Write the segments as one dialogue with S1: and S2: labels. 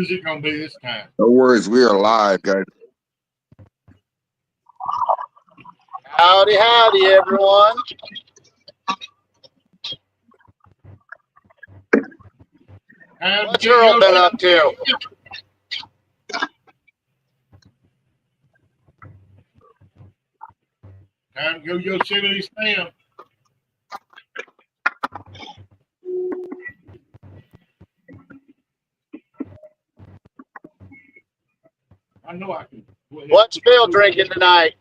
S1: Who's it gonna be this time?
S2: No worries, we are live, guys.
S3: Howdy, howdy, everyone. What's Earl been up to?
S1: Time to go Yosemite Sam. I know I can.
S3: What's Bill drinking tonight?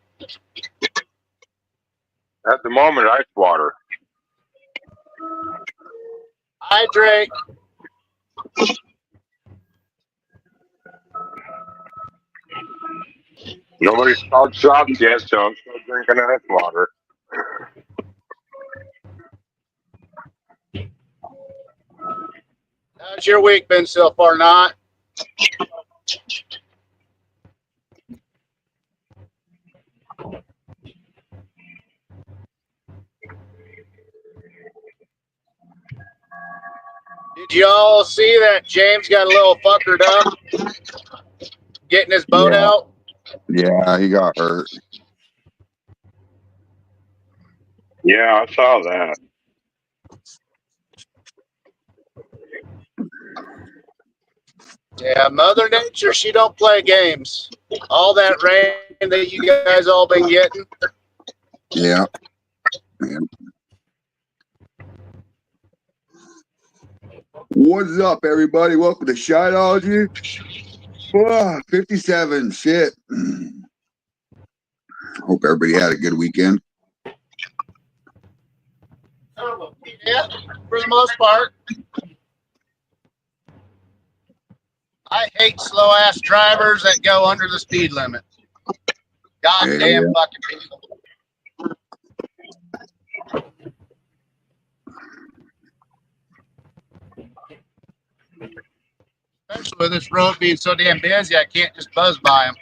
S4: At the moment, ice water.
S3: I drink.
S4: Nobody's called shots yet, so I'm still drinking ice water.
S3: How's your week been so far, not? Did y'all see that James got a little fuckered up getting his boat out?
S2: Yeah, he got hurt.
S4: Yeah, I saw that.
S3: Yeah, Mother Nature, she don't play games. All that rain that you guys all been getting.
S2: Yeah. Man. What's up, everybody? Welcome to Shineology. 57. Shit. Hope everybody had a good weekend.
S3: Yeah, for the most part. I hate slow-ass drivers that go under the speed limit. Goddamn fucking people. Especially with this road being so damn busy, I can't just buzz by them.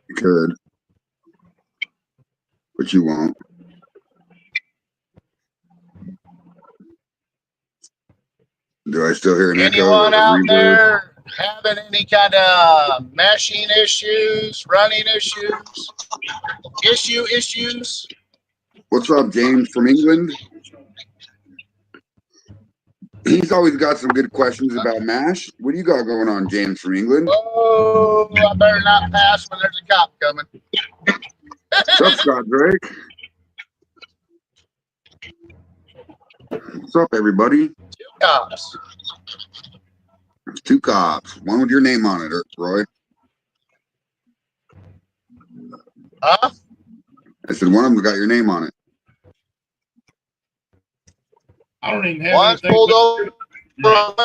S2: You could. But you won't. Do I still hear an echo?
S3: Anyone out there having any kind of meshing issues, running issues, issues?
S2: What's up, James from England? He's always got some good questions about MASH. What do you got going on, James from England?
S3: Oh, I better not pass when there's a cop coming.
S2: What's up, Scott Drake? What's up, everybody?
S3: 2 cops.
S2: There's 2 cops. One with your name on it, Roy.
S3: Huh?
S2: I said one of them's got your name on it.
S1: I don't even have
S3: One's
S1: anything.
S3: pulled over on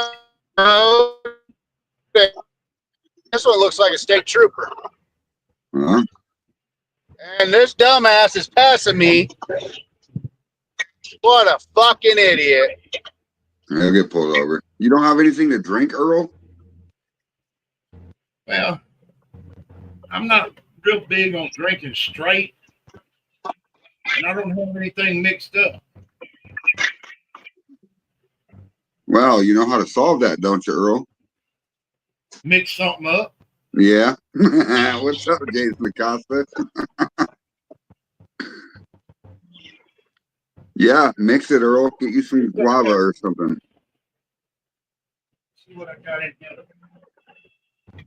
S3: the road. This one looks like a state trooper.
S2: Huh?
S3: And this dumbass is passing me. What a fucking idiot.
S2: He'll get pulled over. You don't have anything to drink, Earl?
S1: Well, I'm not real big on drinking straight, and I don't have anything mixed up.
S2: Well, you know how to solve that, don't you, Earl?
S1: Mix something up.
S2: Yeah. What's up, Jason Acosta? Yeah, mix it, Earl. Get you some guava or something.
S1: See what I got in here.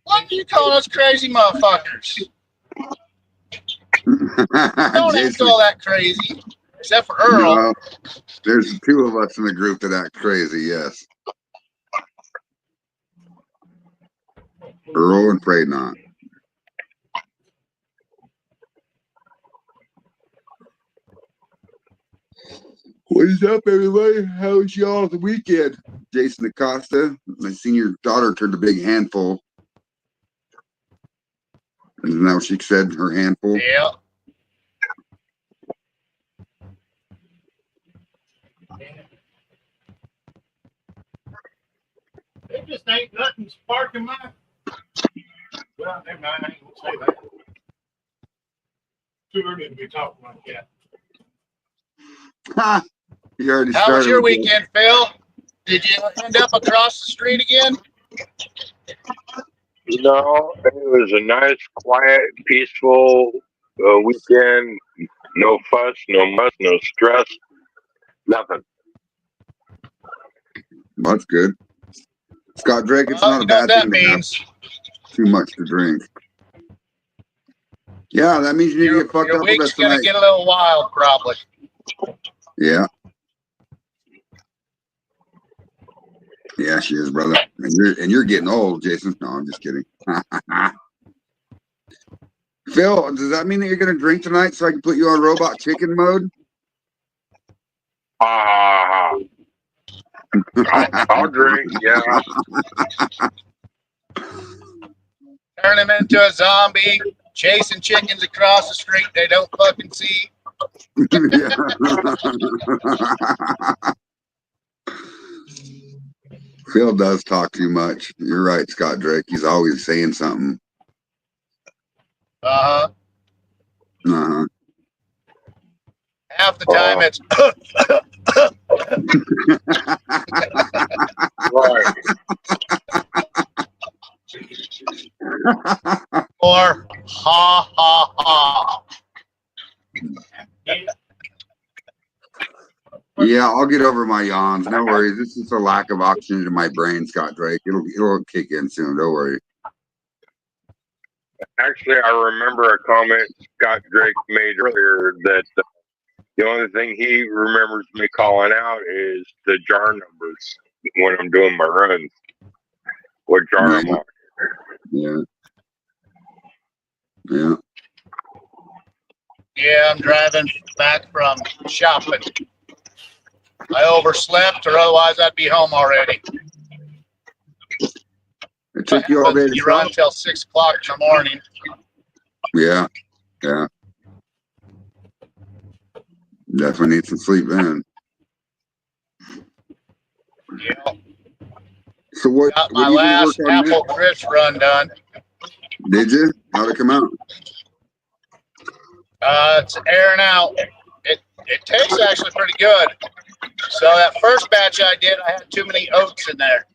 S3: What are you calling us crazy motherfuckers? Don't act all that crazy. Except for Earl.
S2: No, there's 2 of us in the group that act crazy, yes. Earl and Pray Not. What is up, everybody? How was y'all the weekend? Jason Acosta. I seen your daughter turned a big handful. Isn't that what she said, her handful?
S3: Yeah.
S1: It just ain't nothing sparking my. Well, never mind. I ain't gonna say that. Too early to be talking like that.
S2: Ha! You already
S3: How
S2: started.
S3: was your
S2: with
S3: weekend, Phil? Did you end up across the street again?
S4: No, it was a nice, quiet, peaceful weekend. No fuss, no muss, no stress, nothing.
S2: That's good. Scott Drake, it's
S3: Well,
S2: not
S3: you
S2: a
S3: know what
S2: bad
S3: that
S2: thing to have
S3: means.
S2: too much to drink. Yeah, that means you need to get fucked
S3: Your
S2: up the
S3: week's
S2: rest of the
S3: gonna
S2: night.
S3: get a little wild, probably.
S2: Yeah. Yeah, she is, brother. And you're getting old, Jason. No, I'm just kidding. Phil, does that mean that you're gonna drink tonight so I can put you on robot chicken mode?
S4: I'll drink, yeah.
S3: Turn him into a zombie, chasing chickens across the street they don't fucking see.
S2: Phil does talk too much. You're right, Scott Drake. He's always saying something.
S3: Uh-huh.
S2: Uh-huh.
S3: Half the time it's
S4: Right.
S3: or ha ha ha.
S2: Yeah, I'll get over my yawns. No worries. This is a lack of oxygen in my brain, Scott Drake. It'll kick in soon. Don't worry.
S4: Actually, I remember a comment Scott Drake made earlier that the only thing he remembers me calling out is the jar numbers when I'm doing my runs. What jar I'm on.
S2: Yeah. Yeah.
S3: Yeah, I'm driving back from shopping. I overslept, or otherwise I'd be home already.
S2: It took you all day to
S3: You run
S2: shop?
S3: till 6 o'clock in the morning.
S2: Yeah. Yeah. Definitely need some sleep then.
S3: Yeah.
S2: So what
S3: Got
S2: do
S3: my
S2: you do to
S3: last
S2: work on
S3: apple crisp run done.
S2: Did you? How'd it come out?
S3: It's airing out. It tastes actually pretty good. So that first batch I did, I had too many oats in there.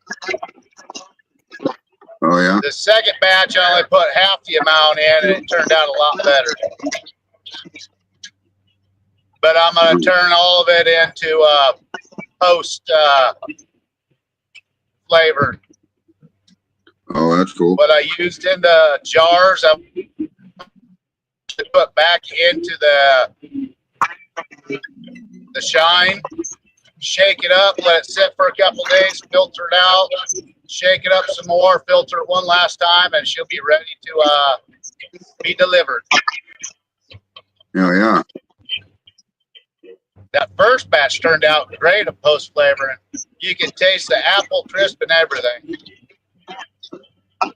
S2: Oh yeah.
S3: The second batch, I only put half the amount in, and it turned out a lot better. But I'm going to turn all of it into post flavored.
S2: Oh, that's cool.
S3: What I used in the jars, I put back into the shine, shake it up, let it sit for a couple of days, filter it out, shake it up some more, filter it one last time, and she'll be ready to be delivered.
S2: Oh yeah.
S3: That first batch turned out great of post flavoring. You can taste the apple crisp and everything.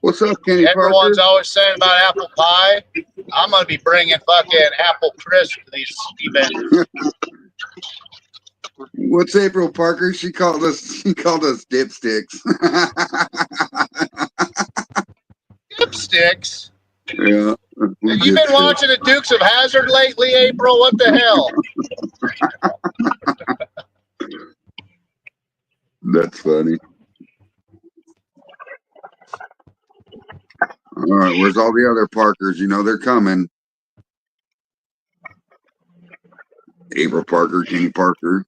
S2: What's up, Kenny
S3: Everyone's
S2: Parker?
S3: always saying about apple pie. I'm going to be bringing fucking apple crisp to these events.
S2: What's April Parker? She called us dipsticks.
S3: Dipsticks.
S2: Yeah.
S3: Have you been watching the Dukes of Hazzard lately, April? What the hell?
S2: That's funny. All right, where's all the other Parkers? You know they're coming. April Parker, Kenny Parker.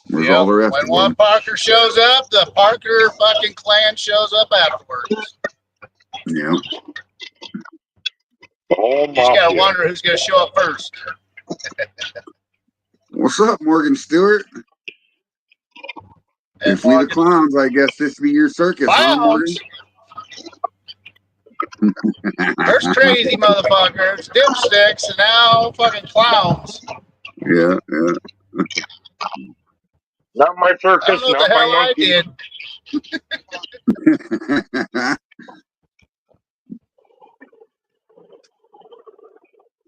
S2: Where's all the rest
S3: When
S2: of
S3: one
S2: them?
S3: Parker shows up, the Parker fucking clan shows up afterwards.
S2: Yeah.
S4: Oh,
S3: You just gotta wonder who's gonna show up first.
S2: What's up, Morgan Stewart? If we the clowns, I guess this be your circus, huh, Morgan?
S3: There's crazy motherfuckers, dipsticks, and now fucking clowns.
S2: Yeah, yeah.
S4: Not my
S3: I
S4: circus,
S3: don't know what
S4: not
S3: the
S4: my
S3: hell I
S4: monkey.
S3: did.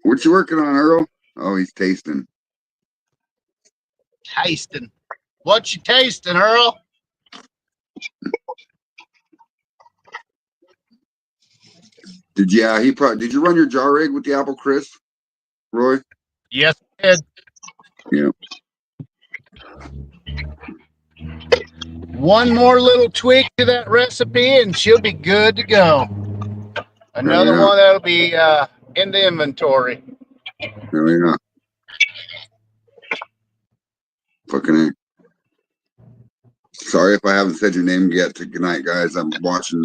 S2: What you working on, Earl? Oh, he's tasting.
S3: Tasting. What you tasting, Earl?
S2: Did you run your jar rig with the apple crisp, Roy?
S3: Yes, I did.
S2: Yeah.
S3: One more little tweak to that recipe and she'll be good to go. Another one that'll be in the inventory.
S2: There we go. Fucking A. Sorry if I haven't said your name yet. Good night, guys. I'm watching,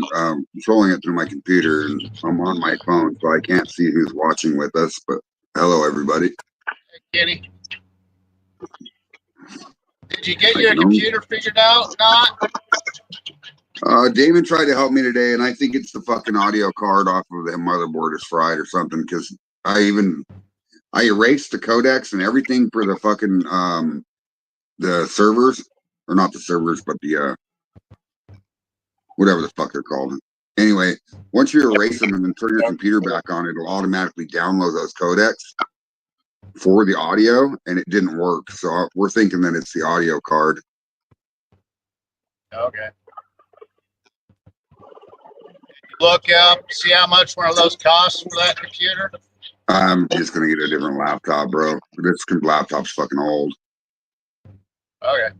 S2: controlling it through my computer, and I'm on my phone, so I can't see who's watching with us. But hello, everybody.
S3: Hey, Kitty. Did you get your computer figured out? Not?
S2: Damon tried to help me today, and I think it's the fucking audio card off of the motherboard is fried or something. Because I erased the codecs and everything for the fucking the servers, or not the servers, but the whatever the fuck they're called. Anyway, once you erase them and then turn your computer back on, it'll automatically download those codecs for the audio, and it didn't work. So we're thinking that it's the audio card.
S3: Okay. Look up, see how much one of those costs for that computer?
S2: I'm just gonna get a different laptop, bro. This laptop's fucking old.
S3: Okay.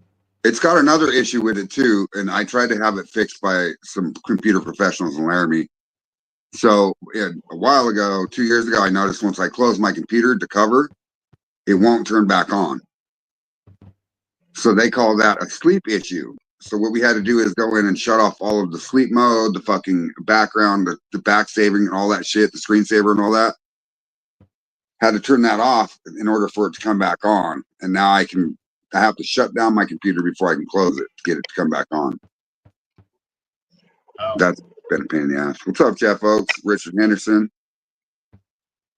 S2: It's got another issue with it too, and I tried to have it fixed by some computer professionals in Laramie. So a while ago, 2 years ago, I noticed once I close my computer to cover, it won't turn back on. So they call that a sleep issue. So what we had to do is go in and shut off all of the sleep mode, the fucking background, the back saving and all that shit, the screensaver and all that. Had to turn that off in order for it to come back on. And now I have to shut down my computer before I can close it to get it to come back on.
S3: Oh.
S2: That's been a pain in the ass. What's up, Jeff Oaks? Richard Henderson.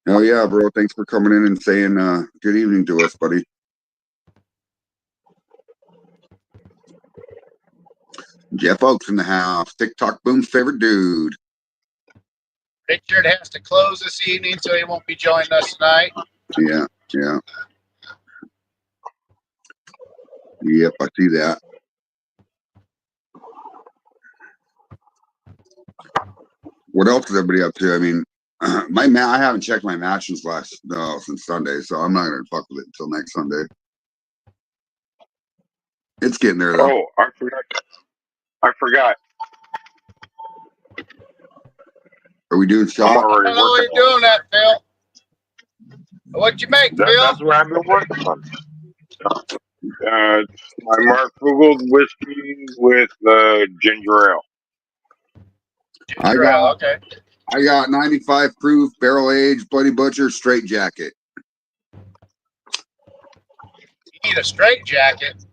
S2: Oh yeah, bro. Thanks for coming in and saying good evening to us, buddy. Jeff Oaks in the house. TikTok Boom's favorite dude.
S3: Richard has to close this evening, so he won't be joining us tonight.
S2: Yeah. Yep, I see that. What else is everybody up to? I mean, I haven't checked my matches since Sunday, so I'm not gonna fuck with it until next Sunday. It's getting there though.
S4: Oh, I forgot.
S2: Are we doing shop?
S3: How are you doing that, Phil? What'd you make, Phil?
S4: That's what I've been working on. My Mark Fugled whiskey with ginger ale.
S3: Okay.
S2: I got 95 proof barrel aged Bloody Butcher straight jacket.
S3: You need a straight jacket.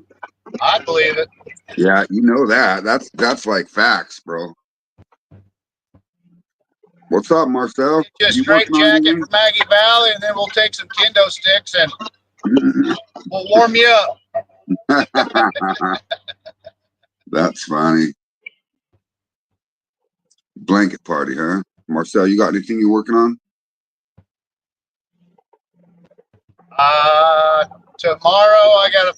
S3: I believe it.
S2: Yeah, you know that. That's like facts, bro. What's up, Marcel?
S3: Just straight jacket for Maggie Valley, and then we'll take some kendo sticks and we'll warm you up.
S2: That's funny. Blanket party, huh? Marcel, you got anything you're working on?
S3: Tomorrow I gotta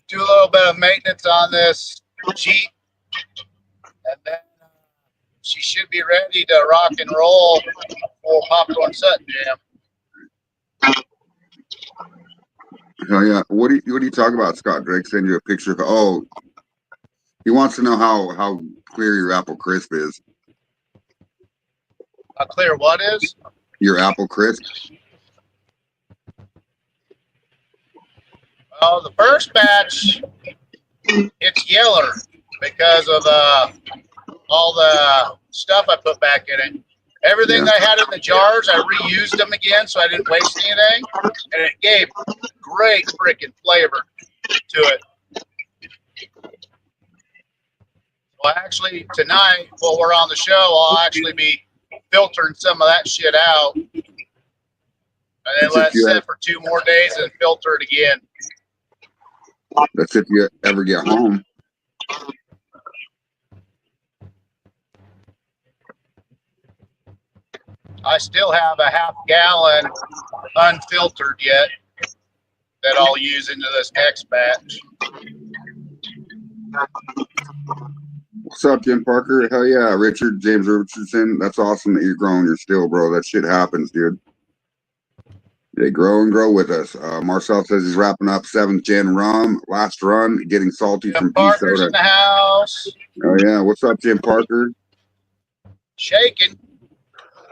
S3: do a little bit of maintenance on this Jeep, and then she should be ready to rock and roll for Popcorn Sutton Jam.
S2: Hell yeah! What do you talk about, Scott? Drake send you a picture of. He wants to know how clear your apple crisp is.
S3: How clear what is?
S2: Your apple crisp.
S3: Oh, the first batch, it's yeller because of all the stuff I put back in it. Everything that I had in the jars, I reused them again, so I didn't waste anything, and it gave great freaking flavor to it. Well, actually, tonight, while we're on the show, I'll actually be filtering some of that shit out, and then let it sit for 2 more days and filter it again.
S2: That's if you ever get home.
S3: I still have a half gallon unfiltered yet that I'll use into this next batch.
S2: What's up, Jim Parker? Hell yeah, James Richardson. That's awesome that you're growing your still, bro. That shit happens, dude. They grow and grow with us. Marcel says he's wrapping up 7th gen rum. Last run, getting salty
S3: Jim
S2: from pea
S3: Parker's in
S2: soda.
S3: the house.
S2: Oh yeah, what's up, Jim Parker?
S3: Shaking.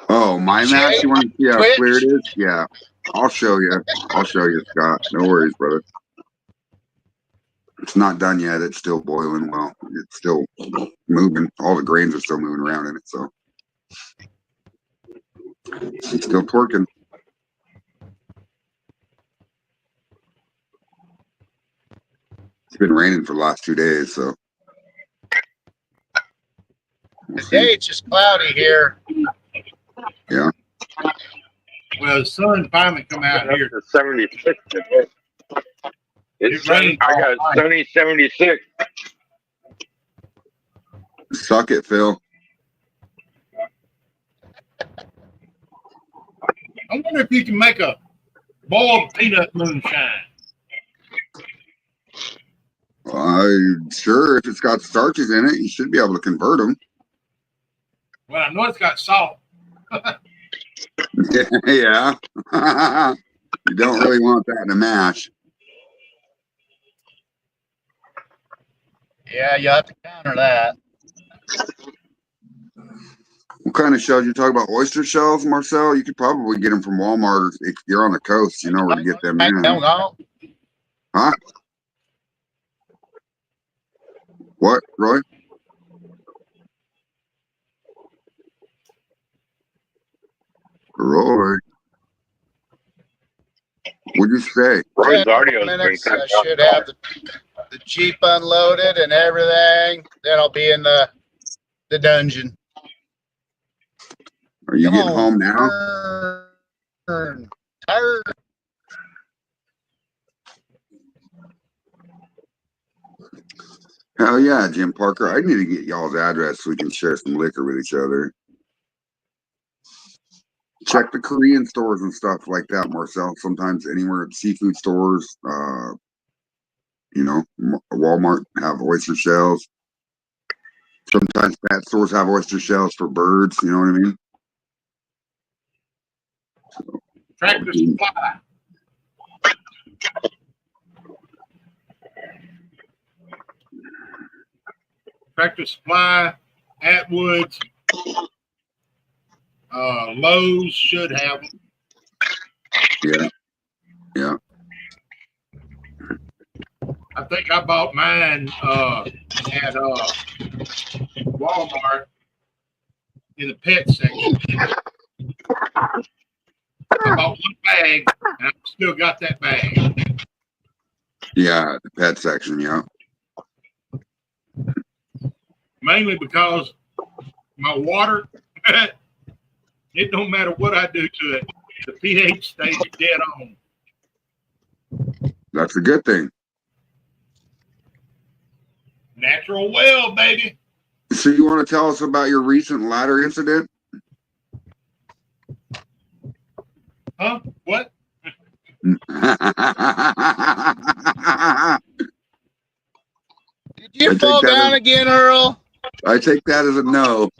S2: Oh, my match. You want to see how
S3: Twitch.
S2: clear it is? Yeah, I'll show you. I'll show you, Scott. No worries, brother. It's not done yet. It's still boiling. Well, it's still moving. All the grains are still moving around in it, so it's still twerking. It's been raining for the last 2 days, so we'll see.
S3: Today it's just cloudy here.
S2: Yeah.
S1: Well, the sun finally come out here.
S4: It's 76 today. It's sunny. I got sunny 76.
S2: Suck it, Phil.
S1: I wonder if you can make a boiled peanut moonshine.
S2: Sure, if it's got starches in it, you should be able to convert them.
S1: Well, I know it's got salt.
S2: Yeah. You don't really want that in a mash.
S3: Yeah, you have to counter that.
S2: What kind of shells? You talk about oyster shells, Marcel? You could probably get them from Walmart if you're on the coast. You know where to get them in. Huh? What, Roy? Roy? What'd you say?
S4: Roy's audio's been
S3: Minutes,
S4: cut
S3: I should have the Jeep unloaded and everything. Then I'll be in the dungeon.
S2: Are you
S3: Come
S2: getting
S3: on,
S2: home now?
S3: Turn. Turn.
S2: Hell yeah, Jim Parker. I need to get y'all's address so we can share some liquor with each other. Check the Korean stores and stuff like that, Marcel. Sometimes anywhere at seafood stores, you know, Walmart have oyster shells. Sometimes pet stores have oyster shells for birds. You know what I mean? So,
S1: Tractor Supply. Tractor Supply, Atwoods, Lowe's should have them.
S2: yeah. Yeah.
S1: I think I bought mine at Walmart in the pet section. I bought one bag, and I still got that bag.
S2: Yeah, the pet section, yeah.
S1: Mainly because my water, it don't matter what I do to it, the pH stays dead on.
S2: That's a good thing.
S1: Natural well, baby.
S2: So you want to tell us about your recent ladder incident?
S1: Huh? What?
S3: Did you fall down again, Earl?
S2: I take that as a no.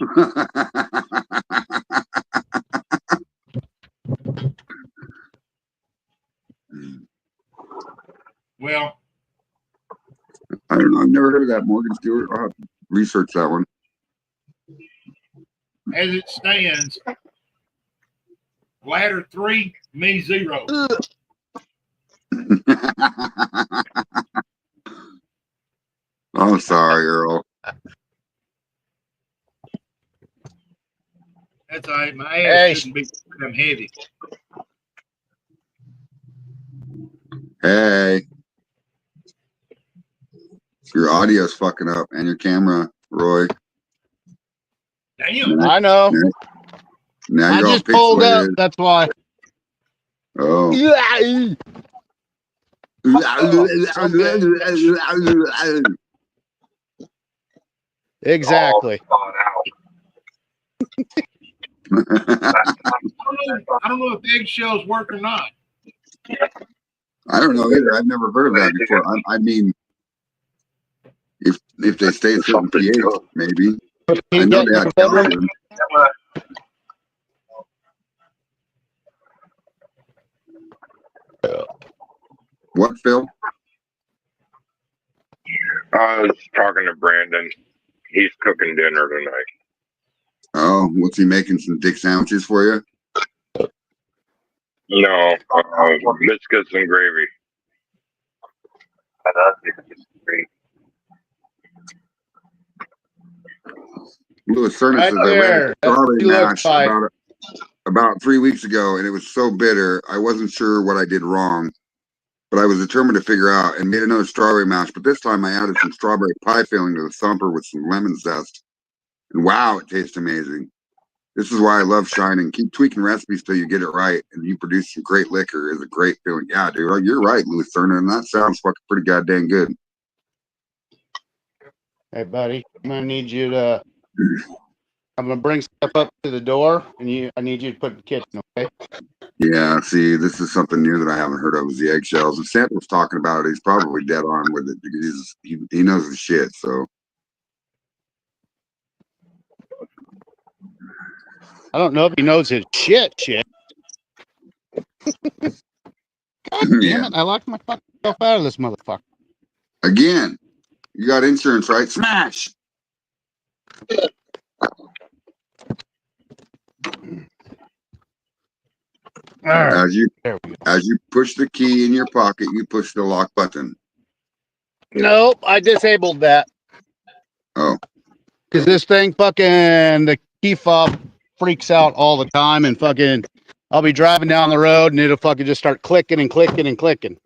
S1: Well,
S2: I don't know. I've never heard of that, Morgan Stewart. I'll have to research that one.
S1: as it stands, ladder 3, me 0.
S2: I'm sorry, Earl.
S1: That's all right. My ass shouldn't be damn heavy.
S2: Hey. Your audio's fucking up and your camera, Roy.
S1: Damn.
S3: I know.
S2: Now
S3: I
S2: you're
S3: just
S2: all
S3: pulled up.
S2: pixelated.
S3: That's why.
S2: Oh.
S3: Exactly.
S1: I don't know if eggshells work or not.
S2: I don't know either. I've never heard of that before. I mean, if they stay at certain pH, maybe. I know they had calcium. What, Phil?
S4: I was talking to Brandon. He's cooking dinner tonight.
S2: Oh, what's he making? Some dick sandwiches for you?
S4: No, biscuits and gravy.
S2: Louis Cerna
S3: Right
S2: says I ran
S3: there.
S2: a strawberry
S3: He looks
S2: mash
S3: like-
S2: about 3 weeks ago, and it was so bitter. I wasn't sure what I did wrong, but I was determined to figure out and made another strawberry mash. But this time I added some strawberry pie filling to the thumper with some lemon zest. And wow, it tastes amazing. This is why I love Shining. Keep tweaking recipes till you get it right, and you produce some great liquor. Is a great feeling. Yeah, dude, you're right, Louis Cerna, and that sounds fucking pretty goddamn good.
S3: Hey, buddy, I'm gonna need you to. I'm gonna bring stuff up to the door, and I need you to put it in the kitchen, okay?
S2: Yeah, see, this is something new that I haven't heard of, is the eggshells. If Santa was talking about it, he's probably dead on with it because he knows the shit. So
S3: I don't know if he knows his shit. God damn
S2: yeah.
S3: it! I locked my fucking self out of this motherfucker.
S2: Again, you got insurance, right? Smash.
S3: All right,
S2: There we go. As you push the key in your pocket, you push the lock button.
S3: Nope, I disabled that.
S2: Oh.
S3: Because this thing the key fob freaks out all the time, and I'll be driving down the road and it'll fucking just start clicking and clicking and clicking.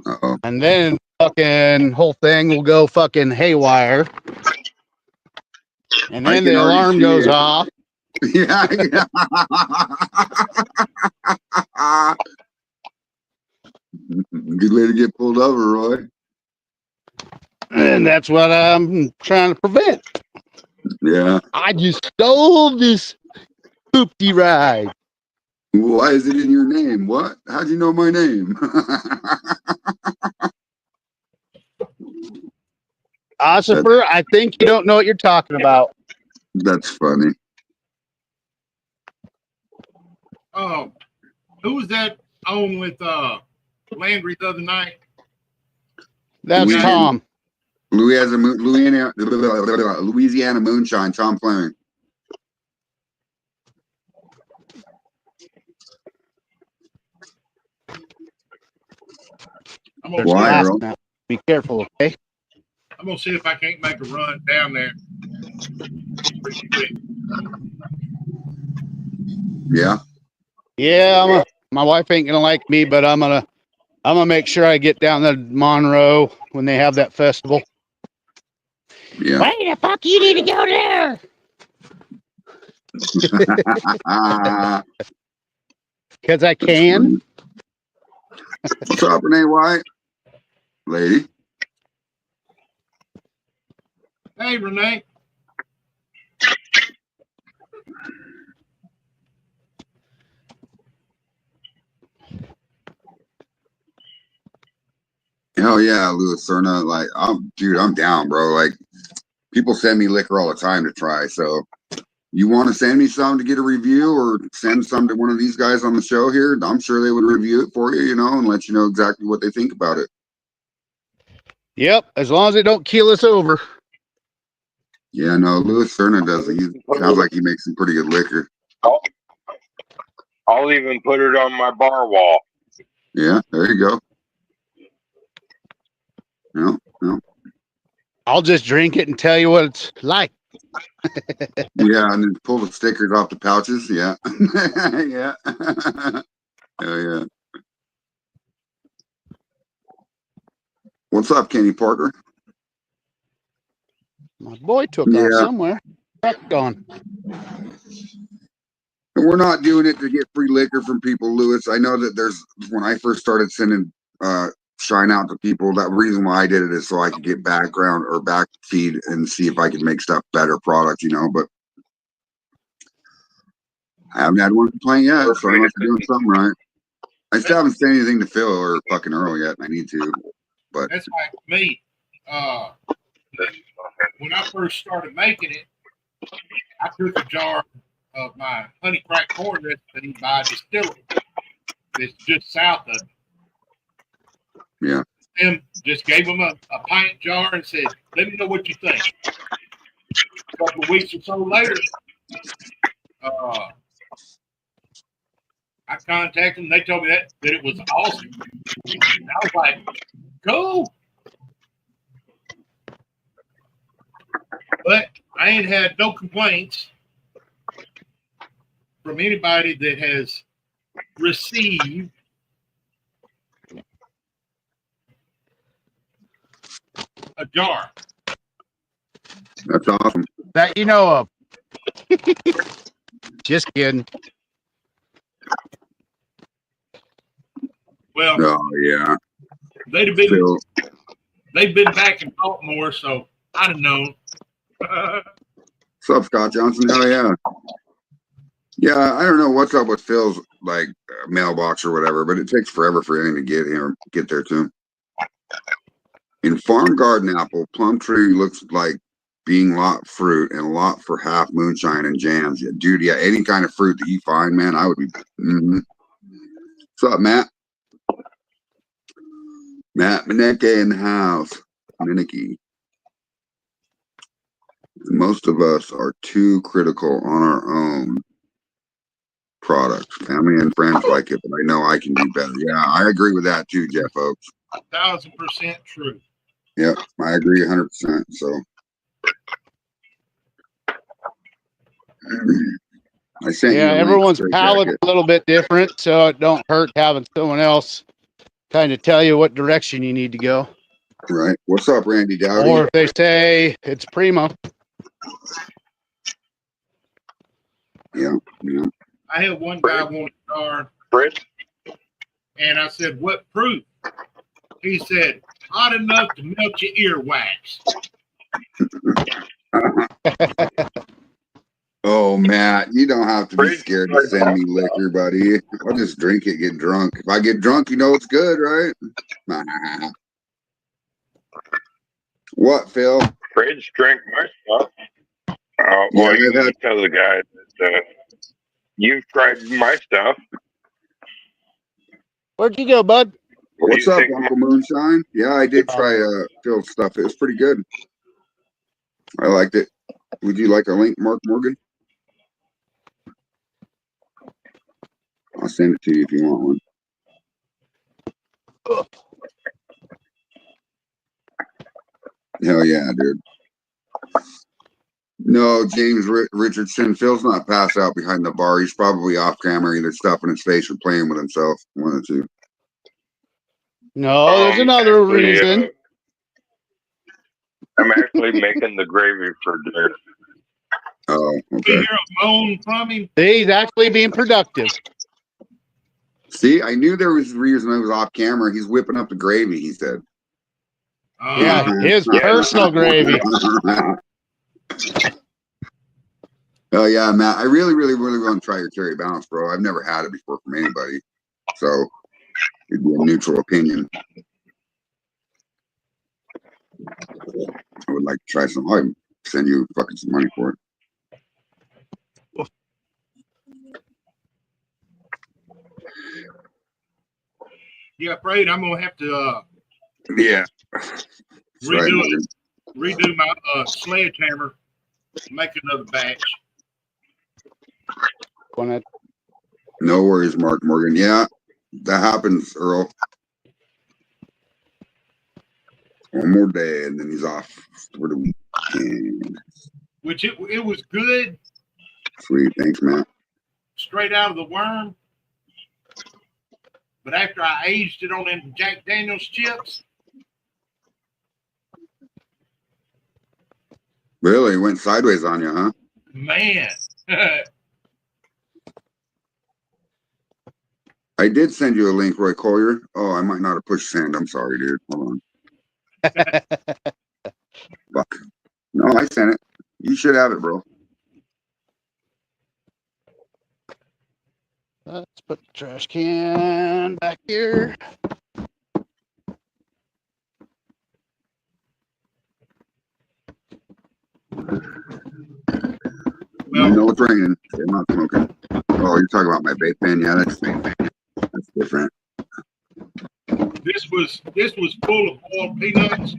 S2: Uh-oh.
S3: And then whole thing will go fucking haywire. And then the alarm goes off.
S2: Yeah. Good way to get pulled over, Roy.
S3: And that's what I'm trying to prevent.
S2: Yeah.
S3: I just stole this poopty ride.
S2: Why is it in your name? What? How'd you know my name?
S3: Ossifer, I think you don't know what you're talking about.
S2: That's funny.
S1: Oh, who was that on with Landry the other night?
S3: That's Tom.
S2: Louisiana Moonshine, Tom Fleming. Why, Earl?
S3: Be careful, okay?
S1: I'm gonna see if I can't make a run down there.
S2: Yeah.
S3: Yeah, my wife ain't gonna like me, but I'm gonna make sure I get down to Monroe when they have that festival.
S2: Yeah.
S3: Why the fuck you need to go there? Because I can.
S2: What's up, Renee White? Lady.
S1: Hey, Renee.
S2: Hell yeah, Louis Cerna. Like, I'm down, bro. Like, people send me liquor all the time to try. So, you want to send me some to get a review, or send some to one of these guys on the show here? I'm sure they would review it for you, and let you know exactly what they think about it.
S3: Yep, as long as it don't keel us over.
S2: Yeah, no, Louis Cerna does. He sounds like he makes some pretty good liquor.
S4: I'll even put it on my bar wall.
S2: Yeah, there you go. No.
S3: I'll just drink it and tell you what it's like.
S2: Yeah, and then pull the stickers off the pouches. Yeah. Yeah. Hell yeah. What's up, Kenny Parker?
S3: My boy took off somewhere. Gone.
S2: And we're not doing it to get free liquor from people, Louis. I know that when I first started sending Shine out to people, that reason why I did it is so I could get background or back feed and see if I could make stuff better product, but I haven't had one complaint yet, so I must be doing something right. I still haven't said anything to Phil or fucking Earl yet, and I need to, but
S1: that's like me. When I first started making it, I took a jar of my honey cracked corn recipe by a distillery that's just south of it.
S2: Yeah.
S1: And just gave them a pint jar and said, let me know what you think. A couple of weeks or so later, I contacted them. They told me that it was awesome. And I was like, cool. But I ain't had no complaints from anybody that has received a jar.
S2: That's awesome.
S3: That you know of. Just kidding.
S1: Well,
S2: Oh yeah.
S1: they've been back in Baltimore, so I don't know.
S2: What's up, Scott Johnson? Hell yeah. Yeah, I don't know what's up with Phil's like mailbox or whatever, but it takes forever for anything to get there too. In farm garden apple, plum tree looks like being lot fruit and a lot for half moonshine and jams. Yeah, dude, yeah, any kind of fruit that you find, man, I would be. What's up, Matt? Matt Mineke in the house. Mineke. Most of us are too critical on our own products. Family and friends like it, but I know I can do better. Yeah, I agree with that too, Jeff Oaks.
S1: 1,000% true.
S2: Yep, I agree 100%. So I sent you.
S3: Yeah, everyone's palate a little bit different, so it don't hurt having someone else kind of tell you what direction you need to go.
S2: Right. What's up, Randy Dowdy?
S3: Or if they say it's primo.
S2: Yeah, yeah.
S1: I had one guy want a jar, and I said, what proof? He said, hot enough to melt your earwax.
S2: Oh, Matt, you don't have to be scared to send me liquor, buddy. I'll just drink it, get drunk. If I get drunk, you know it's good, right? What, Phil?
S4: Fridge drank my stuff. Well, you can tell the guy that you've tried my stuff.
S3: Where'd you go, bud?
S2: What's up, Uncle Moonshine? Yeah, I did try Phil's stuff. It was pretty good. I liked it. Would you like a link, Mark Morgan? I'll send it to you if you want one. Hell yeah, dude. No, James Richardson. Phil's not passed out behind the bar. He's probably off camera, either stuffing his face or playing with himself. One or two.
S3: No, there's another reason.
S4: I'm actually making the gravy for dinner.
S2: Oh, okay.
S1: You hear a moan from him?
S3: He's actually being productive.
S2: See, I knew there was a reason I was off camera. He's whipping up the gravy, he said.
S3: Yeah, his personal gravy.
S2: Oh yeah, Matt. I really want to try your cherry bounce, bro. I've never had it before from anybody, so it'd be a neutral opinion. I would like to try some. I'll send you fucking some money for it.
S1: Yeah, afraid I'm gonna have to
S2: Yeah.
S1: redo my sledgehammer, make another batch.
S2: No worries, Mark Morgan. Yeah, that happens, Earl. One more day, and then he's off for the weekend.
S1: Which it was good.
S2: Sweet, thanks, Matt.
S1: Straight out of the worm. But after I aged it on them Jack Daniels chips.
S2: Really? It went sideways on you, huh?
S1: Man.
S2: I did send you a link, Roy Collier. Oh, I might not have pushed send. I'm sorry, dude. Hold on. Fuck. No, I sent it. You should have it, bro.
S3: Let's put the trash can back here.
S2: Well, I know it's raining. I'm not smoking. Oh, you're talking about my vape pen? Yeah, that's different.
S1: This was full of boiled peanuts.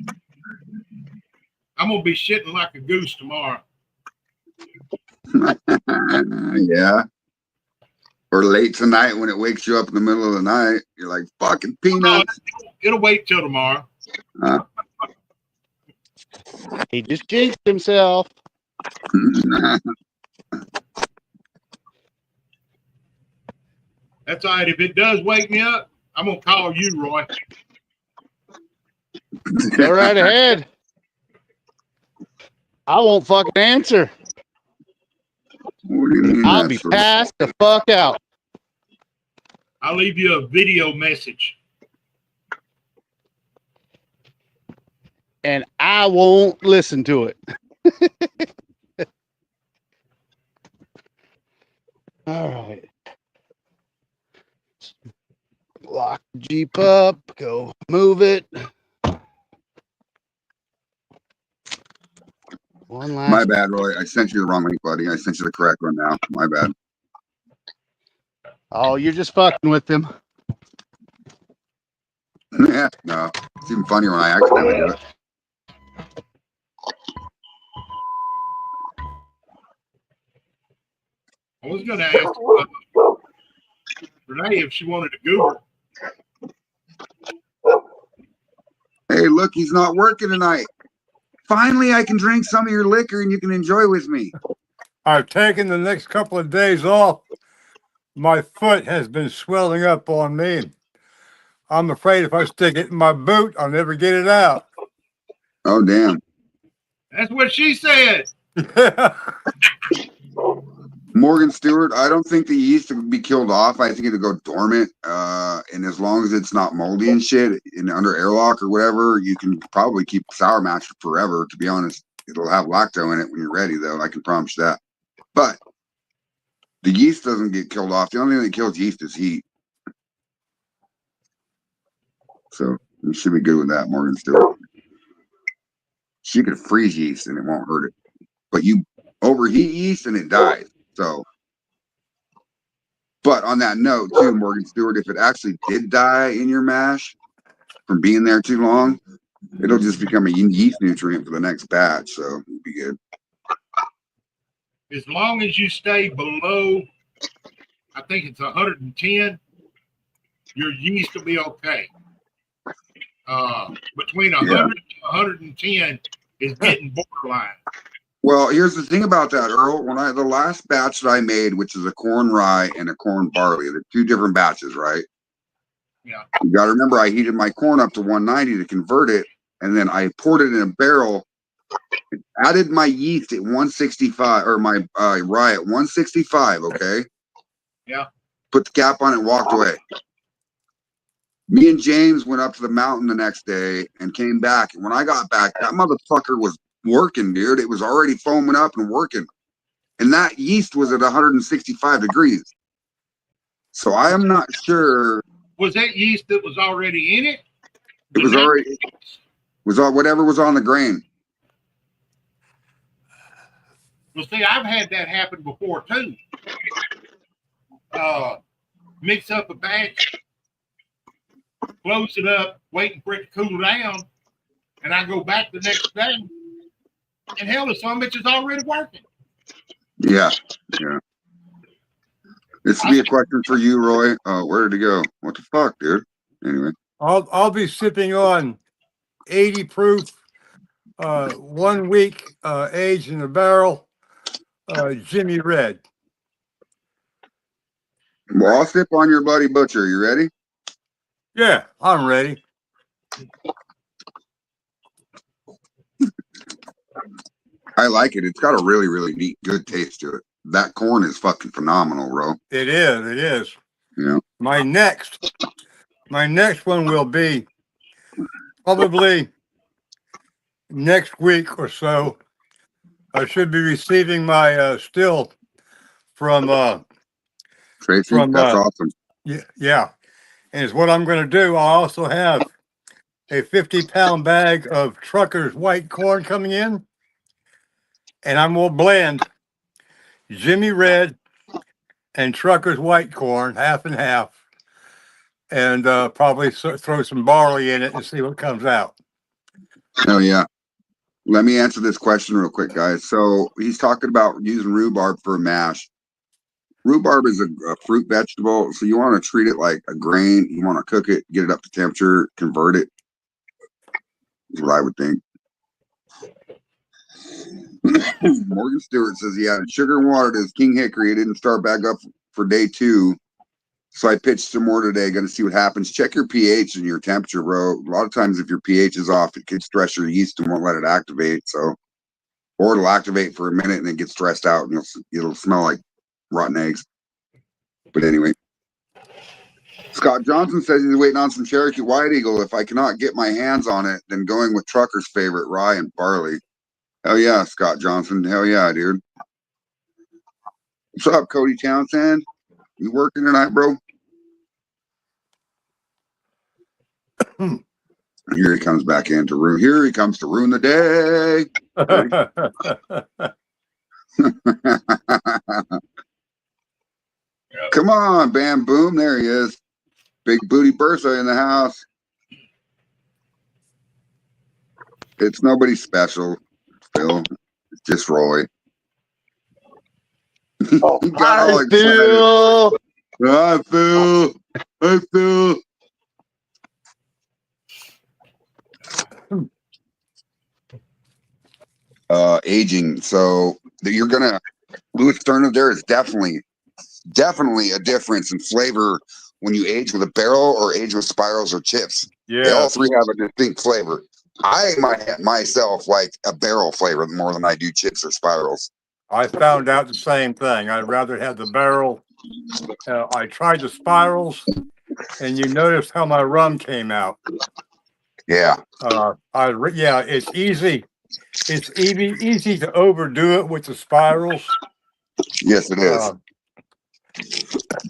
S1: I'm gonna be shitting like a goose tomorrow.
S2: Yeah. Or late tonight when it wakes you up in the middle of the night, you're like fucking peanuts.
S1: It'll wait till tomorrow.
S3: He just jinxed himself.
S1: That's all right. If it does wake me up, I'm gonna call you, Roy.
S3: Go right ahead. I won't fucking answer.
S2: What do you mean?
S3: I'll be passed the fuck out.
S1: I'll leave you a video message.
S3: And I won't listen to it. All right. Lock the Jeep up. Go move it. One last.
S2: My bad, Roy. I sent you the wrong link, buddy. I sent you the correct one now. My bad.
S3: Oh, you're just fucking with them.
S2: Yeah, no. It's even funnier when I accidentally do it.
S1: I was gonna ask Renee if she wanted to Google.
S2: Hey, look, he's not working tonight. Finally, I can drink some of your liquor and you can enjoy with me.
S5: I've taken the next couple of days off. My foot has been swelling up on me. I'm afraid if I stick it in my boot, I'll never get it out.
S2: Oh, damn.
S1: That's what she said.
S2: Morgan Stewart, I don't think the yeast would be killed off. I think it'll go dormant. And as long as it's not moldy and shit and under airlock or whatever, you can probably keep sour mash forever. To be honest, it'll have lacto in it when you're ready, though. I can promise that. But the yeast doesn't get killed off. The only thing that kills yeast is heat. So you should be good with that, Morgan Stewart. She could freeze yeast and it won't hurt it. But you overheat yeast and it dies. So, but on that note, too, Morgan Stewart, if it actually did die in your mash from being there too long, it'll just become a yeast nutrient for the next batch. So it'll be good.
S1: As long as you stay below, I think it's 110, your yeast will be okay. Between 100 and 110 is getting borderline.
S2: Well, here's the thing about that, Earl. When the last batch that I made, which is a corn rye and a corn barley, they're two different batches, right?
S1: Yeah.
S2: You got to remember, I heated my corn up to 190 to convert it, and then I poured it in a barrel, added my yeast at 165, or my rye at 165, okay?
S1: Yeah.
S2: Put the cap on it and walked away. Me and James went up to the mountain the next day and came back. And when I got back, that motherfucker was working, dude. It was already foaming up and working. And that yeast was at 165 degrees. So I am not sure.
S1: Was that yeast that was already in it?
S2: It was already, whatever was on the grain.
S1: Well, see, I've had that happen before, too. Mix up a batch, close it up, waiting for it to cool down, and I go back the next day, and hell, the son of a bitch is already working.
S2: Yeah, yeah. This would be a question for you, Roy. Where did it go? What the fuck, dude? Anyway.
S5: I'll be sipping on 80 proof, 1 week aged in a barrel, Jimmy Red.
S2: Well, I'll sip on your Bloody Butcher. You ready?
S5: Yeah, I'm ready.
S2: I like it. It's got a really, really neat, good taste to it. That corn is fucking phenomenal, bro.
S5: It is. It is.
S2: Yeah.
S5: My next one will be probably next week or so. I should be receiving my still from
S2: Tracy, that's awesome.
S5: yeah. And it's what I'm going to do. I also have a 50-pound bag of Trucker's white corn coming in, and I'm going to blend Jimmy Red and Trucker's white corn half and half, and probably throw some barley in it and see what comes out.
S2: Oh yeah. Let me answer this question real quick, guys. So he's talking about using rhubarb for a mash. Rhubarb is a fruit vegetable, so you want to treat it like a grain. You want to cook it, get it up to temperature, convert it. Is what I would think. Morgan Stewart says he added sugar and water to his King Hickory. It didn't start back up for day 2. So I pitched some more today. Going to see what happens. Check your pH and your temperature, bro. A lot of times if your pH is off, it could stress your yeast and won't let it activate. So, or it'll activate for a minute and then get stressed out and it'll smell like rotten eggs. But anyway. Scott Johnson says he's waiting on some Cherokee White Eagle. If I cannot get my hands on it, then going with Trucker's favorite, rye and barley. Hell yeah, Scott Johnson. Hell yeah, dude. What's up, Cody Townsend? You working tonight, bro? Here he comes back in to ruin. Here he comes to ruin the day. Come on, bam, boom. There he is. Big booty Bertha in the house. It's nobody special, Phil. It's just Roy.
S3: Oh,
S2: He got all
S3: hi,
S2: excited.
S3: Phil.
S2: Hi, Phil. Hi, Phil. Aging. So you're gonna Louis Turner. There is definitely a difference in flavor when you age with a barrel or age with spirals or chips.
S5: Yeah.
S2: They all three have a distinct flavor. I myself like a barrel flavor more than I do chips or spirals.
S5: I found out the same thing. I'd rather have the barrel. I tried the spirals, and you notice how my rum came out.
S2: Yeah.
S5: It's easy. It's easy to overdo it with the spirals.
S2: Yes, it is.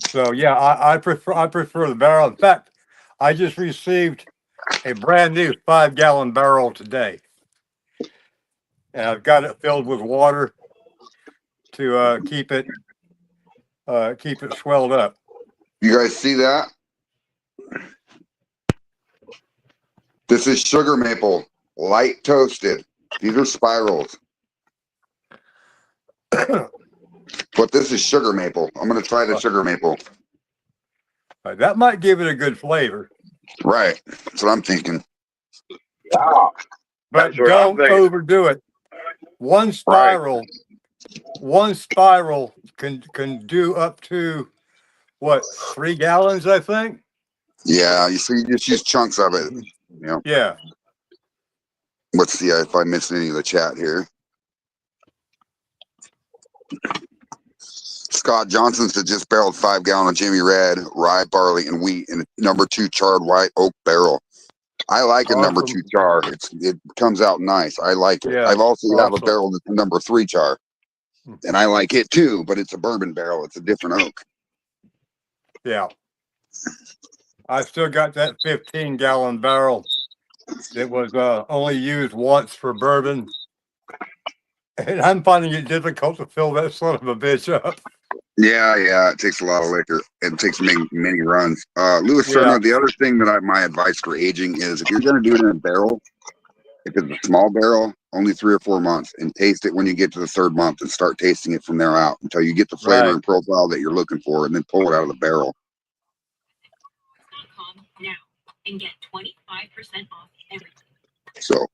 S5: So yeah, I prefer the barrel. In fact, I just received a brand new 5-gallon barrel today, and I've got it filled with water to keep it swelled up.
S2: You guys see that? This is sugar maple, light toasted. These are spirals. But this is sugar maple. I'm going to try the sugar maple.
S5: That might give it a good flavor.
S2: Right. That's what I'm thinking.
S4: Yeah.
S5: But
S4: That's what I'm
S5: don't
S4: thinking.
S5: overdo it. One spiral can do up to what, 3 gallons, I think.
S2: Yeah, you see, you just use chunks of it. Yeah.
S5: Yeah.
S2: Let's see if I missed any of the chat here. Scott Johnson said just barreled 5-gallon of Jimmy Red, rye, barley, and wheat in a number 2 charred white oak barrel. I like a number 2 char. It comes out nice. I like it.
S5: Yeah,
S2: I've also have a barrel that's a number 3 char, and I like it too. But it's a bourbon barrel. It's a different oak.
S5: Yeah. I still got that 15-gallon barrel that was only used once for bourbon. And I'm finding it difficult to fill that son of a bitch up.
S2: Yeah, it takes a lot of liquor. It takes many runs. Louis Turner, the other thing that my advice for aging is if you're going to do it in a barrel, if it's a small barrel, only 3 or 4 months, and taste it when you get to the 3rd month and start tasting it from there out until you get the flavor and profile that you're looking for, and then pull it out of the barrel.
S6: Now and get 25% off everything.
S2: So.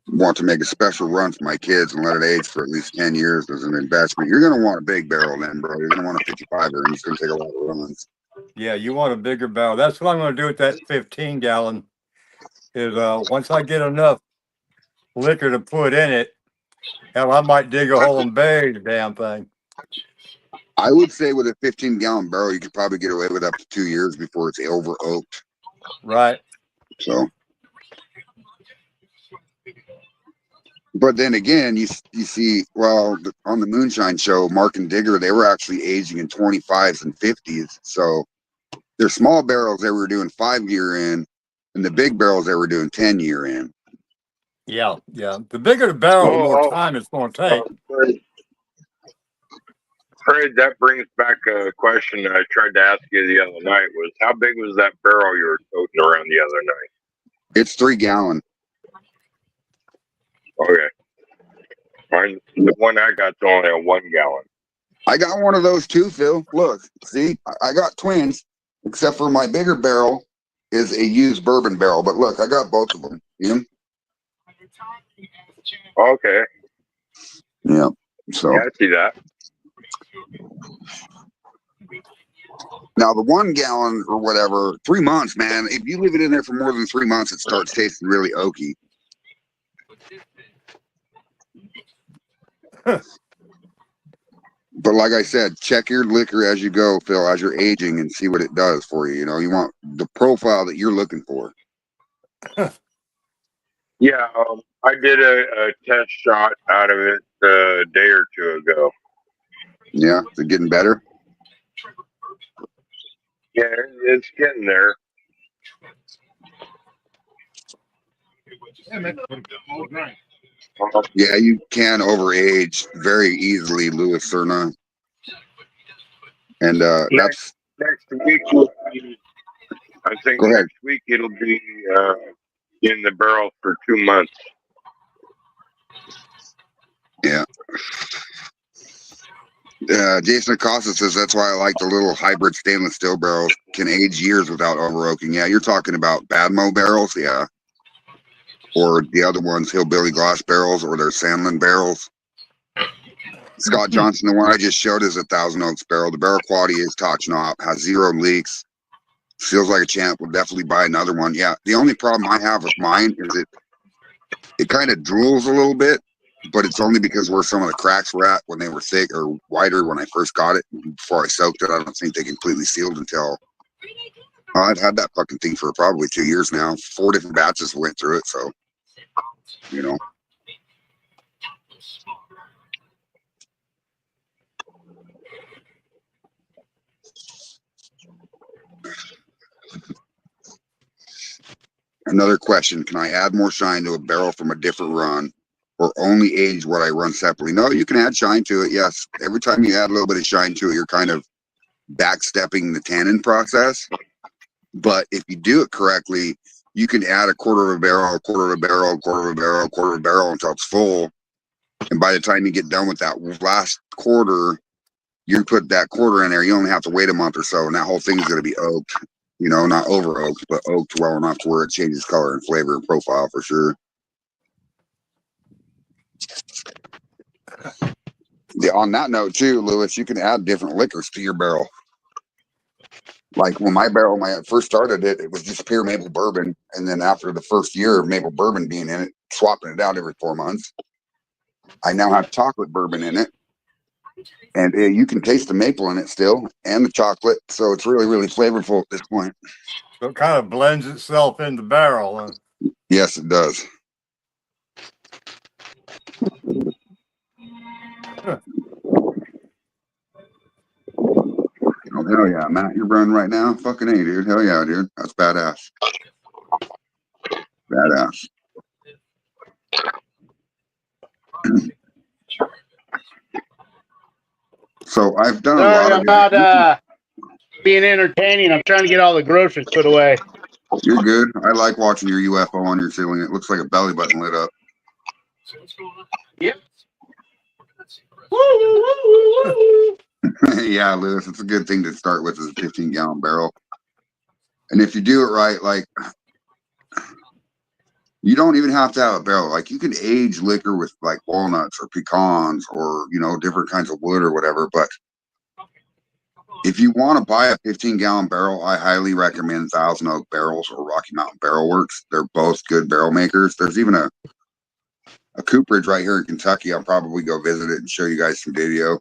S2: Want to make a special run for my kids and let it age for at least 10 years as an investment. You're going to want a big barrel then, bro. You're going to want a 55er, and it's going to take a lot of runs.
S5: Yeah, you want a bigger barrel. That's what I'm going to do with that 15-gallon. Is once I get enough liquor to put in it, hell, I might dig a hole and bury the damn thing.
S2: I would say with a 15-gallon barrel, you could probably get away with up to 2 years before it's over oaked.
S5: Right.
S2: So. But then again, you see, well, on the Moonshine Show, Mark and Digger, they were actually aging in 25s and 50s. So their small barrels they were doing 5-year in, and the big barrels they were doing 10-year in.
S5: Yeah. The bigger the barrel, the more time it's going to take.
S4: Fred, that brings back a question I tried to ask you the other night. Was how big was that barrel you were toting around the other night?
S2: It's 3 gallon.
S4: Okay. Mine, the one I got's only a 1 gallon.
S2: I got one of those too, Phil. Look, see, I got twins, except for my bigger barrel is a used bourbon barrel. But look, I got both of them. You know?
S4: Okay.
S2: Yeah. So
S4: Yeah, I see that.
S2: now the 1 gallon or whatever, 3 months, man. If you leave it in there for more than 3 months, it starts tasting really oaky. But like I said, check your liquor as you go, Phil, as you're aging, and see what it does for you. You know, you want the profile that you're looking for.
S4: Yeah, I did a test shot out of it a day or two ago.
S2: Yeah, is it getting better?
S4: Yeah, it's getting there.
S1: Yeah, man. All right.
S2: Yeah, you can overage very easily, Louis Cerna. And that's
S4: Next week will be, I think
S2: Go ahead.
S4: next week it'll be in the barrel for 2 months.
S2: yeah. Jason Acosta says that's why I like the little hybrid stainless steel barrels. Can age years without over oaking. Yeah, you're talking about Badmo barrels, yeah. Or the other ones, Hillbilly Glass barrels, or their Sandlin barrels. Scott Johnson, the one I just showed is a 1,000 oaks barrel. The barrel quality is top notch, has 0 leaks. Feels like a champ. Will definitely buy another one. Yeah, the only problem I have with mine is it kind of drools a little bit, but it's only because where some of the cracks were at when they were thick or wider when I first got it. Before I soaked it, I don't think they completely sealed until I've had that fucking thing for probably 2 years now. 4 different batches went through it, so you know. Another question: can I add more shine to a barrel from a different run, or only age what I run separately? No, you can add shine to it. Yes, every time you add a little bit of shine to it, you're kind of backstepping the tannin process. But if you do it correctly, you can add a quarter of a barrel, a quarter of a barrel, a quarter of a barrel, a quarter of a barrel until it's full. And by the time you get done with that last quarter, you put that quarter in there. You only have to wait a month or so, and that whole thing is going to be oaked. You know, not over oaked, but oaked well enough to where it changes color and flavor and profile for sure. Yeah, on that note too, Lewis, you can add different liquors to your barrel. Like when my barrel, when I first started it, it was just pure maple bourbon. And then after the first year of maple bourbon being in it, swapping it out every 4 months, I now have chocolate bourbon in it. And you can taste the maple in it still and the chocolate. So it's really, really flavorful at this point.
S5: So it kind of blends itself in the barrel.
S2: Yes, it does. Oh, hell yeah, Matt, you're running right now? Fucking A, dude. Hell yeah, dude. That's badass. Badass. So I've done a lot
S3: I'm
S2: of
S3: not being entertaining. I'm trying to get all the groceries put away.
S2: You're good. I like watching your UFO on your ceiling. It looks like a belly button lit up.
S3: Yep.
S2: Yeah, Lewis, it's a good thing to start with as a 15-gallon barrel. And if you do it right, like, you don't even have to have a barrel. Like, you can age liquor with like walnuts or pecans or, you know, different kinds of wood or whatever. But if you want to buy a 15-gallon barrel, I highly recommend Thousand Oak Barrels or Rocky Mountain Barrel Works. They're both good barrel makers. There's even a cooperage right here in Kentucky. I'll probably go visit it and show you guys some video.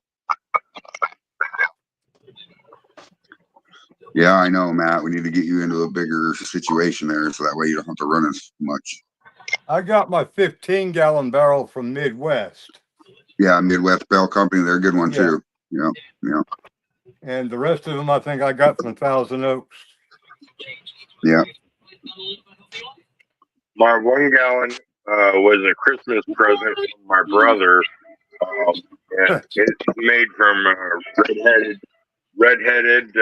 S2: Yeah, I know, Matt. We need to get you into a bigger situation there, so that way you don't have to run as much.
S5: I got my 15-gallon barrel from Midwest.
S2: Yeah, Midwest Barrel Company. They're a good one, too. Yeah, yeah.
S5: And the rest of them, I think I got from Thousand Oaks.
S2: Yeah.
S4: My 1 gallon was a Christmas present from my brother And it's made from redheaded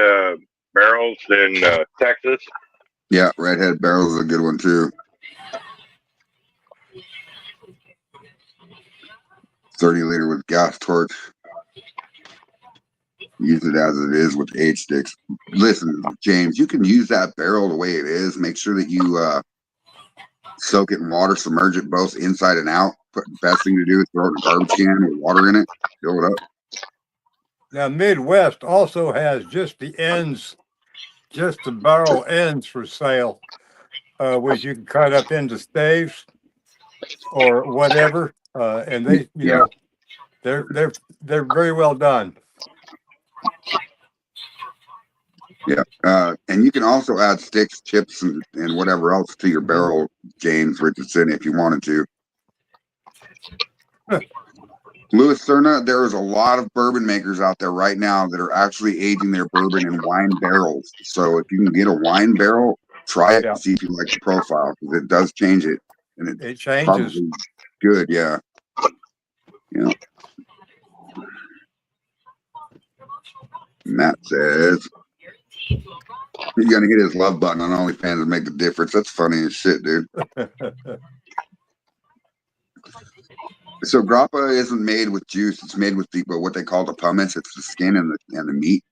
S4: barrels in Texas.
S2: Yeah, Redhead Barrels is a good one too. 30-liter with gas torch. Use it as it is with H sticks. Listen, James, you can use that barrel the way it is. Make sure that you soak it in water, submerge it both inside and out. Best thing to do is throw it in a garbage can with water in it, fill it up.
S5: Now, Midwest also has just the ends, just the barrel ends for sale, which you can cut up into staves or whatever. And they, you know, they're very well done.
S2: Yeah, and you can also add sticks, chips, and whatever else to your barrel, James Richardson, if you wanted to. Louis Cerna, there is a lot of bourbon makers out there right now that are actually aging their bourbon in wine barrels. So if you can get a wine barrel, try it and see if you like the profile, because it does change it, and
S5: it changes.
S2: Good, yeah. Yeah. Matt says he's gonna hit his love button on OnlyFans and make a difference. That's funny as shit, dude. So grappa isn't made with juice; it's made with what they call the pumice. It's the skin and the meat.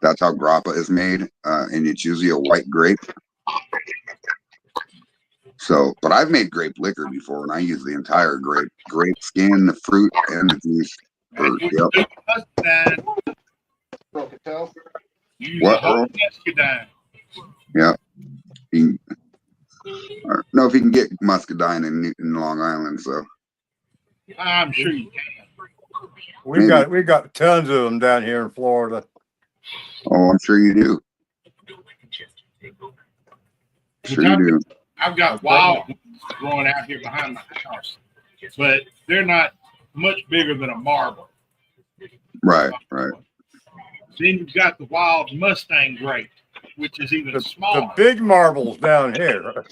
S2: That's how grappa is made, and it's usually a white grape. So, but I've made grape liquor before, and I use the entire grape skin, the fruit, and the juice. What, Earl? Yeah. No, if you can get muscadine in Long Island, so
S1: I'm sure you can.
S5: We got tons of them down here in Florida.
S2: Oh, I'm sure you do. Sure you do.
S1: I've got wild growing out here behind my house, but they're not much bigger than a marble.
S2: Right, right.
S1: Then you've got the wild Mustang grape, which is even smaller.
S5: The big marbles down here.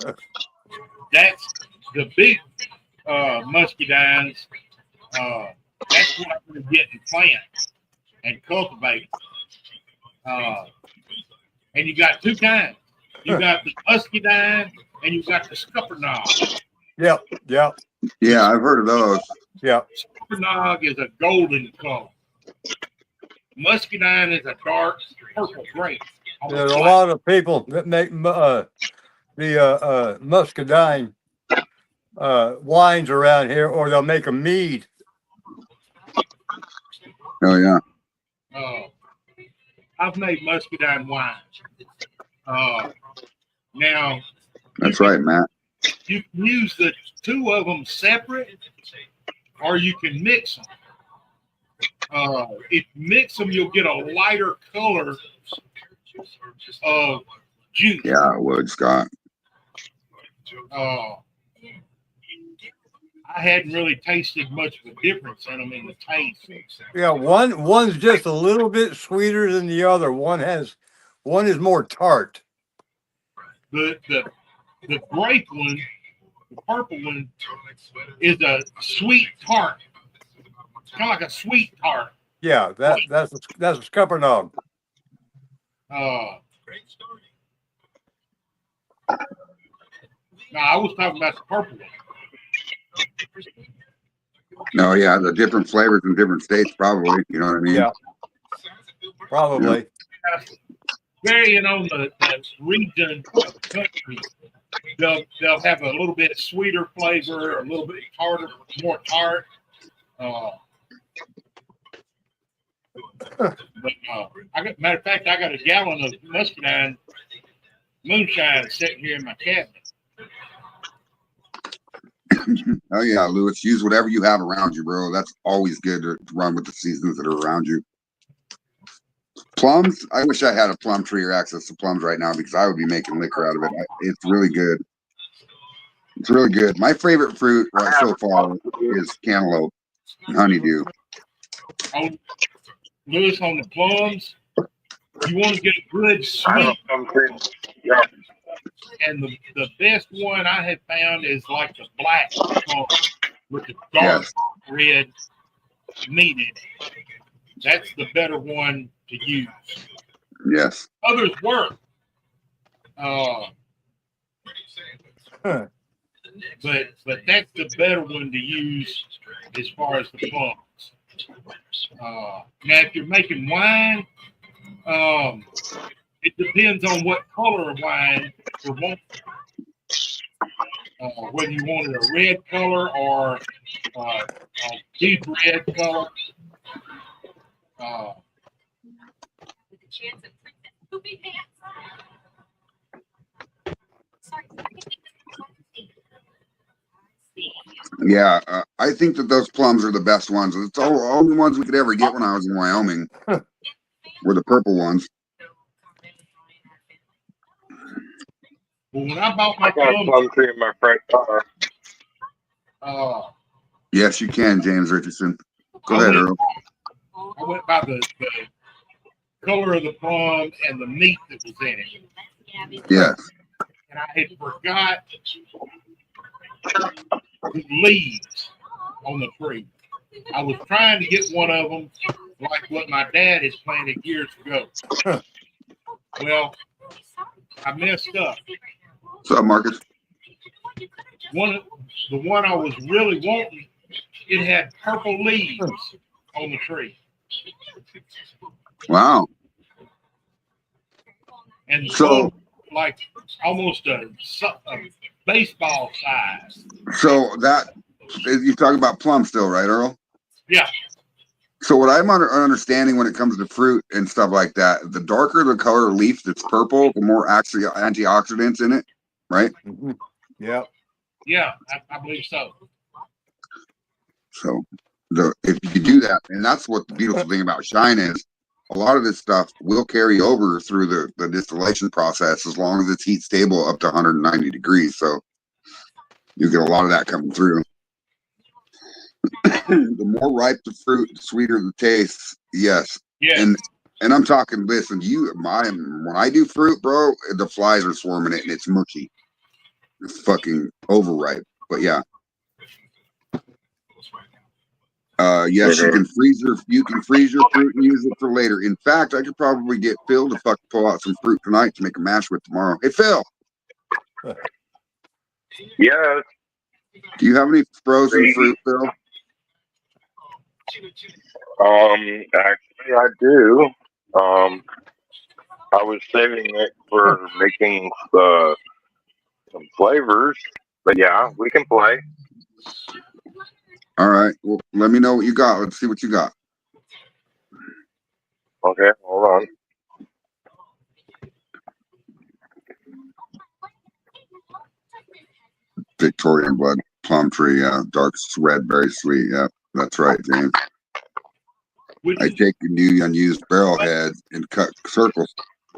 S1: That's the big muscadines. That's what I'm going to get and plant and cultivate. And you got two kinds. You got the muscadine and you got the scuppernog.
S5: Yep.
S2: Yeah, I've heard of those.
S5: Yeah.
S1: Scuppernog is a golden color. Muscadine is a dark purple grape.
S5: There's a lot of people that make the muscadine wines around here, or they'll make a mead.
S2: Oh yeah.
S1: I've made muscadine wine. Now.
S2: That's right, Matt.
S1: You can use the two of them separate, or you can mix them. If you mix them, you'll get a lighter color of juice.
S2: Yeah, I would, Scott.
S1: I hadn't really tasted much of a difference in them in the taste.
S5: Yeah, one's just a little bit sweeter than the other. One is more tart.
S1: The grape one, the purple one, is a sweet tart. It's kind of like a sweet tart.
S5: Yeah, that's a scuppernog.
S1: No, I was talking about the purple one.
S2: No, yeah, the different flavors in different states, probably. You know what I mean?
S5: Yeah, probably.
S1: Yeah. Varying on the region of the country, they'll have a little bit sweeter flavor, a little bit harder, more tart. Matter of fact, I got a gallon of muscadine moonshine sitting here in my cabinet.
S2: Oh yeah, Lewis, use whatever you have around you, bro. That's always good to run with the seasons that are around you. Plums, I wish I had a plum tree or access to plums right now, because I would be making liquor out of it. It's really good. It's really good. My favorite fruit right so far is cantaloupe and honeydew.
S1: Lewis, on the plums, you want to get a good sweet. And the best one I have found is like the black plum with the dark red meat in it. That's the better one to use.
S2: Yes.
S1: Others work. But that's the better one to use as far as the plums. Now, if you're making wine, it depends on what color of wine you want. Whether you want it a red color or a deep red color.
S6: With the chance of Princess Poopy Pants. Sorry, I can think this one thing.
S2: Yeah, I think that those plums are the best ones. It's all the ones we could ever get when I was in Wyoming were the purple ones.
S1: Well, when I bought
S4: I
S1: my
S4: got a plum tree in my front yard.
S2: Yes, you can, James Richardson. Go ahead, Earl.
S1: I went by the color of the plum and the meat that was in it.
S2: Yes.
S1: And I had forgot the leaves on the tree. I was trying to get one of them like what my dad had planted years ago. Well, I messed up.
S2: What's up, Marcus?
S1: The one I was really wanting, it had purple leaves on the tree.
S2: Wow.
S1: And
S2: So,
S1: like almost a baseball size.
S2: so that you're talking about plum still, right, Earl?
S1: Yeah.
S2: So what I'm understanding when it comes to fruit and stuff like that, the darker the color leaf that's purple, the more actually antioxidants in it, right?
S5: Mm-hmm. Yeah.
S1: Yeah, I believe so.
S2: So if you do that, and that's what the beautiful thing about Shine is, a lot of this stuff will carry over through the distillation process as long as it's heat stable up to 190 degrees. So you get a lot of that coming through. The more ripe the fruit, the sweeter the taste. Yes.
S1: Yeah.
S2: And I'm talking, listen, when I do fruit, bro, the flies are swarming it and it's mushy. It's fucking overripe. But yeah. Yes, you can freeze your fruit and use it for later. In fact, I could probably get Phil to pull out some fruit tonight to make a mash with tomorrow. Hey, Phil.
S4: Yes.
S2: Do you have any frozen fruit, Phil?
S4: Actually, I do. I was saving it for making some flavors, but yeah, we can play.
S2: All right. Well, let me know what you got. Let's see what you got.
S4: Okay, hold on.
S2: Victorian blood plum tree, yeah, dark red, very sweet. Yeah, that's right, James. I take new unused barrel heads and cut circles,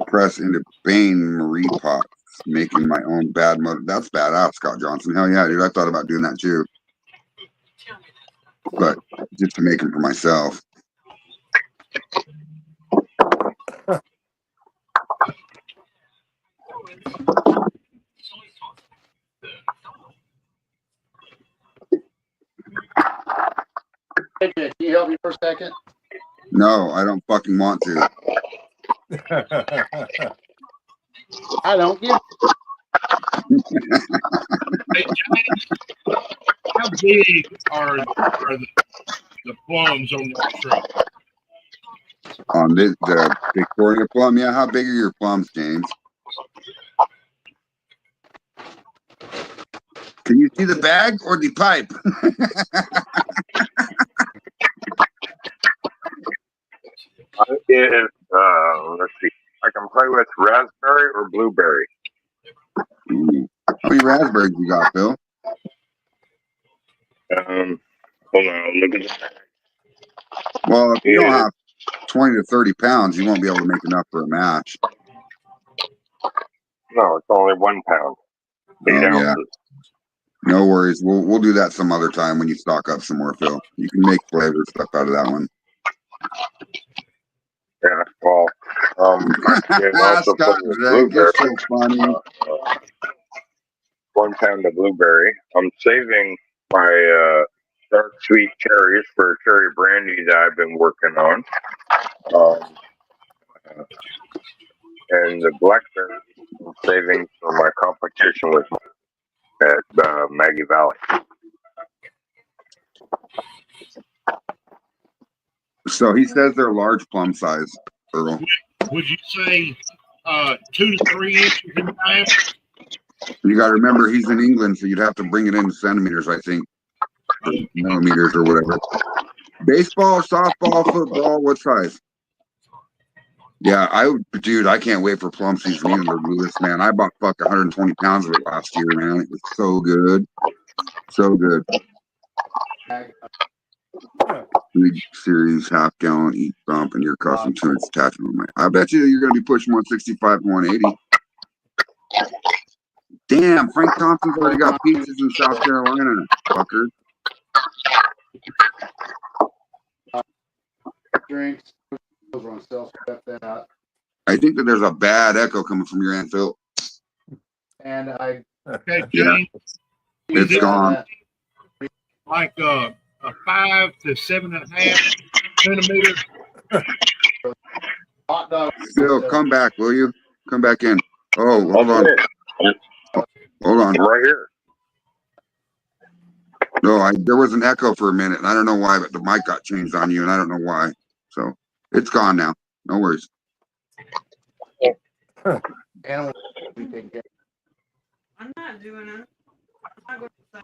S2: press into Bain Marie pots, making my own bad motor. That's badass, Scott Johnson. Hell yeah, dude. I thought about doing that too, but just to make them for myself.
S3: Hey, can you help me for a second?
S2: No, I don't fucking want to.
S3: I don't give.
S1: Hey, James, how big are the plums on that tree?
S2: On the Victoria plum, yeah. How big are your plums, James? Can you see the bag or the pipe?
S4: Let's see. I can play with raspberry or blueberry.
S2: How many raspberries you got, Phil?
S4: Hold on, look at this.
S2: Well, if you don't have 20 to 30 pounds, you won't be able to make enough for a match.
S4: No, it's only 1 pound. 8 ounces.
S2: Yeah. No worries. We'll do that some other time when you stock up some more, Phil. You can make flavored stuff out of that one.
S4: Yeah, well, I can also
S2: Scott,
S4: put with
S2: Drake,
S4: blueberry.
S2: you're so funny.
S4: 1 pound of blueberry. I'm saving my dark sweet cherries for cherry brandy that I've been working on. Um, and the blackberries I'm saving for my competition with at Maggie Valley.
S2: So he says they're large plum size, Earl.
S1: Would you say 2 to 3 inches in diameter?
S2: You got to remember he's in England, so you'd have to bring it in centimeters, I think, or millimeters or whatever. Baseball, softball, football, what size? Yeah, dude, I can't wait for plum season either, Lewis, man. I bought 120 pounds of it last year, man. It was so good. So good. Big series, half gallon, eat bump, and your custom tuned attachment. I bet you're going to be pushing 165 and 180. Damn, Frank Thompson's already got pizzas in South Carolina, fucker.
S3: Drinks. On sale, that.
S2: I think that there's a bad echo coming from your Aunt Phil.
S3: And I.
S1: Okay,
S2: Yeah.
S1: James.
S2: It's gone.
S1: Like a 5 to 7.5 centimeters.
S3: Hot dog.
S2: Phil, come back, will you? Come back in. Oh, hold on. Hold on.
S4: I'm right here.
S2: No, there was an echo for a minute, and I don't know why, but the mic got changed on you, and I don't know why. So it's gone now. No worries.
S3: Animal.
S7: I'm not doing it. I'm not going to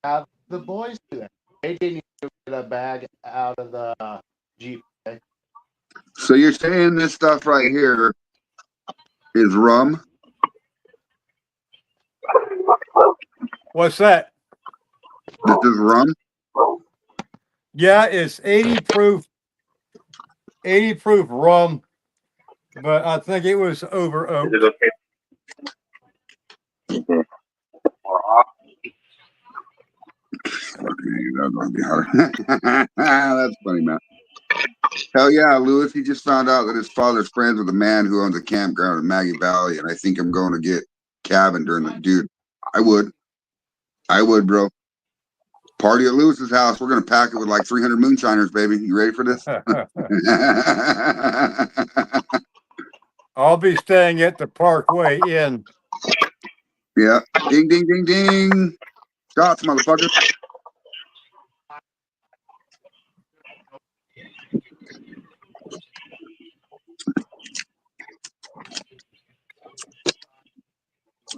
S3: Have the boys do it. They didn't even get a bag out of the Jeep.
S2: So you're saying this stuff right here is rum?
S5: What's that?
S2: This is rum?
S5: Yeah, it's 80 proof rum, but I think it was over
S4: Is
S5: oak.
S4: it okay? Mhm.
S2: That's gonna be hard. That's funny, man. Hell yeah, Lewis. He just found out that his father's friends with a man who owns a campground in Maggie Valley, and I think I'm going to get cabin during the dude. I would, bro. Party at Lewis's house. We're gonna pack it with like 300 moonshiners, baby. You ready for this?
S5: I'll be staying at the Parkway Inn.
S2: Yeah. Ding, ding, ding, ding. Shots, motherfuckers.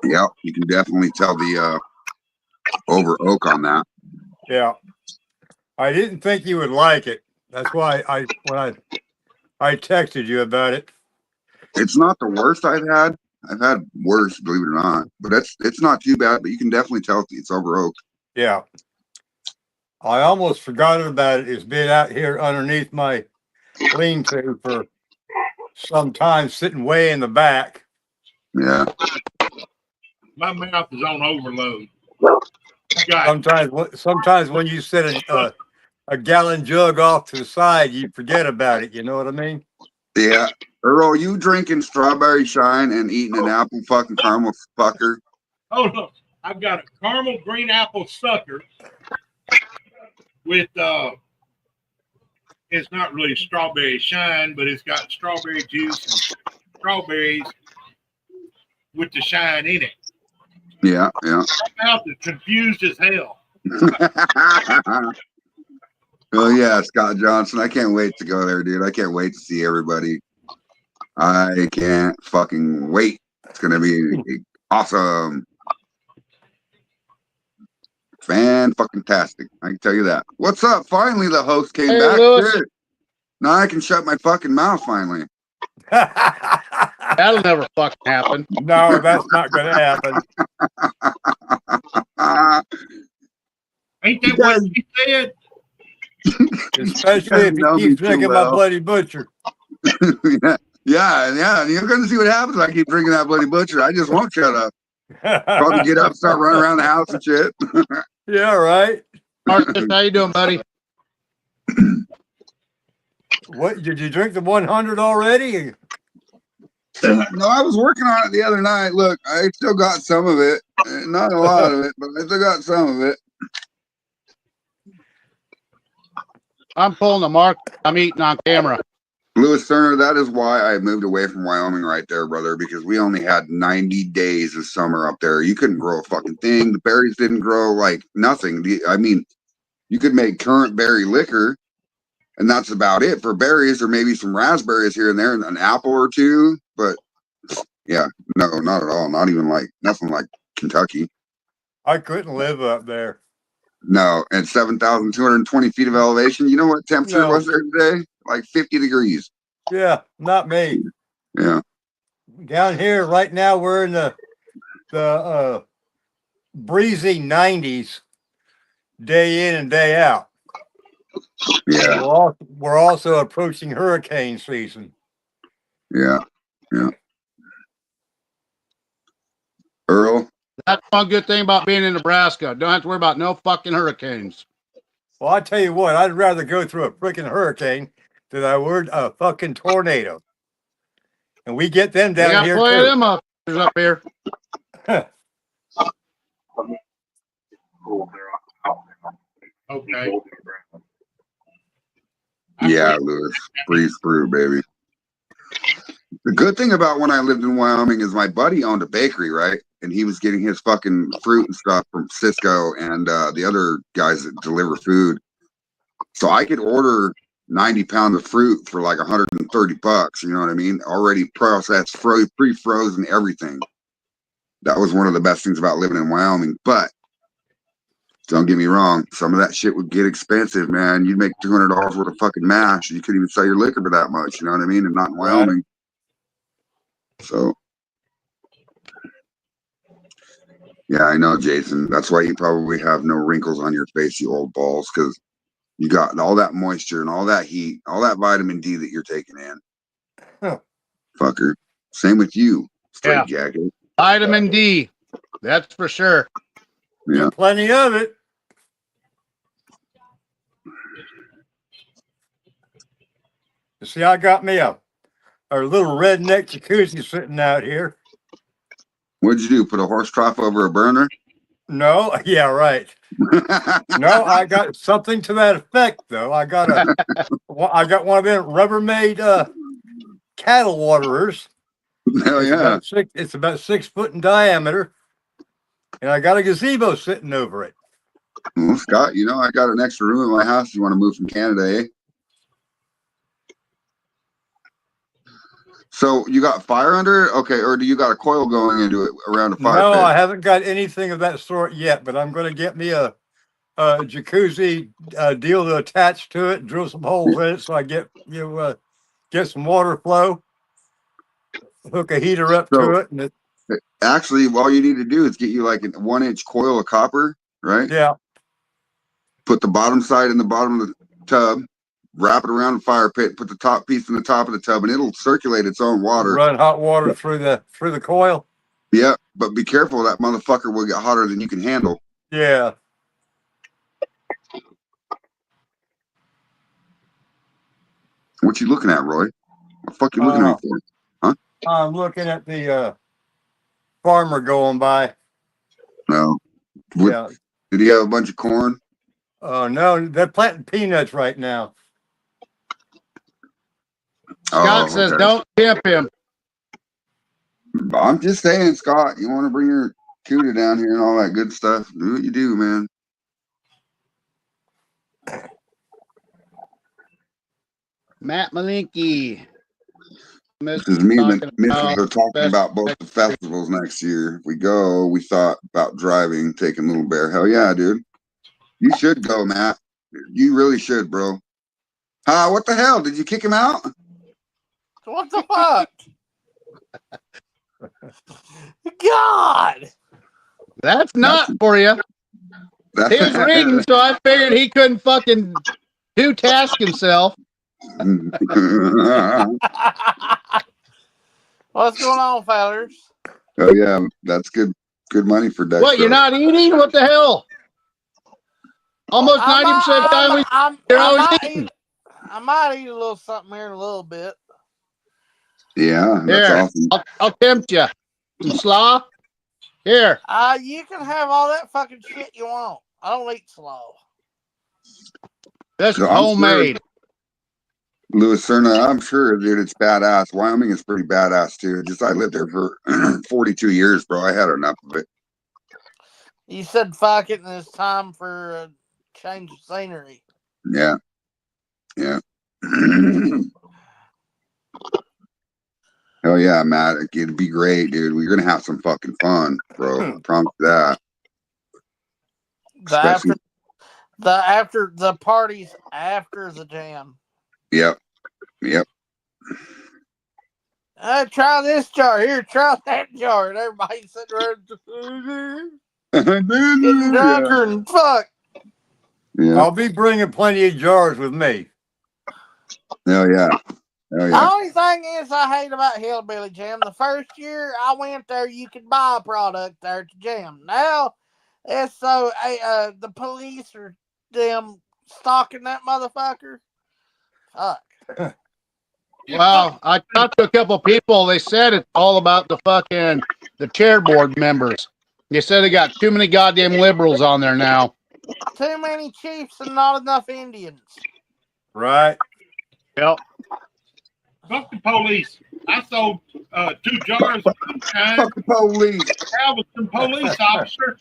S2: Yeah, you can definitely tell the over oak on that.
S5: Yeah. I didn't think you would like it. That's why when I texted you about it.
S2: It's not the worst I've had. I've had worse, believe it or not. But it's not too bad, but you can definitely tell it's over oak.
S5: Yeah. I almost forgot about it. It's been out here underneath my lean-to for some time, sitting way in the back.
S2: Yeah.
S1: My mouth is on overload.
S5: Sometimes when you set a gallon jug off to the side, you forget about it. You know what I mean?
S2: Yeah. Earl, you drinking strawberry shine and eating an apple fucking caramel fucker?
S1: Hold on. I've got a caramel green apple sucker with it's not really strawberry shine, but it's got strawberry juice and strawberries with the shine in it.
S2: Yeah, yeah.
S1: My mouth is confused as hell.
S2: Oh yeah, Scott Johnson. I can't wait to go there, dude. I can't wait to see everybody. I can't fucking wait. It's gonna be awesome. Fan-fucking-tastic. I can tell you that. What's up? Finally, the host came back. Shit. Now I can shut my fucking mouth finally.
S3: That'll never fucking happen.
S5: No, that's not going to happen.
S1: Ain't that what he said?
S5: Especially if he keeps drinking my Bloody Butcher.
S2: yeah. You're going to see what happens if I keep drinking that Bloody Butcher. I just won't shut up. Probably get up, start running around the house and shit.
S5: Yeah, right.
S3: Marcus, how you doing, buddy?
S5: What, did you drink the 100 already?
S2: No, I was working on it the other night. Look, I still got some of it. Not a lot of it, but I still got some of it.
S3: I'm pulling the mark. I'm eating on camera.
S2: Lewis Turner, that is why I moved away from Wyoming right there, brother, because we only had 90 days of summer up there. You couldn't grow a fucking thing. The berries didn't grow like nothing. I mean, you could make currant berry liquor, and that's about it for berries, or maybe some raspberries here and there, and an apple or two. But yeah, no, not at all. Not even like nothing like Kentucky.
S5: I couldn't live up there.
S2: No, at 7,220 feet of elevation, you know what temperature it was there today? Like 50 degrees.
S5: Yeah, not me.
S2: Yeah.
S5: Down here right now, we're in the breezy 90s, day in and day out.
S2: Yeah.
S5: We're also approaching hurricane season.
S2: Yeah. Yeah. Earl?
S3: That's one good thing about being in Nebraska. Don't have to worry about no fucking hurricanes.
S5: Well, I tell you what, I'd rather go through a freaking hurricane than I would a fucking tornado. And we get them
S3: We
S5: down
S3: got
S5: here
S3: plenty of
S5: too.
S3: them up here.
S1: Okay.
S2: Yeah, Lewis. Freeze fruit, baby. The good thing about when I lived in Wyoming is my buddy owned a bakery, right? And he was getting his fucking fruit and stuff from Cisco and the other guys that deliver food. So I could order 90 pounds of fruit for like $130. You know what I mean? Already processed, pre-frozen, everything. That was one of the best things about living in Wyoming. But don't get me wrong, some of that shit would get expensive, man. You'd make $200 worth of fucking mash. You couldn't even sell your liquor for that much. You know what I mean? And not in Wyoming. So, yeah, I know, Jason. That's why you probably have no wrinkles on your face, you old balls, because you got all that moisture and all that heat, all that vitamin D that you're taking in.
S5: Huh.
S2: Fucker. Same with you, straight jacket.
S3: Vitamin D. That's for sure.
S2: Yeah.
S5: Plenty of it. You see, I got me a little redneck jacuzzi sitting out here.
S2: What'd you do? Put a horse trough over a burner?
S5: No, yeah, right. No, I got something to that effect though. I got one of them Rubbermaid cattle waterers.
S2: Hell yeah.
S5: It's about 6 foot in diameter, and I got a gazebo sitting over it.
S2: Well, Scott, you know, I got an extra room in my house. You want to move from Canada, eh? So you got fire under it? Okay, or do you got a coil going into it around a fire
S5: No,
S2: pit?
S5: I haven't got anything of that sort yet, but I'm going to get me a jacuzzi deal to attach to it, drill some holes in it so I get some water flow, hook a heater up to it, and
S2: actually, all you need to do is get you like a 1-inch coil of copper, right?
S5: yeah.
S2: Put the bottom side in the bottom of the tub, wrap it around the fire pit, put the top piece in the top of the tub, and it'll circulate its own water.
S5: Run hot water through the coil.
S2: Yeah, but be careful, that motherfucker will get hotter than you can handle.
S5: Yeah.
S2: What you looking at, Roy? What the fuck you looking at me for? Huh?
S5: I'm looking at the farmer going by.
S2: No.
S5: Yeah.
S2: Did he have a bunch of corn?
S5: Oh no, they're planting peanuts right now.
S3: Scott says, don't tip him.
S2: I'm just saying, Scott, you want to bring your cooter down here and all that good stuff. Do what you do, man.
S3: Matt Malinky.
S2: This is me and the missus are talking about both the festivals next year. If we go, we thought about driving, taking Little Bear. Hell yeah, dude. You should go, Matt. You really should, bro. What the hell? Did you kick him out?
S8: What the fuck? God.
S3: That's not for you. He was reading, so I figured he couldn't fucking do task himself.
S8: What's going on, fellas?
S2: Oh yeah, that's good money for Dexter.
S3: What, you're not eating? What the hell? Almost 90% of the time you're always eating.
S8: I might eat a little something here in a little bit.
S2: Yeah, that's awesome.
S3: I'll tempt you. Some slaw. Here.
S8: You can have all that fucking shit you want. I don't eat slaw.
S3: This is
S2: No, I'm sure.
S3: homemade.
S2: Lucerna, I'm sure, dude, it's badass. Wyoming is pretty badass too. Just I lived there for 42 years, bro. I had enough of it.
S8: You said fuck it, and it's time for a change of scenery.
S2: Yeah, yeah. Hell yeah, Matt. It'd be great, dude. We're gonna have some fucking fun, bro. Promise you that. Especially,
S8: The parties after the jam.
S2: yep, yep.
S8: Try this jar. Here, try that jar. And everybody's sitting around getting drunker and fuck.
S2: Yeah.
S5: I'll be bringing plenty of jars with me.
S2: Hell yeah. Hell
S8: The
S2: yeah.
S8: only thing is I hate about Hillbilly Jam, the first year I went there, you could buy a product there to jam. Now, it's so, the police are them stalking that motherfucker. Fuck.
S3: Well, I talked to a couple people. They said it's all about the chair board members. They said they got too many goddamn liberals on there now.
S8: Too many chiefs and not enough Indians.
S5: Right.
S3: Yep.
S1: Fuck the police. I sold 2 jars of moonshine.
S2: Fuck the police.
S1: I was some police officer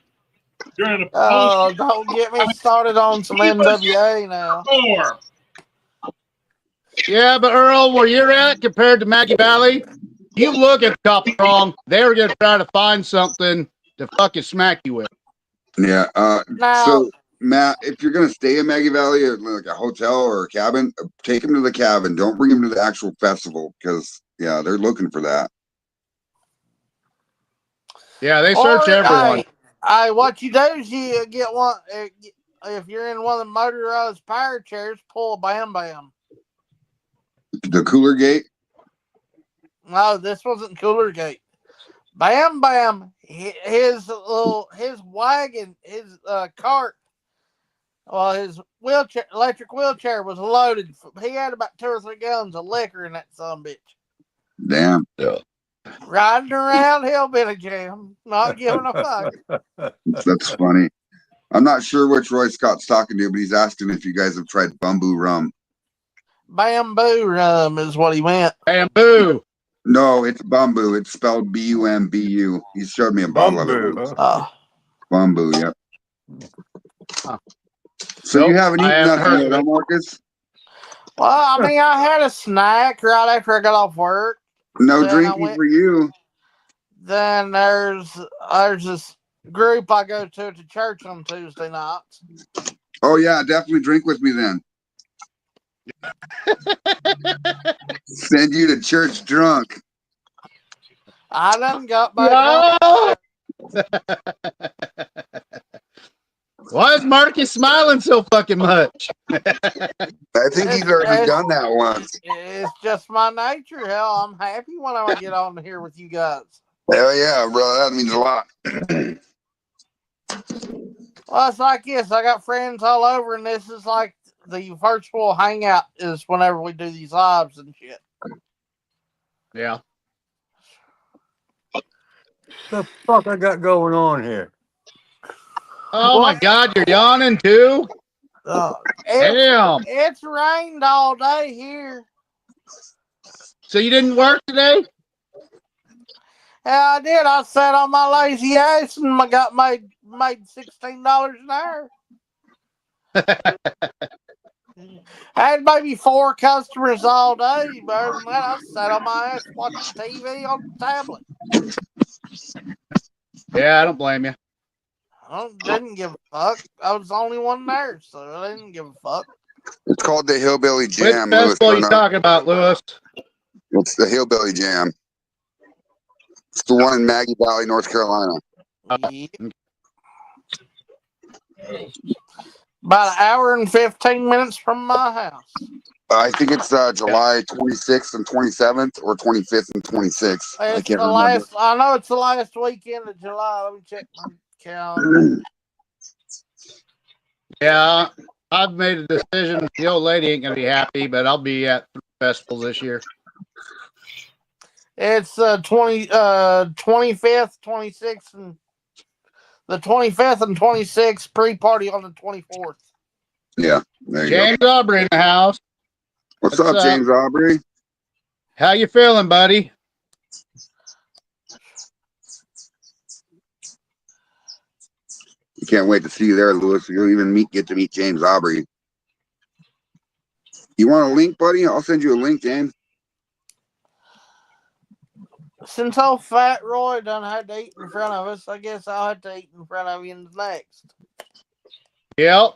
S1: during the
S8: Oh, don't get me started on some NWA now.
S1: storm.
S3: Yeah, but Earl, where you're at compared to Maggie Valley, you look at the cops wrong. They're gonna try to find something to fucking smack you with.
S2: Yeah.
S8: Now,
S2: So Matt, if you're gonna stay in Maggie Valley or like a hotel or a cabin, take him to the cabin. Don't bring him to the actual festival because yeah, they're looking for that.
S3: Yeah, they search everyone.
S8: What you do is you get one. If you're in one of the motorized power chairs, pull a Bam Bam.
S2: The cooler gate.
S8: No, this wasn't Cooler Gate. Bam Bam, his wagon, his cart, well, his electric wheelchair was loaded. He had about 2 or 3 gallons of liquor in that son bitch.
S2: Damn.
S8: Riding around Hillbilly Jam, not giving a fuck.
S2: That's funny. I'm not sure which Roy Scott's talking to, but he's asking if you guys have tried bamboo rum.
S8: Bamboo rum is what he meant.
S3: Bamboo.
S2: No, it's bamboo. It's spelled B-U-M-B-U. He showed me a bottle of it.
S5: Bamboo.
S2: Bamboo, yep.
S3: Huh.
S2: So
S3: Nope,
S2: you haven't
S3: I
S2: eaten
S3: haven't
S2: nothing
S3: heard
S2: yet,
S3: of
S2: huh,
S3: it.
S2: Marcus?
S8: Well, I mean, I had a snack right after I got off work.
S2: No
S8: Then I
S2: drinking
S8: went-
S2: for you.
S8: Then there's this group I go to church on Tuesday nights.
S2: Oh yeah, definitely drink with me then. Send you to church drunk.
S8: I done got my drunk.
S3: Why is Marcus smiling so fucking much?
S2: I think he's already done that once.
S8: It's just my nature. Hell, I'm happy when I get on here with you guys.
S2: Hell yeah, bro. That means a lot.
S8: Well, it's like this. I got friends all over, and this is like the virtual hangout is whenever we do these lives and shit.
S3: Yeah.
S5: The fuck I got going on here?
S3: Oh my God, you're yawning too? Damn.
S8: It's rained all day here.
S3: So you didn't work today?
S8: Yeah, I did. I sat on my lazy ass and I got made $16 an hour. Had maybe 4 customers all day, but other than that, I sat on my ass watching TV on the tablet.
S3: Yeah, I don't blame you.
S8: I didn't give a fuck. I was the only one there, so I didn't give a fuck.
S2: It's called the Hillbilly
S3: Which
S2: Jam, Lewis.
S3: festival are you talking about, Lewis?
S2: It's the Hillbilly Jam. It's the one in Maggie Valley, North Carolina.
S8: Yeah. About an hour and 15 minutes from my house.
S2: I think it's July 26th and 27th, or 25th and 26th. I
S8: It's
S2: can't
S8: the
S2: remember.
S8: I know it's the last weekend of July. Let me check my calendar.
S3: Yeah, I've made a decision. The old lady ain't gonna be happy, but I'll be at the festival this year.
S8: It's 25th, 26th, and the 25th and 26th pre-party on the 24th.
S2: Yeah, there you
S3: James Aubrey in the house.
S2: go. What's
S3: What's
S2: up,
S3: up?
S2: James Aubrey?
S3: How you feeling, buddy?
S2: You can't wait to see you there, Lewis. You'll even get to meet James Aubrey. You want a link, buddy? I'll send you a link, James.
S8: Since old Fat Roy done had to eat in front of us, I guess I'll have to eat in front of you next.
S3: Yep.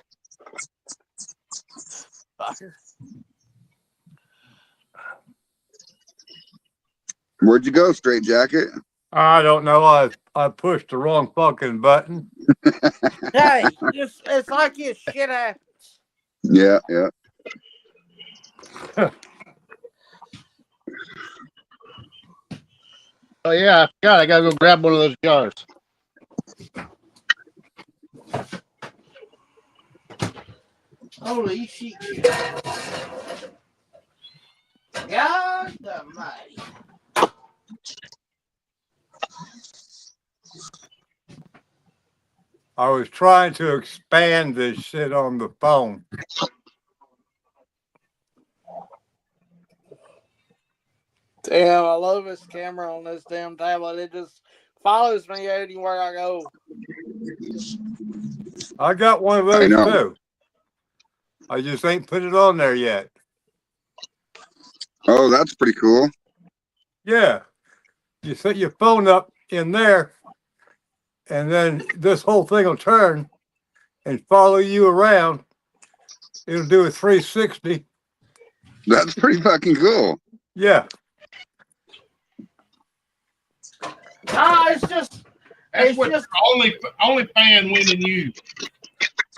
S8: Fucker.
S2: Where'd you go, Straight Jacket?
S5: I don't know. I pushed the wrong fucking button.
S8: Hey, it's like your shit happens.
S2: Yeah, yeah.
S3: Oh yeah, I forgot. I gotta go grab one of those jars.
S8: Holy shit. God almighty.
S5: I was trying to expand this shit on the phone.
S8: Damn, I love this camera on this damn tablet. It just follows me anywhere I go.
S5: I got one of
S2: I
S5: those
S2: know.
S5: too. I just ain't put it on there yet.
S2: Oh, that's pretty cool.
S5: Yeah. You set your phone up in there, and then this whole thing will turn and follow you around. It'll do a 360.
S2: That's pretty fucking cool.
S5: Yeah.
S8: No, it's just
S1: That's what only fan winning you.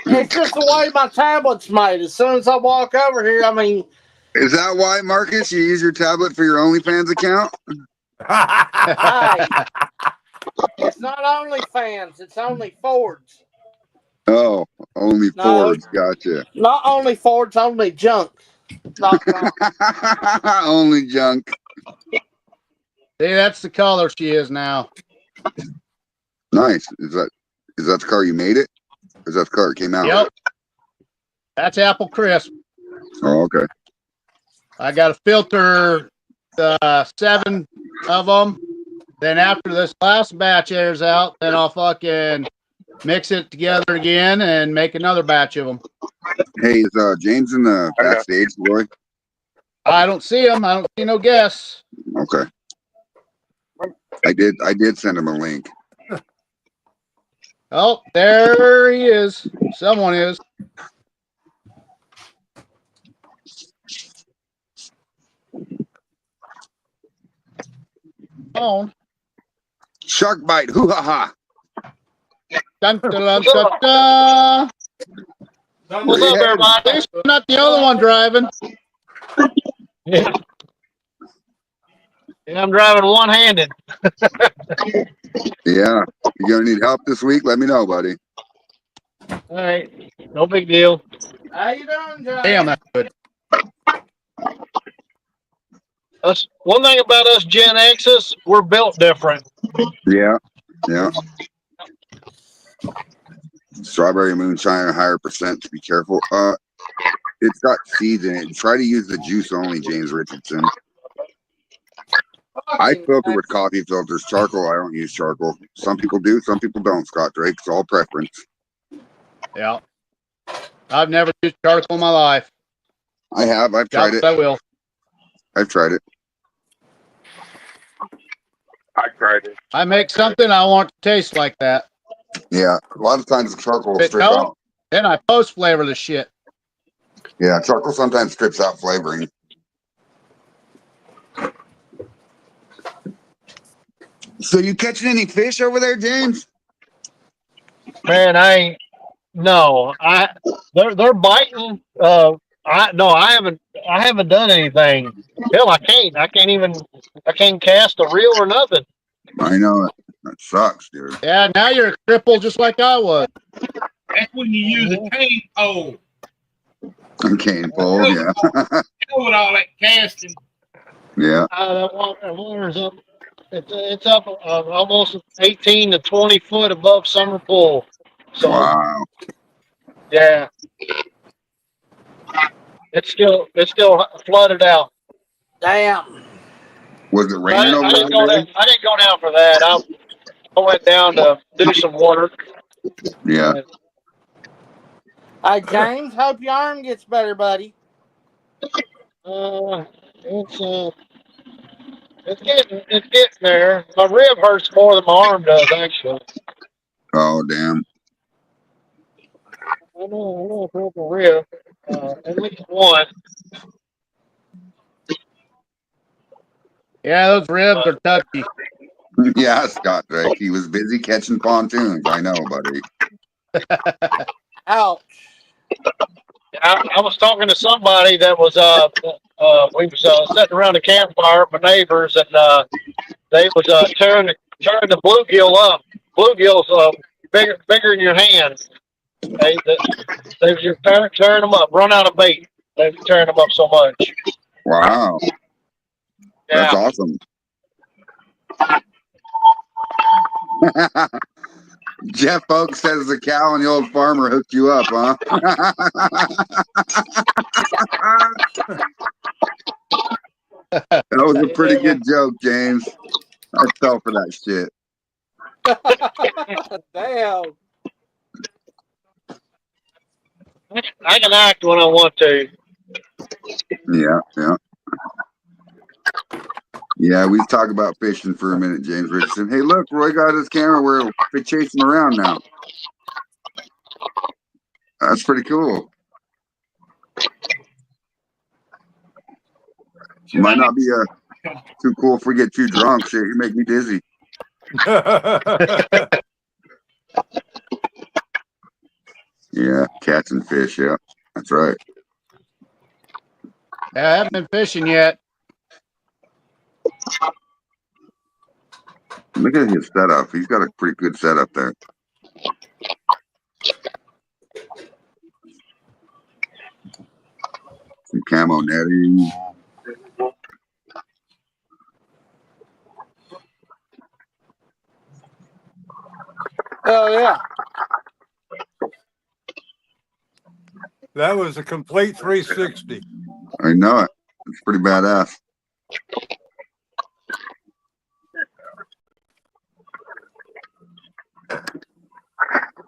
S8: it's just the way my tablet's made. As soon as I walk over here, I mean,
S2: Is that why, Marcus, you use your tablet for your OnlyFans account?
S8: hey, it's not only fans, it's only Fords.
S2: Oh, only
S8: No.
S2: Fords. Gotcha.
S8: Not only Fords, only junk.
S2: Only junk.
S3: See, that's the color she is now.
S2: Nice. Is that the car you made it? Or is that the car it came out?
S3: Yep. That's Apple Crisp.
S2: Oh, okay.
S3: I got to filter 7 of them. Then after this last batch airs out, then I'll fucking mix it together again and make another batch of them.
S2: Hey, is James in the backstage, Roy?
S3: I don't see him. I don't see no guests.
S2: Okay. I did send him a link.
S3: Oh, there he is. Someone is. Oh.
S2: Shark bite. Hoo ha ha.
S3: Dun, dun, dun, dun, dun.
S2: What's up,
S3: At least I'm not the only one driving.
S9: Yeah. And I'm driving one-handed.
S2: Yeah. You gonna need help this week? Let me know, buddy.
S9: All right. No big deal.
S8: How you doing, John?
S3: Damn, that's good.
S9: One thing about us Gen X's, we're built different.
S2: Yeah. Yeah. Strawberry moonshine, a higher percent to be careful. It's got seeds in it. Try to use the juice only, James Richardson. I filter with coffee filters. Charcoal, I don't use charcoal. Some people do, some people don't, Scott Drake. It's all preference.
S3: Yeah. I've never used charcoal in my life.
S2: I have. I've tried it.
S3: I will.
S2: I've tried it.
S4: I tried it.
S3: I make something I want to taste like that.
S2: Yeah. A lot of times the charcoal will
S3: If it
S2: strip
S3: don't,
S2: out.
S3: then I post flavor the shit.
S2: Yeah, charcoal sometimes strips out flavoring. So you catching any fish over there, James?
S9: Man, they're biting. I haven't done anything. Hell, I can't cast a reel or nothing.
S2: I know it. That sucks, dude.
S3: Yeah, now you're a cripple just like I was.
S1: That's when you use a cane pole.
S2: A cane pole, yeah.
S1: With all that casting.
S2: Yeah.
S9: That water's up. It's up almost 18 to 20 foot above summer pool. So
S2: Wow.
S9: yeah. it's still flooded out.
S8: Damn.
S2: Was it
S9: I,
S2: raining over
S9: I
S2: there
S9: didn't go
S2: today?
S9: down. I didn't go down for that. I went down to do some work.
S2: Yeah.
S8: Hey, James, hope your arm gets better, buddy.
S9: It's getting there. My rib hurts more than my arm does, actually.
S2: Oh, damn.
S9: I know, a broken rib. At least one.
S3: Yeah, those ribs are touchy.
S2: Yeah, Scott Drake. He was busy catching pontoons. I know, buddy.
S8: Ouch.
S9: I was talking to somebody that was we was sitting around the campfire with my neighbors, and they was tearing the bluegill up. Bluegills bigger than your hand. They was just tearing them up. Run out of bait. They were tearing them up so much.
S2: Wow.
S9: Yeah.
S2: That's awesome. Jeff Oak says the cow and the old farmer hooked you up, huh? That was a pretty good joke, James. I fell for that shit.
S8: Damn.
S9: I can act when I want to.
S2: Yeah. Yeah, we talk about fishing for a minute, James Richardson. Hey, look, Roy got his camera. We're chasing around now. That's pretty cool. Might not be too cool if we get too drunk. Shit, you make me dizzy. Yeah, cats and fish. Yeah, that's right.
S3: Yeah, I haven't been fishing yet.
S2: Look at his setup. He's got a pretty good setup there. Some camo netting.
S8: Oh, yeah.
S5: That was a complete 360.
S2: I know it. It's pretty badass.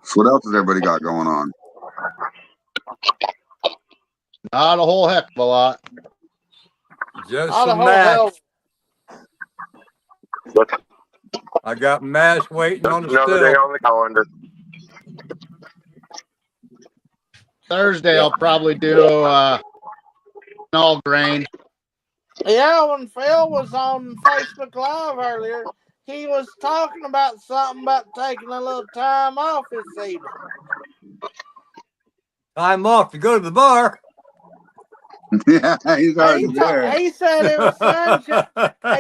S2: So what else has everybody got going on?
S3: Not a whole heck of a lot.
S5: Just
S8: Not a
S5: some
S8: whole
S5: mash.
S8: hell.
S5: I got mash waiting on the
S4: Another day
S5: still.
S4: on the calendar.
S3: Thursday, I'll probably do all grain.
S8: Yeah, when Phil was on Facebook Live earlier, he was talking about something about taking a little time off this evening.
S5: Time off to go to the bar.
S2: Yeah, he's already there.
S8: He said it was sunshine.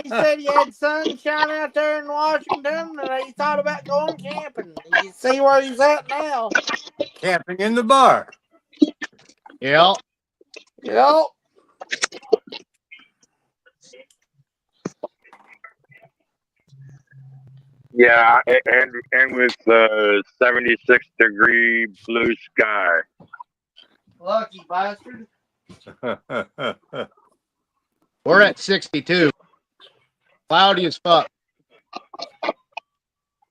S8: He said he had sunshine out there in Washington, and he thought about going camping. You see where he's at now.
S5: Camping in the bar.
S3: Yeah.
S8: Yep.
S4: Yeah, and with 76-degree blue sky.
S8: Lucky bastard.
S3: We're at 62. Cloudy as fuck.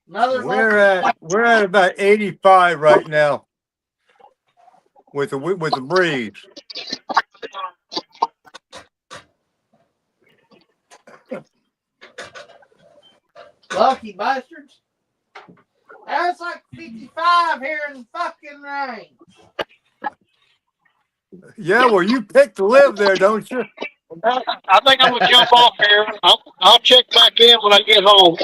S5: We're at about 85 right now with the breeze.
S8: Lucky bastards. That's like 55 here in fucking rain.
S5: Yeah, well, you picked to live there, don't you?
S9: I think I'm gonna jump off here. I'll check back in when I get home.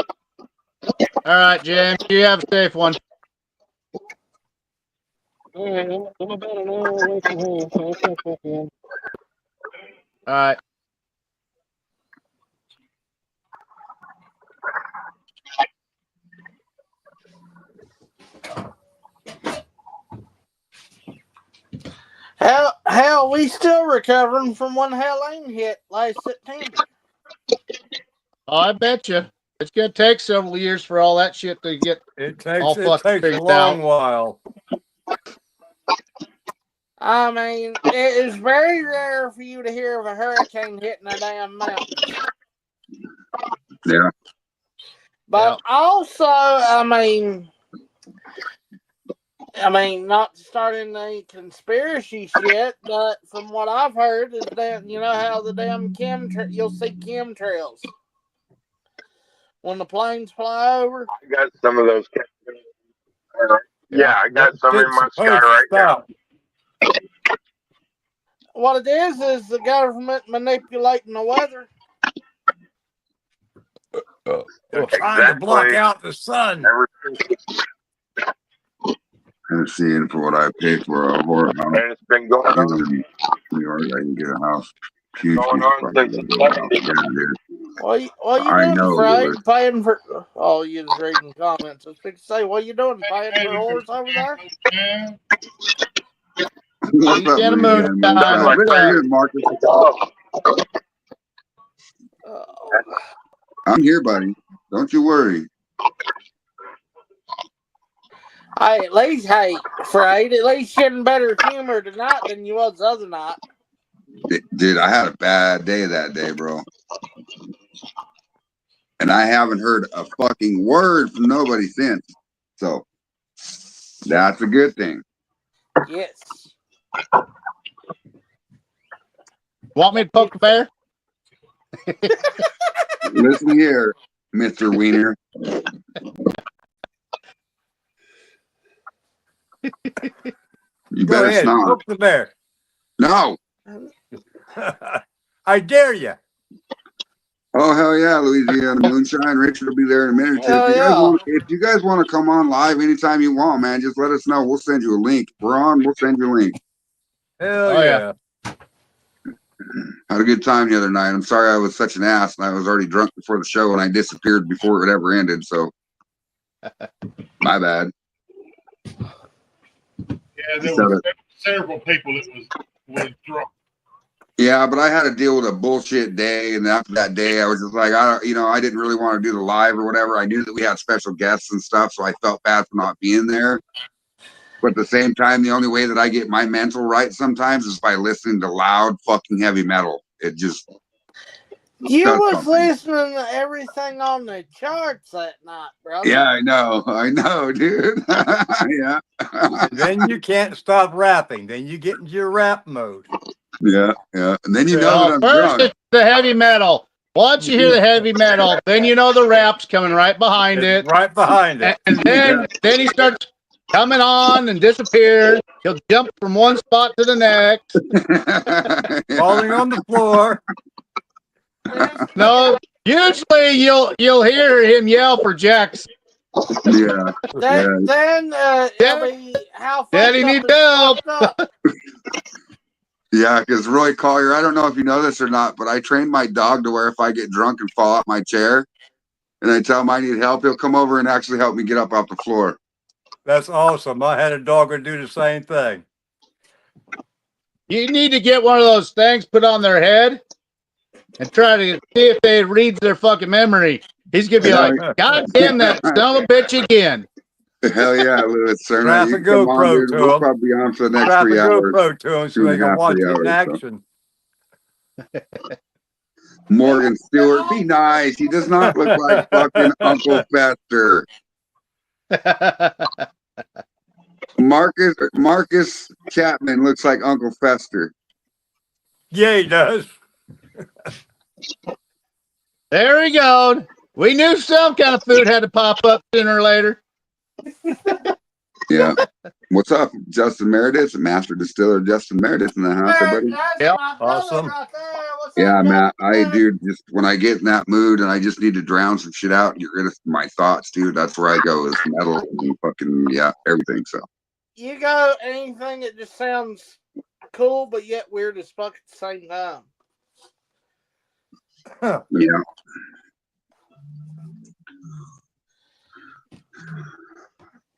S3: All right, James. You have a safe one.
S9: All right, I'm about an hour away from home, so I'll check back in.
S3: All right.
S8: Hell, we still recovering from when Helene hit last September.
S3: Oh, I bet you. It's gonna take several years for all that shit to get
S5: It takes
S3: all fucking
S5: a
S3: figured
S5: long
S3: out.
S5: while.
S8: I mean, it is very rare for you to hear of a hurricane hitting a damn mountain.
S2: Yeah.
S8: But also, I mean, not to start any conspiracy shit, but from what I've heard is that you know how the damn you'll see chemtrails when the planes fly over.
S4: I got some of those. Yeah, I got some in
S5: Shit's
S4: my sky
S5: supposed to
S4: right now.
S5: stop.
S8: What it is the government manipulating the weather.
S5: They're trying to block
S4: Exactly.
S5: out the sun.
S4: Ever
S2: And seeing for what I paid for a horror house.
S4: And it's been going on.
S2: In New York, I can get a house. Huge
S4: Going
S2: piece of
S4: on
S2: property.
S4: since the 70s.
S2: Yeah, it is.
S8: What you
S2: I
S8: doing,
S2: know,
S8: Fred?
S2: Lewis.
S8: Paying for? Oh, you was reading comments. I was going to say, what you doing? Paying for horse over there?
S2: What's up,
S3: Louisiana
S2: Louisiana
S3: moonshine.
S2: moonshine? Good to hear, Marcus. I'm here, buddy. Don't you worry.
S8: Hey, at least, Fred, at least you're in better humor tonight than you was the other night.
S2: Dude, I had a bad day that day, bro. And I haven't heard a fucking word from nobody since. So that's a good thing.
S8: Yes.
S3: Want me to poke the bear?
S2: Listen here, Mr. Wiener. You
S5: Go
S2: better
S5: ahead,
S2: snort.
S5: poke the bear.
S2: No.
S5: I dare you.
S2: Oh hell yeah, Louisiana moonshine. Richard will be there in a minute or two.
S8: Hell
S2: If you guys want to come on live anytime you want, man, just let us know. We'll send you a link. If we're on, we'll send you a link.
S5: Hell
S3: Oh,
S5: yeah.
S2: Had a good time the other night. I'm sorry I was such an ass and I was already drunk before the show and I disappeared before it ever ended. So my bad.
S1: Yeah, there was several people that was drunk.
S2: Yeah, but I had to deal with a bullshit day, and after that day, I was just like, I didn't really want to do the live or whatever. I knew that we had special guests and stuff, so I felt bad for not being there. But at the same time, the only way that I get my mental right sometimes is by listening to loud fucking heavy metal. It just
S8: You was
S2: something.
S8: listening to everything on the charts that night, brother.
S2: Yeah, I know, dude. Yeah.
S5: And then you can't stop rapping. Then you get into your rap mode.
S2: Yeah. And then you know that I'm
S3: First
S2: drunk.
S3: it's the heavy metal. Once you hear the heavy metal, then you know the rap's coming right behind it.
S5: Right behind it.
S3: And then he starts coming on and disappears. He'll jump from one spot to the next.
S5: Falling on the floor.
S3: No, usually you'll hear him yell for Jackson.
S2: Yeah.
S8: Then it'll be how
S3: Daddy
S8: fucked
S3: needs
S8: up is
S3: help.
S8: fucked up.
S2: Yeah, because Roy Collier, I don't know if you know this or not, but I trained my dog to where if I get drunk and fall off my chair and I tell him I need help, he'll come over and actually help me get up off the floor.
S5: That's awesome. I had a dog who do the same thing.
S3: You need to get one of those things put on their head and try to see if they read their fucking memory. He's gonna be like, God damn that son of a bitch again.
S2: Hell yeah, Lewis. Sir,
S5: Strap
S2: you
S5: a
S2: come on,
S5: GoPro
S2: dude.
S5: to
S2: We'll
S5: him.
S2: probably be on for the next
S5: Strap a
S2: 3 hours.
S5: GoPro to him so
S2: 2.5,
S5: they can watch
S2: 3
S5: it in
S2: hours,
S5: action.
S2: Morgan Stewart, be nice. He does not look like fucking Uncle Fester. Marcus Chapman looks like Uncle Fester.
S5: Yeah, he does.
S3: There we go. We knew some kind of food had to pop up sooner or later.
S2: Yeah. What's up, Justin Meredith, Master Distiller Justin Meredith in the house, everybody.
S3: Yep.
S5: Awesome.
S2: Yeah, Matt. Dude, just when I get in that mood and I just need to drown some shit out and get rid of my thoughts, dude, that's where I go is metal and fucking, everything. So
S8: You go anything that just sounds cool but yet weird as fuck at the same time.
S2: yeah.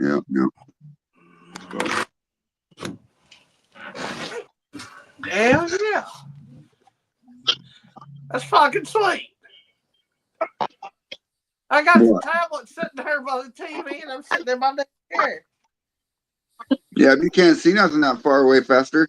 S2: Yeah.
S8: Hell yeah. That's fucking sweet. I got some tablets sitting there by the TV and I'm sitting there by the chair.
S2: Yeah, but you can't see nothing that far away, Fester.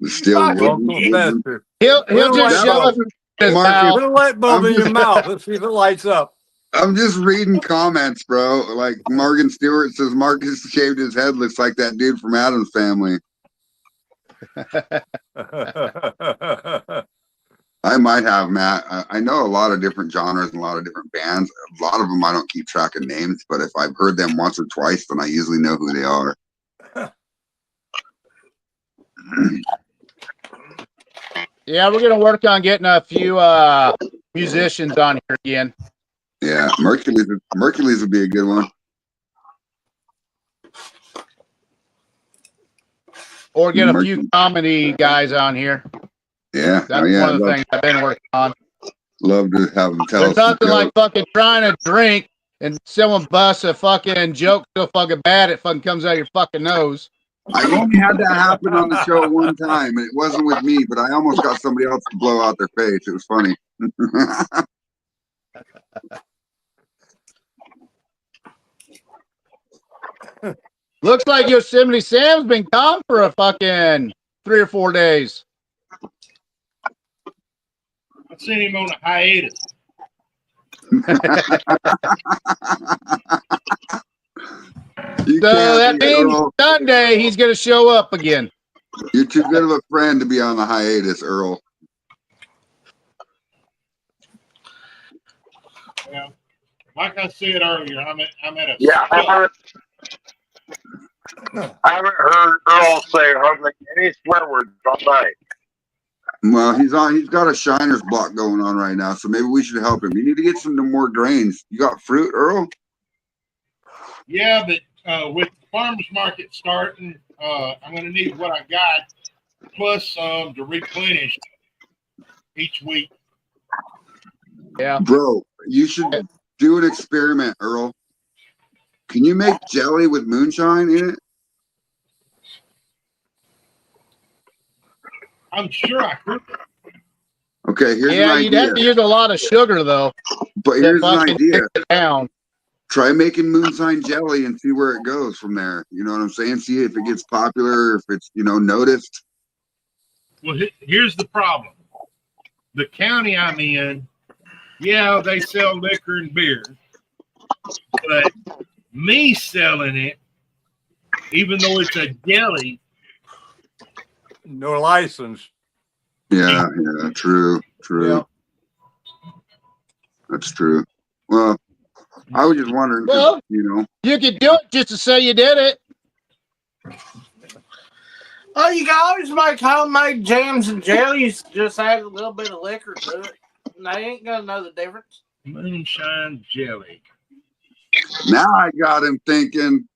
S2: Still
S8: Fucking
S5: Uncle Fester.
S3: He'll
S5: Little
S3: just
S5: light
S3: show
S5: bulb.
S3: up in his
S2: Marcus,
S3: mouth.
S5: Put a light bulb
S2: I'm
S5: in your
S2: just-
S5: mouth. Let's see if it lights up.
S2: I'm just reading comments, bro. Like Morgan Stewart says, Marcus shaved his head. Looks like that dude from Adam's Family. I might have, Matt. I know a lot of different genres and a lot of different bands. A lot of them I don't keep track of names, but if I've heard them once or twice, then I usually know who they are.
S3: Yeah, we're gonna work on getting a few musicians on here again,
S2: Yeah, Mercules would be a good one.
S3: or get a few
S2: Mercules.
S3: comedy guys on here.
S2: Yeah,
S3: That's
S2: oh, yeah.
S3: one of the things I've been working on.
S2: Love to have them tell
S3: There's
S2: us. some
S3: nothing like
S2: jokes.
S3: fucking trying to drink and someone busts a fucking joke so fucking bad it fucking comes out of your fucking nose.
S2: I've only had that happen on the show one time, and it wasn't with me, but I almost got somebody else to blow out their face. It was funny.
S3: Looks like Yosemite Sam's been gone for a fucking 3 or 4 days.
S1: I sent him on a hiatus.
S2: You
S3: So that
S2: can't be,
S3: means
S2: Earl.
S3: Sunday he's gonna show up again.
S2: You're too good of a friend to be on the hiatus, Earl.
S1: Well, like I said earlier, I'm at a
S4: Yeah, I haven't heard Earl say hardly any swear words all night.
S2: Well, he's got a shiner's block going on right now, so maybe we should help him. You need to get some more grains. You got fruit, Earl?
S1: Yeah, but with the farmers market starting, I'm going to need what I got plus some to replenish each week.
S3: Yeah.
S2: Bro, you should do an experiment, Earl. Can you make jelly with moonshine in it?
S1: I'm sure I could.
S2: Okay, here's
S3: Yeah,
S2: an
S3: you'd
S2: idea.
S3: have to use a lot of sugar though.
S2: But
S3: to
S2: here's an
S3: fucking
S2: idea.
S3: take it down.
S2: Try making moonshine jelly and see where it goes from there. You know what I'm saying? See if it gets popular, if it's, noticed.
S1: Well, here's the problem. The county I'm in, yeah, they sell liquor and beer, but me selling it, even though it's a jelly,
S5: No license.
S2: Yeah, true.
S3: Yeah.
S2: That's true. Well, I was just wondering, 'cause,
S3: Well, you could do it just to say you did it.
S8: Oh, you can always make homemade jams and jellies. Just add a little bit of liquor to it. And they ain't gonna know the difference.
S1: moonshine jelly.
S2: now I got him thinking.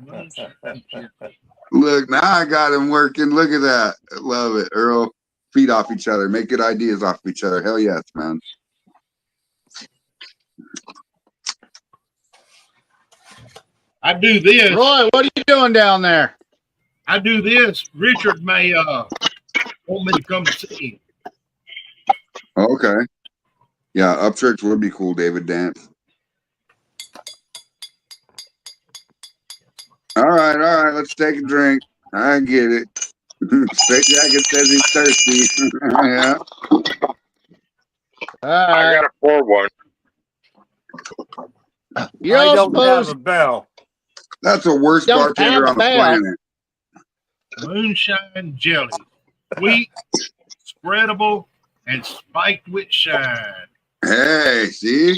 S1: Moonshine jelly.
S2: Look, now I got him working. Look at that. I love it, Earl. Feed off each other. Make good ideas off each other. Hell yes, man.
S1: I do this.
S3: Roy, what are you doing down there?
S1: I do this. Richard may want me to come see him.
S2: Okay. Yeah, Upchurch would be cool, David Dance. All right, let's take a drink. I get it. Straight Jacket says he's thirsty. Yeah.
S4: I got a pour one.
S3: You
S5: I
S3: don't
S5: don't have
S3: suppose
S5: a bell.
S2: That's the worst
S3: Don't
S2: bartender
S3: have
S2: on the
S3: a bell.
S2: planet.
S1: Moonshine jelly. Sweet, spreadable, and spiked with shine.
S2: Hey, see?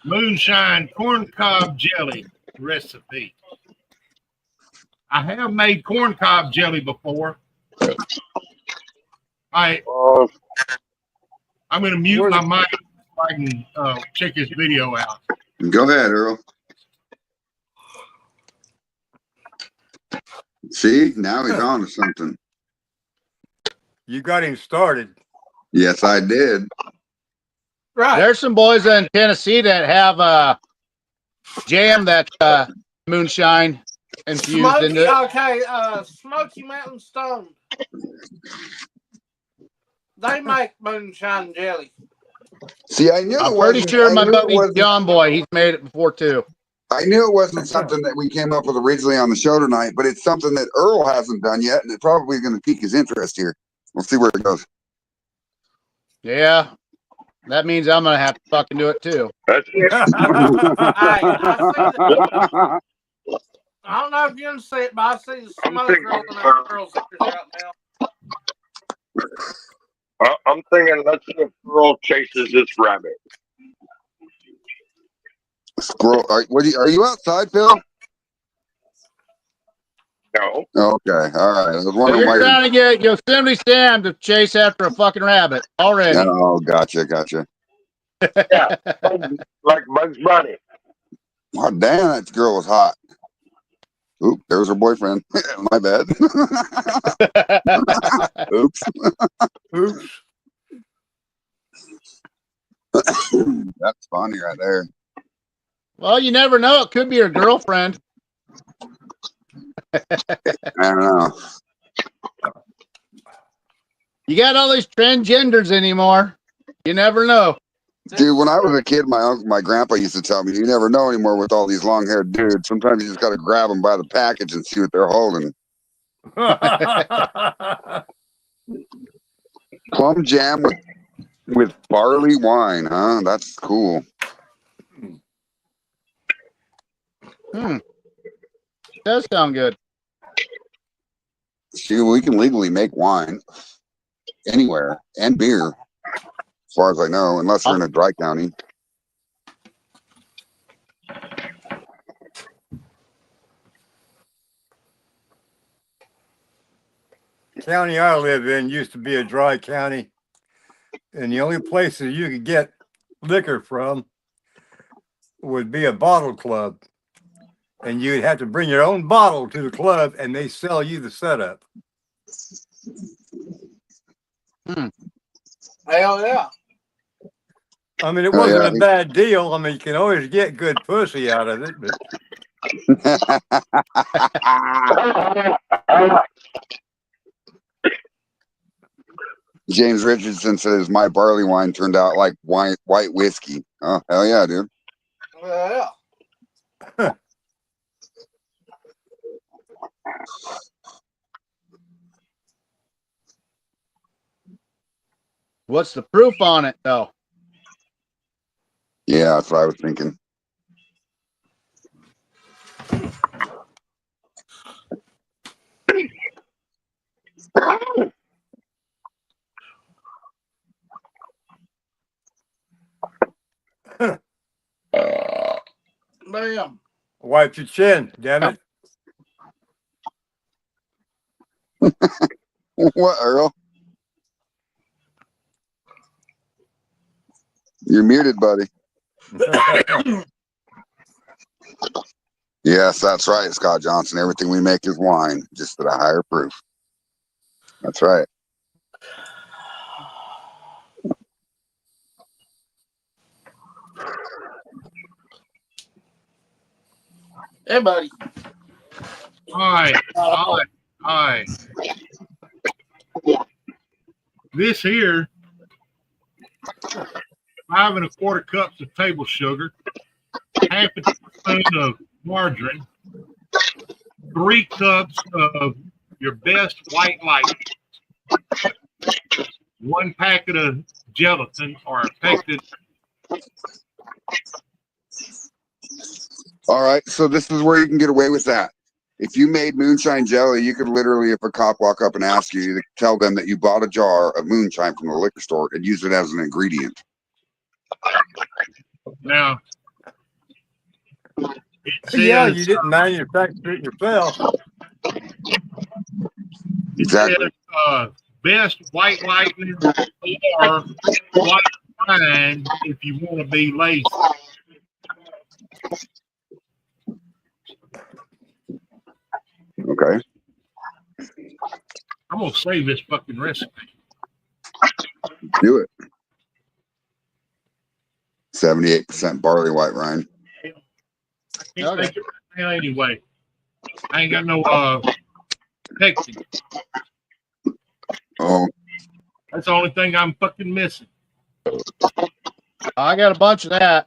S1: Moonshine corncob jelly recipe. I have made corncob jelly before. I'm going to mute my mic so I can check this video out.
S2: Go ahead, Earl. See? Now he's on to something.
S5: You got him started.
S2: Yes, I did.
S8: Right.
S3: There's some boys in Tennessee that have jam that moonshine infused into it.
S8: Okay, Smoky Mountain Stone. They make moonshine jelly.
S2: See, I knew
S3: I'm
S2: it
S3: pretty
S2: wasn't.
S3: sure
S2: I
S3: my
S2: knew it
S3: buddy
S2: wasn't.
S3: John Boy, he's made it before too.
S2: I knew it wasn't something that we came up with originally on the show tonight, but it's something that Earl hasn't done yet, and it's probably going to pique his interest here. We'll see where it goes.
S3: Yeah, that means I'm gonna have to fucking do it too.
S4: That's it.
S8: I see that. I don't know if you can see it, but I see some other girls in that girl's ears right now.
S4: I'm thinking let's see if Earl chases this rabbit.
S2: Squirrel, are you outside, Phil?
S4: No.
S2: Okay, all right. I was
S3: So
S2: wondering
S3: you're
S2: why.
S3: trying to get Yosemite Sam to chase after a fucking rabbit already.
S2: Oh, gotcha.
S4: Yeah. Like Bugs Bunny.
S2: Oh, damn, that girl was hot. Oop, there's her boyfriend. My bad. Oops.
S5: Oops.
S2: That's funny right there.
S3: Well, you never know. It could be your girlfriend.
S2: I don't know.
S3: You got all these transgenders anymore. You never know.
S2: Dude, when I was a kid, my grandpa used to tell me, you never know anymore with all these long-haired dudes. Sometimes you just got to grab them by the package and see what they're holding. Plum jam with barley wine, huh? That's cool.
S3: Does sound good.
S2: See, we can legally make wine anywhere and beer, as far as I know, unless we're in a dry county.
S5: County I live in used to be a dry county, and the only places you could get liquor from would be a bottle club, and you'd have to bring your own bottle to the club, and they sell you the setup.
S8: Hell yeah.
S5: I mean, it
S2: Oh,
S5: wasn't
S2: yeah.
S5: a bad deal. I mean, you can always get good pussy out of it, but
S2: James Richardson says my barley wine turned out like white whiskey. Oh, hell yeah, dude.
S8: Yeah.
S3: What's the proof on it, though?
S2: Yeah, that's what I was thinking.
S8: Bam.
S5: wipe your chin, damn it.
S2: What, Earl? You're muted, buddy. Yes, that's right, Scott Johnson. Everything we make is wine, just at a higher proof. That's right.
S8: Hey, buddy.
S1: All right. This here, 5 1/4 cups of table sugar, half a teaspoon of margarine, 3 cups of your best white light, 1 packet of gelatin or affected.
S2: All right, so this is where you can get away with that. If you made moonshine jelly, you could literally, if a cop walk up and ask you, to tell them that you bought a jar of moonshine from the liquor store and use it as an ingredient.
S1: Now,
S5: Yeah, you didn't manufacture it yourself.
S2: Exactly.
S1: Best white lightning or white wine if you want to be lazy.
S2: Okay.
S1: I'm gonna save this fucking recipe.
S2: Do it. 78% barley white wine.
S1: I can't think of it now anyway. I ain't got no texting.
S2: Oh,
S1: That's the only thing I'm fucking missing.
S3: I got a bunch of that.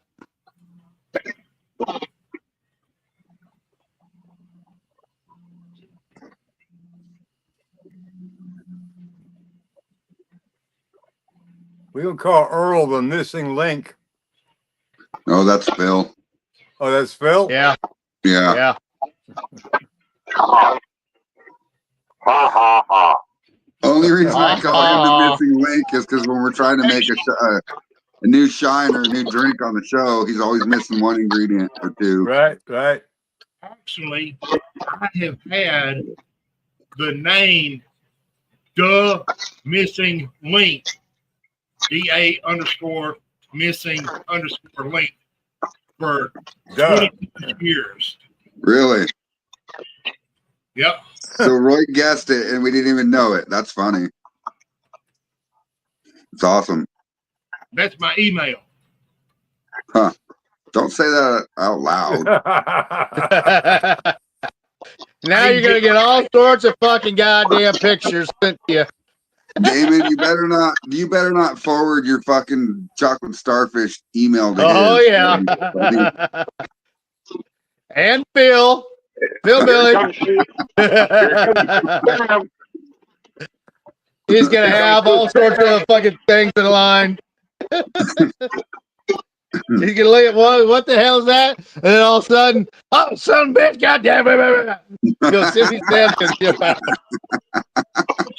S5: We will call Earl the missing link.
S2: Oh, that's Phil.
S5: Oh, that's Phil?
S3: Yeah.
S2: Yeah.
S3: Yeah.
S4: Ha ha ha.
S2: Only reason I call him the missing link is because when we're trying to make a new shine or a new drink on the show, he's always missing one ingredient or two.
S5: Right, right.
S1: Actually, I have had the name The Missing Link, DA underscore missing underscore link for
S5: Duh.
S1: 22 years.
S2: Really?
S1: Yep.
S2: So Roy guessed it and we didn't even know it. That's funny. It's awesome.
S1: That's my email.
S2: Huh. Don't say that out loud.
S3: Now you're gonna get all sorts of fucking goddamn pictures sent to you.
S2: Damon, you better not forward your fucking chocolate starfish email to
S3: Oh
S2: his.
S3: yeah. And Phil Billy. He's gonna have all sorts of fucking things in line. He's gonna look at what the hell is that? And then all of a sudden, oh, son of a bitch, goddamn it. Go see me stand and jump out.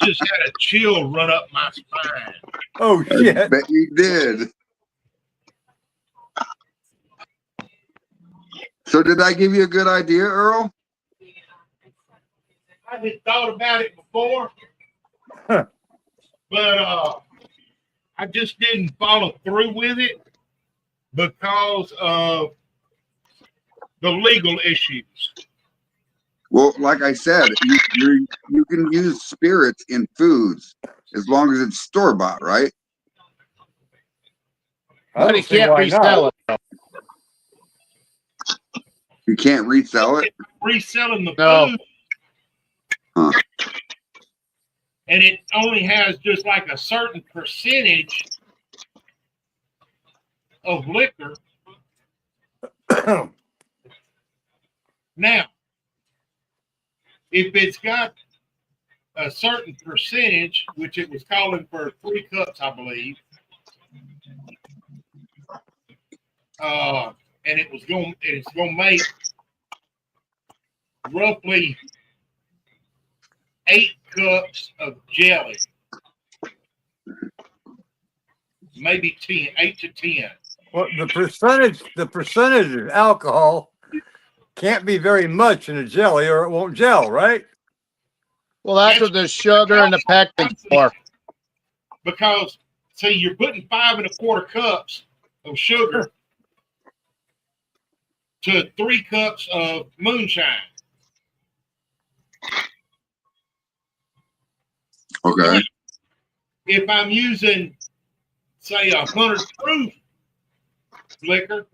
S1: Just had a chill run up my spine.
S5: Oh, shit.
S2: I bet you did. So did I give you a good idea, Earl?
S1: I had thought about it before,
S5: Huh.
S1: but I just didn't follow through with it because of the legal issues.
S2: Well, like I said, you can use spirits in foods as long as it's store bought, right?
S3: But he can't resell it.
S2: You can't resell it.
S1: Reselling the
S3: No.
S1: food,
S2: Huh.
S1: and it only has just like a certain percentage of liquor. Now, if it's got a certain percentage, which it was calling for 3 cups, I believe, and it's going to make roughly 8 cups of jelly, maybe 10, 8 to 10.
S5: Well, the percentage of alcohol can't be very much in a jelly or it won't gel, right?
S3: Well, that's what the sugar and the pectin's for.
S1: Because, see, you're putting 5 1/4 cups of sugar to 3 cups of moonshine.
S2: Okay.
S1: If I'm using, say, 100 proof liquor,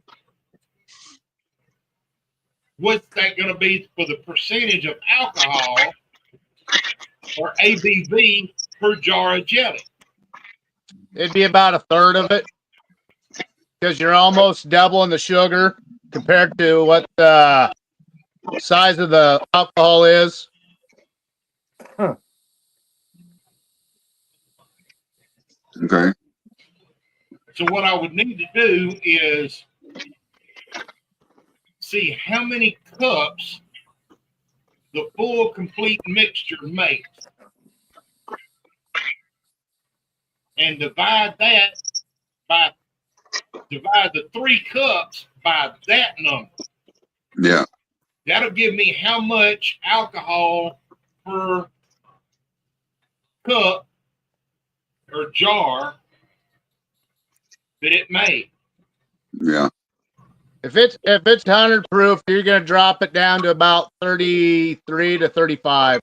S1: what's that going to be for the percentage of alcohol or ABV per jar of jelly?
S3: It'd be about a third of it because you're almost doubling the sugar compared to what the size of the alcohol is.
S2: Okay.
S1: So what I would need to do is see how many cups the full complete mixture makes and divide the 3 cups by that number.
S2: Yeah.
S1: That'll give me how much alcohol per cup or jar that it made.
S2: Yeah.
S3: If it's 100 proof, you're gonna drop it down to about 33 to 35.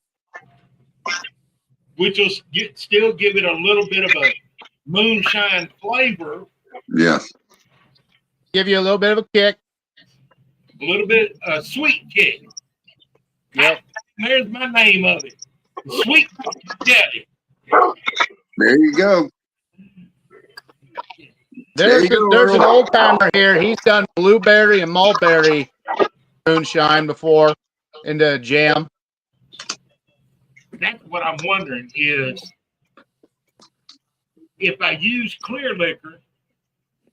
S1: Which will still give it a little bit of a moonshine flavor.
S2: Yes.
S3: Give you a little bit of a kick.
S1: A little bit sweet kick.
S3: Yep.
S1: There's my name of it. Sweet jelly.
S2: There you go.
S3: There's
S2: There you go,
S3: there's an
S2: Earl.
S3: old timer here. He's done blueberry and mulberry moonshine before into jam.
S1: That's what I'm wondering is if I use clear liquor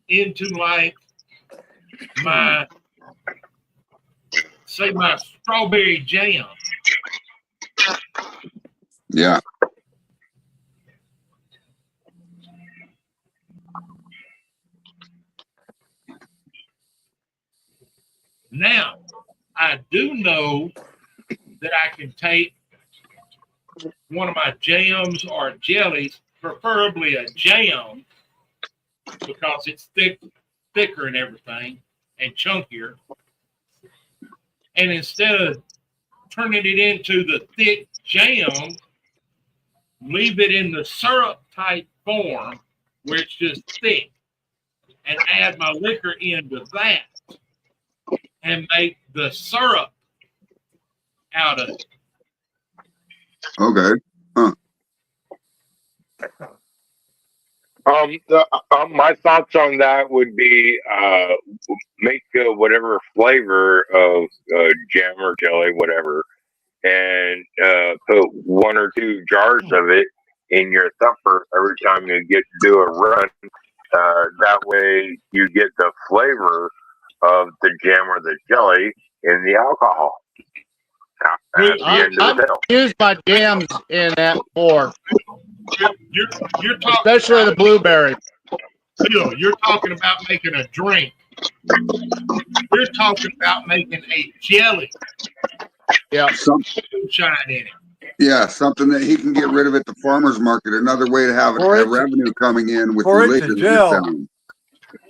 S1: into like my strawberry jam.
S2: Yeah.
S1: Now, I do know that I can take one of my jams or jellies, preferably a jam, because it's thicker and everything and chunkier. And instead of turning it into the thick jam, leave it in the syrup type form where it's just thick and add my liquor into that and make the syrup out of it.
S2: Okay. Huh.
S4: My thoughts on that would be make whatever flavor of jam or jelly, whatever, and put 1 or 2 jars of it in your thumper every time you get to do a run. That way you get the flavor of the jam or the jelly in the alcohol at the end of the
S3: I've
S4: hill.
S3: used my jams in that before,
S1: You're talking
S3: especially the blueberry.
S1: Phil, you're talking about making a drink. We're talking about making a jelly.
S3: Yeah.
S1: Shine in it.
S2: Yeah, something that he can get rid of at the farmer's market. Another way to have a revenue coming in with
S5: for
S2: your
S5: it to
S2: liquor that you're
S5: gel.
S2: selling.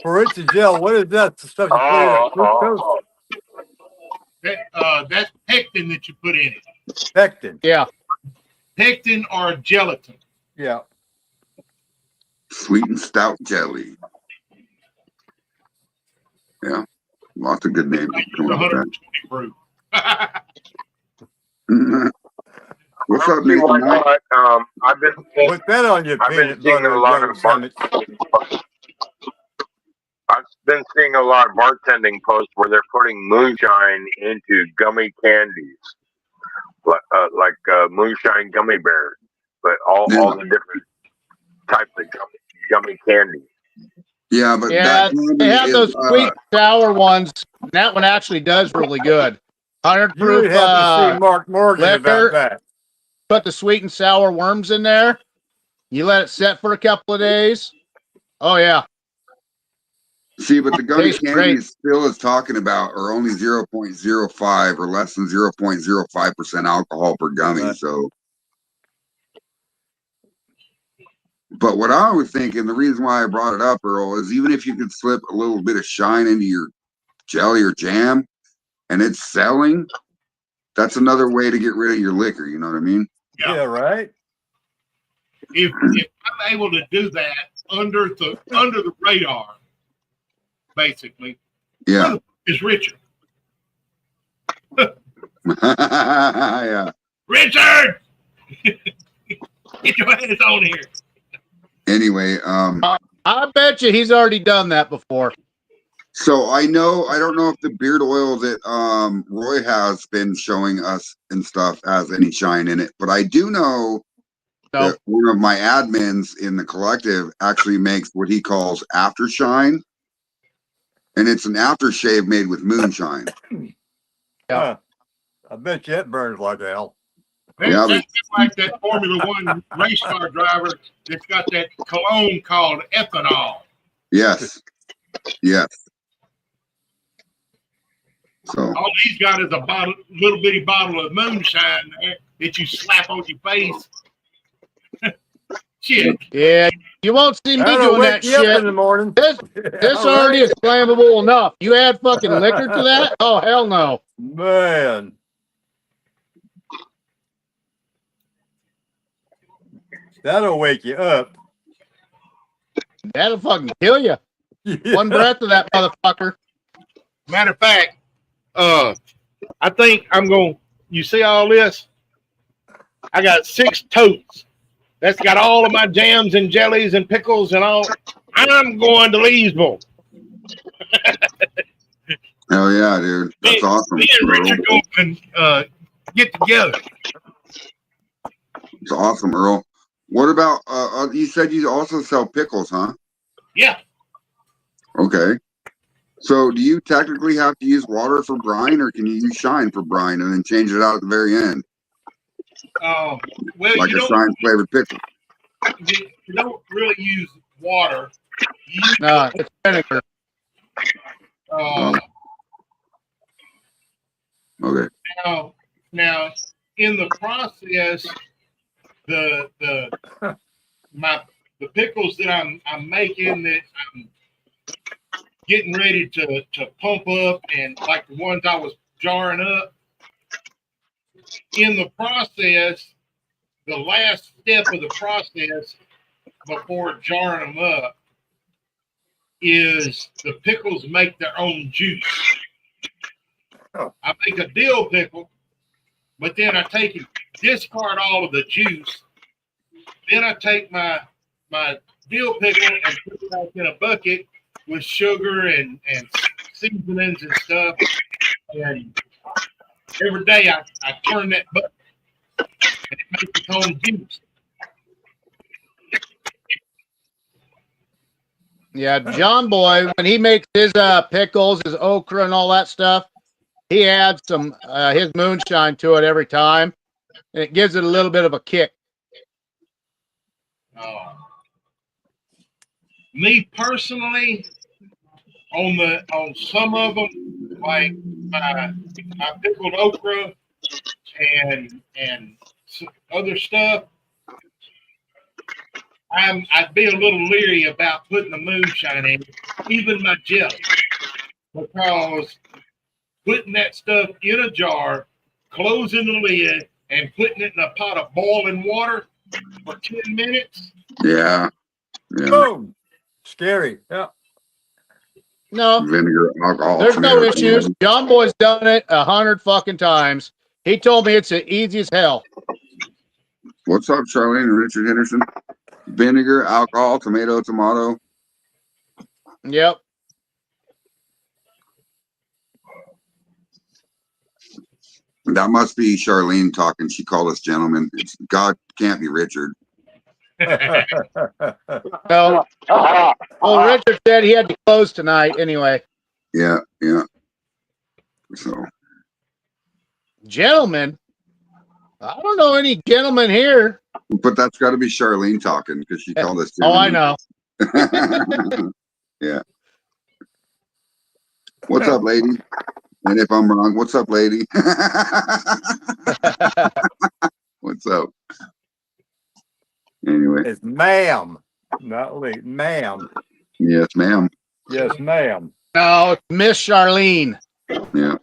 S5: For it to gel, what is that? The stuff you put in it? Fructose?
S1: That's pectin that you put in it.
S5: Pectin.
S3: Yeah.
S1: Pectin or gelatin.
S5: Yeah.
S2: Sweet and stout jelly. Yeah. Lots of good names.
S1: It's 120 proof.
S2: What's up,
S4: See
S2: Nathan?
S4: why not? I've been
S5: Put that on your
S4: I've been
S5: peanut
S4: seeing
S5: butter
S4: a
S5: and
S4: lot
S5: jelly
S4: of
S5: sandwich.
S4: I've been seeing a lot of bartending posts where they're putting moonshine into gummy candies, like moonshine gummy bears, but all the different types of gummy candies.
S2: Yeah, but
S3: Yeah, they have those sweet sour ones. And that one actually does really good. 100
S5: You would
S3: proof
S5: have to see Mark Morgan
S3: liquor.
S5: about that.
S3: Put the sweet and sour worms in there. You let it set for a couple of days. Oh yeah.
S2: See, but the gummy
S3: Tastes great.
S2: candies Phil is talking about are only 0.05 or less than 0.05% alcohol per gummy.
S5: Right.
S2: So, but what I was thinking, the reason why I brought it up, Earl, is even if you could slip a little bit of shine into your jelly or jam and it's selling, that's another way to get rid of your liquor. You know what I mean?
S5: Yeah, right.
S1: If I'm able to do that under the radar, basically,
S2: Yeah.
S1: is Richard.
S2: Yeah.
S1: Richard, get your hands on here.
S2: Anyway,
S3: I bet you he's already done that before.
S2: so I don't know if the beard oil that Roy has been showing us and stuff has any shine in it, but I do know that one of my admins in the collective actually makes what he calls aftershine, and it's an aftershave made with moonshine.
S5: Yeah. I bet you it burns like hell.
S2: Yeah,
S1: That's like that Formula One race car driver that's got that cologne called ethanol.
S2: Yes. Yes. So
S1: All he's got is a little bitty bottle of moonshine there that you slap on your face. Shit.
S3: Yeah, you won't see me
S5: That'll
S3: doing
S5: wake
S3: that
S5: you up in
S3: shit.
S5: the morning.
S3: This
S5: All
S3: already
S5: right.
S3: is flammable enough. You add fucking liquor to that? Oh hell no.
S5: Man. That'll wake you up.
S3: That'll fucking kill you.
S5: Yeah.
S3: One breath of that motherfucker.
S1: Matter of fact, I think I'm going. You see all this? I got 6 totes that's got all of my jams and jellies and pickles and all. I'm going to Leesville.
S2: Hell yeah, dude. That's awesome.
S1: Me and Richard go and get together.
S2: It's awesome, Earl. What about you said you also sell pickles, huh?
S1: Yeah.
S2: Okay. So do you technically have to use water for brine, or can you use shine for brine and then change it out at the very end?
S1: Well,
S2: Like
S1: you
S2: a shine flavored pickle.
S1: You don't really use water. You use,
S3: No, it's vinegar.
S2: Okay.
S1: Now, in the process, the pickles that I'm making that I'm getting ready to pump up, and like the ones I was jarring up, in the process, the last step of the process before jarring them up is the pickles make their own juice. I make a dill pickle, but then I take and discard all of the juice. Then I take my dill pickle and put it back in a bucket with sugar and seasonings and stuff. And every day I turn that bucket and it makes its own juice.
S3: Yeah, John Boy, when he makes his pickles, his okra, and all that stuff, he adds some his moonshine to it every time, and it gives it a little bit of a kick.
S1: Me personally, on some of them, like my pickled okra and other stuff, I'd be a little leery about putting the moonshine in, even my jelly, because putting that stuff in a jar, closing the lid, and putting it in a pot of boiling water for 10 minutes.
S2: Yeah.
S5: Boom. Scary. Yeah.
S3: No.
S2: Vinegar, alcohol.
S3: There's no
S2: tomato,
S3: issues. John Boy's done it 100 fucking times. He told me it's the easy as hell.
S2: What's up, Charlene and Richard Henderson? Vinegar, alcohol, tomato.
S3: Yep.
S2: That must be Charlene talking. She called us gentlemen. It's God can't be Richard.
S3: No. Well, Richard said he had to close tonight anyway.
S2: Yeah. So,
S3: gentlemen, I don't know any gentlemen here.
S2: but that's got to be Charlene talking because she called us
S3: gentlemen.
S2: Oh, I know. Yeah. What's up, lady? And if I'm wrong, what's up, lady? What's up? Anyway.
S5: It's ma'am, not late. Ma'am.
S2: Yes, ma'am.
S5: Yes, ma'am.
S3: No, it's Miss Charlene.
S2: Yeah.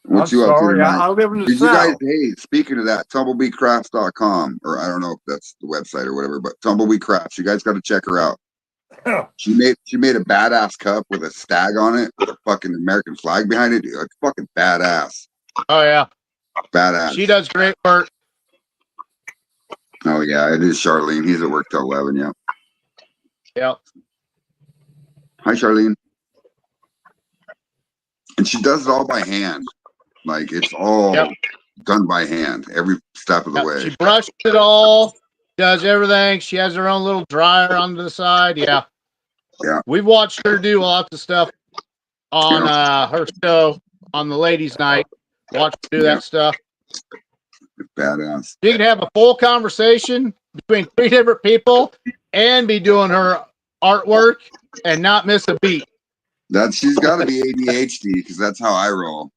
S2: What
S5: I'm
S2: you up to
S5: sorry,
S2: tonight?
S5: I live in the
S2: Did
S5: South.
S2: you guys, hey, speaking of that, tumblebeecrafts.com, or I don't know if that's the website or whatever, but Tumblebee Crafts, you guys got to check her out. She made a badass cup with a stag on it, with a fucking American flag behind it. Dude, like fucking badass.
S3: Oh yeah,
S2: badass.
S3: She does great work.
S2: Oh yeah, it is Charlene. He's at work till 11. Yeah.
S3: Yep.
S2: Hi, Charlene. And she does it all by hand. Like it's all done by hand, every step of the way.
S3: She brushes it all, does everything. She has her own little dryer on the side. Yeah. We've watched her do lots of stuff on her show on the ladies' night. Watch her do that stuff.
S2: Badass.
S3: She can have a full conversation between 3 different people and be doing her artwork and not miss a beat.
S2: She's got to be ADHD because that's how I roll.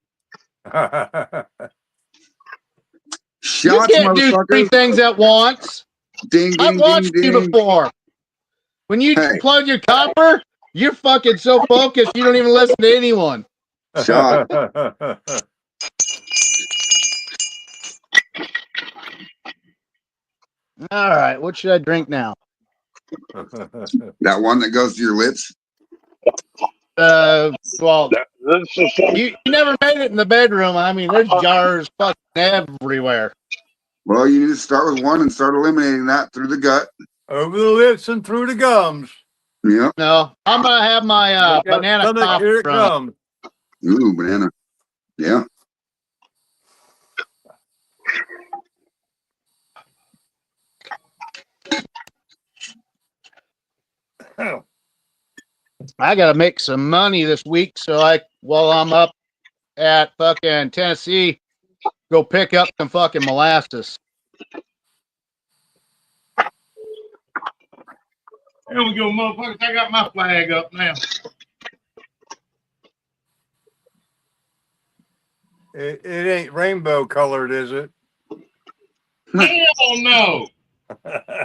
S2: Shots,
S3: you can't do 3 things at once.
S2: Ding, ding,
S3: I've watched
S2: ding,
S3: you
S2: ding.
S3: before. When you plug your copper, you're fucking so focused you don't even listen to anyone.
S2: Shot.
S3: All right, what should I drink now?
S2: That one that goes to your lips?
S3: Well,
S4: This is
S3: you never made it in the bedroom. I mean, there's jars fucking everywhere.
S2: Well, you need to start with one and start eliminating that through the gut.
S5: Over the lips and through the gums.
S2: Yep.
S3: No, I'm gonna have my
S5: Look out,
S3: banana
S5: stomach,
S3: coffee
S5: here it
S3: run.
S5: comes.
S2: Ooh, banana. Yeah.
S3: I gotta make some money this week, so while I'm up at fucking Tennessee, go pick up some fucking molasses.
S1: There we go, motherfuckers. I got my flag up now.
S5: It ain't rainbow colored, is it?
S1: Hell no.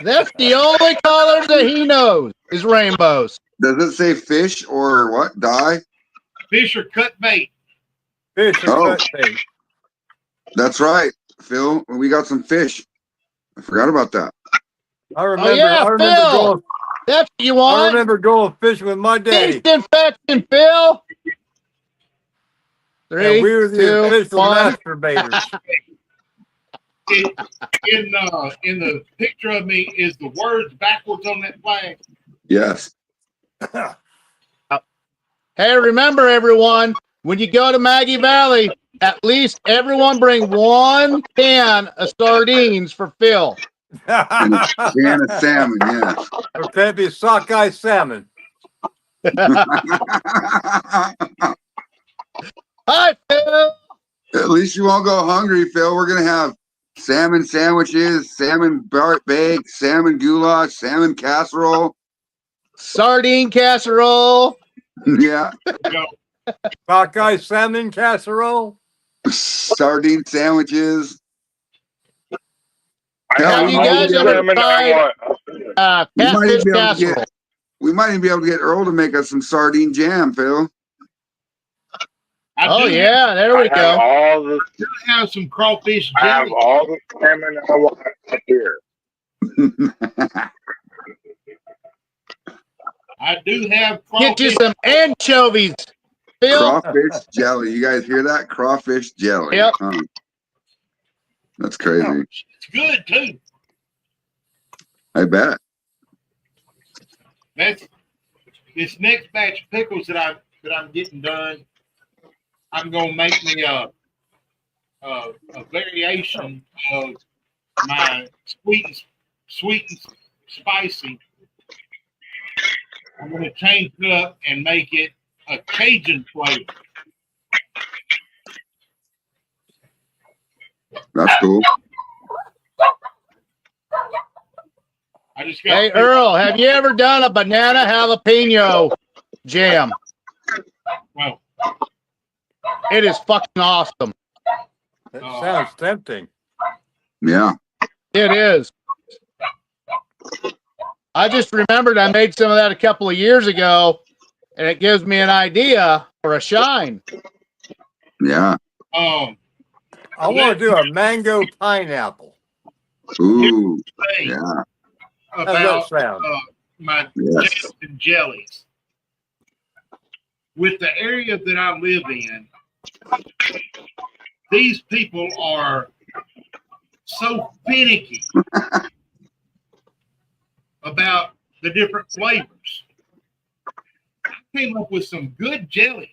S3: That's the only color that he knows is rainbows.
S2: Does it say fish or what? Dye?
S1: Fish or cut bait.
S5: Fish or
S2: Oh.
S5: cut bait.
S2: That's right, Phil. We got some fish. I forgot about that.
S5: I remember.
S3: Oh yeah,
S5: I remember
S3: Phil.
S5: going.
S3: That's what you
S5: I
S3: want.
S5: remember going fishing with my daddy.
S3: Feast infection, Phil.
S5: And
S3: 3,
S5: we were the
S3: 2,
S5: official
S3: 1.
S5: masturbators.
S1: In the picture of me is the words backwards on that flag.
S2: Yes.
S3: Hey, remember everyone, when you go to Maggie Valley, at least everyone bring 1 can of sardines for Phil.
S2: And a can of salmon, yeah.
S5: Or can it be sockeye salmon?
S3: Hi, Phil.
S2: At least you won't go hungry, Phil. We're gonna have salmon sandwiches, salmon bake, salmon goulash, salmon casserole.
S3: Sardine casserole.
S2: Yeah.
S5: Sockeye salmon casserole.
S2: Sardine sandwiches.
S4: I
S2: Hell,
S3: Have
S2: we
S3: you
S2: might
S3: guys
S2: even
S3: ever
S4: salmon I
S3: tried
S4: want.
S2: We might
S3: catfish
S2: even be able to
S3: casserole?
S2: get. We might even be able to get Earl to make us some sardine jam, Phil.
S3: Oh yeah, there we
S4: I have
S3: go.
S4: all the
S1: have some crawfish
S4: I have
S1: jelly.
S4: all the salmon I want up here.
S1: I do have
S3: Get you
S1: crawfish.
S3: some anchovies, Phil.
S2: Crawfish jelly. You guys hear that? Crawfish jelly.
S3: Yep.
S2: Huh. That's crazy.
S1: It's good too.
S2: I bet.
S1: That's this next batch of pickles that I'm getting done. I'm gonna make me a variation of my sweet and spicy. I'm gonna change it up and make it a Cajun flavor.
S2: That's cool.
S1: I just got.
S3: Hey Earl, have you ever done a banana jalapeno jam?
S1: Well,
S3: it is fucking awesome.
S5: That sounds tempting.
S2: Yeah.
S3: It is. I just remembered I made some of that a couple of years ago, and it gives me an idea for a shine.
S2: Yeah.
S5: I want to do a mango pineapple.
S2: Ooh. Yeah.
S1: About
S5: sound?
S1: My
S2: Yes.
S1: jams and jellies. With the area that I live in, these people are so finicky about the different flavors. I came up with some good jellies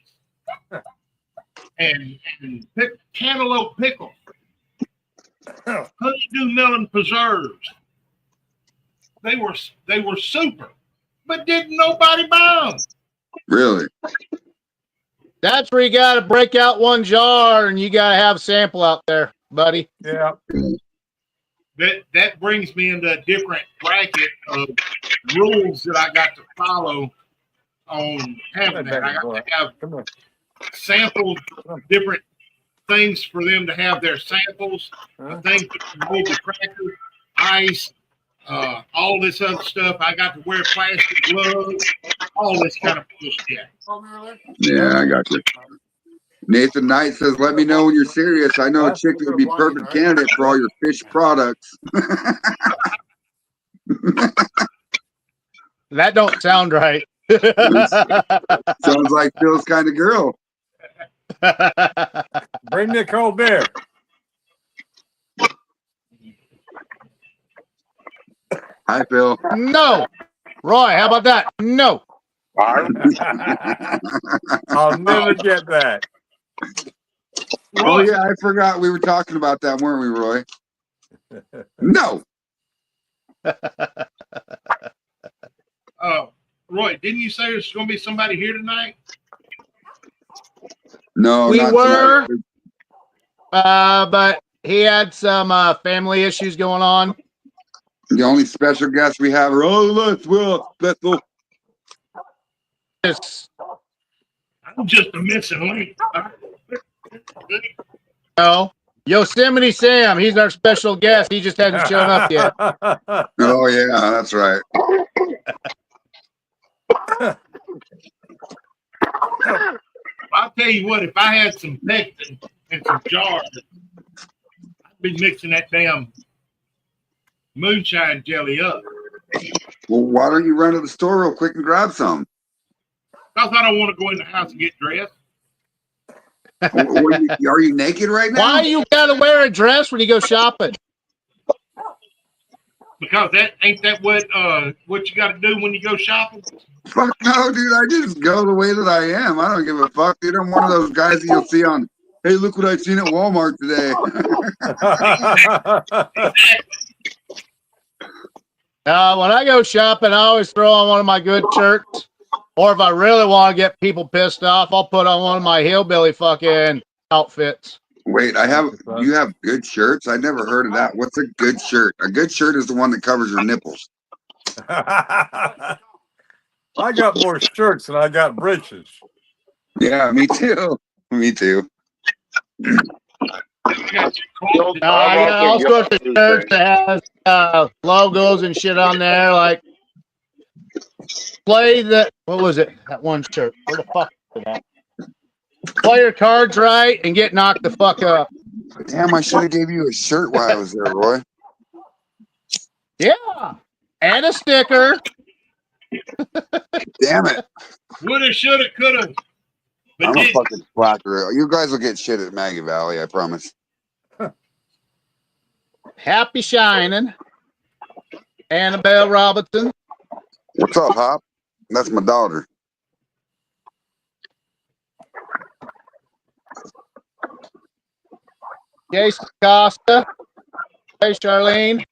S1: and cantaloupe pickle, honeydew melon preserves. They were super, but didn't nobody buy them.
S2: Really?
S3: That's where you got to break out one jar and you got to have a sample out there, buddy.
S5: Yeah.
S1: That brings me into a different bracket of rules that I got to follow on having that. I got to have samples, different things for them to have their samples, things to hold the cracker, ice, all this other stuff. I got to wear plastic gloves, all this kind of bullshit.
S2: Yeah, I got you. Nathan Knight says, let me know when you're serious. I know a chick that would be perfect candidate for all your fish products.
S3: That don't sound right.
S2: Sounds like Phil's kind of girl.
S5: Bring the cold beer.
S2: Hi, Phil.
S3: No. Roy, how about that? No.
S4: I
S5: I'll never get that.
S2: Oh yeah, I forgot we were talking about that, weren't we, Roy? No.
S1: Roy, didn't you say there's going to be somebody here tonight?
S2: No,
S3: We
S2: not
S3: were.
S2: tonight.
S3: But he had some family issues going on.
S2: The only special guests we have are all of us. We're special.
S3: Just,
S1: I'm just a missing link.
S3: no. Yosemite Sam, he's our special guest. He just hasn't shown up yet.
S2: Oh yeah, that's right.
S1: I'll tell you what, if I had some pecks and some jars, I'd be mixing that damn moonshine jelly up.
S2: Well, why don't you run to the store real quick and grab some?
S1: Because I don't want to go in the house and get dressed.
S2: Are you naked right now?
S3: Why you gotta wear a dress when you go shopping?
S1: Because that ain't that what you got to do when you go shopping?
S2: Fuck no, dude. I just go the way that I am. I don't give a fuck, dude. I'm one of those guys that you'll see on, hey, look what I seen at Walmart today.
S3: When I go shopping, I always throw on one of my good shirts. Or if I really want to get people pissed off, I'll put on one of my hillbilly fucking outfits.
S2: Wait, you have good shirts? I never heard of that. What's a good shirt? A good shirt is the one that covers your nipples.
S5: I got more shirts than I got breeches.
S2: Yeah, me too. Me too.
S3: I got all sorts of shirts that has logos and shit on there. Like, what was it? That one shirt. Where the fuck is that? Play your cards right and get knocked the fuck up.
S2: Damn, I should have gave you a shirt while I was there, Roy.
S3: Yeah. And a sticker.
S2: Damn it.
S1: Woulda, shoulda, coulda. But
S2: I'm a
S1: didn't.
S2: fucking slacker. You guys will get shit at Maggie Valley, I promise.
S3: Happy Shining. Annabelle Robinson.
S2: What's up, Hop? That's my daughter.
S3: Jason Costa. Hey, Charlene.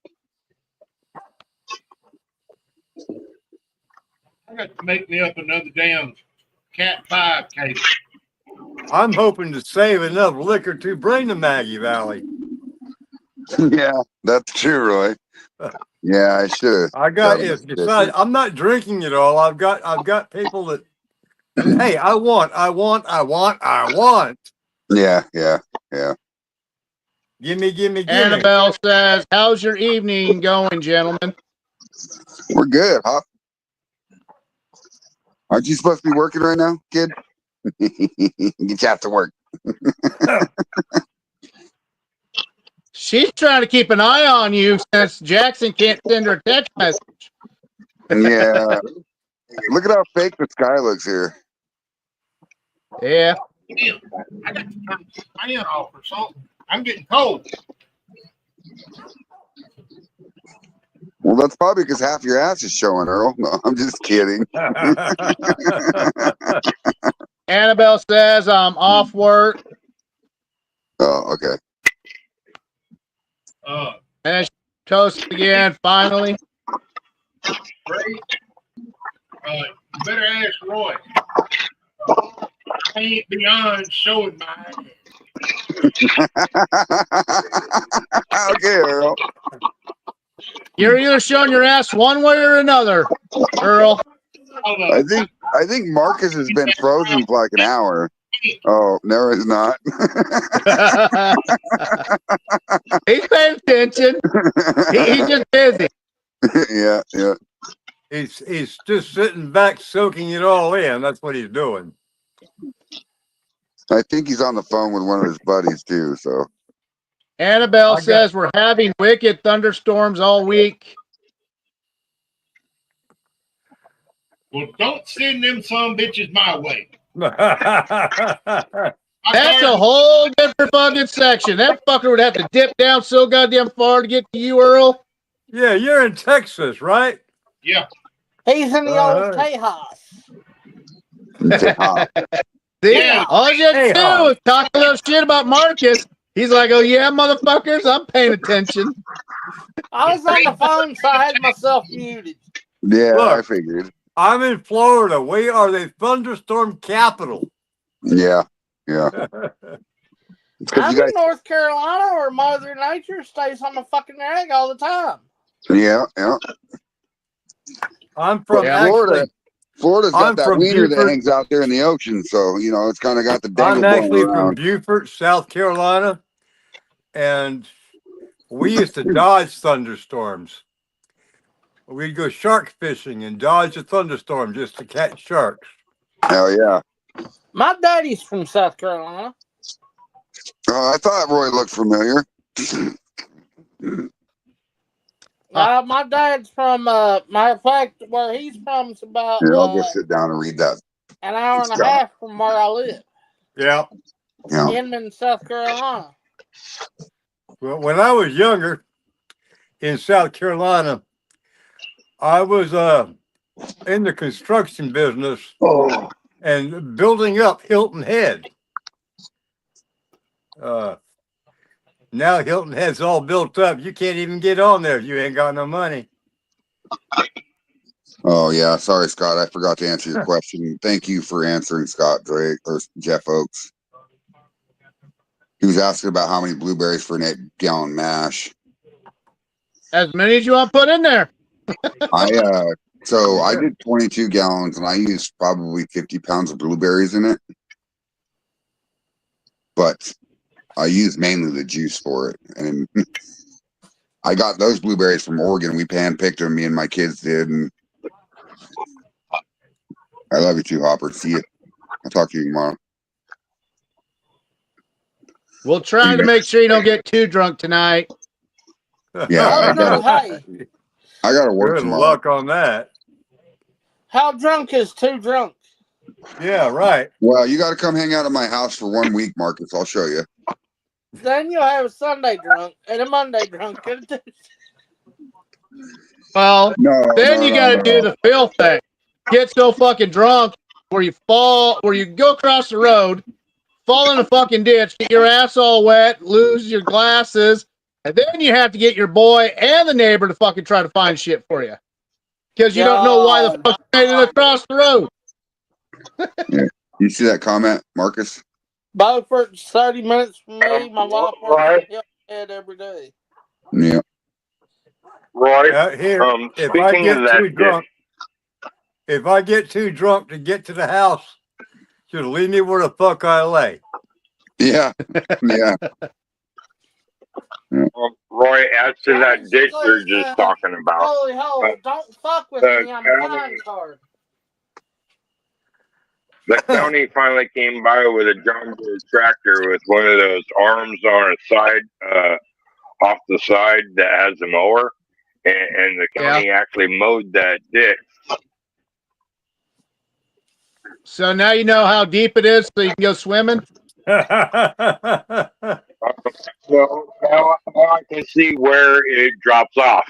S1: I got to make me up another damn Cat 5 case.
S5: I'm hoping to save enough liquor to bring to Maggie Valley.
S2: Yeah, that's true, Roy. Yeah, I should.
S5: I'm not drinking it all. I've got people that, hey, I want.
S2: Yeah.
S5: Gimme.
S3: Annabelle says, how's your evening going, gentlemen?
S2: We're good, Hop. Aren't you supposed to be working right now, kid? Get you out to work.
S3: She's trying to keep an eye on you since Jackson can't send her a text message.
S2: Yeah. Look at how fake the sky looks here.
S3: Yeah.
S1: Damn, I got to turn the fan off or something. I'm getting cold.
S2: Well, that's probably because half your ass is showing, Earl. No, I'm just kidding.
S3: Annabelle says, I'm off work.
S2: Oh, okay.
S3: And she toasts again, finally.
S1: Great. You better ask Roy. I ain't beyond showing my ass.
S2: Okay, Earl.
S3: You're either showing your ass one way or another, Earl.
S2: I think Marcus has been frozen for like an hour. Oh, no, he's not.
S3: He's paying attention. He's just busy.
S2: Yeah.
S5: He's just sitting back, soaking it all in. That's what he's doing.
S2: I think he's on the phone with one of his buddies too. So
S3: Annabelle says we're having wicked thunderstorms all week.
S1: Well, don't send them some bitches my way.
S3: That's a whole different fucking section. That fucker would have to dip down so goddamn far to get to you, Earl.
S5: Yeah, you're in Texas, right?
S1: Yeah.
S8: He's in the old
S5: Uh-huh.
S8: Tejas.
S3: See,
S1: Yeah.
S3: all you had to do
S5: Tejas.
S3: was talk a little shit about Marcus. He's like, oh yeah, motherfuckers, I'm paying attention.
S8: I was on the phone, so I had myself muted.
S2: Yeah, I
S5: Look,
S2: figured.
S5: I'm in Florida. We are the thunderstorm capital.
S2: Yeah, yeah. It's because
S8: I'm
S2: you guys.
S8: in North Carolina, where Mother Nature stays on my fucking egg all the time.
S2: Yeah, yeah.
S5: I'm from
S2: Florida.
S5: actually.
S2: Florida's got
S5: I'm
S2: that
S5: from
S2: wiener that
S5: Beaufort.
S2: hangs out there in the ocean, so you know it's kind of got the
S5: I'm
S2: dangle going
S5: actually from
S2: around.
S5: Beaufort, South Carolina, and we used to dodge thunderstorms. We'd go shark fishing and dodge a thunderstorm just to catch sharks.
S2: Hell yeah!
S8: My daddy's from South Carolina.
S2: I thought Roy looked familiar.
S8: My dad's from, matter of fact, where he's from is about
S2: Here, I'll go sit down and read that.
S8: an hour and a
S2: Scott.
S8: half from where I live.
S5: Yeah.
S2: Yeah.
S8: Inman, South Carolina.
S5: Well, when I was younger in South Carolina, I was in the construction business
S2: Oh.
S5: and building up Hilton Head. Now Hilton Head's all built up. You can't even get on there if you ain't got no money.
S2: Oh yeah, sorry, Scott. I forgot to answer your question. Thank you for answering, Scott Drake or Jeff Oakes. He was asking about how many blueberries for an 8-gallon mash.
S3: As many as you want to put in there.
S2: So I did 22 gallons and I used probably 50 pounds of blueberries in it. But I used mainly the juice for it. And I got those blueberries from Oregon. We pan-picked them, me and my kids did. And I love you too, Hopper. See you. I'll talk to you tomorrow.
S3: We'll try to make sure you don't get too drunk tonight.
S2: Yeah,
S8: How drunk, hey,
S2: I gotta work
S5: Good
S2: tomorrow.
S5: luck on that.
S8: how drunk is too drunk?
S5: Yeah, right.
S2: Well, you got to come hang out at my house for 1 week, Marcus. I'll show you.
S8: Then you'll have a Sunday drunk and a Monday drunk and a Tuesday.
S3: Well,
S2: No,
S3: then you got to do the Phil thing. Get so fucking drunk where you go across the road, fall in a fucking ditch, get your ass all wet, lose your glasses, and then you have to get your boy and the neighbor to fucking try to find shit for you. Because you don't know why the fuck you made it across the road.
S2: Yeah. You see that comment, Marcus?
S8: Beaufort's 30 minutes from me. My wife works in Hillhead every day.
S2: Yeah.
S4: Roy,
S5: Here, if I
S4: speaking
S5: get
S4: of that
S5: too drunk, if I get too drunk to get to the house, just leave me where the fuck I lay.
S2: Yeah. Yeah.
S4: Roy, as to that ditch you're just talking about,
S8: Holy hole, don't fuck with me on the time card.
S4: the county finally came by with a John Deere tractor with one of those arms on its side, off the side that has a mower, and the county actually mowed that ditch.
S3: So now you know how deep it is so you can go swimming?
S4: So now I can see where it drops off.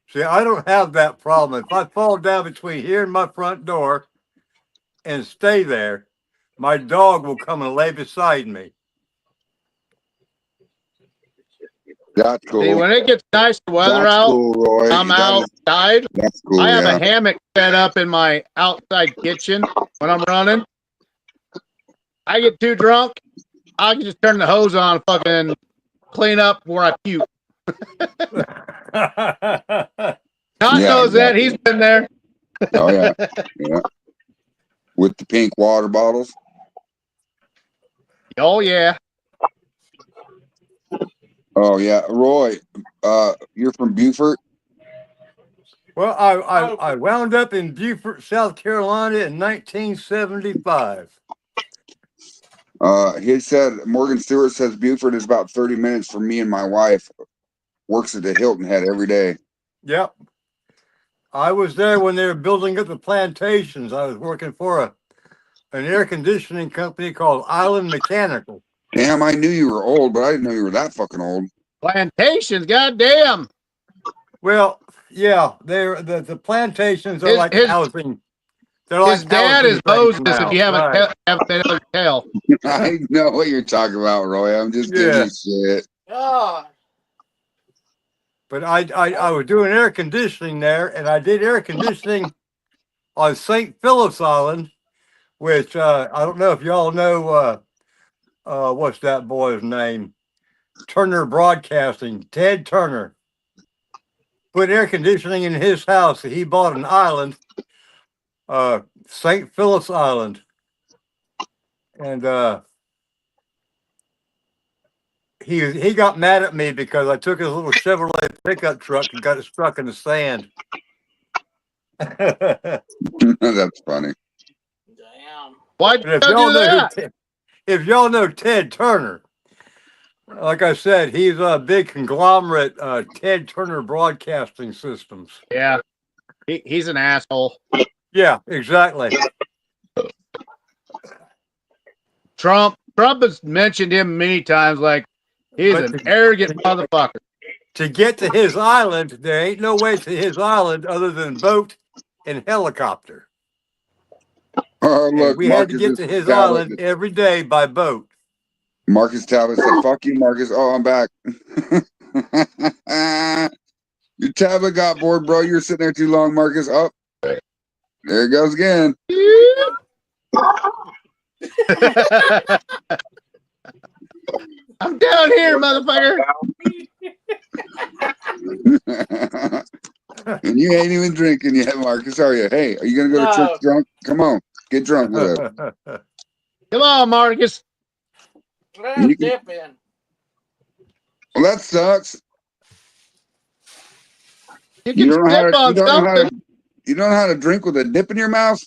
S5: See, I don't have that problem. If I fall down between here and my front door and stay there, my dog will come and lay beside me.
S2: That's cool.
S3: See, when it gets nice weather out,
S2: cool, Roy.
S3: I'm outside.
S2: That's cool.
S3: I have a hammock set up in my outside kitchen when I'm running. I get too drunk, I can just turn the hose on and fucking clean up where I puke. Todd knows that. He's been there.
S2: Oh, yeah. Yeah. With the pink water bottles.
S3: Oh, yeah.
S2: Oh, yeah. Roy, you're from Beaufort?
S5: Well, I wound up in Beaufort, South Carolina in 1975.
S2: He said, Morgan Stewart says Beaufort is about 30 minutes from me and my wife. Works at the Hilton Head every day.
S5: Yep. I was there when they were building up the plantations. I was working for an air conditioning company called Island Mechanical.
S2: Damn, I knew you were old, but I didn't know you were that fucking old.
S3: Plantations, goddamn.
S5: Well, yeah, they're the plantations are
S3: His-
S5: like
S3: his-
S5: housing. They're like
S3: His dad
S5: housing
S3: is
S5: things
S3: Moses.
S5: now.
S3: If you haven't
S5: Right.
S3: haven't been able to tell.
S2: I know what you're talking about, Roy. I'm just giving
S5: Yeah.
S2: you shit.
S8: God.
S5: But I was doing air conditioning there, and I did air conditioning on St. Philip's Island, which I don't know if y'all know. What's that boy's name? Turner Broadcasting, Ted Turner. Put air conditioning in his house. He bought an island, St. Philip's Island, and he got mad at me because I took his little Chevrolet pickup truck and got it stuck in the sand.
S2: That's funny.
S8: Damn.
S3: Why'd
S5: But
S3: you do that?
S5: if y'all know Ted Turner, like I said, he's a big conglomerate, Ted Turner Broadcasting Systems.
S3: Yeah, he's an asshole.
S5: Yeah, exactly.
S3: Trump has mentioned him many times. Like he's
S5: But
S3: an arrogant motherfucker.
S5: to get to his island, there ain't no way to his island other than boat and helicopter.
S2: Oh,
S5: And
S2: look,
S5: we had to
S2: Marcus
S5: get
S2: is
S5: to his
S2: tablet.
S5: island every day by boat.
S2: Marcus Talbot said, "Fuck you, Marcus." Oh, I'm back. Your tablet got bored, bro. You're sitting there too long, Marcus. Oh, there it goes again.
S3: I'm down here, motherfucker.
S2: And you ain't even drinking yet, Marcus, are you? Hey, are you gonna go to
S8: No.
S2: church drunk? Come on, get drunk with us.
S3: Come on, Marcus.
S8: Well,
S2: You can-
S8: dip in.
S2: Well, that sucks.
S3: You
S2: You
S3: can
S2: don't know how
S3: sip
S2: to.
S3: on
S2: You don't know how
S3: something.
S2: to. You don't know how to drink with a dip in your mouth.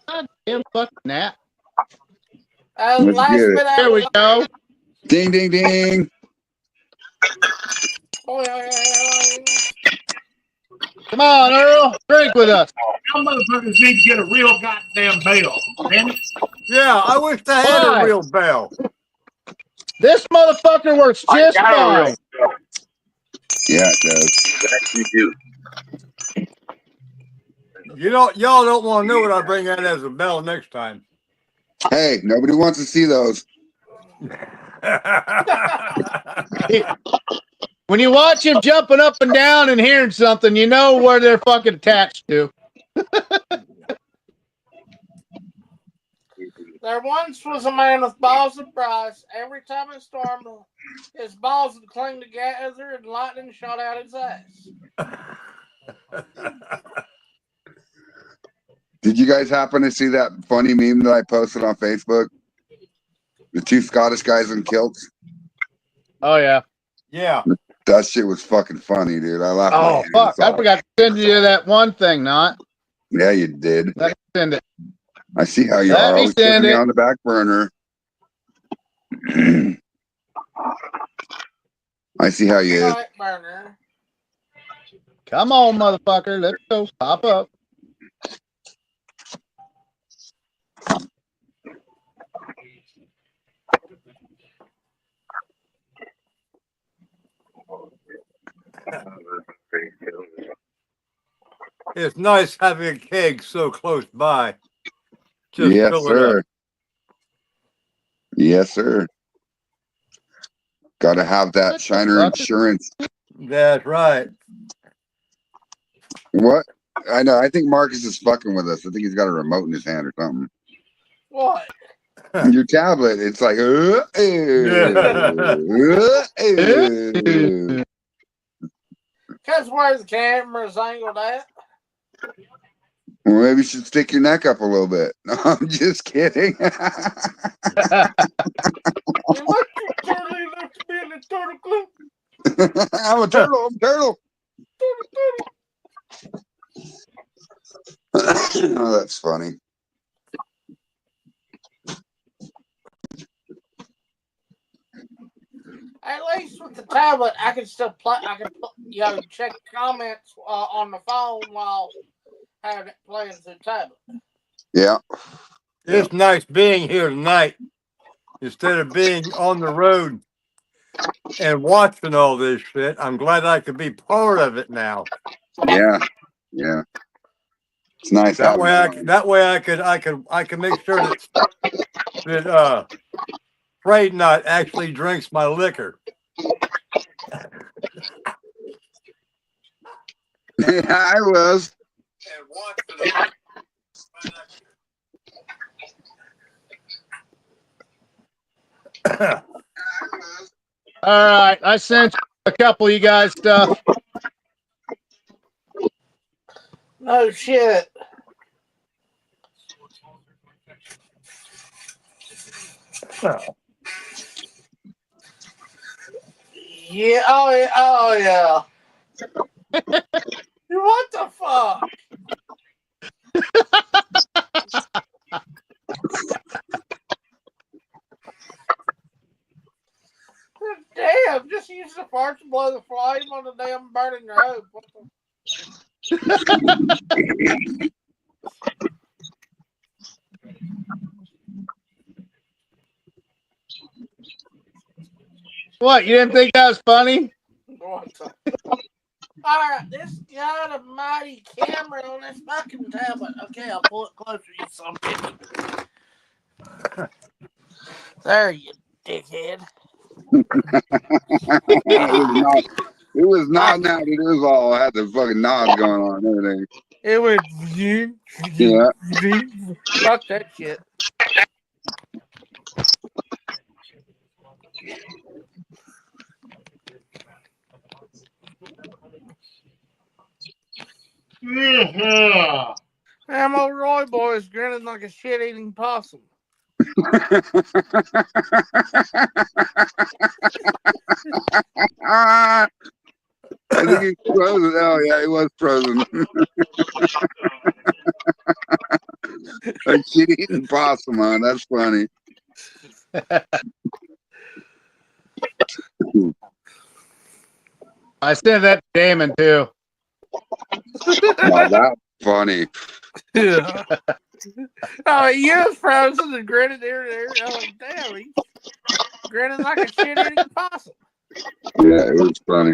S3: God damn fucking that.
S2: Let's
S8: Last
S2: get it.
S8: bit
S3: There we go.
S2: Ding, ding, ding.
S3: Come on, Earl. Drink with us.
S1: Y'all motherfuckers need to get a real goddamn bell. Damn it.
S5: Yeah, I wish I had
S3: Why?
S5: a real bell.
S3: This motherfucker works
S4: I
S3: just
S4: got a real
S3: fine.
S4: bell.
S2: Yeah, it does.
S4: That you do.
S5: Y'all don't want to know what I bring out as a bell next time.
S2: Hey, nobody wants to see those.
S3: When you watch him jumping up and down and hearing something, you know where they're fucking attached to.
S8: There once was a man with balls of brass. Every time it stormed, his balls would cling together and lightning shot out his ass.
S2: Did you guys happen to see that funny meme that I posted on Facebook? The two Scottish guys in kilts.
S3: Oh, yeah.
S5: Yeah.
S2: That shit was fucking funny, dude. I laughed. my
S3: Oh,
S2: ass
S3: fuck. I
S2: off.
S3: forgot to send you that one thing, not.
S2: Yeah, you did.
S3: Let me send it.
S2: I see how you
S3: Let
S2: are.
S3: me
S2: Always putting
S3: send
S2: me
S3: it.
S2: on the back burner. I see how you is.
S8: Right, burner.
S3: Come on, motherfucker. Let's go. Pop up.
S5: It's nice having a keg so close by. Just
S2: Yes,
S5: fill it
S2: sir.
S5: up.
S2: Yes, sir. Got to have that Shiner
S3: Fuck it.
S2: insurance.
S5: That's right.
S2: What? I know. I think Marcus is fucking with us. I think he's got a remote in his hand or something.
S8: What?
S2: Your tablet, it's like,
S8: Because where the camera's angled at.
S2: Well, maybe you should stick your neck up a little bit. No, I'm just kidding.
S8: You look totally look to be in the turtle club.
S2: I'm a turtle. I'm a turtle. Oh, that's funny.
S8: At least with the tablet, I can still play. I can you gotta check comments on the phone while having it playing through tablet.
S2: Yeah.
S5: It's nice being here tonight instead of being on the road and watching all this shit. I'm glad I could be part of it now.
S2: Yeah. Yeah. It's nice
S5: That
S2: having
S5: way,
S2: you.
S5: I can make sure that Freight Nut actually drinks my liquor.
S2: Yeah, I was.
S5: And watching it.
S3: All right, I sent a couple of you guys stuff.
S8: No shit. Yeah. Oh yeah. Oh yeah. What the fuck? Damn! Just use the fart to blow the flame on the damn burning rope. What the?
S3: What? You didn't think that was funny?
S8: What the? Alright, this got a mighty camera on this fucking tablet. Okay, I'll pull it closer, you son of a bitch. There, you dickhead.
S2: It was not now. It was all had the fucking nods going on and everything.
S8: It went.
S2: Yeah.
S8: Fuck that shit.
S1: Yeah.
S8: Damn old Roy boy is grinning like a shit-eating possum.
S2: I think he's frozen. Oh yeah, he was frozen. Like shit eating possum, man. That's funny.
S3: I sent that to Damon too.
S2: Now that's funny.
S8: Yeah. Oh, he is frozen and grinning there. Oh, damn, he's grinning like a shit-eating possum.
S2: Yeah, it was funny.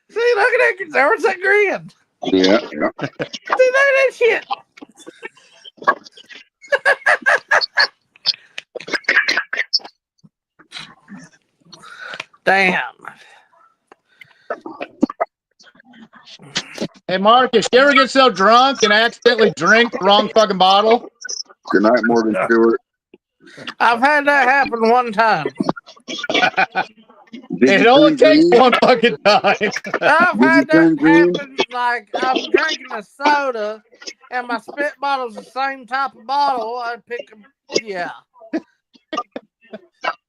S8: See, look at that. There was that grin.
S2: Yeah, yeah.
S8: See, look at that shit. Damn.
S3: Hey Marcus, you ever get so drunk and accidentally drink the wrong fucking bottle?
S2: Good night, Morgan Stewart.
S8: I've had that happen one time.
S3: It only takes one fucking time.
S8: I've had that happen. Like I'm drinking a soda, and my spit bottle's the same type of bottle. I pick them. Yeah.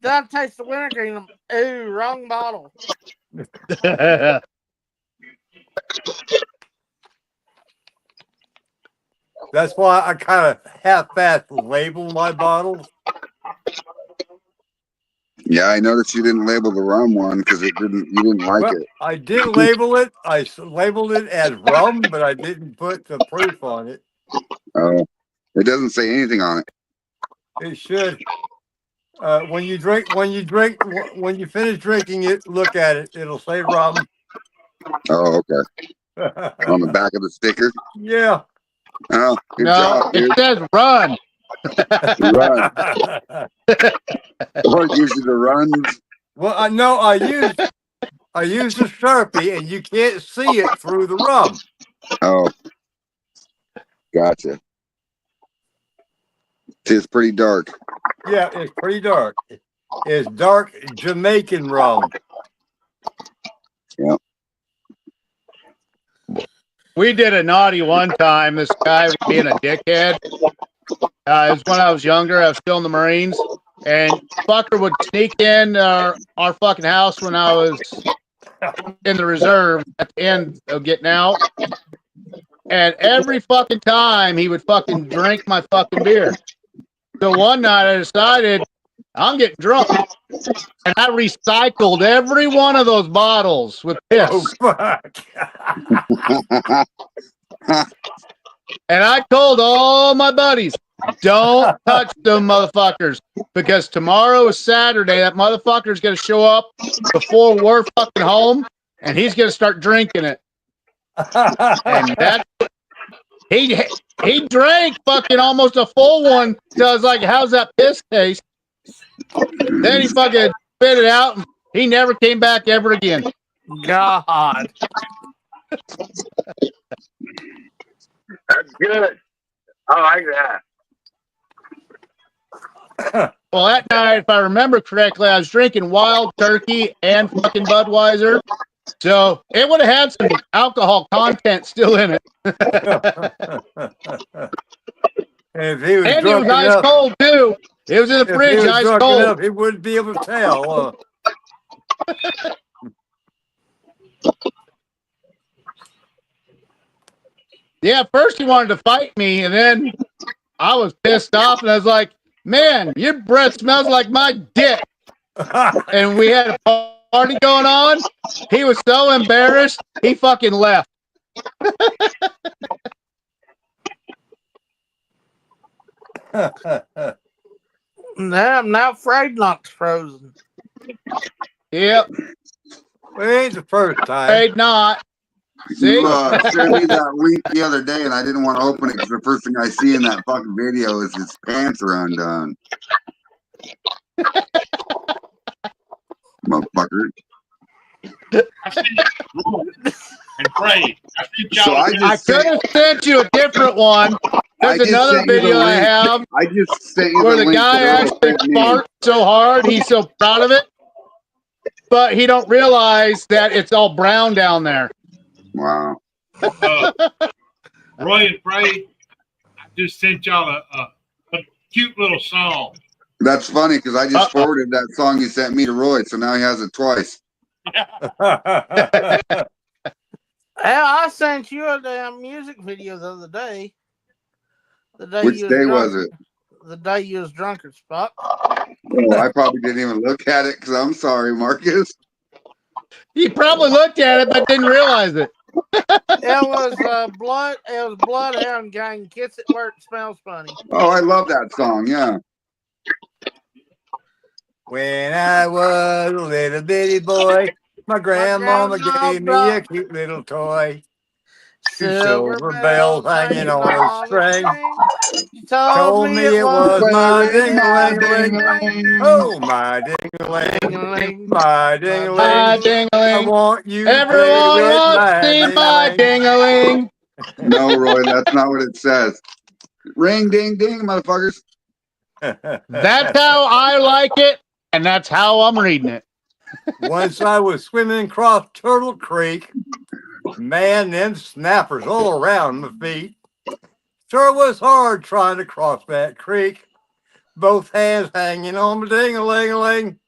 S8: Then I taste the wintergreen. Ooh, wrong bottle.
S5: That's why I kind of half-assed label my bottles.
S2: Yeah, I noticed you didn't label the rum one because you didn't like
S5: Well,
S2: it.
S5: I did label it. I labeled it as rum, but I didn't put the proof on it.
S2: Oh, it doesn't say anything on it.
S5: It should. When you finish drinking it, look at it. It'll say rum.
S2: Oh, okay. On the back of the sticker.
S5: Yeah.
S2: Oh, good
S3: No,
S2: job, dude.
S3: it says run.
S2: Run. Or usually the runs.
S5: Well, I know I used a Sharpie, and you can't see it through the rum.
S2: Oh, gotcha. It's pretty dark.
S5: Yeah, it's pretty dark. It's dark Jamaican rum.
S2: Yeah.
S3: We did a naughty one time. This guy was being a dickhead. It was when I was younger. I was still in the Marines. And fucker would sneak in our fucking house when I was in the reserve at the end of getting out. And every fucking time he would fucking drink my fucking beer. So one night I decided I'm getting drunk. And I recycled every one of those bottles with piss.
S5: Oh, fuck.
S3: And I told all my buddies, don't touch them motherfuckers. Because tomorrow is Saturday. That motherfucker's going to show up before we're fucking home. And he's going to start drinking it. And that he drank fucking almost a full one. So I was like, how's that piss taste? Then he fucking spit it out. And he never came back ever again.
S8: God.
S4: That's good. I like that.
S3: Well, that night, if I remember correctly, I was drinking Wild Turkey and fucking Budweiser. So it would have had some alcohol content still in it.
S5: If he was
S3: And it
S5: drunk
S3: was ice
S5: enough,
S3: cold, too. It was in the
S5: if he
S3: fridge,
S5: was
S3: ice
S5: drunk
S3: cold.
S5: enough, he wouldn't be able to tell.
S3: Yeah, first he wanted to fight me, and then I was pissed off, and I was like, man, your breath smells like my dick. And we had a party going on. He was so embarrassed, he fucking left.
S8: Now Freightlock's frozen.
S3: Yep.
S5: It ain't the first time.
S3: Afraid not. See?
S2: You sent me that link the other day, and I didn't want to open it because the first thing I see in that fucking video is his pants are undone. Motherfucker.
S1: And pray.
S2: So
S3: I could have sent you a different one. There's
S2: just
S3: another
S2: sent you the
S3: video I
S2: link.
S3: have
S2: I just sent you
S3: where the
S2: link
S3: guy
S2: that
S3: actually
S2: sent me.
S3: farts so hard, he's so proud of it. But he don't realize that it's all brown down there.
S2: Wow.
S1: Roy and Frey, I just sent y'all a cute little song.
S2: That's funny because I just forwarded that song you sent me to Roy, so now he has it twice.
S8: Hell, I sent you a damn music video the other day. The day
S2: Which
S8: you
S2: day
S8: drunk,
S2: was it?
S8: The day you was drunk as fuck.
S2: Oh, I probably didn't even look at it because I'm sorry, Marcus.
S3: He probably looked at it but didn't realize it.
S8: It was blood. It was Bloodhound Gang. Kiss It Where It Smells Funny.
S2: Oh, I love that song. Yeah.
S5: When I was a little bitty boy, my grandmama gave me a cute little toy. Two silver bells hanging on a string.
S8: She
S5: Told me it was my ding-a-ling-a-ling. Oh, my ding-a-ling.
S8: Ding-a-ling.
S5: My
S3: My
S5: ding-a-ling. I
S3: ding-a-ling.
S5: want you to
S3: Everyone
S5: play with
S3: wants
S5: my
S3: to see my
S5: ding-a-ling.
S3: ding-a-ling.
S2: No, Roy, that's not what it says. Ring, ding, ding, motherfuckers.
S3: That's how I like it, and that's how I'm reading it.
S5: Once I was swimming across Turtle Creek, man, them snappers all around my feet. Sure was hard trying to cross that creek. Both hands hanging on my ding-a-ling-a-ling.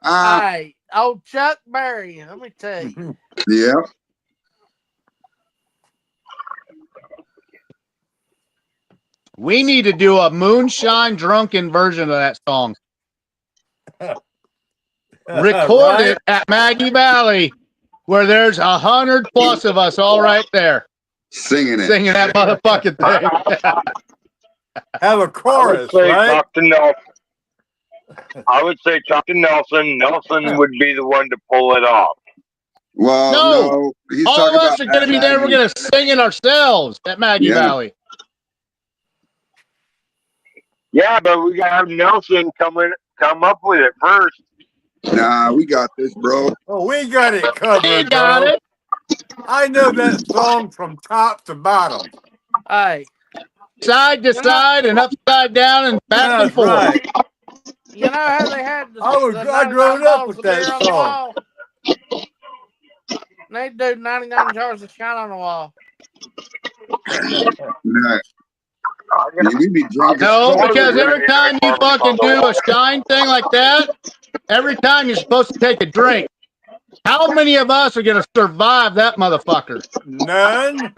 S8: Hey, old Chuck Berry, let me tell you.
S2: Yeah.
S3: We need to do a moonshine drunken version of that song. Record
S5: Right?
S3: it at Maggie Valley, where there's 100+ of us all right there
S2: Singing it.
S3: singing that motherfucking thing.
S5: Have a
S4: I would
S5: chorus,
S4: say
S5: right?
S4: talk to Nelson. I would say talk to Nelson. Nelson would be the one to pull it off.
S2: Well, no, he's
S3: All
S2: talking
S3: of us
S2: about
S3: are going to be there. We're going to sing it ourselves at Maggie
S2: Yeah.
S3: Valley.
S4: Yeah, but we gotta have Nelson come up with it first.
S2: Nah, we got this, bro.
S5: Oh, we got it covered,
S3: You got
S5: bro.
S3: it.
S5: I know that song from top to bottom.
S8: Hey,
S3: Side to side and upside down and back and
S5: That's
S3: forth.
S5: right.
S8: you know how they had the,
S5: I was-
S8: the
S5: I
S8: 99
S5: growed up
S8: bottles
S5: with
S8: of
S5: that
S8: beer on the
S5: song.
S8: wall? They do 99 jars of shine on the wall.
S2: Nah. We be drunk.
S3: No, because every time you fucking do a shine thing like that, every time you're supposed to take a drink. How many of us are going to survive that motherfucker?
S5: None.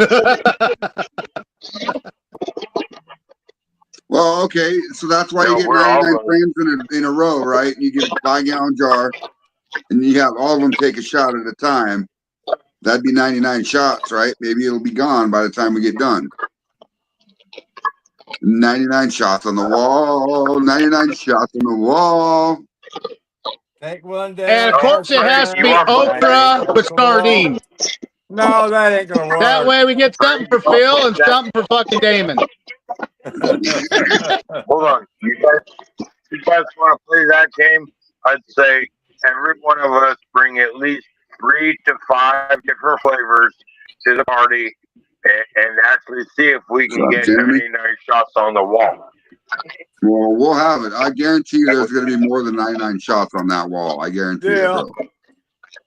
S2: Well, okay. So that's why
S4: No,
S2: you get
S4: we're all
S2: 99
S4: going.
S2: frames in a row, right? You get a 5-gallon jar, and you have all of them take a shot at a time. That'd be 99 shots, right? Maybe it'll be gone by the time we get done. 99 shots on the wall. 99 shots on the wall.
S5: Take one down.
S3: And of course, it has to be okra with sardines.
S5: No, that ain't gonna work.
S3: That way we get something for Phil and something for fucking Damon.
S4: Hold on, you guys want to play that game? I'd say every one of us bring at least 3 to 5 different flavors to the party, and actually see if we can get
S2: Jeremy?
S4: 99 shots on the wall.
S2: Well, we'll have it. I guarantee you there's going to be more than 99 shots on that wall. I guarantee it, bro.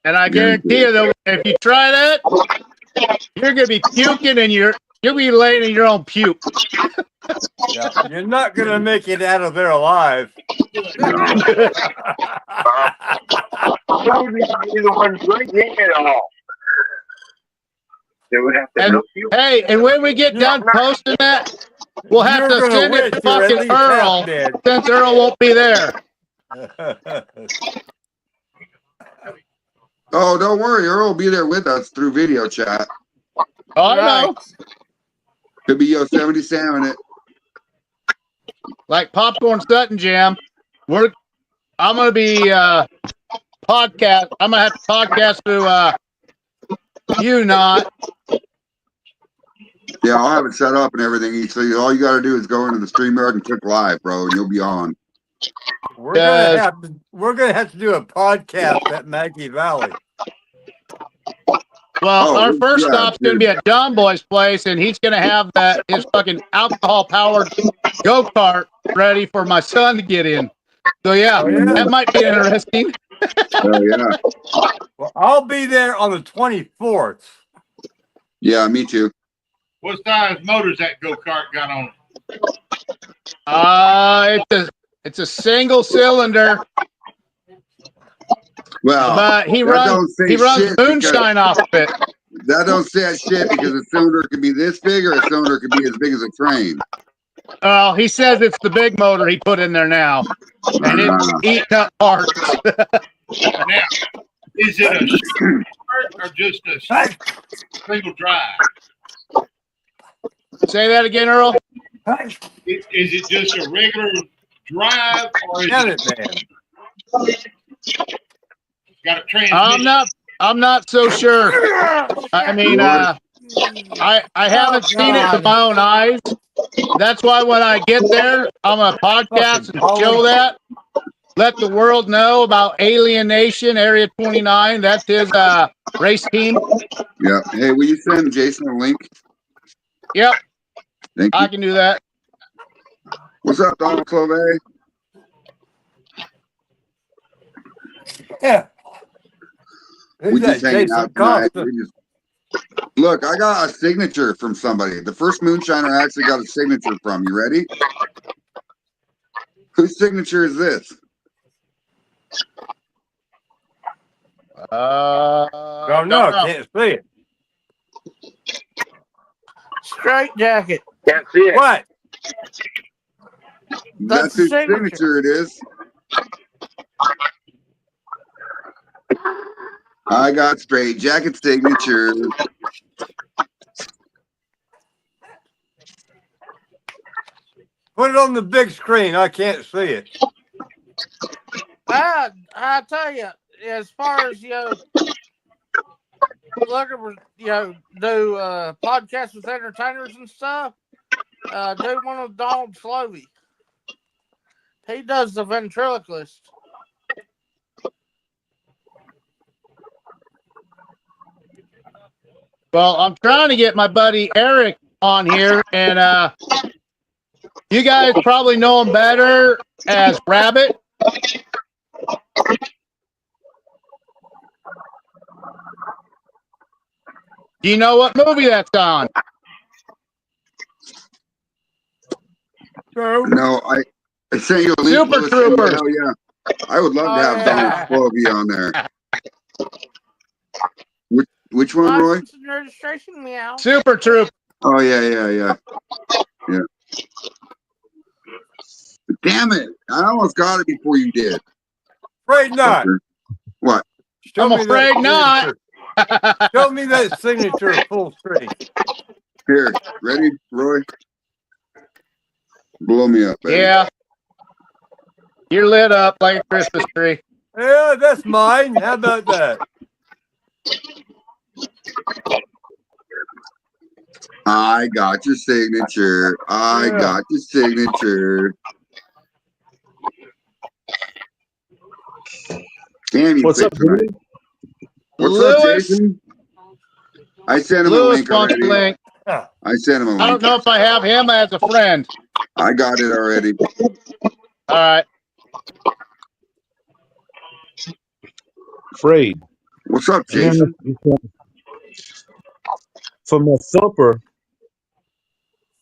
S3: And I guarantee you that if you try that, you're gonna be puking and you'll be laying in your own puke.
S5: Yeah, you're not gonna make it out of there alive.
S4: Who would be the one drinking it all? They would have to
S3: And
S4: milk you.
S3: hey, and when we get done posting that, we'll have
S5: You're
S3: to
S5: gonna
S3: send
S5: wish
S3: it to
S5: you were at
S3: fucking
S5: least half
S3: Earl,
S5: dead.
S3: since Earl won't be there.
S2: Oh, don't worry. Earl will be there with us through video chat.
S3: Oh, I know.
S2: Could be Yosemite Sam in it.
S3: Like Popcorn Sutton Jam. I'm gonna be podcast. I'm gonna have to podcast through you not.
S2: Yeah, I'll have it set up and everything. So all you got to do is go into the StreamYard and click live, bro, and you'll be on.
S5: We're gonna have to do a podcast at Maggie Valley.
S3: Well, our first
S2: yeah,
S3: stop's going to be at John Boy's place, and he's going to have his fucking alcohol-powered go-kart ready for my son to get in. So, yeah, that might be interesting.
S2: Oh, yeah.
S5: Well, I'll be there on the 24th.
S2: Yeah, me too.
S1: What size motors that go-kart got on it?
S3: It's a single cylinder.
S2: Well,
S3: but he runs moonshine off of it.
S2: That don't say that shit because a cylinder could be this big or a cylinder could be as big as a train.
S1: Oh, he says it's the big motor he put in there now, and it's eating up parts. Now, is it a short or just a single drive?
S3: Say that again, Earl.
S1: Is it just a regular drive, or is it got a transmission?
S3: I'm not so sure. I mean, I haven't seen it with my own eyes. That's why when I get there, I'm gonna podcast and show that. Let the world know about Alien Nation Area 29. That's his race team.
S2: Yeah. Hey, will you send Jason a link?
S3: Yep.
S2: Thank you.
S3: I can do that.
S2: What's up, Donald Clove?
S5: Yeah.
S2: We just hanging out tonight. Look, I got a signature from somebody. The first moonshiner I actually got a signature from. You ready? Whose signature is this?
S5: Don't know. Can't see it.
S8: Straight jacket.
S4: Can't see it.
S5: What?
S2: That's whose signature it is. I got straight jacket signature.
S5: Put it on the big screen. I can't see it.
S8: I tell you, as far as looking for do podcasts with entertainers and stuff, do one with Donald Slovey. He does the ventriloquist.
S3: Well, I'm trying to get my buddy Eric on here, and you guys probably know him better as Rabbit. Do you know what movie that's on?
S2: No, I sent you a link.
S3: Super Troopers.
S2: Hell yeah. I would love to have Donald Clovey on there. Which one, Roy?
S8: License and registration, meow.
S3: Super Troop.
S2: Oh, yeah. Damn it! I almost got it before you did.
S5: Afraid not.
S2: Fucker. What?
S5: Show
S3: I'm
S5: me that
S3: afraid not.
S5: signature. Show me that signature full screen.
S2: Here, ready, Roy? Blow me up, baby.
S3: Yeah. You're lit up like a Christmas tree.
S5: Yeah, that's mine. How about that?
S2: I got your signature. I
S5: Yeah.
S2: got your signature. Damn, you
S10: What's
S2: quick
S10: up,
S2: tonight.
S10: dude?
S2: What's up,
S3: Lewis.
S2: Jason? I sent him a
S3: Lewis
S2: link
S3: wants a
S2: already.
S3: link.
S2: I sent him a
S3: I don't
S2: link.
S3: know if I have him as a friend.
S2: I got it already.
S3: All right.
S10: Afraid.
S2: What's up, Jason?
S10: For my thumper,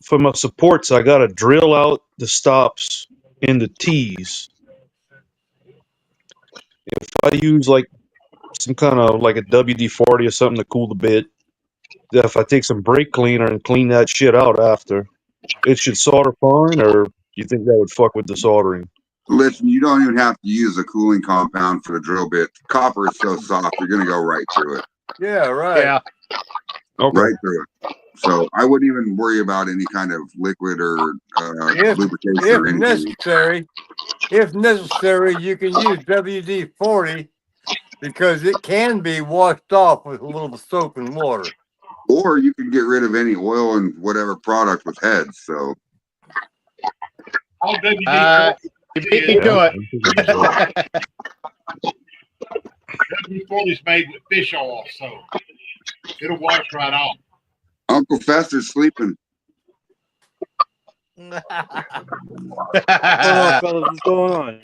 S10: for my supports, I gotta drill out the stops in the T's. If I use like some kind of like a WD-40 or something to cool the bit, then if I take some brake cleaner and clean that shit out after, it should solder fine, or you think that would fuck with the soldering?
S2: Listen, you don't even have to use a cooling compound for the drill bit. Copper is so soft, you're going to go right through it.
S5: Yeah, right.
S3: Yeah.
S10: Okay.
S2: Right through it. So I wouldn't even worry about any kind of liquid or lubrication
S5: If
S2: or anything.
S5: necessary, you can use WD-40 because it can be washed off with a little soap and water.
S2: Or you can get rid of any oil and whatever product with heads. So
S1: All WD-40
S3: You beat me to it.
S1: WD-40 is made with fish oil, so it'll wash right off.
S2: Uncle Fester's sleeping.
S10: What's going on, fellas? What's going on?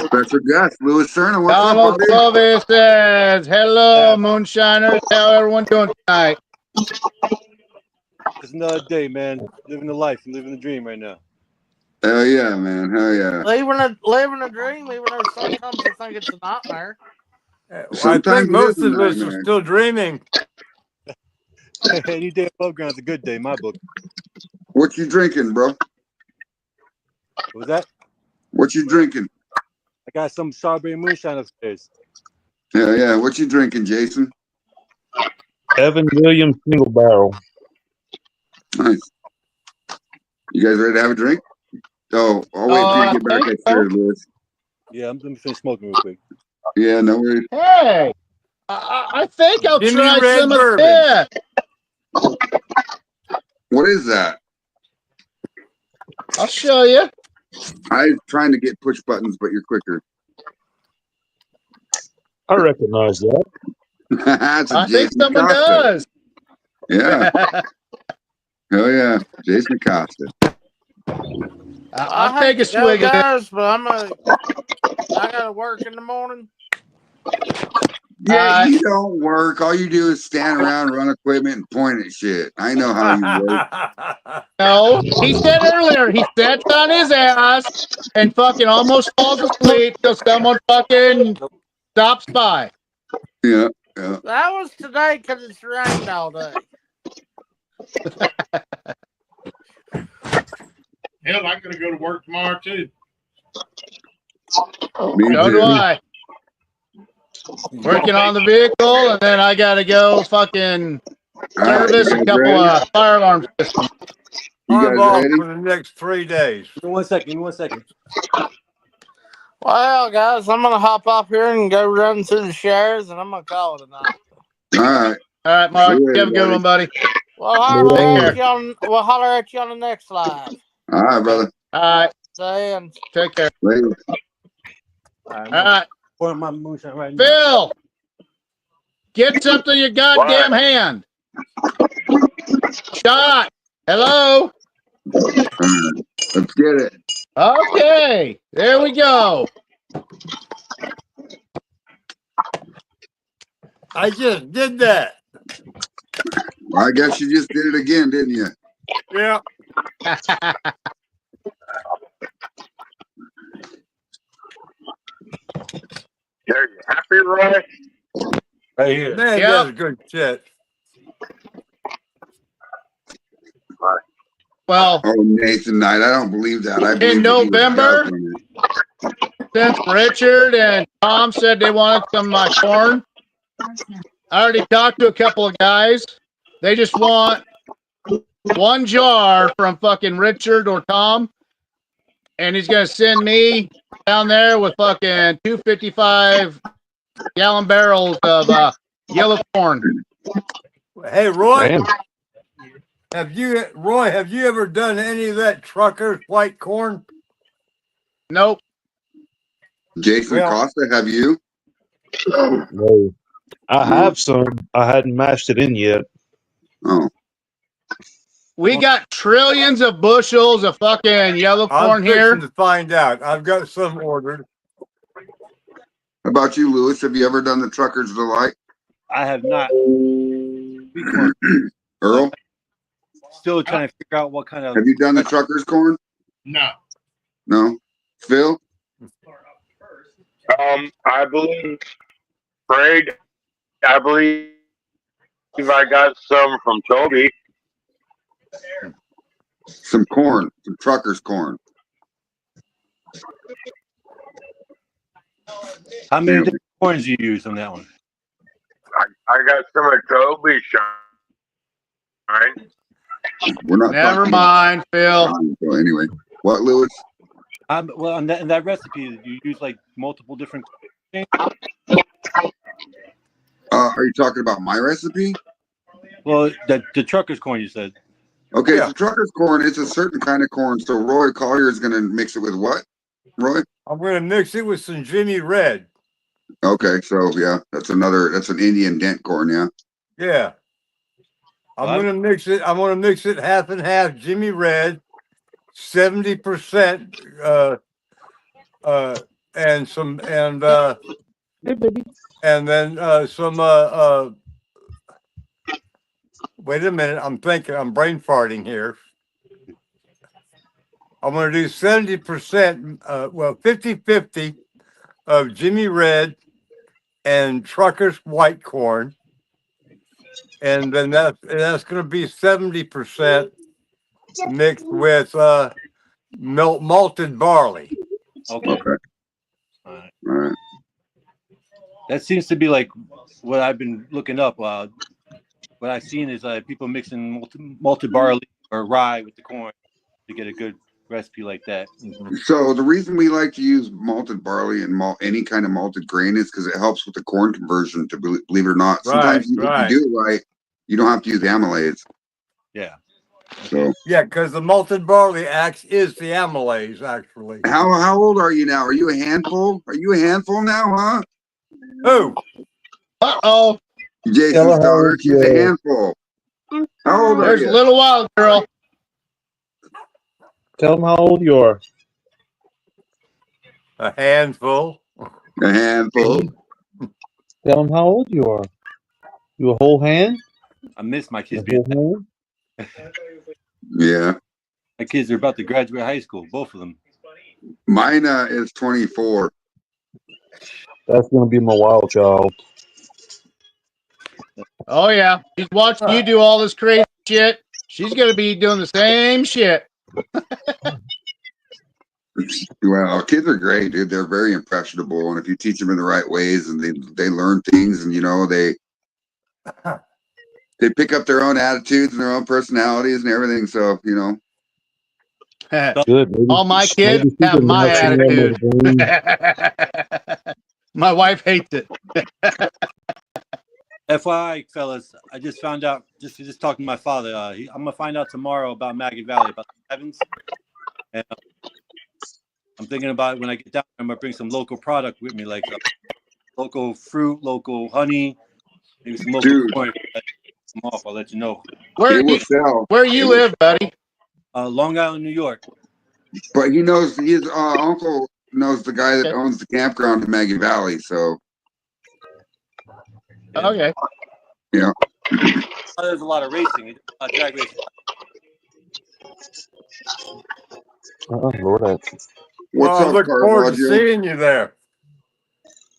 S2: Special guest, Louis Cerna. What's
S3: Donald
S2: up, buddy?
S3: Clovis says, hello, moonshiners. How everyone doing tonight?
S10: It's another day, man. Living the life and living the dream right now.
S2: Hell yeah, man. Hell yeah.
S8: living a dream, even though sometimes I think it's a nightmare.
S5: I
S2: Sometimes
S5: think
S2: it
S5: most
S2: is a
S5: of us are
S2: nightmare.
S5: still dreaming.
S10: Any day above ground's a good day in my book.
S2: What you drinking, bro?
S10: What was that?
S2: What you drinking?
S10: I got some strawberry moonshine upstairs.
S2: Hell yeah. What you drinking, Jason?
S10: Evan Williams single barrel.
S2: Nice. You guys ready to have a drink? Oh, I'll wait until you get back upstairs, Louis.
S10: Yeah, let me finish smoking real quick.
S2: Yeah, no worries.
S3: Hey, I think I'll
S5: Give me
S3: try
S5: red
S3: some
S5: bourbon.
S3: of this.
S2: What is that?
S3: I'll show you.
S2: I'm trying to get push buttons, but you're quicker.
S10: I recognize that.
S2: That's a
S3: I think
S2: Jason
S3: someone
S2: Acosta.
S3: does.
S2: Yeah. Hell yeah. Jason Acosta.
S3: I'll
S8: hate
S3: take a
S8: to go,
S3: swig of it.
S8: guys, but I gotta work in the morning.
S2: Yeah, you don't work. All you do is stand around, run equipment, and point at shit. I know how you work.
S3: No, he said earlier, he sits on his ass and fucking almost falls asleep till someone fucking stops by.
S2: Yeah, yeah.
S8: That was today because it's rained all day.
S1: Hell, I'm going to go to work tomorrow, too.
S2: Me
S3: So
S2: too.
S3: do I. Working on the vehicle, and then I gotta go fucking
S2: All right,
S3: service
S2: you
S3: a
S2: guys
S3: couple
S2: ready?
S3: of fire alarm systems.
S2: You
S5: I'm
S2: guys
S5: off
S2: ready?
S5: for the next 3 days.
S10: Give me 1 second. Give me 1 second.
S8: Well, guys, I'm gonna hop off here and go run through the shares, and I'm gonna call it a night.
S2: All right.
S3: All right, Mark,
S2: See you
S3: you have a good
S2: later,
S3: one, buddy.
S8: We'll holler at you on the next live.
S2: All right, brother.
S3: All right,
S8: Saying,
S3: take care.
S2: Later.
S3: All right,
S10: Pour my moonshine right now.
S3: Phil, get something in your goddamn hand. Shot. Hello.
S2: All right. Let's get it.
S3: Okay, there we go.
S5: I just did that.
S2: Well, I guess you just did it again, didn't you?
S5: Yeah.
S4: Are you happy, Roy?
S10: Right here.
S5: Man,
S3: Yep.
S5: that's good shit.
S3: Well,
S2: Oh, Nathan Knight. I don't believe that. I believe
S3: in
S2: that he was
S3: November,
S2: government.
S3: since Richard and Tom said they wanted some of my corn, I already talked to a couple of guys. They just want one jar from fucking Richard or Tom, and he's gonna send me down there with fucking 255-gallon barrels of yellow corn.
S5: Hey, Roy,
S10: Damn.
S5: Roy, have you ever done any of that trucker's white corn?
S3: Nope.
S2: Jason
S5: Well-
S2: Acosta, have you?
S10: No. I have some. I hadn't mashed it in yet.
S2: Oh,
S3: We got trillions of bushels of fucking yellow
S5: I'm
S3: corn
S5: fixing
S3: here.
S5: to find out. I've got some ordered.
S2: how about you, Lewis? Have you ever done the Trucker's Delight?
S11: I have not. Sweet corn.
S2: Earl,
S11: Still trying to figure out what kind of.
S2: have you done the Trucker's corn?
S1: No.
S2: No. Phil?
S4: I believe, Fred, I believe I got some from Toby.
S2: Some corn, some Trucker's corn.
S11: How many
S2: Yeah.
S11: different corns do you use on that one?
S4: I got some of Toby shine.
S2: We're not
S3: Never
S2: talking
S3: mind, Phil.
S2: about- So anyway, what, Lewis?
S11: Well, in that recipe, do you use like multiple different?
S2: Are you talking about my recipe?
S11: Well, the trucker's corn you said.
S2: Okay,
S5: Yeah.
S2: so Trucker's corn, it's a certain kind of corn. So Roy Collier is going to mix it with what? Roy?
S5: I'm going to mix it with some Jimmy Red.
S2: Okay, so yeah, that's an Indian dent corn, yeah.
S5: Yeah. I'm going to mix it half and half Jimmy Red, 70% and some and then some wait a minute, I'm brain farting here. I'm going to do 70%, 50-50 of Jimmy Red and Trucker's white corn. And then that's going to be 70% mixed with malted barley.
S11: Okay.
S2: Okay.
S11: All right.
S2: All right.
S11: That seems to be like what I've been looking up. What I've seen is people mixing malted barley or rye with the corn to get a good recipe like that.
S2: So the reason we like to use malted barley and any kind of malted grain is because it helps with the corn conversion. To believe it or not, sometimes if you do it right, you don't have to use amylase.
S11: Yeah.
S2: So
S5: yeah, because the malted barley is the amylase actually.
S2: how old are you now? Are you a handful? Are you a handful now, huh?
S5: Who?
S3: Uh-oh.
S2: Jason's daughter, she's a handful. How old are
S3: There's
S2: you?
S3: a little wild girl.
S10: Tell them how old you are.
S5: A handful.
S2: A handful.
S10: Tell them how old you are. You a whole hand?
S11: I miss my kids
S10: A
S11: being.
S10: whole hand?
S2: Yeah.
S11: My kids are about to graduate high school, both of them.
S2: Mine is 24.
S10: That's gonna be my wild child.
S3: Oh, yeah. She's watching you do all this crazy shit. She's going to be doing the same shit.
S2: Well, kids are great, dude. They're very impressionable, and if you teach them in the right ways, and they learn things, and they pick up their own attitudes and their own personalities and everything. So
S10: Good. Maybe,
S3: All my kids
S10: maybe she
S3: have
S10: can
S3: my
S10: have some of
S3: attitude.
S10: my brain.
S3: My wife hates it.
S11: FYI, fellas, I just found out, just talking to my father, I'm going to find out tomorrow about Maggie Valley, about the Evans. And I'm thinking about when I get down there, I'm going to bring some local product with me, like local fruit, local honey, maybe some local corn. I'll let you know.
S3: Where you live, buddy?
S11: Long Island, New York.
S2: But he knows his uncle knows the guy that owns the campground in Maggie Valley. So
S3: okay,
S2: yeah.
S11: There's a lot of racing, drag racing.
S10: Lord,
S2: What's
S5: I
S2: up,
S5: look forward to
S2: Caravaggio?
S5: seeing you there.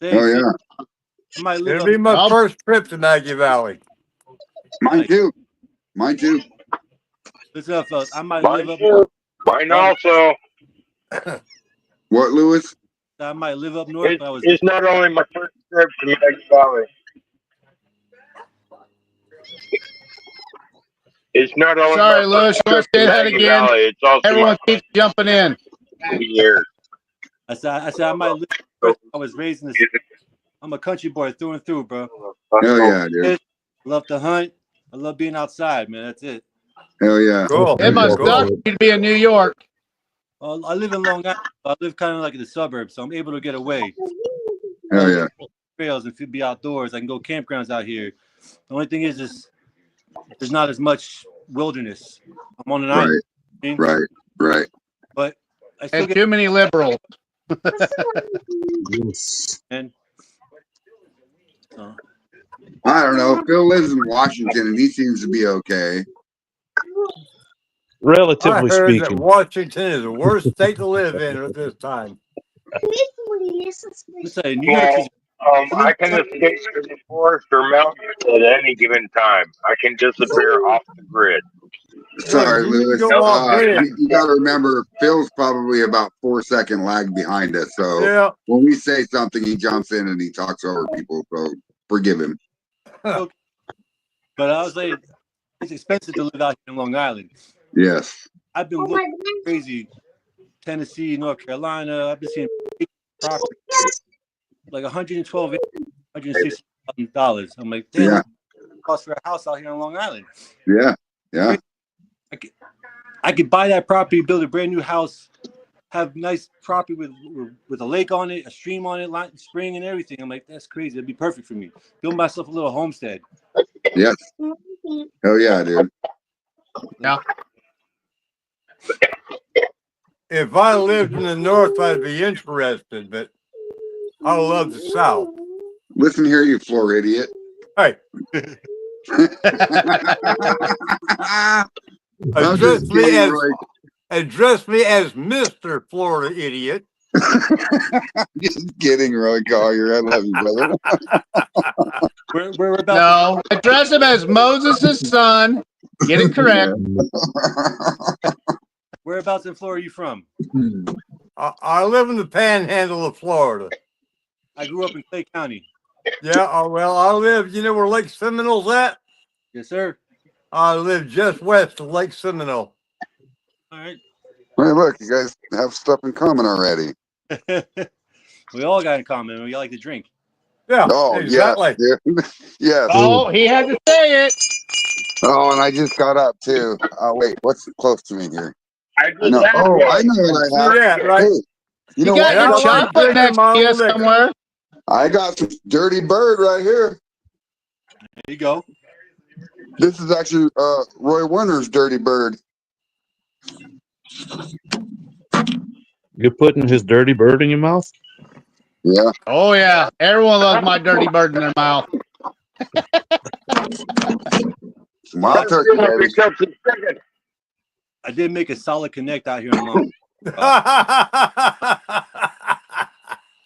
S2: Oh yeah,
S5: It'll be my first trip to Maggie Valley.
S2: mine too. Mine too.
S11: What's up, fellas? I might
S4: Mine
S11: live up.
S4: too. Mine also.
S2: What, Lewis?
S11: I might live up north, but I was.
S4: It's not only my first trip to Maggie Valley. It's not only
S3: Sorry,
S4: my
S3: Lewis,
S4: first
S3: you want
S4: trip
S3: to say
S4: to
S3: that
S4: Maggie
S3: again?
S4: Valley. It's also
S3: Everyone
S4: my
S3: keeps jumping in.
S4: 20 years.
S11: I said I might live north. I was raised in the. I'm a country boy through and through, bro.
S2: Hell yeah, dude.
S11: Love to hunt. I love being outside, man. That's it.
S2: Hell yeah.
S5: Cool.
S3: It must
S5: Cool.
S3: suck for you to be in New York.
S11: I live in Long Island. I live kind of like in the suburbs, so I'm able to get away.
S2: Hell yeah.
S11: Trails and be outdoors. I can go campgrounds out here. The only thing is there's not as much wilderness. I'm on an island.
S2: Right. Right. Right.
S11: But I still
S3: And
S11: get
S3: too many liberals.
S10: Yes.
S11: and
S2: I don't know. Phil lives in Washington and he seems to be okay.
S5: I
S10: Relatively
S5: heard that
S10: speaking.
S5: Washington is the worst state to live in at this time.
S11: let's say New York is
S4: I can escape to the forest or mountains at any given time. I can disappear off the grid.
S2: Sorry,
S5: You need to
S2: Lewis.
S5: go off grid.
S2: You got to remember, Phil's probably about 4-second lag behind us. So
S5: Yeah.
S2: when we say something, he jumps in and he talks over people. So forgive him.
S11: but I was like, it's expensive to live out here in Long Island.
S2: Yes.
S11: I've been looking crazy. Tennessee, North Carolina. I've been seeing property like $112, $160,000. I'm like, damn,
S2: Yeah.
S11: cost for a house out here in Long Island.
S2: Yeah. Yeah.
S11: I could buy that property, build a brand new house, have nice property with a lake on it, a stream on it, spring and everything. I'm like, that's crazy. That'd be perfect for me. Build myself a little homestead.
S2: Yes. Hell yeah, dude.
S3: Yeah.
S5: If I lived in the north, I'd be interested, but I love the south.
S2: Listen here, you floor idiot.
S5: Hey,
S2: I'm
S5: address
S2: just
S5: me
S2: kidding,
S5: as
S2: Roy.
S5: Mr. Florida idiot.
S2: Just kidding, Roy Collier. I love you, brother.
S11: We're about
S3: No, address him as Moses' son. Get it correct.
S11: whereabouts in Florida are you from?
S5: I live in the panhandle of Florida.
S11: I grew up in Clay County.
S5: Yeah, well, I live, you know where Lake Seminole's at?
S11: Yes, sir.
S5: I live just west of Lake Seminole.
S11: All right.
S2: Hey, look, you guys have stuff in common already.
S11: We all got in common. We like to drink.
S5: Yeah,
S2: Oh,
S5: exactly.
S2: yeah. Yes.
S3: Oh, he had to say it.
S2: Oh, and I just got up too. Oh, wait, what's close to me here?
S4: I
S2: I know.
S4: just had
S2: Oh,
S4: one.
S2: I know what I have.
S5: Yeah, right.
S2: Hey, you know
S3: You got
S2: what?
S3: your
S5: I like
S3: chocolate
S5: drinking
S3: next
S5: my
S3: to you
S5: own liquor.
S3: somewhere.
S2: I got some Dirty Bird right here.
S11: There you go.
S2: This is actually Roy Warner's Dirty Bird.
S10: You're putting his dirty bird in your mouth?
S2: Yeah.
S3: Oh, yeah. Everyone loves my dirty bird in their mouth.
S2: Wild turkey, baby.
S11: I did make a solid connect out here in Long.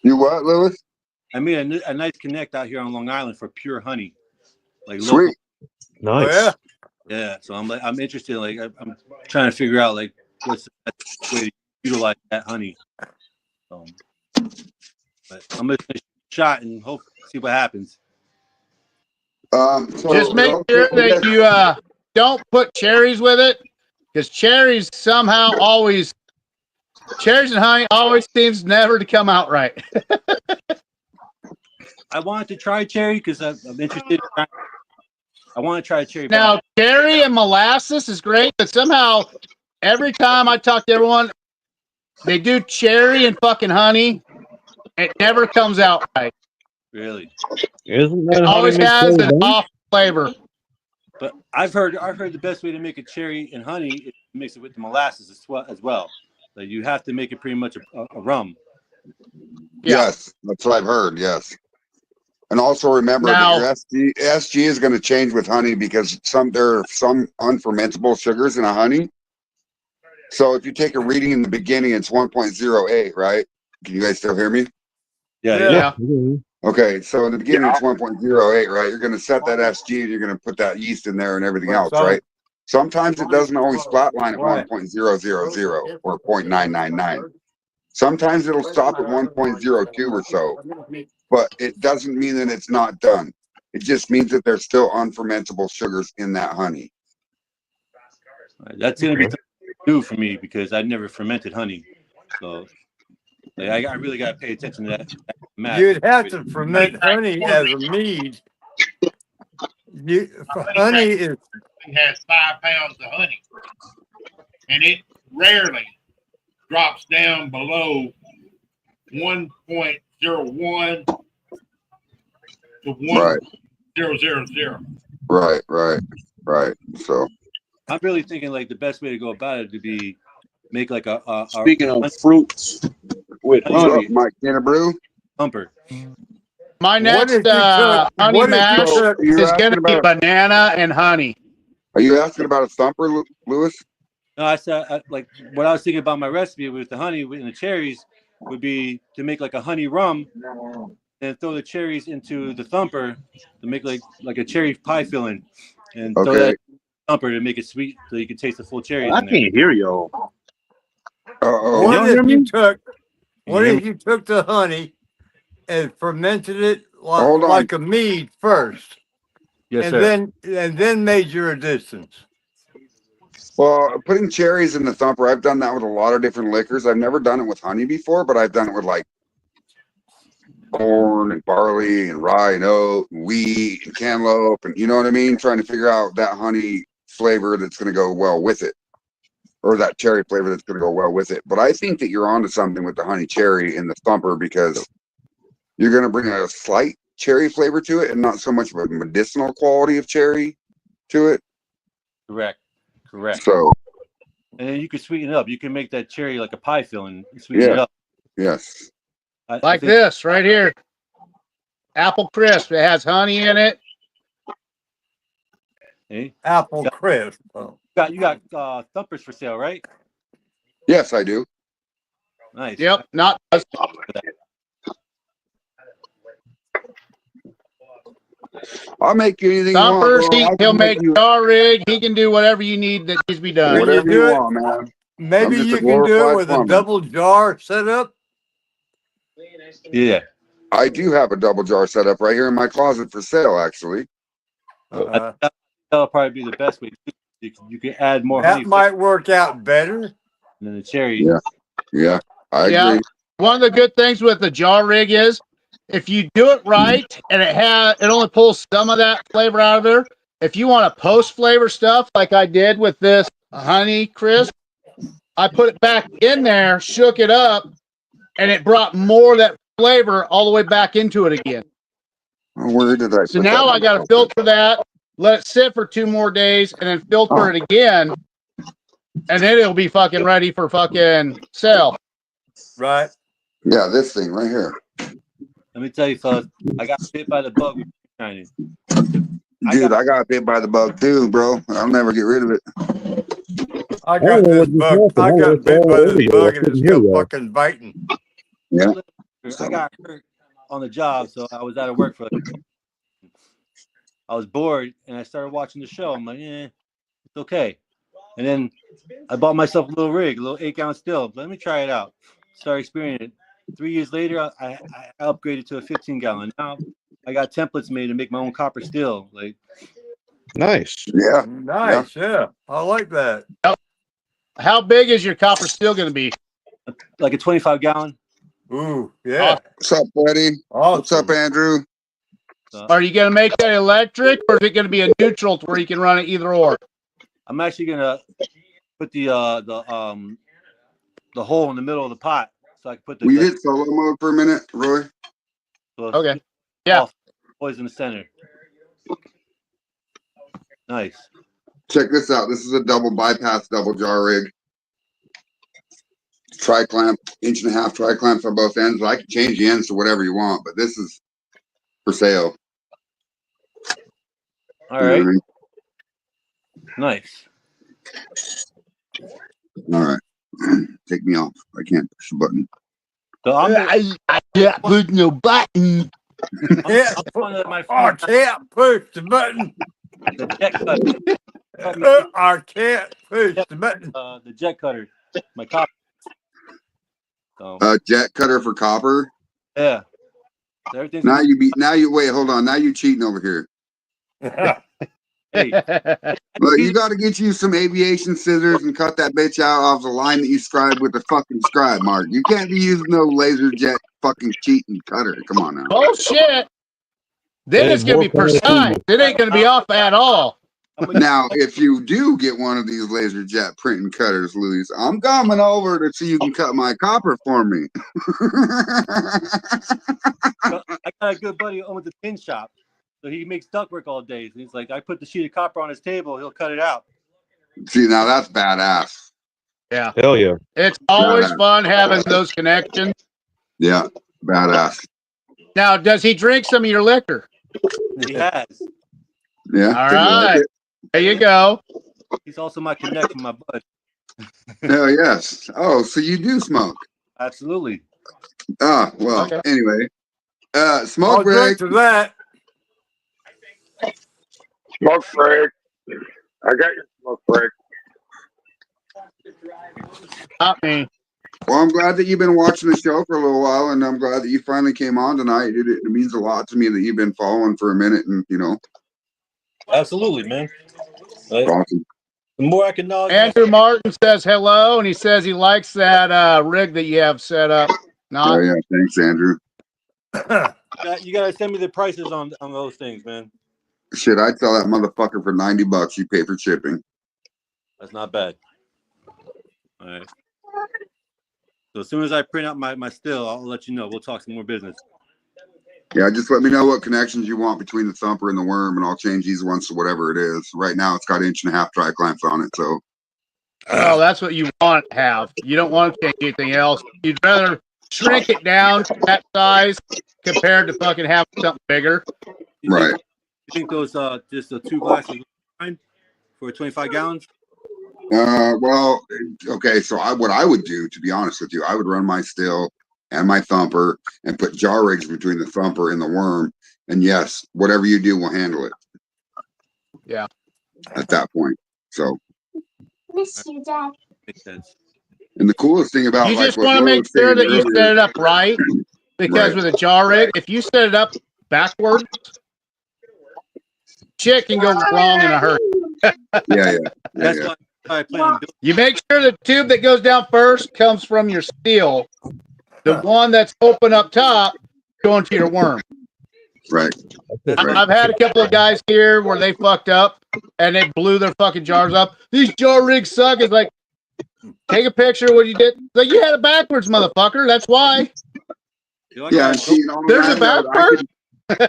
S2: You what, Lewis?
S11: I made a nice connect out here on Long Island for pure honey, like
S2: Sweet.
S11: local.
S10: Nice.
S5: Oh, yeah.
S11: Yeah, so I'm interested. Like I'm trying to figure out like what's the best way to utilize that honey. But I'm gonna finish the shot and hope see what happens.
S2: So
S3: Just make sure that you don't put cherries with it, because cherries somehow always, cherries and honey always seems never to come out right.
S11: I wanted to try cherry because I'm interested. I want to try cherry.
S3: Now, cherry and molasses is great, but somehow every time I talk to everyone, they do cherry and fucking honey. It never comes out right.
S11: Really?
S10: Isn't
S3: It
S10: that
S3: always
S10: honey
S3: has
S10: mixed
S3: an off flavor.
S11: But I've heard the best way to make a cherry and honey is to mix it with the molasses as well. Like you have to make it pretty much a rum.
S2: Yes, that's what I've heard. Yes. And also remember
S3: Now-
S2: that your SG is going to change with honey because there are some unfermentable sugars in a honey. So if you take a reading in the beginning, it's 1.08, right? Can you guys still hear me?
S11: Yeah.
S2: Okay, so in the beginning it's 1.08, right? You're going to set that SG and you're going to put that yeast in there and everything else, right? Sometimes it doesn't always flatline at
S5: Right.
S2: 1.000 or 0.999. Sometimes it'll stop at 1.02 or so, but it doesn't mean that it's not done. It just means that there's still unfermentable sugars in that honey.
S11: That's gonna be tough to do for me because I never fermented honey, so like, I really gotta pay attention to that.
S5: You'd have to ferment honey as a mead. Honey is
S1: It has 5 pounds of honey, and it rarely drops down below 1.01 to 1.000.
S2: Right. So
S11: I'm really thinking like the best way to go about it would be make like a
S12: Speaking of fruits with
S2: what's up,
S12: honey,
S2: Mike Canabrew?
S11: thumper.
S3: My
S5: What
S3: next
S5: if you took-
S3: honey
S5: what if you
S3: mash
S5: took-
S2: You're
S3: is going to
S2: asking
S3: be
S2: about
S3: banana and honey.
S2: Are you asking about a thumper, Lewis?
S11: No, I said like what I was thinking about my recipe with the honey and the cherries would be to make like a honey rum and throw the cherries into the thumper to make like a cherry pie filling and throw that thumper to make it sweet so you can taste the full cherries
S12: I
S11: in there.
S12: can't hear y'all.
S2: Uh-oh.
S5: What
S12: Y'all
S5: if
S12: hear
S5: you
S12: me?
S5: took
S11: Can you hear me?
S5: if you took the honey and fermented it
S2: Hold on.
S5: like a mead first,
S11: Yes,
S5: and
S11: sir.
S5: then made your additions?
S2: Well, putting cherries in the thumper, I've done that with a lot of different liquors. I've never done it with honey before, but I've done it with like corn and barley and rye and oat and wheat and cantaloupe, and you know what I mean? Trying to figure out that honey flavor that's going to go well with it, or that cherry flavor that's going to go well with it. But I think that you're onto something with the honey cherry in the thumper because you're going to bring a slight cherry flavor to it and not so much of a medicinal quality of cherry to it.
S11: Correct.
S2: So,
S11: And then you can sweeten it up. You can make that cherry like a pie filling and sweeten it up.
S2: yes.
S11: I
S3: Like
S11: think
S3: this right here. Apple crisp. It has honey in it.
S5: Apple crisp. Oh.
S11: you got thumpers for sale, right?
S2: Yes, I do.
S11: Nice.
S3: Yep. Not
S2: I'll make you anything you want,
S3: thumpers.
S2: bro. I
S3: He'll
S2: can
S3: make
S2: you
S3: jar rig. He can do whatever you need that needs to be done.
S5: Can you
S2: whatever
S5: do
S2: you
S5: it?
S2: want, man.
S5: Maybe
S2: I'm just a
S5: you can do it
S2: glorified
S5: with a
S2: plumber.
S5: double jar setup.
S11: Yeah.
S2: I do have a double jar set up right here in my closet for sale, actually.
S11: That'll probably be the best way. You can add more
S5: That
S11: honey
S5: might work out better.
S11: than the cherry.
S2: Yeah, I
S3: Yeah.
S2: agree.
S3: One of the good things with the jar rig is if you do it right and it only pulls some of that flavor out of there. If you want to post flavor stuff like I did with this honey crisp, I put it back in there, shook it up, and it brought more of that flavor all the way back into it again.
S2: Where did I
S3: So
S2: put
S3: now
S2: that?
S3: I got to filter that, let it sit for 2 more days, and then filter it again, and then it'll be fucking ready for fucking sale.
S5: Right.
S2: Yeah, this thing right here.
S11: Let me tell you, fellas, I got bit by the bug with Chinese.
S2: Dude, I got bit by the bug too, bro. I'll never get rid of it.
S5: I got this bug. I got bit by this bug and it's still fucking biting.
S2: Yeah.
S11: I got hurt on the job, so I was out of work for I was bored and I started watching the show. I'm like, it's okay. And then I bought myself a little rig, a little 8-ounce still. Let me try it out. Started experiencing it. 3 years later, I upgraded to a 15-gallon. Now I got templates made to make my own copper still. Like,
S10: nice.
S2: Yeah.
S5: Nice. Yeah. I like that.
S3: How big is your copper still going to be?
S11: Like a 25-gallon.
S5: Ooh, yeah.
S2: What's up, buddy?
S5: Awesome.
S2: What's up, Andrew?
S3: Are you going to make that electric, or is it going to be a neutral to where you can run it either or?
S11: I'm actually gonna put the hole in the middle of the pot so I can put the.
S2: Will you hit solo mode for a minute, Roy?
S3: Okay. Yeah.
S11: Always in the center. Nice.
S2: Check this out. This is a double bypass double jar rig. Tri-clamp, 1.5 tri-clamps on both ends. I can change the ends to whatever you want, but this is for sale.
S11: All right.
S2: You know
S11: Nice.
S2: All right. Take me off. I can't push the button.
S11: So
S3: I can't push no button.
S5: Yeah. I can't push the button.
S11: The check button.
S5: I can't push the button.
S11: The jet cutter, my copper. So
S2: Jet cutter for copper.
S11: yeah, so everything's
S2: Now you wait. Hold on. Now you cheating over here.
S11: hey,
S2: Look, you got to get you some aviation scissors and cut that bitch out off the line that you scribed with the fucking scribe mark. You can't be using no laser jet fucking cheating cutter. Come on now.
S3: Oh shit! Then
S10: Hey,
S3: it's gonna
S10: more
S3: be
S10: power to
S3: precise.
S10: you.
S3: It ain't gonna be off at all.
S2: Now, if you do get one of these laser jet printing cutters, Luis, I'm coming over to see you can cut my copper for me.
S11: I got a good buddy who owns a tin shop, so he makes ductwork all day. So he's like, I put the sheet of copper on his table, he'll cut it out.
S2: See, now that's badass.
S3: Yeah.
S10: Hell yeah.
S3: It's always
S2: Badass.
S3: fun having those connections.
S2: Yeah, badass.
S3: Now, does he drink some of your liquor?
S11: He has.
S2: Yeah.
S3: All
S2: did you like
S3: right.
S2: it?
S3: There you go.
S11: He's also my connect from my bud.
S2: Hell yes. Oh, so you do smoke?
S11: Absolutely.
S2: Ah, well.
S3: Okay.
S2: Anyway,
S5: I'll
S2: smoke break.
S5: drink to that.
S4: Smoke break. I got your smoke break.
S3: Not me.
S2: Well, I'm glad that you've been watching the show for a little while, and I'm glad that you finally came on tonight. It means a lot to me that you've been following for a minute, and
S11: Absolutely, man. Like,
S2: awesome.
S11: the more I can know.
S3: Andrew Martin says hello, and he says he likes that rig that you have set up.
S2: Oh
S3: Not
S2: yeah, thanks, Andrew.
S11: You gotta send me the prices on those things, man.
S2: Shit, I'd sell that motherfucker for $90. You pay for shipping.
S11: That's not bad. All right. So as soon as I print out my still, I'll let you know. We'll talk some more business.
S2: Yeah, just let me know what connections you want between the thumper and the worm, and I'll change these ones to whatever it is. Right now, it's got 1.5" dry clamps on it, so.
S3: oh, that's what you want to have. You don't want to change anything else. You'd rather shrink it down to that size compared to fucking having something bigger.
S2: Right.
S11: You think those just the 2 glasses fine for 25 gallons?
S2: Well, okay. So what I would do, to be honest with you, I would run my still and my thumper and put jar rigs between the thumper and the worm. And yes, whatever you do will handle it.
S3: Yeah.
S2: At that point. So.
S11: Makes sense.
S2: And the coolest thing about
S3: You
S2: like
S3: just
S2: what
S3: want to
S2: Laura
S3: make
S2: was
S3: sure
S2: saying
S3: that you
S2: earlier,
S3: set it up right, because
S2: right.
S3: with a jar rig, if you set it up backwards, shit can go wrong in a hurry.
S2: Yeah.
S11: That's why I plan on building.
S3: You make sure the tube that goes down first comes from your steel. The one that's open up top going to your worm.
S2: Right.
S3: I've had a couple of guys here where they fucked up and they blew their fucking jars up. These jar rigs suck. It's like, take a picture of what you did. Like, you had it backwards, motherfucker. That's why.
S2: Yeah, and see, on
S3: There's
S2: that
S3: a
S2: note,
S3: backward.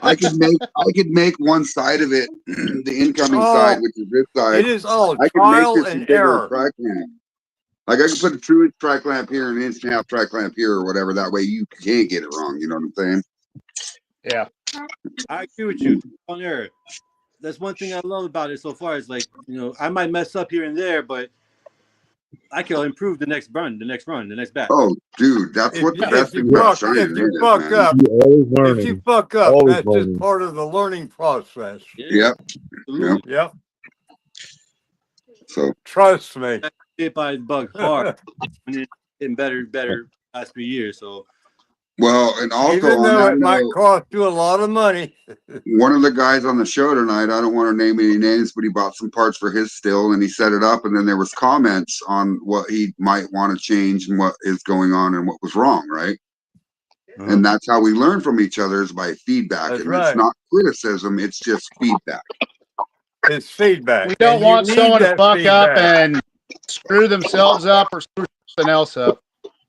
S2: I could make one side of it, the incoming
S5: Oh,
S2: side, which is this side.
S5: It is all
S2: I could make
S5: trial
S2: this a
S5: and
S2: bigger
S5: error.
S2: tri clamp. Like I could put a 2" tri clamp here and an 1.5" tri clamp here or whatever. That way you can't get it wrong. You know what I'm saying?
S3: Yeah.
S11: I agree with you on there. That's one thing I love about it so far. Is like, I might mess up here and there, but I can improve the next run, the next batch.
S2: Oh, dude, that's what the best
S5: If
S2: thing
S5: you
S2: about
S5: fuck,
S2: shining
S5: if you
S2: is,
S5: fuck
S2: man.
S5: up,
S10: You're always
S5: if you
S10: learning.
S5: fuck up,
S10: Always
S5: that's
S10: learning.
S5: just part of the learning process.
S2: Yep.
S11: Absolutely.
S5: Yep.
S2: So
S5: Trust me.
S11: I get by the bug hard, and it's getting better last 3 years. So
S2: well, and also
S5: Even
S2: on
S5: though
S2: that
S5: it might
S2: note,
S5: cost you a lot of money.
S2: one of the guys on the show tonight, I don't want to name any names, but he bought some parts for his still and he set it up, and then there was comments on what he might want to change and what is going on and what was wrong, right? And that's how we learn from each other, is by feedback.
S5: That's
S2: and
S5: right.
S2: It's not criticism, it's just feedback.
S5: It's feedback.
S3: We don't
S5: and you
S3: want
S5: need
S3: someone to
S5: that
S3: fuck up
S5: feedback.
S3: and screw themselves up or screw something else up.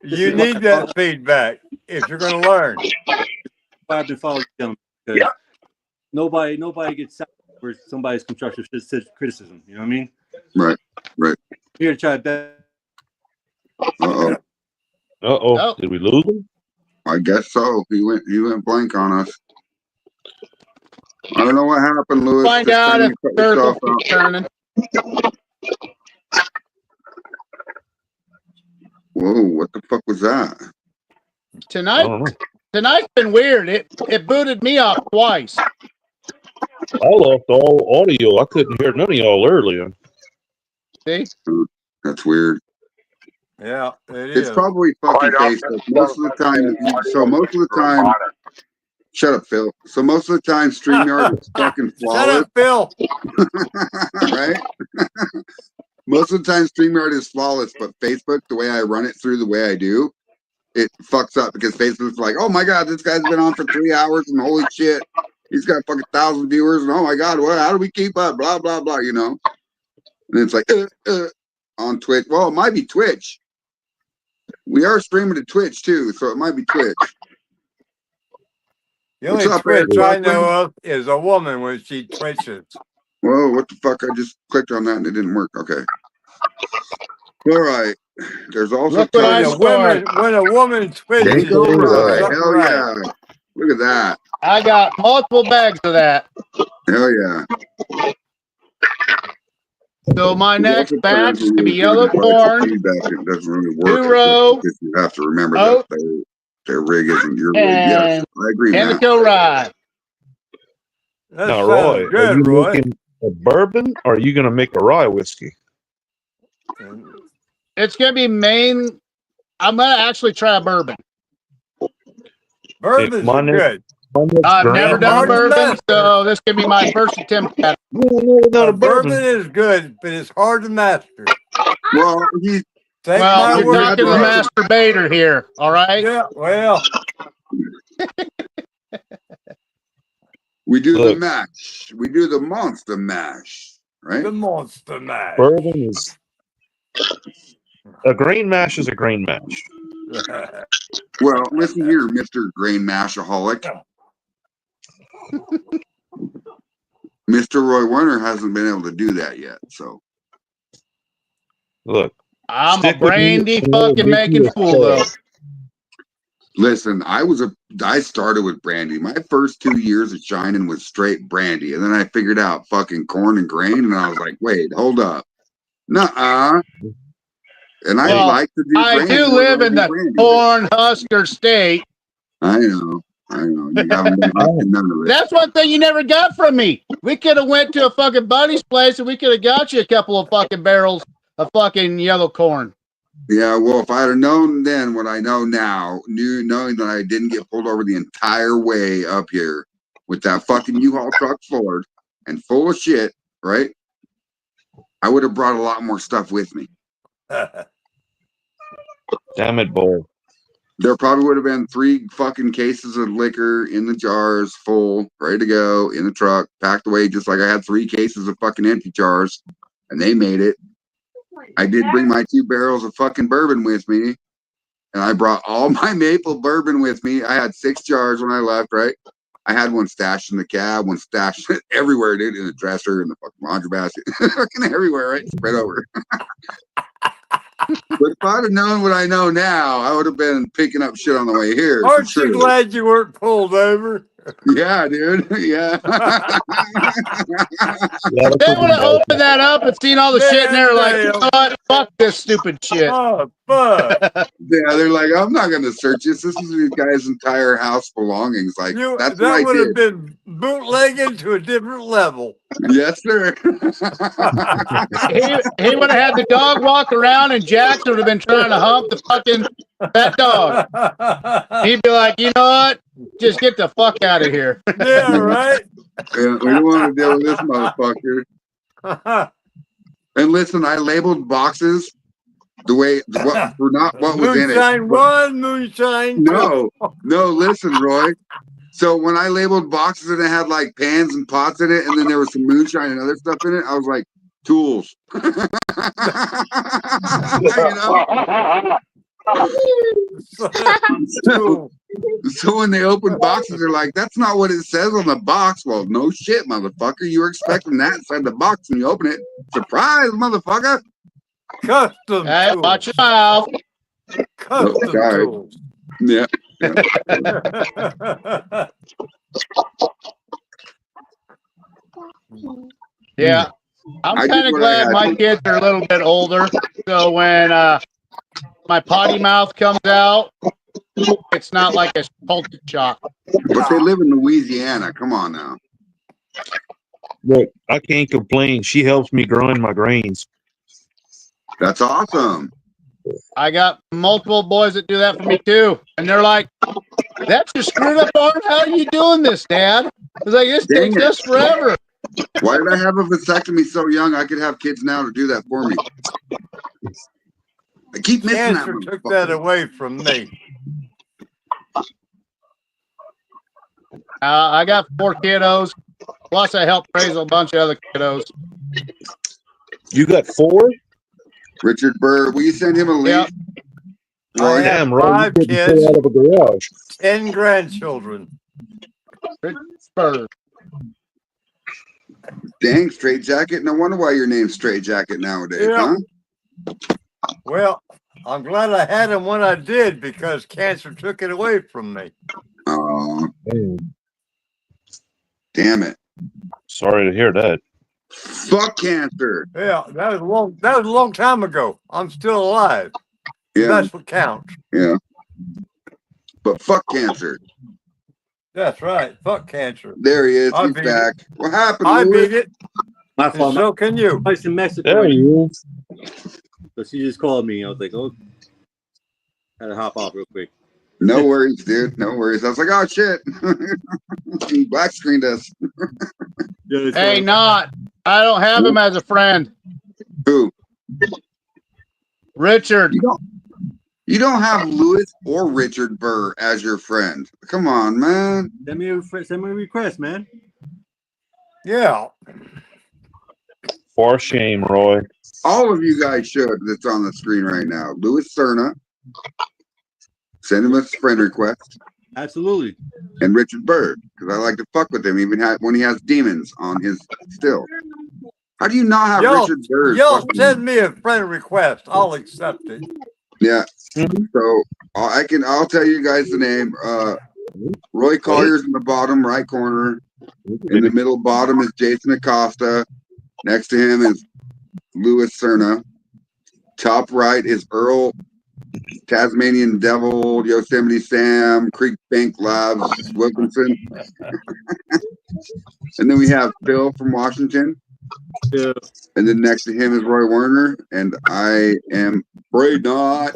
S5: You need that feedback if you're going to learn.
S11: I've been following them because nobody gets sacked for somebody's constructive criticism. You know what I mean?
S2: Right.
S11: Here to try to.
S2: Uh-oh.
S3: Oh.
S10: Did we lose him?
S2: I guess so. He went blank on us. I don't know what happened, Lewis.
S3: Find
S2: This
S3: out
S2: time
S3: if
S2: you cut
S3: the circle
S2: yourself
S3: keeps
S2: out.
S3: turning.
S2: Whoa, what the fuck was that?
S3: Tonight's been weird. It booted me off twice.
S10: I lost all audio. I couldn't hear none of y'all earlier.
S3: See?
S2: That's weird.
S5: Yeah, it
S2: It's
S5: is.
S2: probably fucking
S4: Quite often,
S2: Facebook. Most of the time, most of the time, shut up, Phil. So most of the time, StreamYard is fucking
S5: Shut
S2: flawless,
S5: up, Phil.
S2: right? Most of the time, StreamYard is flawless, but Facebook, the way I run it through the way I do, it fucks up because Facebook's like, oh my god, this guy's been on for 3 hours and holy shit, he's got fucking 1,000 viewers and oh my god, what? How do we keep up? Blah blah blah, you know. And it's like on Twitch. Well, it might be Twitch. We are streaming to Twitch too, so it might be Twitch.
S5: The
S2: What's
S5: only
S2: up,
S5: Twitch
S2: Ed?
S5: I know of is a woman when she twitches.
S2: Whoa, what the fuck? I just clicked on that and it didn't work. Okay. All right. There's also
S3: Look what I
S2: times
S3: scored.
S5: When a woman twitches,
S2: Ain't go
S5: she's
S2: right.
S5: something
S2: Hell
S5: right.
S2: yeah. Look at that.
S3: I got multiple bags of that.
S2: Hell yeah.
S3: So my
S2: There's
S3: next
S2: also
S3: batch
S2: times
S3: is
S2: when
S3: gonna be
S2: you
S3: yellow
S2: give
S3: corn,
S2: feedback, it doesn't really work
S3: 2-row
S2: because you have to remember
S3: oat,
S2: that their rig isn't your rig. Yes,
S3: and
S2: I agree, man.
S3: indica rye.
S5: That
S10: Now,
S5: sounds
S10: Roy, are
S5: good,
S10: you
S5: Roy.
S10: making a bourbon or are you going to make a rye whiskey?
S3: It's gonna be main. I'm gonna actually try a bourbon.
S5: Bourbons
S10: my
S5: are
S10: next,
S5: good.
S10: my next
S3: I've never
S10: grand
S3: done a
S5: hard to
S3: bourbon,
S5: master.
S3: so this could be my first attempt at it.
S10: No, no, not
S5: A
S10: a bourbon.
S5: bourbon is good, but it's hard to master.
S2: Well, he,
S5: Take
S3: Well,
S5: my
S3: you're
S5: word
S3: talking to
S5: for
S3: the
S5: it.
S3: masturbator here, all right?
S5: Yeah, well,
S2: we do the
S10: Look,
S2: mash. We do the monster mash, right?
S5: the monster mash.
S10: bourbon is a grain mash is a grain mash.
S2: Well, listen here, Mr. Grain Mashaholic. Mr. Roy Werner hasn't been able to do that yet, so.
S10: Look,
S3: I'm a
S10: stick with me
S3: brandy
S10: and I'll
S3: fucking
S10: make you
S3: making
S10: a
S3: fool, though.
S10: stout.
S2: Listen, I started with brandy. My first 2 years of shining was straight brandy. And then I figured out fucking corn and grain. And I was like, wait, hold up. Nuh-uh. And I
S3: Well,
S2: like to do
S3: I
S2: brandy.
S3: do live in the corn husker state.
S2: I know. You haven't been husking none of it.
S3: That's one thing you never got from me. We could have went to a fucking buddy's place and we could have got you a couple of fucking barrels of fucking yellow corn.
S2: Yeah, well, if I had known then what I know now, knowing that I didn't get pulled over the entire way up here with that fucking U-Haul truck Ford and full of shit, right? I would have brought a lot more stuff with me.
S10: Damn it, Bull.
S2: There probably would have been 3 fucking cases of liquor in the jars, full, ready to go, in the truck, packed away, just like I had 3 cases of fucking empty jars, and they made it. I did bring my 2 barrels of fucking bourbon with me, and I brought all my maple bourbon with me. I had 6 jars when I left, right? I had one stashed in the cab, one stashed everywhere, dude, in the dresser, in the fucking laundry basket, fucking everywhere, right? Spread over. But if I'd have known what I know now, I would have been picking up shit on the way here.
S5: Aren't you glad you weren't pulled over?
S2: Yeah, dude. Yeah.
S3: They would have opened that up and seen all the shit in there like, you know what? Fuck this stupid shit.
S5: Oh, fuck.
S2: Yeah, they're like, I'm not going to search this. This is the guy's entire house belongings. Like, that's what I
S5: That would have
S2: did.
S5: been bootlegging to a different level.
S2: Yes, sir.
S3: he would have had the dog walk around and Jackson would have been trying to hump that dog. He'd be like, you know what? Just get the fuck out of here.
S5: Yeah, right?
S2: Yeah, we don't want to deal with this motherfucker. And listen, I labeled boxes the way, for not what was in it.
S5: Moonshine 1, moonshine 2.
S2: No, listen, Roy. So when I labeled boxes and it had like pans and pots in it, and then there was some moonshine and other stuff in it, I was like, tools. You know? So when they open boxes, they're like, that's not what it says on the box. Well, no shit, motherfucker. You were expecting that inside the box when you open it. Surprise, motherfucker.
S5: Custom tools.
S3: Watch your mouth.
S5: Custom tools.
S2: Yeah.
S3: Yeah. I'm kind of glad my kids are a little bit older. So when my potty mouth comes out, it's not like a culture shock.
S2: But they live in Louisiana. Come on now.
S10: Look, I can't complain. She helps me grind my grains.
S2: That's awesome.
S3: I got multiple boys that do that for me too, and they're like, "That's your screwed up arm. How are you doing this, Dad?" I was like, "This
S2: Dang
S3: takes
S2: it.
S3: us forever."
S2: Why did I have a vasectomy so young? I could have kids now to do that for me. I keep missing that
S5: Cancer
S2: one.
S5: took that away from me.
S3: I got 4 kiddos, plus I helped raise a bunch of other kiddos.
S10: You got 4?
S2: Richard Burr, will you send him a link?
S5: I
S2: Roy?
S5: have
S10: Damn, Roy, you
S5: 5
S10: couldn't
S5: kids,
S10: stay out of a garage.
S5: 10 grandchildren.
S3: Richard Burr.
S2: Dang, Straight Jacket. No wonder why your name's Straight Jacket nowadays,
S5: Yeah.
S2: huh?
S5: Well, I'm glad I had him when I did because cancer took it away from me.
S2: Oh, damn it.
S10: Sorry to hear that.
S2: Fuck cancer.
S5: Yeah, that was a long time ago. I'm still alive.
S2: Yeah,
S5: That's what counts.
S2: yeah. But fuck cancer.
S5: That's right. Fuck cancer.
S2: There he is.
S5: I
S2: He's
S5: beat
S2: back. What happened,
S5: I
S2: Louis?
S5: beat it,
S11: My
S5: and
S11: fault.
S5: so can you.
S11: My wife's in Mexico.
S10: There
S11: Right
S10: he
S11: now,
S10: is.
S11: so she just called me. I was like, oh, had to hop off real quick.
S2: No worries, dude. No worries. I was like, oh shit. He black screened us.
S11: Yeah, it's,
S3: Hey, not. I don't have him as a friend.
S2: Who?
S3: Richard.
S2: You don't have Louis or Richard Burr as your friend. Come on, man.
S11: send me a request, man.
S5: Yeah.
S10: For shame, Roy.
S2: All of you guys should. That's on the screen right now. Louis Cerna. Send him a friend request.
S11: Absolutely.
S2: And Richard Burr, because I like to fuck with him, even when he has demons on his still. How do you not have Richard Burr?
S5: Y'all send me a friend request. I'll accept it.
S2: Yeah. So I'll tell you guys the name. Roy Collier's in the bottom right corner. In the middle bottom is Jason Acosta. Next to him is Louis Cerna. Top right is Earl, Tasmanian Devil, Yosemite Sam, Creek Bank Labs, Wilkinson. And then we have Phil from Washington.
S11: Yeah.
S2: And then next to him is Roy Werner. And I am Braid Knot.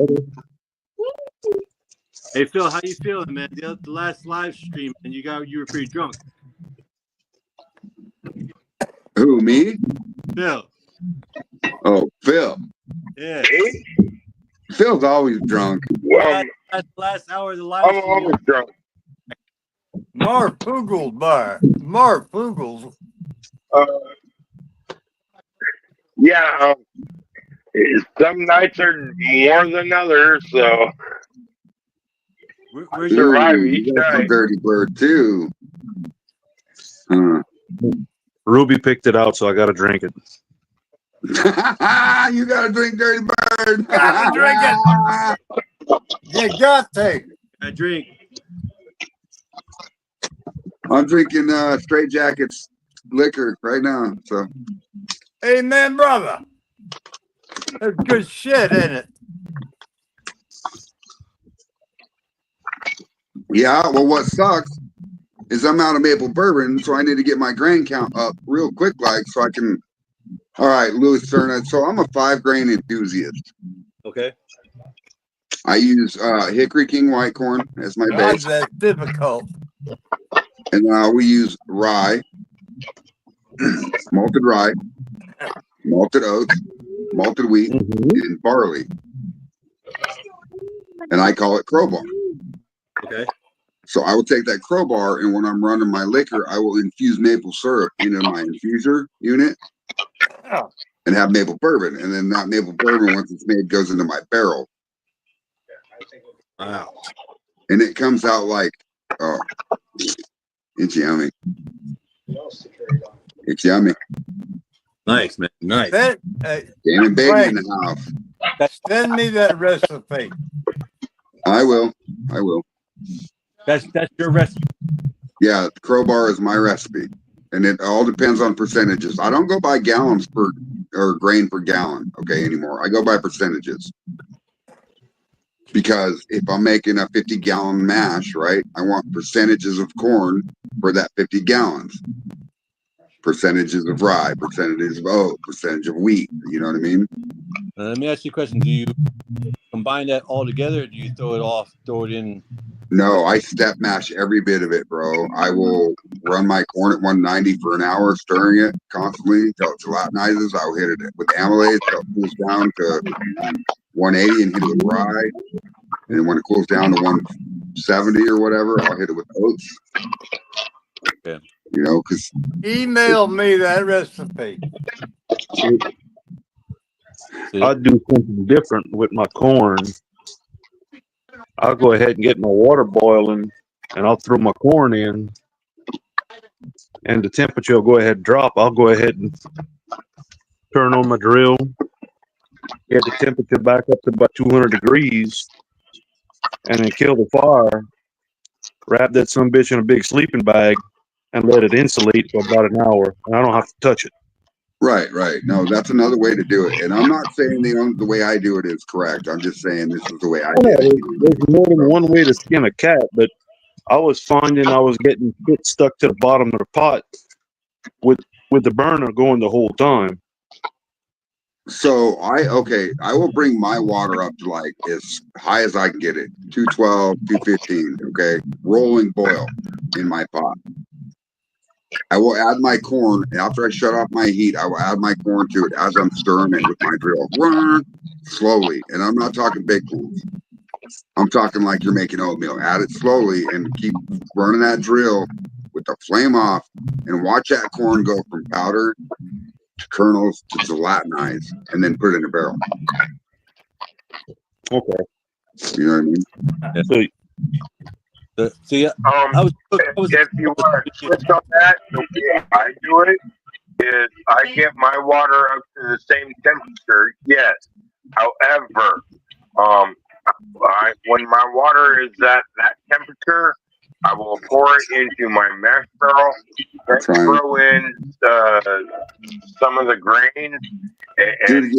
S11: Hey Phil, how you feeling, man? The last live stream, and you were pretty drunk.
S2: Who, me?
S11: Phil.
S2: Oh, Phil.
S11: Yeah.
S2: Phil's always drunk.
S4: Well,
S11: That's the last hour of the live
S4: I'm
S11: stream.
S4: always drunk.
S5: Mark Fugels bar. Mark Fugels.
S4: Yeah, some nights are more than others, so
S11: Where's
S4: your survive
S2: Ooh,
S4: each
S2: you got some
S4: night.
S2: dirty bird too.
S10: Ruby picked it out, so I got to drink it.
S2: You gotta drink Dirty Bird.
S5: Gotta drink it. You got to.
S11: I drink.
S2: I'm drinking Straight Jackets liquor right now. So
S5: Amen, brother. That's good shit, ain't it?
S2: yeah, well, what sucks is I'm out of maple bourbon, so I need to get my grain count up real quick, like so I can. All right, Louis Cerna. So I'm a 5 grain enthusiast.
S11: Okay.
S2: I use Hickory King White Corn as my
S5: God,
S2: base,
S5: that's difficult.
S2: and we use rye, malted rye, malted oats, malted wheat, and barley. And I call it crowbar.
S11: Okay.
S2: So I will take that crowbar, and when I'm running my liquor, I will infuse maple syrup into my infuser unit and have maple bourbon. And then that maple bourbon, once it's made, goes into my barrel.
S11: Wow.
S2: And it comes out like, oh, it's yummy. It's yummy.
S11: Nice, man. Nice.
S5: That,
S2: Dan and Baby in the house.
S5: send me that recipe.
S2: I will. I will.
S11: That's your recipe.
S2: Yeah, the crowbar is my recipe. And it all depends on percentages. I don't go by gallons per or grain per gallon, okay, anymore. I go by percentages. Because if I'm making a 50-gallon mash, right, I want percentages of corn for that 50 gallons. Percentages of rye, percentages of oat, percentage of wheat. You know what I mean?
S11: Let me ask you a question. Do you combine that all together, or do you throw it in?
S2: No, I step mash every bit of it, bro. I will run my corn at 190 for an hour, stirring it constantly until it gelatinizes. I'll hit it with amylase until it cools down to 180 and hit it with rye. And when it cools down to 170 or whatever, I'll hit it with oats.
S11: Okay.
S2: You know, because
S5: Email me that recipe.
S10: I do something different with my corn. I'll go ahead and get my water boiling, and I'll throw my corn in, and the temperature will go ahead and drop. I'll go ahead and turn on my drill, get the temperature back up to about 200 degrees, and then kill the fire. Wrap that sumbitch in a big sleeping bag, and let it insulate for about an hour. And I don't have to touch it.
S2: right. No, that's another way to do it. And I'm not saying the way I do it is correct. I'm just saying this is the way I did it.
S10: There's more than one way to skin a cat, but I was finding I was getting shit stuck to the bottom of the pot with the burner going the whole time.
S2: So I will bring my water up to like as high as I can get it, 212, 215. Okay, rolling boil in my pot. I will add my corn after I shut off my heat. I will add my corn to it as I'm stirring it with my drill, slowly. And I'm not talking big corns. I'm talking like you're making oatmeal. Add it slowly and keep burning that drill with the flame off, and watch that corn go from powder to kernels to gelatinize, and then put it in a barrel.
S10: Okay.
S2: You know what I mean?
S11: See,
S4: if you want to switch on that, the way I do it is I get my water up to the same temperature. Yes, however, when my water is at that temperature, I will pour it into my mash barrel, then throw in some of the grains and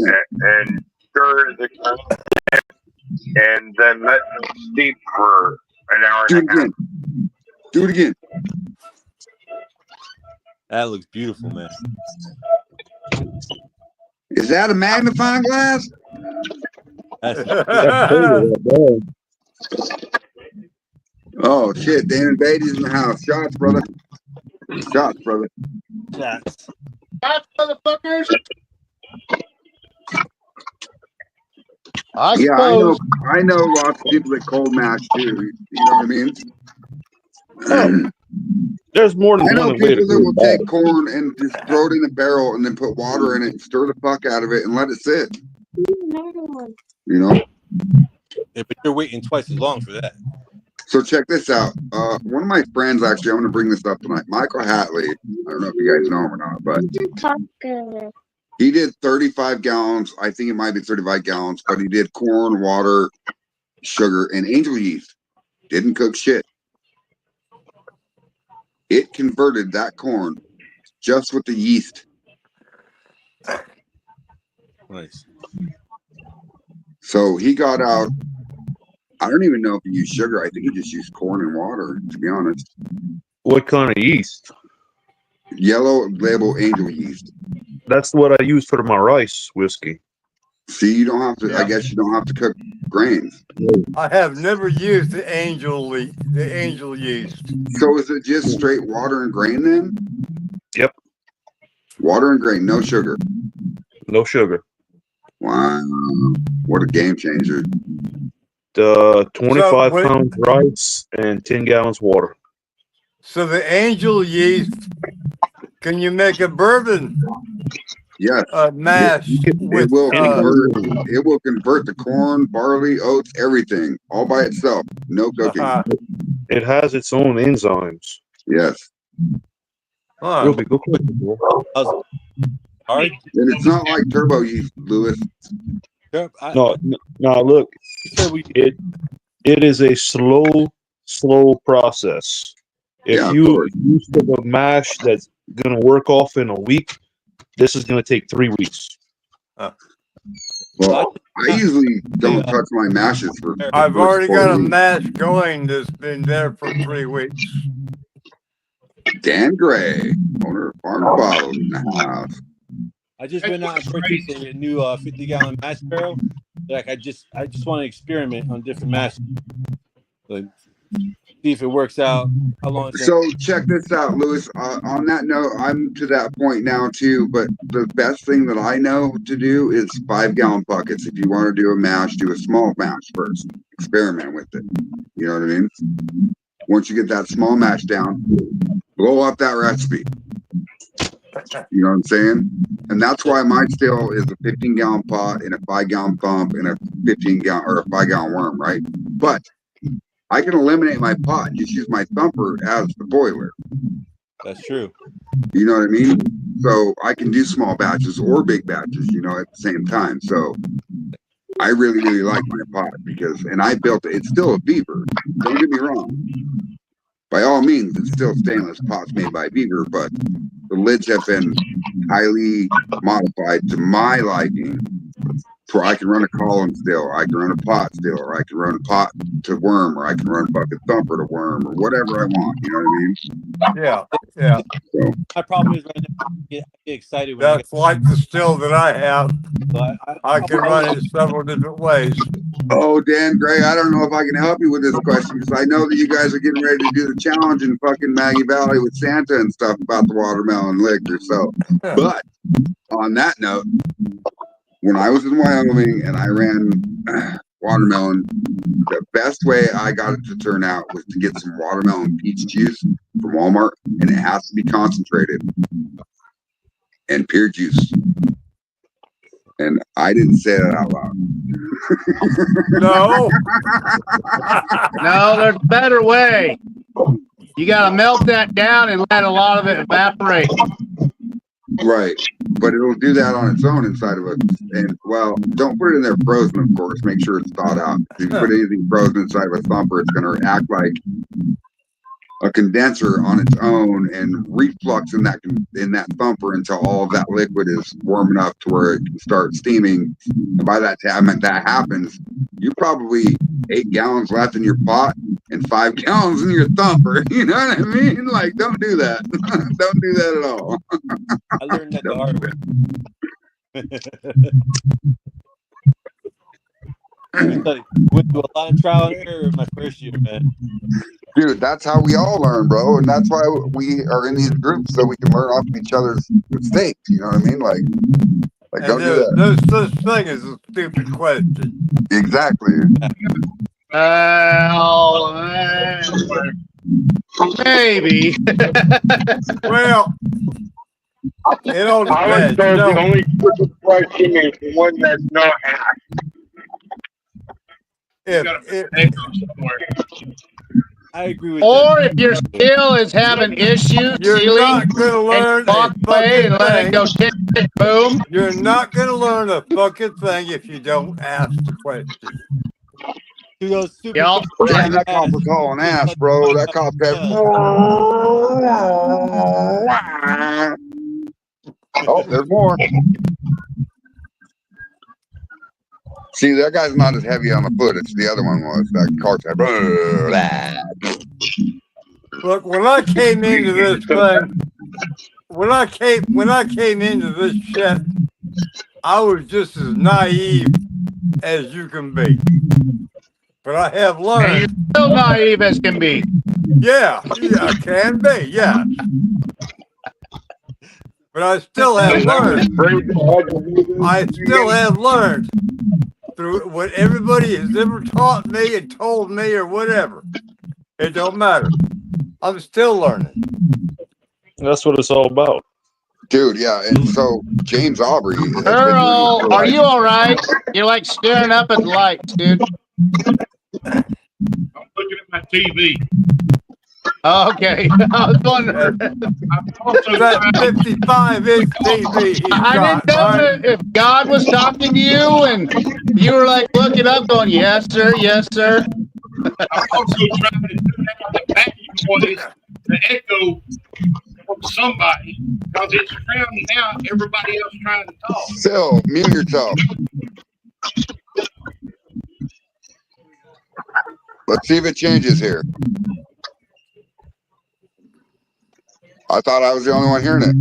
S4: stir the grains, and then let them steep for an hour and a half.
S2: Do it again.
S11: That looks beautiful, man.
S2: Is that a magnifying glass? Oh shit! Dan Beatty's in the house. Shots, brother. Shots, brother.
S8: Shots,
S3: motherfuckers.
S2: Yeah, I know lots of people that cold mash too. You know what I mean?
S10: There's more than
S2: I know
S10: one way to
S2: people that
S10: do
S2: will
S10: that.
S2: take corn and just throw it in a barrel and then put water in it and stir the fuck out of it and let it sit. You know?
S11: Yeah, but you're waiting twice as long for that.
S2: So check this out. One of my friends, actually, I'm going to bring this up tonight. Michael Hatley. I don't know if you guys know him or not, but he did 35 gallons. I think it might be 35 gallons, but he did corn, water, sugar, and angel yeast. Didn't cook shit. It converted that corn just with the yeast.
S11: Nice.
S2: So he got out. I don't even know if he used sugar. I think he just used corn and water, to be honest.
S10: What kind of yeast?
S2: Yellow label angel yeast.
S10: That's what I use for my rice whiskey.
S2: See, you don't have to. I guess you don't have to cook grains.
S5: I have never used the angel yeast.
S2: So is it just straight water and grain then?
S10: Yep.
S2: Water and grain, no sugar.
S10: No sugar.
S2: Wow, what a game changer!
S10: 25 pounds rice and 10 gallons water.
S5: So the angel yeast, can you make a bourbon?
S2: Yes.
S5: Mash.
S2: It will convert the corn, barley, oats, everything, all by itself. No cooking.
S10: It has its own enzymes.
S2: Yes.
S10: Real big. Go quick.
S2: And it's not like turbo yeast, Lewis.
S10: No, look. It is a slow process. If you use a mash that's gonna work off in a week, this is gonna take 3 weeks.
S2: Well, I usually don't touch my mashes for.
S5: I've already got a mash going that's been there for 3 weeks.
S2: Dan Gray, owner of Farm Bottles in the house.
S11: I just went out and purchased a new 50-gallon mash barrel. Like I just want to experiment on different mash. Like, see if it works out. How long it's
S2: So check this out, Lewis. On that note, I'm to that point now too. But the best thing that I know to do is 5-gallon buckets. If you want to do a mash, do a small mash first. Experiment with it. You know what I mean? Once you get that small mash down, blow up that recipe. You know what I'm saying? And that's why mine still is a 15-gallon pot and a 5-gallon pump and a 15-gallon or a 5-gallon worm, right? But I can eliminate my pot and just use my thumper as the boiler.
S11: That's true.
S2: You know what I mean? So I can do small batches or big batches, you know, at the same time. So I really, really like my pot because, and I built it. It's still a Beaver. Don't get me wrong. By all means, it's still stainless pots made by Beaver, but the lids have been highly modified to my liking. So I can run a column still, I can run a pot still, or I can run a pot to worm, or I can run a bucket thumper to worm, or whatever I want. You know what I mean?
S5: Yeah.
S2: So,
S11: My problem is right now, I get excited when
S5: That's like the still that I have. I can run it several different ways.
S2: oh, Dan Gray, I don't know if I can help you with this question because I know that you guys are getting ready to do the challenge in fucking Maggie Valley with Santa and stuff about the watermelon liquor. So, but on that note, when I was in Wyoming and I ran watermelon, the best way I got it to turn out was to get some watermelon peach juice from Walmart, and it has to be concentrated and pure juice. And I didn't say that out loud.
S5: No.
S3: No, there's a better way. You got to melt that down and let a lot of it evaporate.
S2: Right. But it'll do that on its own inside of it. And, well, don't put it in there frozen, of course. Make sure it's thawed out. If you put anything frozen inside of a thumper, it's going to act like a condenser on its own and reflux in that thumper until all of that liquid is warm enough to where it can start steaming. And by that time that happens, you probably 8 gallons left in your pot and 5 gallons in your thumper. You know what I mean? Like, don't do that. Don't do that at all.
S11: I learned that the hard way. Went through a lot of trial and error in my first year, man.
S2: Dude, that's how we all learn, bro. And that's why we are in these groups, so we can learn off of each other's mistakes. You know what I mean? Like don't do that.
S5: There's such thing as a stupid question.
S2: Exactly.
S3: Maybe.
S5: Well, it all
S4: I
S5: depends.
S4: was told the only stupid question is the one that's not asked.
S11: I agree with
S3: Or
S11: that.
S3: if your skill is having issues
S5: You're
S3: sealing,
S5: not going to learn
S3: and walk
S5: a
S3: away and
S5: fucking
S3: let it
S5: thing.
S3: go tick, tick, boom.
S5: You're not going to learn a fucking thing if you don't ask the question.
S11: To those stupid
S3: Yep.
S2: Man, that cop was hauling ass, bro. That cop had. Oh, there's more. See, that guy's not as heavy on the foot as the other one was. That car's had.
S5: Look, when I came into this thing, when I came into this shit, I was just as naive as you can be. But I have
S3: And
S5: learned.
S3: you're still naive as can be.
S5: Yeah, can be, yeah. But I still have learned. I still have learned through what everybody has ever taught me and told me or whatever. It don't matter. I'm still learning.
S10: That's what it's all about.
S2: Dude, yeah. And so, James Aubrey.
S3: Earl, are you all right? You're like staring up at the lights, dude.
S1: I'm looking at my TV.
S3: Okay. I was wondering.
S1: I'm also
S5: That
S1: trying,
S5: 55-inch TV he's
S3: I
S5: got,
S3: didn't know
S5: right?
S3: if God was talking to you and you were like looking up going, yes, sir, yes, sir.
S1: I'm also trying to tune out the vacuum noise, the echo from somebody, because it's drowning out everybody else trying to talk.
S2: Phil, mute yourself. Let's see if it changes here. I thought I was the only one hearing it.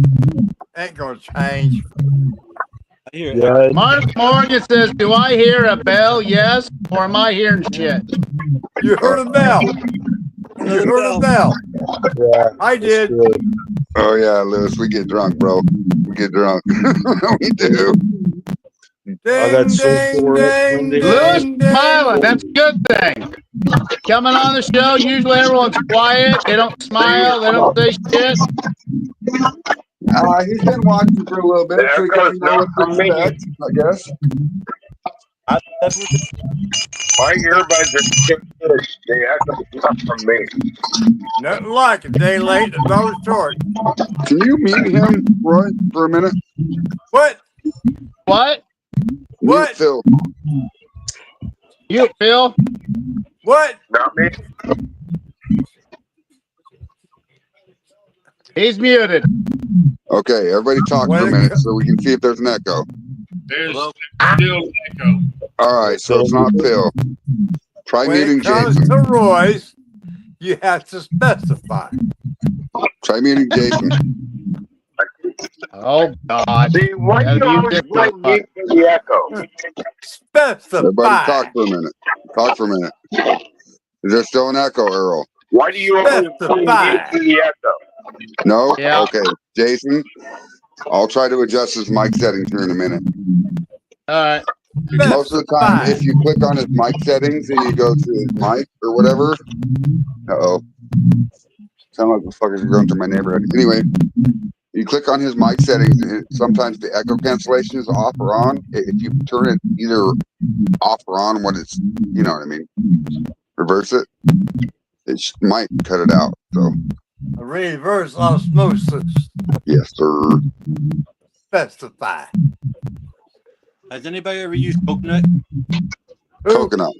S5: Ain't gonna change.
S11: I hear.
S10: Yeah,
S3: Mark Morgan says, "Do I hear a bell? Yes, or am I hearing shit?"
S5: You heard a bell. You heard a bell.
S10: yeah,
S5: I
S10: that's
S5: did.
S10: good.
S2: Oh yeah, Lewis, we get drunk, bro. We get drunk. We do.
S10: I got
S5: Ding,
S10: so
S5: ding,
S10: sore next
S5: ding,
S10: Monday.
S3: Lewis
S5: ding, ding.
S3: smiling. That's a good thing. Coming on the show, usually everyone's quiet. They don't smile. They don't say shit.
S2: He's been watching for a little bit,
S4: The
S2: so he got
S4: echo's
S2: to know
S4: not
S2: what to
S4: from me.
S2: expect, I guess.
S4: My earbuds are good. The echo's not from me.
S5: Nothing like a day late, a dollar short.
S2: Can you mute him, Roy, for a minute?
S5: What?
S3: What?
S2: Mute Phil.
S3: You, Phil?
S5: What?
S4: Not me.
S3: He's muted.
S2: Okay, everybody talk for a minute so we can see if there's an echo.
S1: There's still an echo.
S2: All right, so it's not Phil. Try
S5: When
S2: muting
S5: it comes
S2: Jason.
S5: to Roy's, you have to specify.
S2: Try muting Jason.
S3: Oh God!
S4: See, why do you always blame me for the echo?
S5: Specify.
S2: Everybody talk for a minute. Talk for a minute. Is there still an echo, Earl?
S4: Why do you always blame me for the echo?
S2: No?
S3: Yeah.
S2: Okay. Jason, I'll try to adjust his mic settings here in a minute.
S3: All right.
S2: Most of the time, if you click on his mic settings and you go to his mic or whatever, sound like the fuckers are going through my neighborhood. Anyway, you click on his mic settings, and sometimes the echo cancellation is off or on. If you turn it either off or on when it's, you know what I mean, reverse it, it might cut it out. So,
S5: Reverse osmosis.
S2: yes, sir.
S5: Specify.
S11: Has anybody ever used coconut?
S2: Coconut.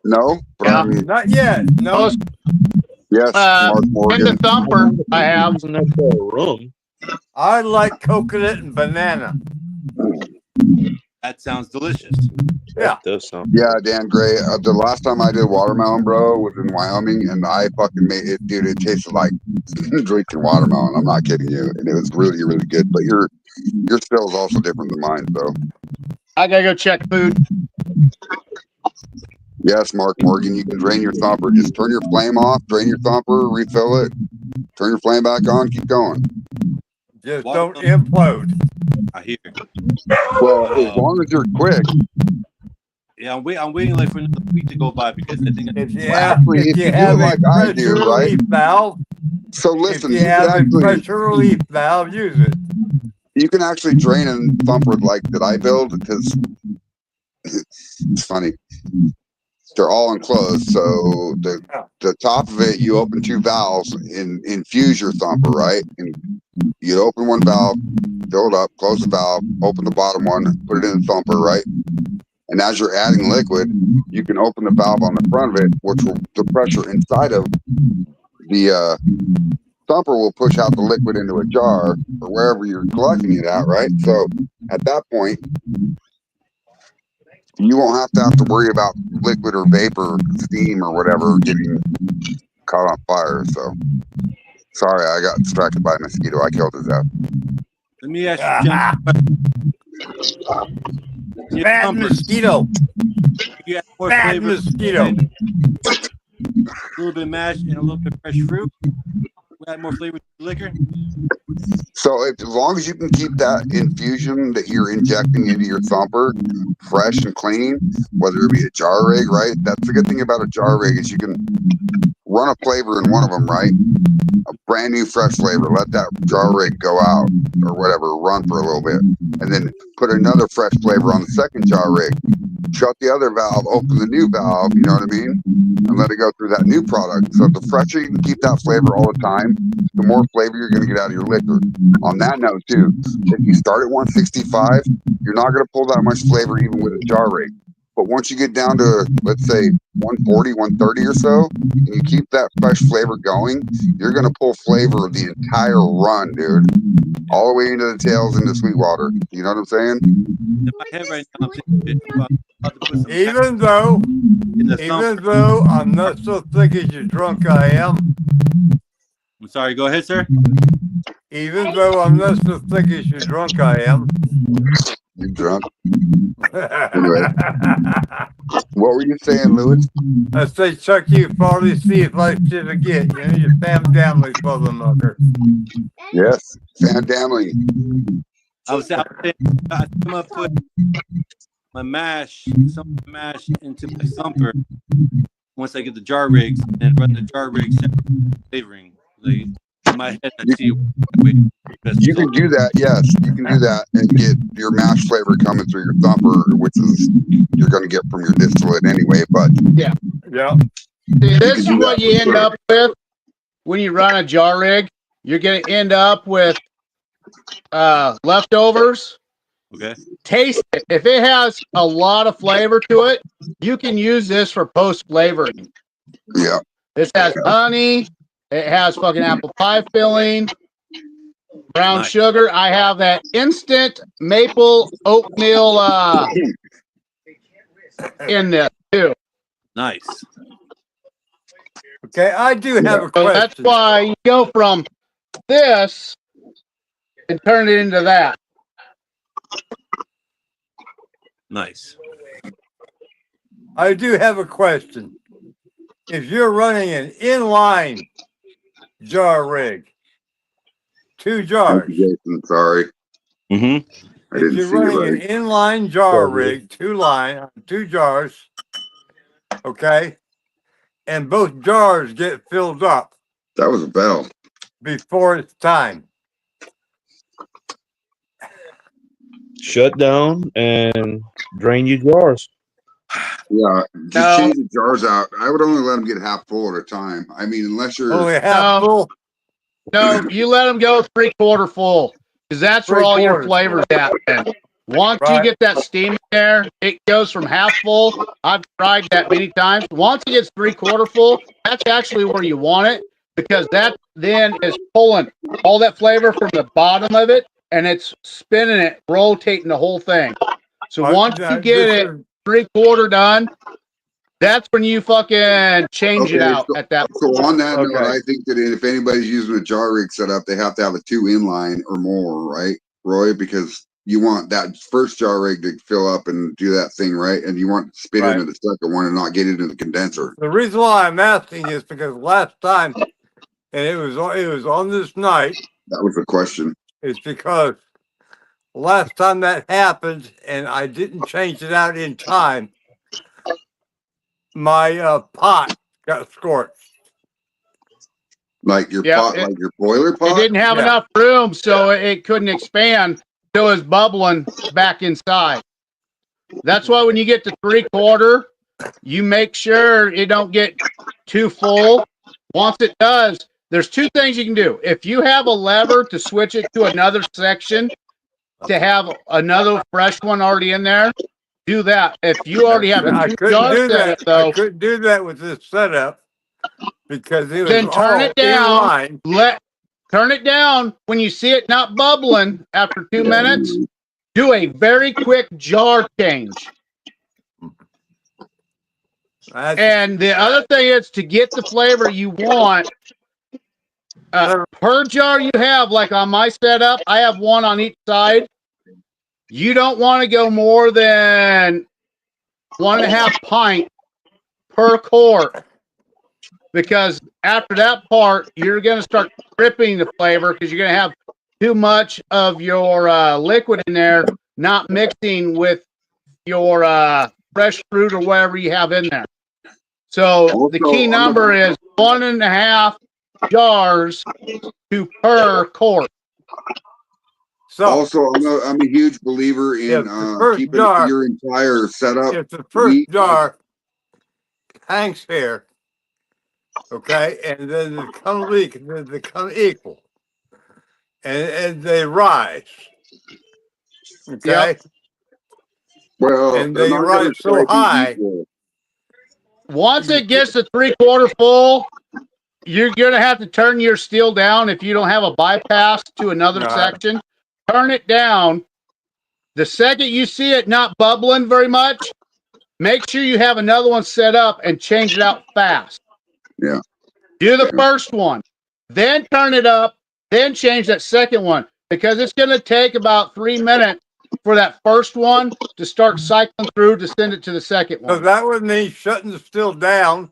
S2: No, but
S3: Yeah.
S2: I mean,
S5: Not yet. No.
S2: yes, Mark
S3: In
S2: Morgan.
S3: the thumper, I have.
S10: Rum.
S5: I like coconut and banana.
S11: That sounds delicious.
S5: Yeah.
S10: That does sound.
S2: Yeah, Dan Gray. The last time I did watermelon, bro, was in Wyoming, and I fucking made it, dude. It tasted like drinking watermelon. I'm not kidding you, and it was really, really good. But your still is also different than mine, so.
S3: I gotta go check food.
S2: Yes, Mark Morgan, you can drain your thumper. Just turn your flame off, drain your thumper, refill it, turn your flame back on, keep going.
S5: Just don't implode.
S11: I hear.
S2: Well, as long as you're quick.
S11: Yeah, I'm waiting like for another week to go by because I think
S5: If you
S2: Well,
S5: have,
S2: actually,
S5: if
S2: if
S5: you
S2: you do
S5: have
S2: it
S5: a
S2: like I do,
S5: pressure
S2: right?
S5: relief valve,
S2: So listen,
S5: if
S2: you
S5: you have a
S2: can
S5: pressure relief valve, use it.
S2: actually drain a thumper like that I build because it's funny. They're all enclosed, so the top of it, you open two valves and infuse your thumper, right? And you open one valve, fill it up, close the valve, open the bottom one, put it in the thumper, right? And as you're adding liquid, you can open the valve on the front of it, which will the pressure inside of the thumper will push out the liquid into a jar or wherever you're collecting it at, right? So at that point, you won't have to worry about liquid or vapor, steam or whatever getting caught on fire. So sorry, I got distracted by a mosquito. I killed his ass.
S11: let me ask you, Jen.
S5: Bad mosquito.
S11: You add more
S5: Bad
S11: flavor,
S5: mosquito.
S11: a little bit of mash and a little bit of fresh fruit. We add more flavor to the liquor.
S2: So as long as you can keep that infusion that you're injecting into your thumper fresh and clean, whether it be a jar rig, right? That's the good thing about a jar rig is you can run a flavor in one of them, right? A brand new fresh flavor, let that jar rig go out or whatever, run for a little bit, and then put another fresh flavor on the second jar rig. Shut the other valve, open the new valve, you know what I mean? And let it go through that new product. So the fresher you can keep that flavor all the time, the more flavor you're going to get out of your liquor. On that note, too, if you start at 165, you're not going to pull that much flavor even with a jar rig. But once you get down to, let's say, 140, 130 or so, and you keep that fresh flavor going, you're going to pull flavor the entire run, dude. All the way into the tails into Sweetwater. You know what I'm saying?
S11: In my head right now, I'm thinking about to put some
S5: Even though,
S11: in the
S5: even
S11: thumper.
S5: though I'm not so thick as you drunk I am,
S11: I'm sorry, go ahead, sir.
S5: even though I'm not so thick as you drunk I am,
S2: You drunk? Anyway, what were you saying, Lewis?
S5: I say, Chuck, you farty, see if I should forget. You know, your Sam Damley's mother.
S2: Yes, Sam Damley.
S11: I was saying, I'm gonna put my mash, some of the mash into my thumper once I get the jar rigs and run the jar rigs flavoring. Like in my head, I see
S2: You can do that, yes. You can do that and get your mash flavor coming through your thumper, which is you're going to get from your distillate anyway. But
S3: yeah. See, this is what you end up with when you run a jar rig. You're going to end up with leftovers.
S11: Okay.
S3: Taste it. If it has a lot of flavor to it, you can use this for post flavoring.
S2: Yeah.
S3: This has honey. It has fucking apple pie filling, brown sugar. I have that instant maple oatmeal in this too.
S11: Nice.
S5: Okay, I do have a question.
S3: That's why you go from this and turn it into that.
S11: Nice.
S5: I do have a question. If you're running an inline jar rig, 2 jars.
S2: Jason, sorry.
S11: Mm-hmm.
S5: If you're running an inline jar rig, 2 jars, okay, and both jars get filled up.
S2: That was a bell.
S5: Before it's time.
S10: Shut down and drain your jars.
S2: Yeah, just change the jars out. I would only let them get half full at a time. I mean, unless you're
S5: only half full.
S3: No, you let them go 3/4 full because that's where all your flavors happen. Once you get that steam in there, it goes from half full. I've tried that many times. Once it gets 3/4 full, that's actually where you want it because that then is pulling all that flavor from the bottom of it and it's spinning it, rotating the whole thing. So once you get it 3/4 done, that's when you fucking change it out at that point.
S2: So on that note, I think that if anybody's using a jar rig setup, they have to have a 2 inline or more, right, Roy? Because you want that first jar rig to fill up and do that thing, right? And you want to spit into the second one and not get it in the condenser.
S5: The reason why I'm asking is because last time, and it was on this night.
S2: That was the question.
S5: It's because last time that happened, and I didn't change it out in time, my pot got scorched.
S2: Like your pot, like your boiler pot?
S3: It didn't have enough room, so it couldn't expand. So it was bubbling back inside. That's why when you get to 3/4, you make sure it don't get too full. Once it does, there's 2 things you can do. If you have a lever to switch it to another section, to have another fresh one already in there, do that. If you already have
S5: I
S3: a
S5: couldn't do that.
S3: though,
S5: I couldn't do that with this setup because it was
S3: then turn it down. Turn it down when you see it not bubbling after 2 minutes. Do a very quick jar change. And the other thing is to get the flavor you want. Per jar you have, like on my setup, I have 1 on each side. You don't want to go more than 1.5 pint per quart. Because after that part, you're going to start tripping the flavor because you're going to have too much of your liquid in there, not mixing with your fresh fruit or whatever you have in there. So the key number is 1.5 jars to per quart.
S2: So also, I'm a huge believer in keeping your entire setup.
S5: If the first jar hangs here, okay, and then they come weak, and then they come equal, and they rise, okay.
S2: Well,
S5: and they rise so high.
S3: Once it gets to 3/4 full, you're gonna have to turn your steel down if you don't have a bypass to another section. Turn it down. The second you see it not bubbling very much, make sure you have another one set up and change it out fast.
S2: Yeah.
S3: Do the first one, then turn it up, then change that second one because it's going to take about 3 minutes for that first one to start cycling through to send it to the second
S5: So
S3: one.
S5: that would mean shutting the still down,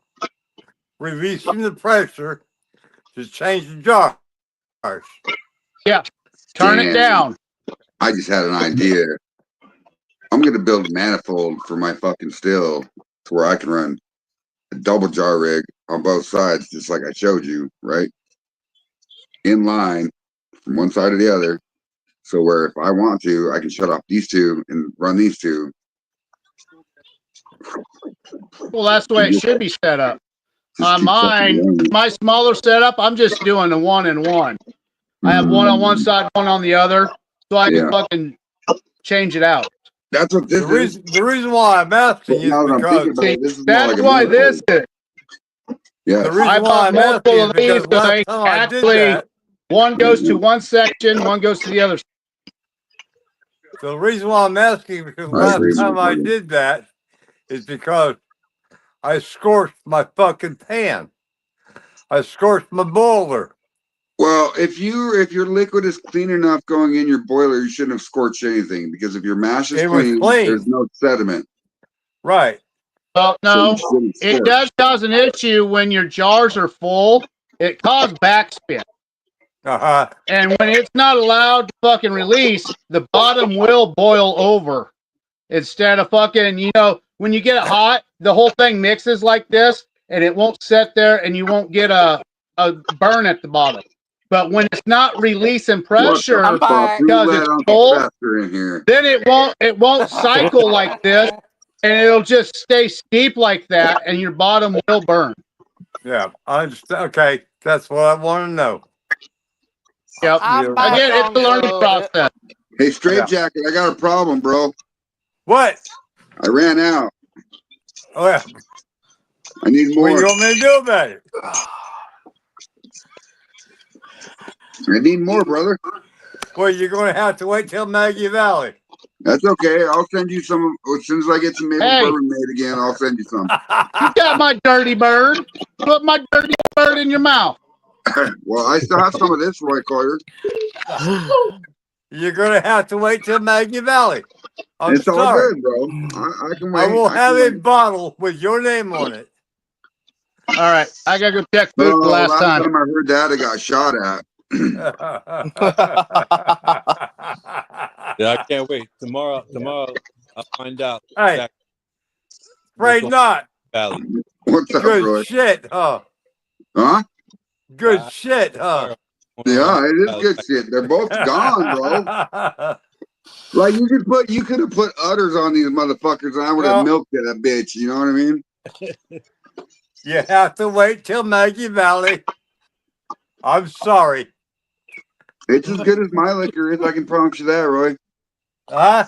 S5: releasing the pressure to change the jars.
S3: Yeah. Turn it
S2: Damn.
S3: down.
S2: I just had an idea. I'm gonna build a manifold for my fucking still to where I can run a double jar rig on both sides, just like I showed you, right? In line from one side to the other. So where if I want to, I can shut off these two and run these two.
S3: Well, that's the way it should be set up.
S2: Just
S3: On
S2: keep fucking
S3: mine,
S2: going.
S3: my smaller setup, I'm just doing a 1-and-1. I have one on one side, one on the other, so I can
S2: Yeah.
S3: fucking change it out.
S2: That's what this is.
S5: The reason why I'm asking is
S2: Now that I'm
S5: because
S2: thinking about it, this is more
S3: That's
S2: like a
S3: why
S2: manifold.
S3: this is.
S2: Yeah.
S5: the reason
S3: I
S5: why
S3: bought
S5: I'm asking
S3: multiple
S5: is
S3: of these,
S5: because
S3: so
S5: last
S3: they
S5: time I did
S3: actually
S5: that,
S3: one goes to one section, one goes to the other.
S5: so the reason why I'm asking is because
S2: I
S5: last
S2: agree,
S5: time I
S2: motherfucker.
S5: did that is because I scorched my fucking pan. I scorched my boiler.
S2: Well, if your liquid is clean enough going in your boiler, you shouldn't have scorched anything because if your mash is
S5: It was
S2: clean,
S5: clean.
S2: there's no sediment.
S5: Right.
S3: Well,
S2: So
S3: no,
S2: you shouldn't
S3: it
S2: scorch.
S3: does cause an issue when your jars are full. It causes backspin.
S5: Uh-huh.
S3: And when it's not allowed to fucking release, the bottom will boil over. Instead of fucking, when you get it hot, the whole thing mixes like this, and it won't sit there, and you won't get a burn at the bottom. But when it's not releasing pressure
S8: I'm back.
S2: Who
S3: because
S2: let
S3: it's
S2: Uncle
S3: full,
S2: Fester in here?
S3: then it won't cycle like this, and it'll just stay steep like that, and your bottom will burn.
S5: Yeah. I understand. Okay. That's what I want to know.
S3: Yep.
S8: I'm back
S3: Again, it's
S8: on
S3: a learning
S8: good.
S3: process.
S2: Hey, Straight
S5: Yeah.
S2: Jacket, I got a problem, bro.
S5: What?
S2: I ran out.
S5: Oh, yeah.
S2: I need
S5: What
S2: more.
S5: you want me to do about it?
S2: I need more, brother.
S5: Well, you're going to have to wait till Maggie Valley.
S2: That's okay. I'll send you some as soon as I get some maple
S3: Hey.
S2: bourbon made again. I'll send you some.
S3: You got my dirty bird. Put my dirty bird in your mouth.
S2: Well, I still have some of this, Roy Collier.
S5: You're going to have to wait till Maggie Valley. I'm
S2: It's all
S5: sorry.
S2: good, bro. I can wait.
S5: I will
S2: can
S5: have a
S2: wait.
S5: bottle with your name on it.
S3: All right, I gotta go check
S2: No,
S3: food the last time.
S2: I heard that, I got shot at.
S11: Yeah, I can't wait. Tomorrow I'll find out.
S5: Hey,
S11: exactly
S5: afraid
S11: what's
S5: not.
S11: Valley.
S2: What's up, Roy?
S5: Good shit, huh?
S2: Huh?
S5: Good shit, huh?
S2: Yeah, it is good shit. They're both gone, bro. Like you could have put udders on these motherfuckers, and I would have
S5: No.
S2: milked that bitch. You know what I mean?
S5: You have to wait till Maggie Valley. I'm sorry.
S2: It's as good as my liquor is. I can promise you that, Roy.
S5: Huh?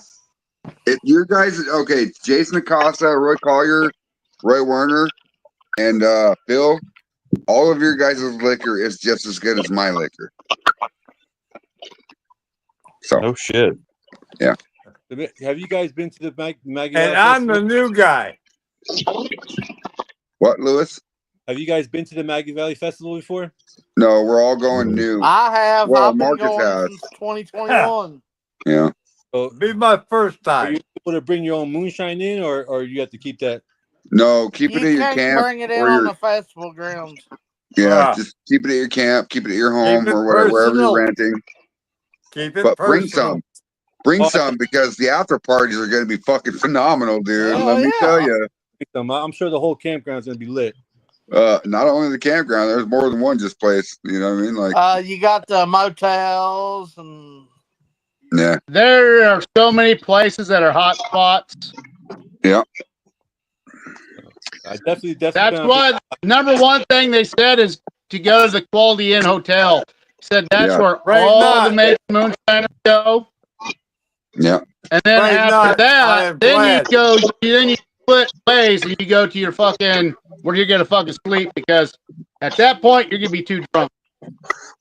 S2: If your guys, okay, Jason Acosta, Roy Collier, Roy Werner, and Phil, all of your guys' liquor is just as good as my liquor. So,
S10: No shit.
S2: yeah.
S11: Have you guys been to the Maggie
S5: And
S11: Valley
S5: I'm
S11: Festival?
S5: the new guy.
S2: What, Lewis?
S11: Have you guys been to the Maggie Valley Festival before?
S2: No, we're all going new.
S8: I have.
S2: Well,
S8: I've been
S2: Marcus
S8: going
S2: has.
S8: since 2021.
S2: Yeah.
S11: So,
S5: Be my first
S11: are
S5: time.
S11: you able to bring your own moonshine in, or you have to keep that?
S2: No, keep it
S8: You
S2: at your
S8: can't
S2: camp
S8: bring it in
S2: or
S8: on
S2: your
S8: the festival grounds.
S2: yeah. Just keep it at your camp, keep it at your home
S5: it
S2: or whatever, wherever you're
S5: personal.
S2: renting.
S5: Keep it
S2: But
S5: personal.
S2: bring
S11: Oh,
S2: some because the after parties are going to be fucking phenomenal, dude.
S8: Hell
S2: Let me tell
S8: yeah.
S2: you.
S11: I'm sure the whole campground's gonna be lit.
S2: Not only the campground, there's more than one just place. You know what I mean? Like,
S8: You got the motels and
S2: yeah,
S3: There are so many places that are hot spots.
S2: yeah.
S11: I definitely.
S3: That's
S11: gonna
S3: why number one thing they said is to go to the Quality Inn Hotel. Said that's
S2: Yeah.
S3: where
S5: Right
S3: all the
S5: not.
S3: major moonshiners go.
S2: Yeah.
S3: And then
S5: Right
S3: after
S5: not. I
S3: that,
S5: am
S3: then
S5: glad.
S3: you split ways and you go to your fucking where you're gonna fucking sleep because at that point you're gonna be too drunk.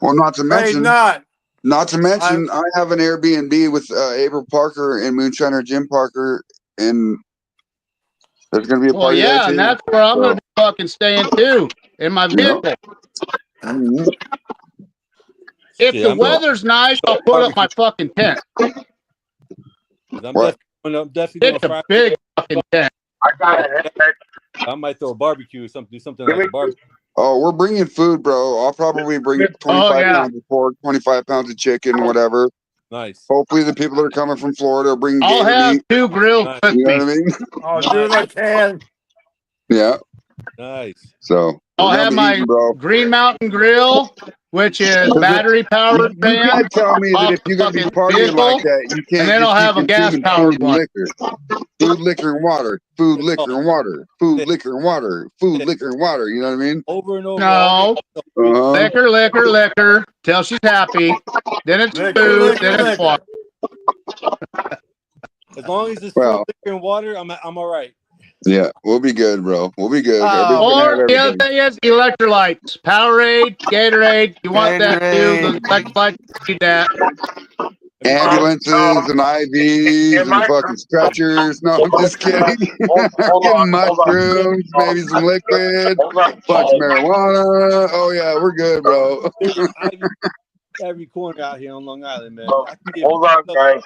S2: Well, not to
S5: Right
S2: mention,
S5: not.
S2: I have an Airbnb with April Parker and Moonshiner Jim Parker, and there's going to be a
S3: Well,
S2: party there
S3: yeah,
S2: too.
S3: and that's where I'm gonna be fucking staying too in my
S2: Yeah.
S3: vehicle.
S2: Mhm.
S3: If
S11: Shit,
S3: the
S11: I'm
S3: weather's nice, I'll put up my fucking tent.
S11: I'm
S2: What?
S11: definitely going
S3: It's a
S11: Friday.
S3: big fucking tent.
S4: I got a headache.
S11: I might throw a barbecue or something. Do something
S4: Give
S11: like
S4: me
S11: a barbecue.
S2: Oh, we're bringing food, bro. I'll probably bring 25
S3: yeah.
S2: pounds of pork, 25 pounds of chicken, whatever.
S11: Nice.
S2: Hopefully, the people that are coming from Florida are bringing
S3: I'll
S2: gator
S3: have
S2: meat.
S3: 2 grills
S11: Nice.
S3: with
S2: You know
S3: me.
S2: what I mean?
S5: I'll do what I can.
S2: Yeah.
S11: Nice.
S2: So
S3: I'll
S2: we're gonna
S3: have
S2: be
S3: my
S2: eating, bro.
S3: Green Mountain Grill, which is battery powered
S2: You
S3: fan
S2: can't tell me that
S3: off
S2: if
S3: the
S2: you're gonna be
S3: fucking
S2: partying
S3: vehicle,
S2: like that, you
S3: and
S2: can't
S3: then
S2: just
S3: I'll
S2: be
S3: have a gas
S2: consuming
S3: powered
S2: food and
S3: one.
S2: liquor. Food, liquor, and water. Food, liquor, and water. Food, liquor, and water. Food, liquor, and water. You know what I mean?
S11: Over and over. all
S3: No,
S11: day.
S3: liquor, liquor, liquor, till she's happy. Then it's
S5: Liquor,
S3: food,
S5: liquor,
S3: then it's
S5: liquor.
S3: water.
S11: As long as it's
S2: Well,
S11: food, liquor, and water, I'm all right.
S2: yeah, we'll be good, bro. We'll be good. Everybody's
S8: Oh,
S2: gonna have
S3: Or the other
S2: everything.
S3: thing is electrolytes, Powerade, Gatorade. You want that too? The
S8: Gatorade.
S3: electrolytes need that.
S2: Ambulances and IVs and fucking stretchers. No, I'm just kidding. I'm getting mushrooms, maybe some liquid, bunch of marijuana. Oh yeah, we're good, bro.
S11: Every corner out here on Long Island, man. I can get
S4: Hold on, guys.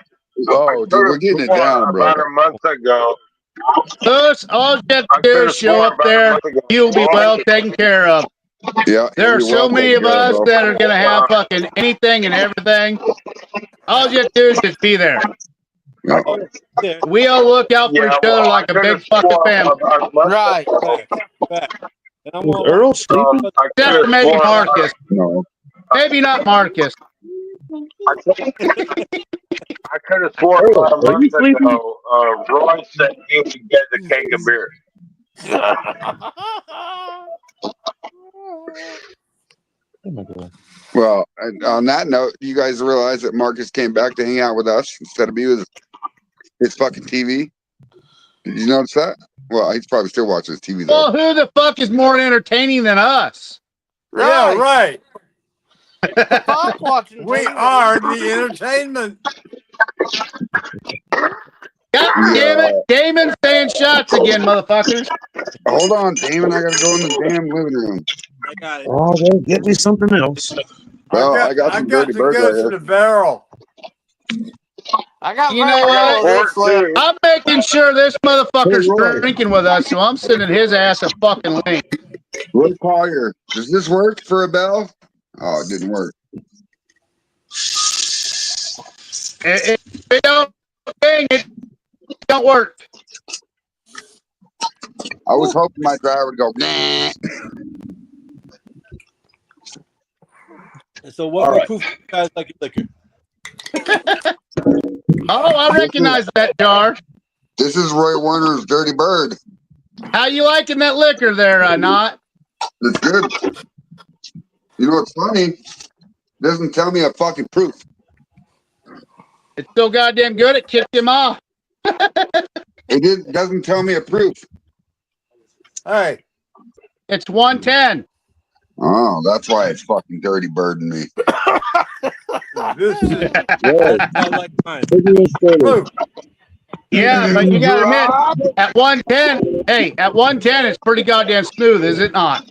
S2: Oh, dude, we're getting it down, bro.
S4: About a month ago.
S3: Louis, all you have to
S4: I
S3: do
S4: could
S3: is
S4: have
S3: show
S4: sworn
S3: up
S4: about a
S3: there.
S4: month ago.
S3: You'll be well taken care of.
S2: Yeah,
S3: There are
S2: you'll be
S3: so
S2: well
S3: many
S2: taken
S3: of
S2: care of,
S3: us
S2: bro.
S3: that are going to have fucking anything and everything. All you have to do is just be there.
S2: Yeah.
S11: there.
S3: We all look out for
S4: Yeah,
S3: each other
S4: well,
S3: like
S4: I
S3: a
S4: could
S3: big
S4: have
S3: fucking
S4: sworn
S3: family.
S4: about a month
S8: Right.
S4: ago.
S11: Back. And I'm
S10: Is
S11: on
S10: Earl sleeping?
S4: I could
S3: Except
S4: have
S3: for maybe
S4: sworn.
S3: Marcus.
S2: No.
S3: Maybe not Marcus.
S4: I could have sworn
S10: Earl,
S4: about a
S10: are you
S4: month
S10: sleeping?
S4: ago. Roy said he would get the keg of beer.
S10: Oh my God.
S2: Well, and on that note, you guys realize that Marcus came back to hang out with us instead of be with his fucking TV? Did you notice that? Well, he's probably still watching his TV though.
S3: Well, who the fuck is more entertaining than us?
S5: Yeah, right.
S8: Fuck watching
S5: We
S8: TV.
S5: are the entertainment.
S3: God damn it. Damon's saying shots again, motherfuckers.
S2: Hold on, Damon. I gotta go in the damn living room.
S11: I got it.
S10: Oh, well, get me something else.
S2: Well,
S5: I
S2: I got some dirty
S5: to
S2: bird
S5: go
S2: right
S5: to
S2: here.
S5: the barrel.
S8: I got
S3: You know
S8: barrel
S3: what?
S8: of this left.
S3: I'm making sure this motherfucker's
S2: Hey, Roy.
S3: drinking with us, so I'm sending his ass a fucking link.
S2: Roy Collier, does this work for a bell? Oh, it didn't work.
S3: It don't, dang, it don't work.
S2: I was hoping my driver would go, nah.
S11: So what
S2: All
S11: proof you guys like your liquor?
S3: Oh, I recognize that jar.
S2: This is Roy Warner's Dirty Bird.
S3: How you liking that liquor there, Not?
S2: It's good. You know what's funny? It doesn't tell me a fucking proof.
S3: It's so goddamn good it kicked him off.
S2: Doesn't tell me a proof.
S5: Hey,
S3: It's 110.
S2: Oh, that's why it's fucking Dirty Birding me.
S5: this is
S11: That's not like mine.
S5: proof.
S3: Yeah, but you gotta admit, at 110, hey, at 110, it's pretty goddamn smooth, is it not?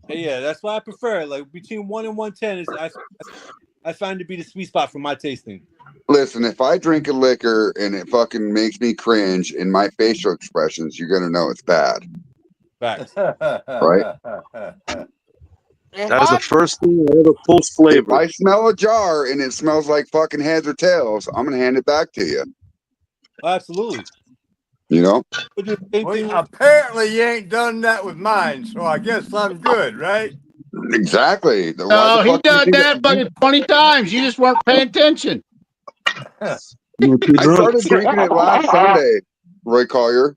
S11: Yeah, that's why I prefer it. Like between 1 and 110 is I find to be the sweet spot for my tasting.
S2: Listen, if I drink a liquor and it fucking makes me cringe in my facial expressions, you're gonna know it's bad.
S11: Facts.
S2: Right?
S10: That's the first thing I ever post
S2: If
S10: flavor.
S2: I smell a jar and it smells like fucking heads or tails, I'm gonna hand it back to you.
S11: Absolutely.
S2: You know?
S11: We'll do the same thing.
S5: Well, apparently you ain't done that with mine, so I guess I'm good, right?
S2: Exactly.
S3: No, he done that fucking 20 times. You just weren't paying attention.
S10: You were too
S2: I
S10: drunk.
S2: started drinking it last Sunday, Roy Collier.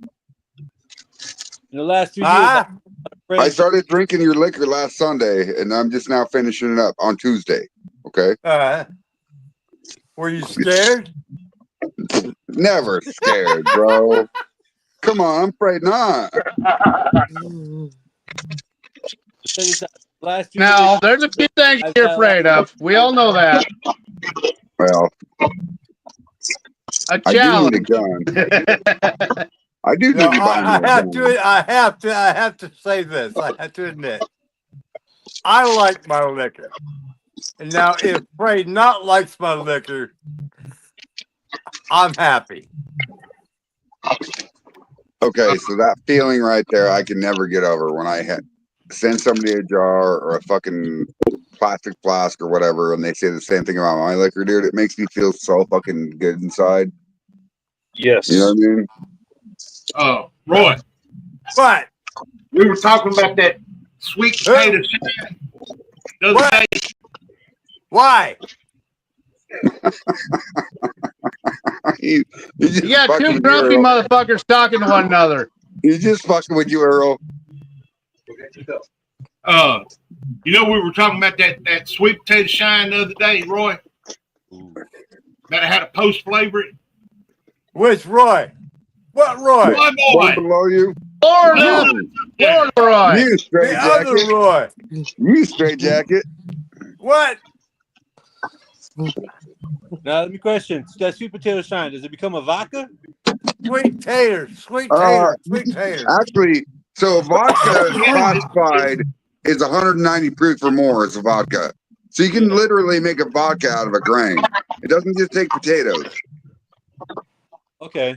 S11: In the last 2 years,
S2: I started drinking your liquor last Sunday, and I'm just now finishing it up on Tuesday. Okay?
S5: Were you scared?
S2: Never scared, bro. Come on, I'm afraid not.
S11: last 2
S3: Now,
S11: years,
S3: there's a few things you're afraid of. We all know that.
S2: Well,
S3: A
S2: I do
S3: challenge.
S2: need a gun. I do need
S5: No,
S2: to buy me
S5: I
S2: a
S5: have
S2: gun.
S5: I have to say this. I have to admit, I like my liquor. And now, if Frey not likes my liquor, I'm happy.
S2: Okay, so that feeling right there, I can never get over when I send somebody a jar or a fucking plastic flask or whatever, and they say the same thing about my liquor, dude. It makes me feel so fucking good inside.
S10: Yes.
S2: You know what I mean?
S1: Roy,
S5: What?
S1: we were talking about that sweet potato shine the other day.
S5: Why?
S2: You
S3: got two grumpy motherfuckers talking to one another.
S2: He's just fucking with you, Earl.
S1: You know, we were talking about that sweet potato shine the other day, Roy. That had a post flavor.
S5: Which Roy? What Roy?
S1: Roy boy.
S2: Below you.
S3: Florida Roy.
S2: You straight
S5: The other
S2: jacket.
S5: Roy.
S2: You straight jacket.
S5: What?
S11: Now let me question: that sweet potato shine, does it become a vodka?
S5: Sweet taters. Sweet taters. Sweet taters.
S2: Actually, so vodka is classified is 190 proof or more as a vodka. So you can literally make a vodka out of a grain. It doesn't just take potatoes.
S11: Okay.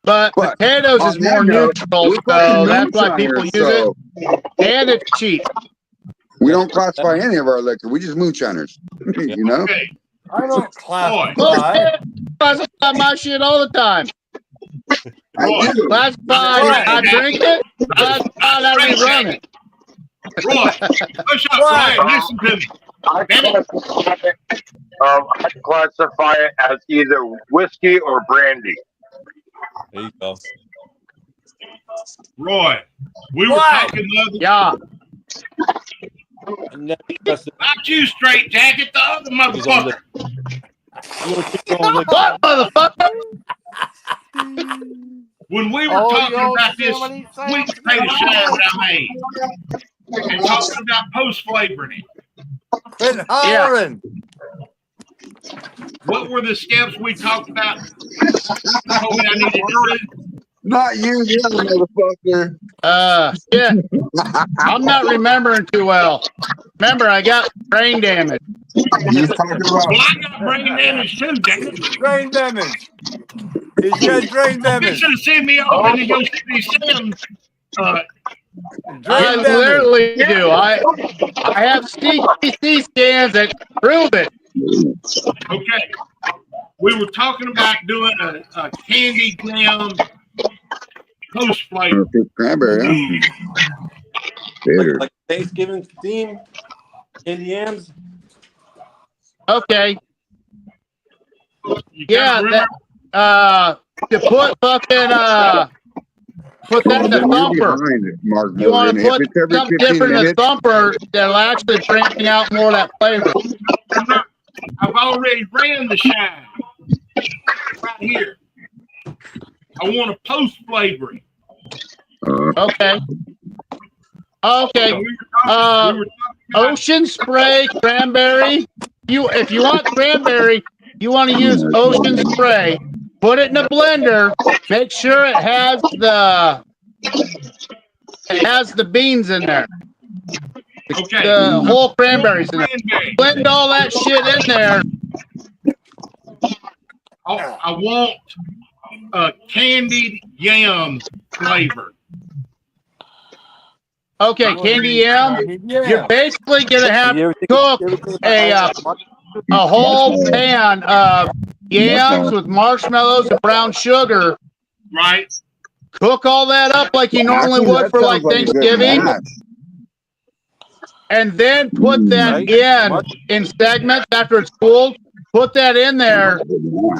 S3: But potatoes is more neutral, so that's why people use it. And it's cheap.
S2: We don't classify any of our liquor. We just moonshiners. You know?
S1: Okay.
S5: I don't classify.
S3: Classify my shit all the time.
S2: I do.
S3: Classify I drink it. Classify I rerun it.
S1: Roy, push up, Roy, and listen to me.
S4: I classify it as either whiskey or brandy.
S11: There you go.
S1: Roy, we were talking the other not you, straight jacket, the other motherfucker.
S3: What motherfucker?
S1: When we were talking about this sweet potato shine that I made and talking about post flavoring it.
S5: Quit hollering.
S1: What were the steps we talked about? You told me I needed to do.
S2: Not you, the other motherfucker.
S3: Yeah. I'm not remembering too well. Remember, I got brain damage.
S2: You're talking about.
S1: Well, I got brain damage too, damn it.
S5: Brain damage. He's got brain
S1: You
S5: damage.
S1: should have seen me off in the Yosemite Sam.
S3: I literally do. I have CT scans that prove it.
S1: Okay. We were talking about doing a candy jam post flavor.
S2: Cranberry,
S11: like Thanksgiving theme, candy yams.
S3: Okay. Yeah, to put fucking put that in the thumper. You want to put something different in the thumper that'll actually bring out more of that flavor.
S1: I've already ran the shine right here. I want a post flavoring.
S3: Okay. Okay. Ocean spray cranberry. If you want cranberry, you want to use ocean spray. Put it in a blender. Make sure it has the beans in there.
S1: Okay.
S3: The whole cranberries in there. Blend all that shit in there.
S1: I want a candied yam flavor.
S3: Okay, candy yam. You're basically gonna have to cook a whole pan of yams with marshmallows and brown sugar.
S1: Right.
S3: Cook all that up like you normally would for like Thanksgiving. And then put that in segments after it's cooled. Put that in there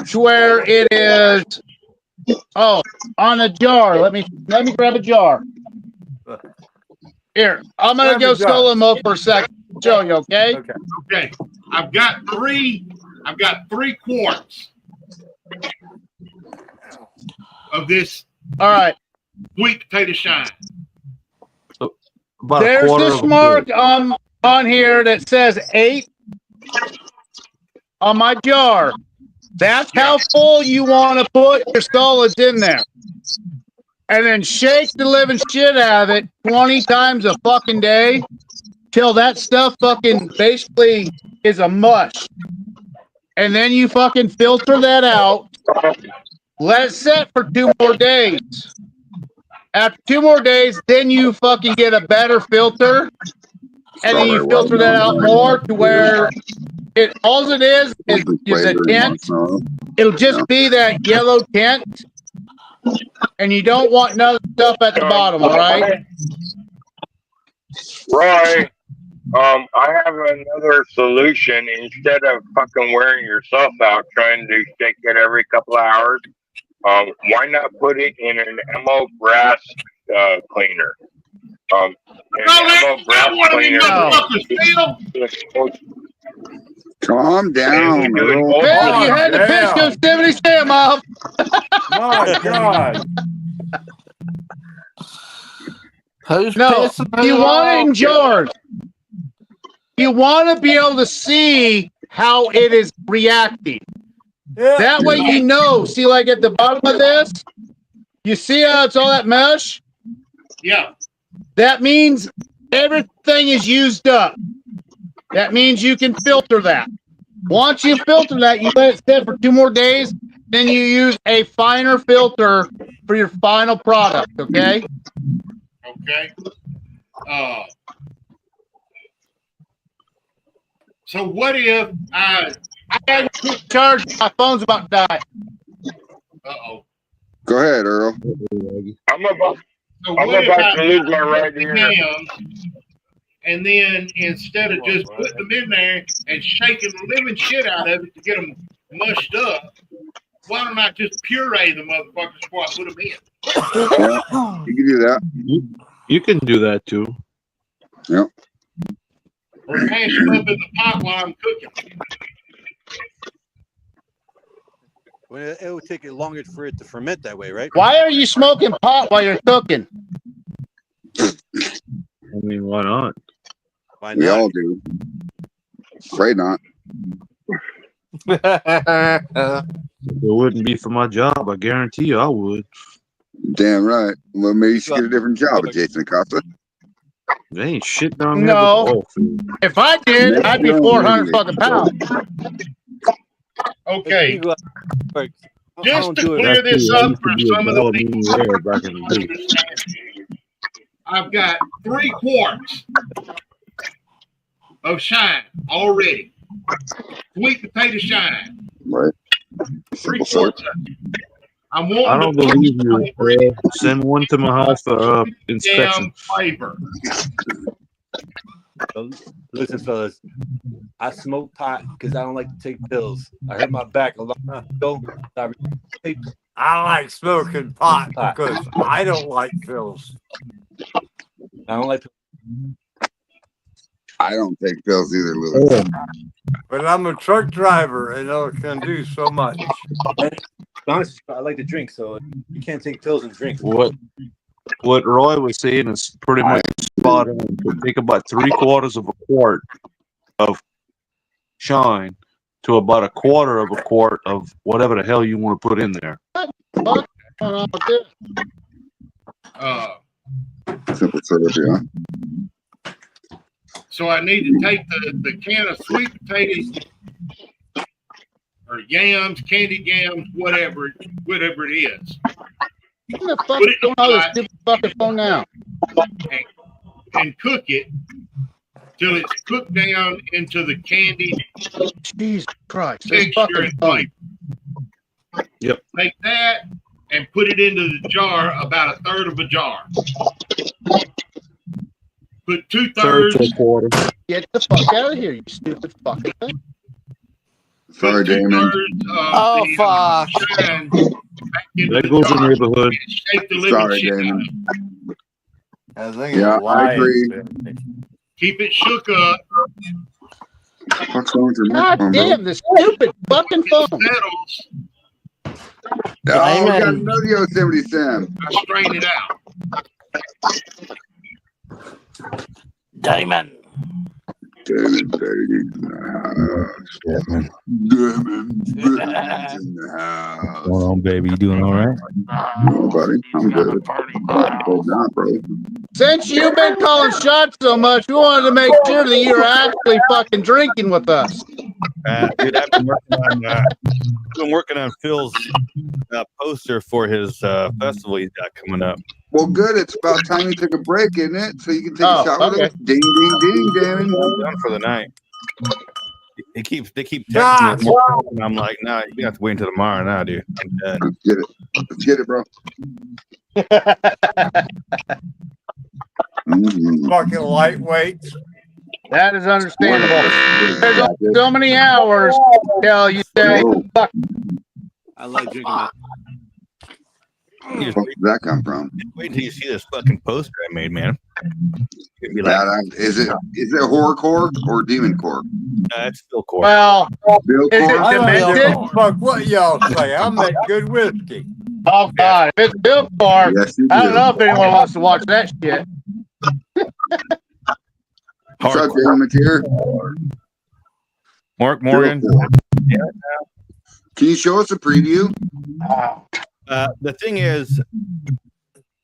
S3: to where it is on a jar. Let me grab a jar. Here, I'm gonna go solo mode for a second. Show you, okay?
S1: Okay. I've got three quarts of this sweet potato shine.
S3: There's this mark on here that says 8 on my jar. That's how full you want to put your solids in there. And then shake the living shit out of it 20 times a fucking day till that stuff fucking basically is a mush. and then you fucking filter that out. Let it set for 2 more days. After 2 more days, then you fucking get a better filter, and then you filter that out more to where all it is a tint. It'll just be that yellow tint, and you don't want none of the stuff at the bottom. All right.
S4: Roy, I have another solution. Instead of fucking wearing yourself out trying to shake it every couple of hours, why not put it in an ammo brass cleaner? An ammo brass cleaner.
S2: Calm down, Earl.
S3: Phil, you had to piss Yosemite Sam off.
S5: My God.
S8: Who's
S3: No,
S8: pissing
S3: you
S8: who
S3: want it in
S8: off?
S3: jars. You want to be able to see how it is reacting.
S5: Yeah.
S3: That way you know. See, like at the bottom of this, you see how it's all that mesh?
S1: Yeah.
S3: That means everything is used up. That means you can filter that. Once you filter that, you let it sit for 2 more days, then you use a finer filter for your final product, okay?
S1: Okay. So what if I
S3: got to charge? My phone's about to die.
S1: Uh-oh.
S2: Go ahead, Earl.
S4: I'm about
S1: So
S4: I'm
S1: what if
S4: about to
S1: I
S4: lose my right
S1: put the
S4: ear.
S1: yams, and then instead of just putting them in there and shaking the living shit out of it to get them mushed up, why don't I just puree the motherfuckers before I put them in?
S2: Yeah, you can do that.
S10: You can do that too.
S2: Yep.
S1: Or mash them up in the pot while I'm cooking.
S11: Well, it would take it longer for it to ferment that way, right?
S3: Why are you smoking pot while you're cooking?
S10: I mean, why not?
S11: Why
S2: We
S11: not?
S2: all do. Afraid not.
S10: If it wouldn't be for my job, I guarantee you I would.
S2: Damn right. Well, maybe you should get a different job at Jason Acosta.
S10: There ain't shit down here.
S3: No.
S10: But food.
S3: If I did,
S2: Make
S3: I'd be
S2: your own
S3: 400 fucking
S2: radiation.
S3: pounds.
S1: Okay.
S11: I
S1: Just
S11: don't
S1: to
S11: do it.
S1: clear
S10: That's
S1: this
S10: true. I
S1: up
S10: used to
S1: for
S10: be a
S1: some of the
S10: ballerina
S1: people
S10: there back in the day.
S1: I've got 3 quarts of shine already. Sweet potato shine.
S2: Right.
S1: 3
S2: Simple syrup.
S1: quarts of it. I'm
S10: I
S1: wanting
S10: don't
S1: to put
S10: believe you.
S1: flavor
S10: Send one to my house for inspection.
S1: damn flavor.
S11: So, listen, fellas, I smoke pot because I don't like to take pills. I hurt my back a long time ago.
S5: I like smoking pot because I don't like pills.
S11: I don't like.
S2: I don't take pills either, Louis.
S5: But I'm a truck driver and I can do so much.
S11: Honestly, I like to drink, so you can't take pills and drink.
S10: What Roy was saying is pretty much spot on. You take about 3/4 of a quart of shine to about 1/4 of a quart of whatever the hell you want to put in there.
S2: Simple syrup, yeah.
S1: So I need to take the can of sweet potatoes or yams, candied yams, whatever it is.
S3: What the fuck is going on with this stupid fucking phone now?
S1: And cook it till it's cooked down into the candy.
S3: Jesus Christ, this
S1: Texture
S3: fucking
S1: and
S3: phone.
S1: flavor.
S10: Yep.
S1: Take that and put it into the jar, about 1/3 of a jar. Put 2/3
S10: 1/3 to 1/4.
S3: Get the fuck out of here, you stupid fucking thing.
S2: Sorry, Damon.
S8: Oh, fuck.
S10: There goes the neighborhood.
S1: Shake the living
S2: Sorry,
S1: shit
S2: Damon.
S5: I think
S2: Yeah,
S5: it's
S2: I
S5: lying.
S2: agree.
S1: Keep it shook up.
S2: What's wrong with your
S3: God
S2: microphone, bro?
S3: damn, this stupid fucking phone.
S1: Settles.
S2: Oh, we got
S8: Damon.
S2: another Yosemite Sam.
S1: I strain it out.
S8: Damon.
S2: Damon, baby, in the house. Damon, in the house.
S13: What's going on, baby? You doing all right?
S2: Oh, buddy, I'm good. Hold on, bro.
S3: Since you've been calling shots so much, we wanted to make sure that you're actually fucking drinking with us.
S13: Dude, I've been working on Phil's poster for his festival he's got coming up.
S2: Well, good. It's about time you took a break, isn't it? So you can take
S3: Oh,
S2: a shot with
S3: okay.
S2: us. Ding, ding, ding, Damon.
S13: I'm done for the night. They keep texting
S5: Josh!
S13: me, and I'm like, nah, you have to wait until tomorrow now, dude. I'm done.
S2: Let's get it. Let's get it, bro.
S5: Fucking lightweight.
S3: That is understandable. There's only so many hours till you say, fuck.
S11: I like drinking that.
S13: You just
S2: Where did that come from?
S13: wait until you see this fucking poster I made, man. You'd be like,
S2: Is it horrorcore or demoncore?
S13: That's Phil Core.
S3: Well, is it
S5: I don't give
S3: demented?
S5: a fuck what y'all say. I make good whiskey.
S3: Oh, God. If it's Bill Clark,
S2: Yes, you
S3: I don't
S2: do.
S3: know if anyone wants to watch that shit.
S2: What's up, Damon here?
S13: Mark Morgan.
S2: Can you show us a preview?
S13: The thing is,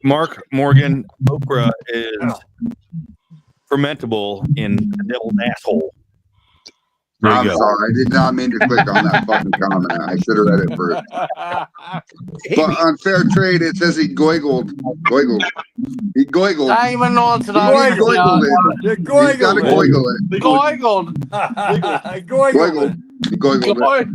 S13: Mark Morgan okra is fermentable in the devil's asshole. There you
S2: I'm
S13: go.
S2: sorry. I did not mean to click on that fucking comment. I should have read it first. But on Fair Trade, it says he goigled. He goigled.
S8: I even know it's
S2: He
S8: not
S2: goigled it.
S5: You
S2: He's got to goigle it.
S8: Goigled.
S5: Goigled.
S2: He goigled it.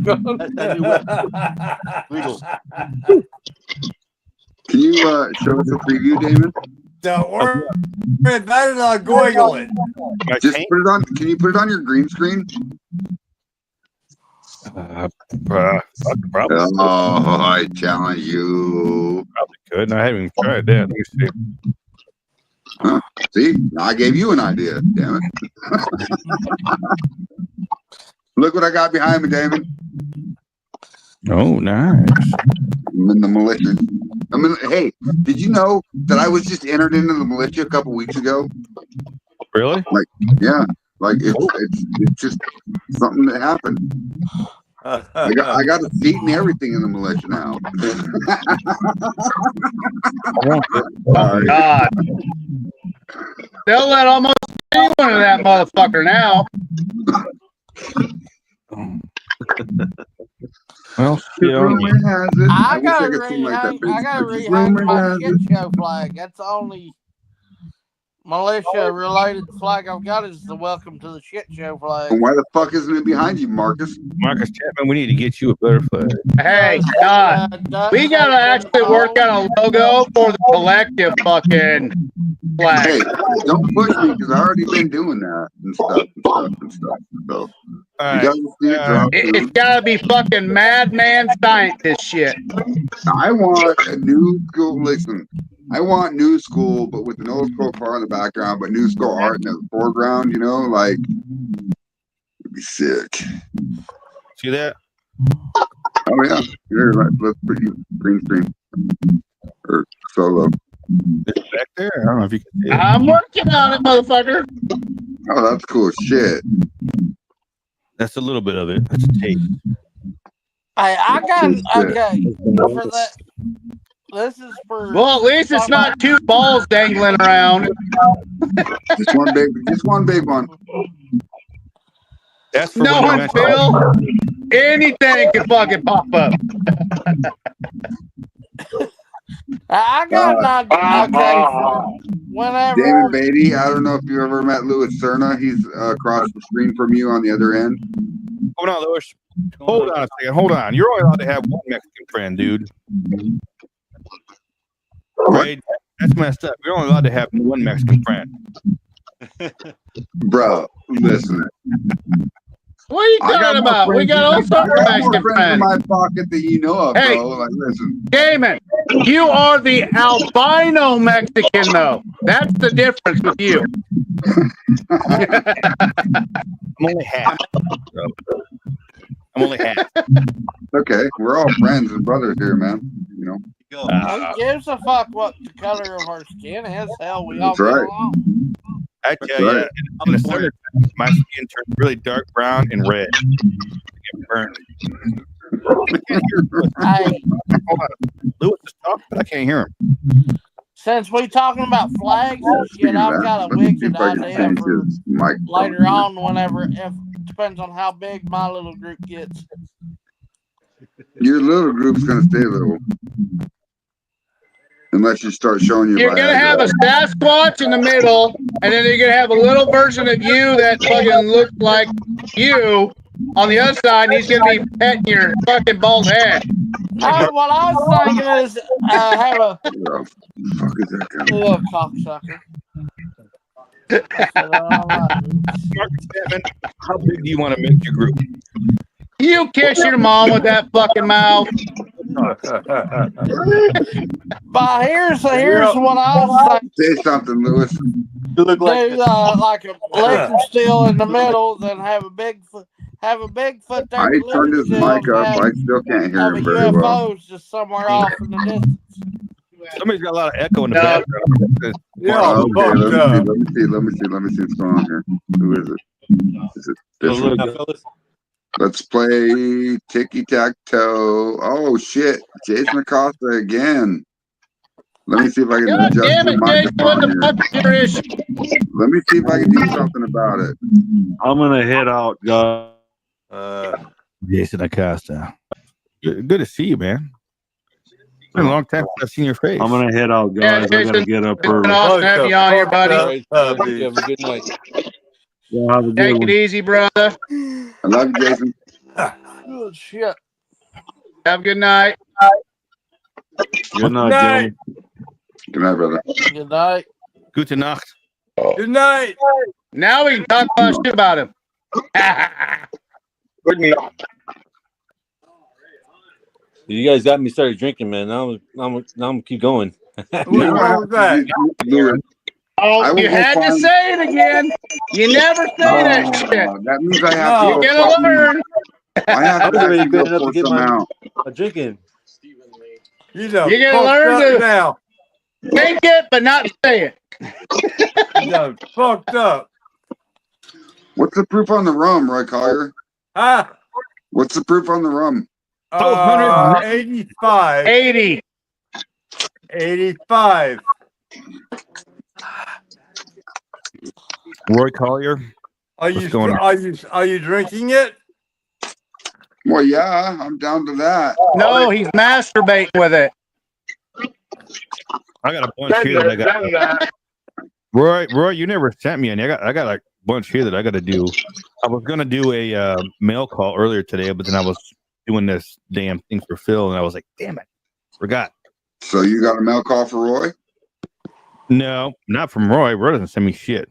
S2: Can you show us a preview, Damon?
S5: Don't worry about it. I'll goigle it.
S2: Just put it on. Can you put it on your green screen?
S13: Probably.
S2: Oh, I challenge you.
S13: Probably could. I haven't even tried that. Let me see.
S2: Huh? See, I gave you an idea. Damn it! Look what I got behind me, Damon.
S13: Oh, nice.
S2: I'm in the militia. Hey, did you know that I was just entered into the militia a couple weeks ago?
S13: Really?
S2: Yeah. It's just something that happened. I got a seat and everything in the militia now.
S3: Oh, God. They'll let almost anyone in that motherfucker now.
S13: Well, shit on you.
S2: Rumor has it.
S8: I
S2: wish
S8: gotta
S2: could sing like that.
S8: rehang my shit show flag. That's the only militia related flag I've got is the welcome to the shit show flag.
S2: And why the fuck isn't it behind you, Marcus?
S13: Marcus Chapman, we need to get you a better flag.
S3: Hey, God. We gotta actually work on a logo for the collective fucking flag.
S2: Hey, don't push me because I already been doing that and stuff. So,
S13: All
S2: you
S13: right.
S2: guys see it drop
S3: It's
S2: soon.
S3: gotta be fucking madman scientist shit.
S2: I want a new school. Listen, I want new school, but with an old school car in the background, but new school art in the foreground. You know, like it'd be sick.
S13: See that?
S2: Oh yeah, here, let's put you green screen or solo.
S13: It's back there. I don't know if you can see it.
S3: I'm working on it, motherfucker.
S2: Oh, that's cool as shit.
S13: That's a little bit of it. That's tape.
S8: I got okay for that. This is for.
S3: Well, at least it's not two balls dangling around.
S2: Just one big one.
S13: That's for
S3: No
S13: when you
S3: one,
S13: mentioned-
S3: Phil. Anything can fucking pop up.
S8: I got an idea. Okay, for whenever.
S2: Damon Beatty, I don't know if you ever met Louis Cerna. He's across the screen from you on the other end.
S13: Hold on, Lewis. Hold on a second. Hold on. You're only allowed to have one Mexican friend, dude. Right? That's messed up. You're only allowed to have one Mexican friend.
S2: Bro, listen.
S3: What are you talking about? We got all sorts of Mexican
S2: friends in
S3: friends.
S2: my pocket that you know of,
S3: Hey.
S2: bro. Like, listen.
S3: Damon, you are the albino Mexican, though. That's the difference with you.
S13: I'm only half. Bro. I'm only half.
S2: Okay, we're all friends and brothers here, man. You know.
S8: Who gives a fuck what the color of our skin is? Hell, we all
S2: That's
S8: get
S2: right.
S8: along.
S13: I tell you, in the summer, my skin turns really dark brown and red. I get burned. I can't hear Lewis.
S8: Hey,
S13: Hold on. Lewis is talking, but I can't hear him.
S8: since we talking about flags and shit,
S2: Speaking of
S8: I've
S2: that,
S8: got a
S2: let me see
S8: wicked
S2: if I can
S8: idea
S2: change
S8: for
S2: his mic.
S8: later on. Whenever depends on how big my little group gets.
S2: Your little group's gonna stay little. Unless you start showing your
S3: You're gonna have a Sasquatch in the middle, and then you're gonna have a little version of you that fucking looks like you on the other side, and he's gonna be petting your fucking bald head.
S8: What I was thinking is have a
S2: fuck is that guy?
S8: little cocksucker.
S13: How big do you want to make your group?
S3: You kiss your mom with that fucking mouth.
S8: But here's what I was thinking.
S2: Say something, Lewis.
S9: You look like
S8: Do like a liquor still in the middle, then have a Bigfoot there.
S2: I turned his mic up. I still can't hear him very well.
S8: UFOs just somewhere off in the distance.
S13: Somebody's got a lot of echo in the background.
S2: Yeah, okay, let me see what's going on here. Who is it? Is it this one? Let's play Ticky-Tack-Toe. Oh shit, Jason Acosta again. Let me see if I can adjust the microphone here. Let me see if I can do something about it.
S10: I'm gonna head out, guys.
S13: Jason Acosta. Good to see you, man. It's been a long time since I've seen your face.
S10: I'm gonna head out, guys. I gotta get up early.
S3: Awesome to have you on here, buddy.
S9: Have a good night.
S10: Yeah, have a good
S3: Take
S10: one.
S3: it easy, brother.
S2: I love you, Jason.
S8: Good shit.
S3: Have a good night.
S10: Good night, gentlemen.
S2: Good night, brother.
S8: Good night.
S13: Gute Nacht.
S5: Good night.
S3: Now we can talk about shit about him.
S4: Good enough.
S11: You guys got me started drinking, man. Now I'm gonna keep going.
S5: What's wrong with that?
S3: Oh, you had to say it again. You never say that shit.
S2: That means I have to.
S3: You gotta learn.
S2: I have
S11: I'm
S2: to
S11: already
S2: actually
S11: good
S2: go
S11: enough to
S2: pour
S11: get
S2: some out.
S11: my drinking.
S5: You know,
S3: You gotta learn to
S5: now.
S3: think it, but not say it.
S5: You know, fucked up.
S2: What's the proof on the rum, Roy Collier?
S5: Huh?
S2: What's the proof on the rum?
S5: 85.
S3: 80.
S5: 85.
S13: Roy Collier.
S5: Are you drinking it?
S2: Well, yeah, I'm down to that.
S3: No, he's masturbating with it.
S13: I got a bunch here that I got. Roy, you never sent me any. I got like a bunch here that I got to do. I was gonna do a mail call earlier today, but then I was doing this damn thing for Phil, and I was like, damn it, forgot.
S2: So you got a mail call for Roy?
S13: No, not from Roy. Roy doesn't send me shit.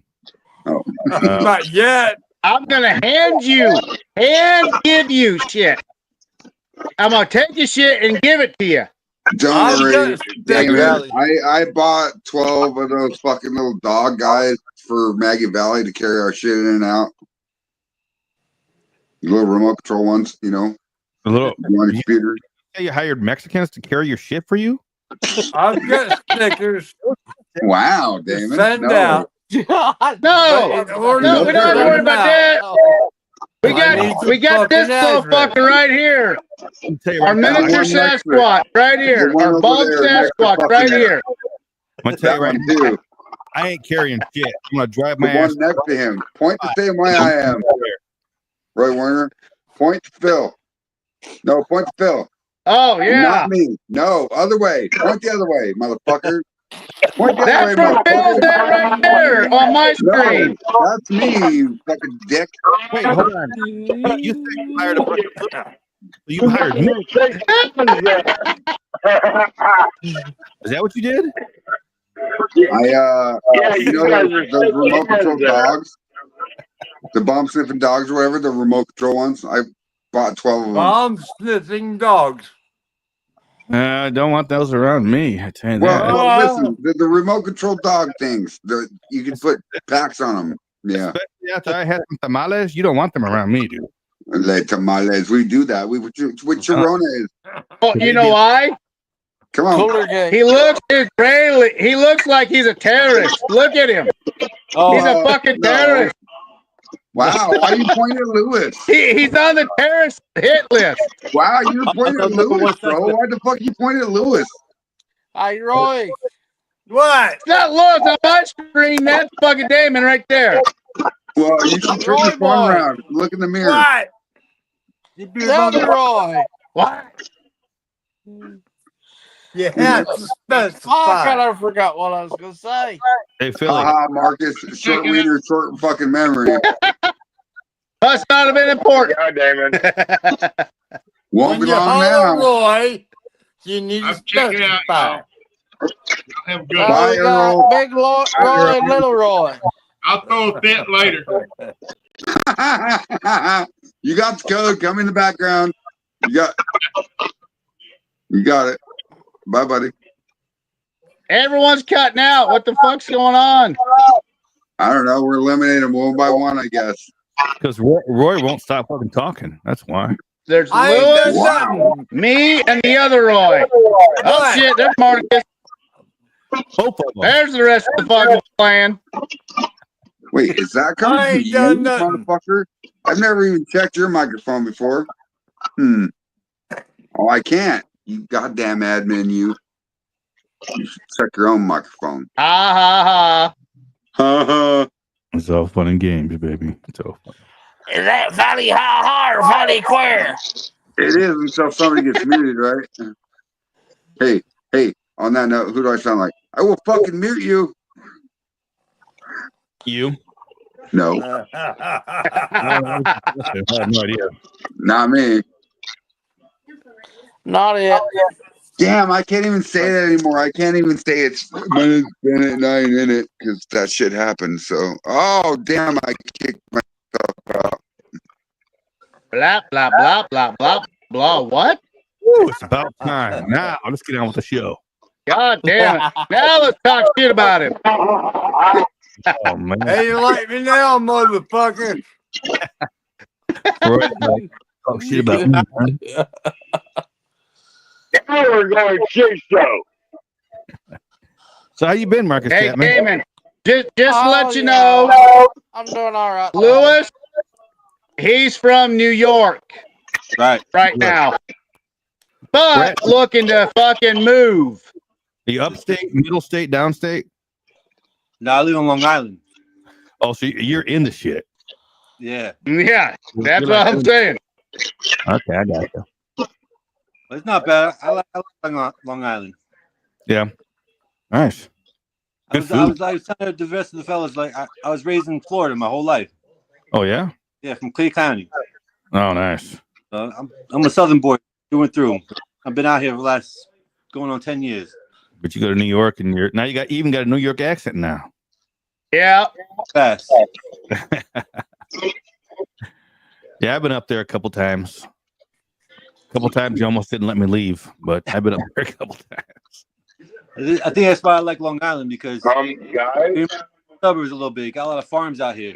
S2: Oh,
S5: not yet.
S3: I'm gonna give you shit. I'm gonna take your shit and give it to you.
S2: Don't worry. Damn it. I bought 12 of those fucking little dog guys for Maggie Valley to carry our shit in and out. The little remote control ones, you know.
S13: A little
S2: on your computer.
S13: You hired Mexicans to carry your shit for you?
S5: I've got stickers.
S2: Wow, Damon.
S5: Send out.
S3: No, we don't have to worry about that. We got this little fucker right here. Our miniature Sasquatch right here. Our bald Sasquatch right here.
S13: I'm gonna tell you right now, I ain't carrying shit. I'm gonna drive my ass.
S2: One next to him. Point the same way I am. Roy Werner. Point to Phil. No, point to Phil.
S3: Oh yeah.
S2: Not me. No, other way. Point the other way, motherfucker. Point the
S3: That's
S2: other way,
S3: for Phil right there on my screen.
S2: No, that's me, you fucking dick.
S13: Wait, hold on. You said you hired a bunch of you hired me. Is that what you did?
S2: You know those remote control dogs? The bomb sniffing dogs or whatever, the remote control ones? I bought 12 of them.
S5: Bomb sniffing dogs.
S13: I don't want those around me. I tell you that.
S2: Well, listen, the remote control dog things, you can put packs on them. Yeah.
S13: Especially after I had some tamales, you don't want them around me, dude.
S2: Like tamales, we do that. With Chirona is.
S3: Oh, you know why?
S2: Come on.
S3: He looks like he's a terrorist. Look at him. He's a fucking terrorist.
S2: Wow, why are you pointing at Lewis?
S3: He's on the terrorist hit list.
S2: Wow, you're pointing at Lewis, bro. Why the fuck are you pointing at Lewis?
S8: Hey, Roy.
S5: What?
S3: It's not Lewis on my screen. That's fucking Damon right there.
S2: Well, you should treat
S8: Roy
S2: your phone
S8: boy.
S2: around. Look in the mirror.
S5: What?
S8: The other Roy.
S3: What?
S5: You have to
S8: Fuck,
S5: specify.
S8: I forgot what I was gonna say.
S13: Hey, Philly.
S2: Haha, Marcus. Short wiener, short fucking memory.
S3: Must not have been important.
S4: Yeah, Damon.
S2: Won't
S5: When
S2: be
S5: you
S2: long
S5: holler
S2: now.
S5: Roy, you need to
S1: I'm checking out,
S5: specify.
S1: y'all. Have a good
S8: So
S1: one.
S2: Bye,
S8: we got
S2: Earl.
S8: Big Roy and Little Roy.
S1: I'll throw a fit later.
S2: You got the code. Come in the background. You got it. Bye, buddy.
S3: Everyone's cutting out. What the fuck's going on?
S2: I don't know. We're eliminating them one by one, I guess.
S13: Because Roy won't stop fucking talking. That's why.
S3: There's
S5: I ain't done
S3: Lewis,
S5: nothing.
S3: me, and the other Roy. Oh
S5: What?
S3: shit, there's Marcus.
S13: Both of them.
S3: There's the rest of the fucking clan.
S2: Wait, is that coming
S5: I
S2: from
S5: ain't
S2: you,
S5: done nothing.
S2: motherfucker? I've never even checked your microphone before. Oh, I can't. You goddamn admin, you. You should check your own microphone.
S3: Ha ha
S2: Ha ha.
S13: It's all fun and games, baby. It's all fun.
S8: Is that funny ha ha or funny queer?
S2: It is until somebody gets muted, right? Hey, on that note, who do I sound like? I will fucking mute you.
S13: You?
S2: No,
S13: I have no idea.
S2: not me.
S8: Not it.
S2: Damn, I can't even say that anymore. I can't even say it's minute, nine in it because that shit happened. So, oh, damn, I kicked myself out.
S3: Blah blah blah blah blah blah. What?
S13: Ooh, it's about time. Now, let's get on with the show.
S3: God damn it! Now let's talk shit about him.
S13: Oh, man.
S5: Hey, you like me now, motherfucker?
S13: Roy's like, talk shit about me, man.
S4: Now we're going shit show.
S13: So, how you been, Marcus
S3: Hey,
S13: Chapman?
S3: Damon, just to
S8: Oh,
S3: let you
S8: yeah.
S3: know,
S8: I'm doing all right.
S3: Lewis, he's from New York
S11: Right.
S3: right now, but
S13: Brett.
S3: looking to fucking move.
S13: Are you upstate, middle state, downstate?
S11: No, I live on Long Island.
S13: Oh, so you're in the shit.
S11: Yeah.
S3: Yeah, that's
S13: You're
S3: what
S13: like-
S3: I'm saying.
S13: Okay, I got you.
S11: But it's not bad. I like Long Island.
S13: Yeah. Nice.
S11: I
S13: Good
S11: was
S13: food.
S11: telling the rest of the fellas, like, I was raised in Florida my whole life.
S13: Oh, yeah?
S11: Yeah, from Clay County.
S13: Oh, nice.
S11: I'm a Southern boy through and through. I've been out here for the last going on 10 years.
S13: But you go to New York and now you even got a New York accent now.
S3: Yeah,
S11: Fast.
S13: Yeah, I've been up there a couple times. You almost didn't let me leave, but I've been up there a couple times.
S11: I think that's why I like Long Island because
S4: Guys,
S11: the suburbs a little bit. Got a lot of farms out here.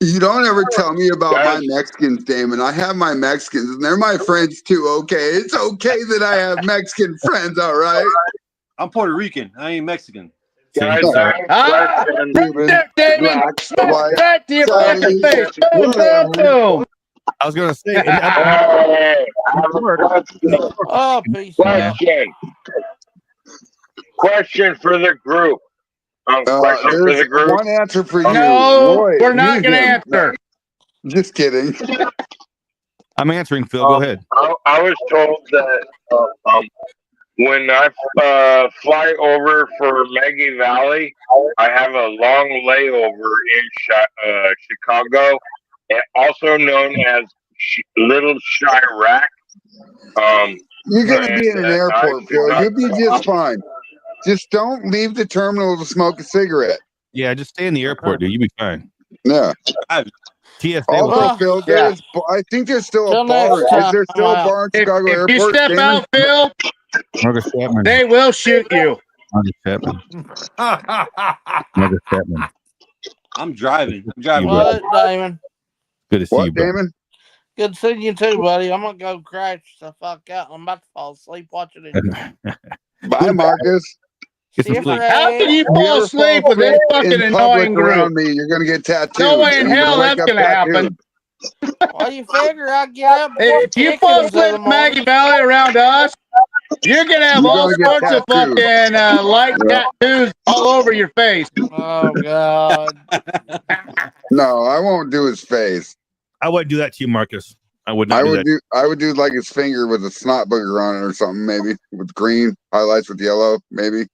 S2: You don't ever tell me about my
S4: Guys.
S2: Mexicans, Damon. I have my Mexicans, and they're my friends too, okay? It's okay that I have Mexican friends, all right?
S11: I'm Puerto Rican. I ain't Mexican.
S4: guys,
S2: Same.
S4: I have a question.
S2: Cuban,
S3: there, Damon.
S2: black,
S3: Smack
S2: white,
S3: back to your fucking
S2: Chinese,
S3: face. Boom, boom,
S2: whatever.
S3: boom.
S13: I was going to say,
S4: Hey, I have a question.
S8: Oh, piece of
S4: Question for the group. Question for the
S2: There's
S4: group.
S2: one answer for you.
S3: No,
S2: Roy,
S3: we're not
S2: mute
S3: going to
S2: him.
S3: answer.
S2: Just kidding.
S13: I'm answering, Phil. Go ahead.
S4: I was told that when I fly over for Maggie Valley, I have a long layover in Chicago, also known as Little Chirac.
S2: You're going to be in an
S4: and
S2: airport,
S4: I
S2: Phil.
S4: forgot-
S2: You'll be just fine. Just don't leave the terminal to smoke a cigarette.
S13: Yeah, just stay in the airport, dude. You'll be fine.
S2: Yeah.
S13: TSA
S2: Also,
S13: will
S2: Phil,
S3: Yeah.
S2: I think there's still
S8: Till
S2: a bar.
S8: next time,
S2: Is there still a
S8: I'm
S2: bar in
S3: If
S2: Chicago
S3: you
S2: Airport?
S3: step
S2: Damon?
S3: out, Phil,
S13: Marcus Chapman.
S3: they will shoot you.
S13: Marcus Chapman. Marcus Chapman.
S11: I'm driving.
S8: What, Damon?
S13: Good to see you,
S2: What,
S13: bro.
S2: Damon?
S8: Good seeing you too, buddy. I'm gonna go crash the fuck out. I'm about to fall asleep watching it.
S2: Bye, Marcus.
S13: Get some sleep.
S3: How can you
S2: If you
S3: fall
S2: ever
S3: asleep
S2: fall
S3: with this
S2: asleep
S3: fucking
S2: in public
S3: annoying
S2: around
S3: group?
S2: me, you're going to get tattooed.
S3: No way in
S2: You're
S3: hell
S2: wake
S3: that's
S2: up
S3: going to happen.
S2: tattooed.
S8: Well, you figure I get up
S3: Hey,
S8: before
S3: if you fall
S8: chickens in
S3: asleep
S8: the
S3: in Maggie
S8: morning.
S3: Valley around us, You're gonna have
S2: You're
S3: all
S2: gonna get
S3: sorts of
S2: tattooed.
S3: fucking light
S2: Yeah.
S3: tattoos all over your face.
S8: Oh God.
S2: No, I won't do his face.
S13: I wouldn't do that to you, Marcus. I would not do that.
S2: I would do like his finger with a snot booger on it or something, maybe with green highlights with yellow, maybe.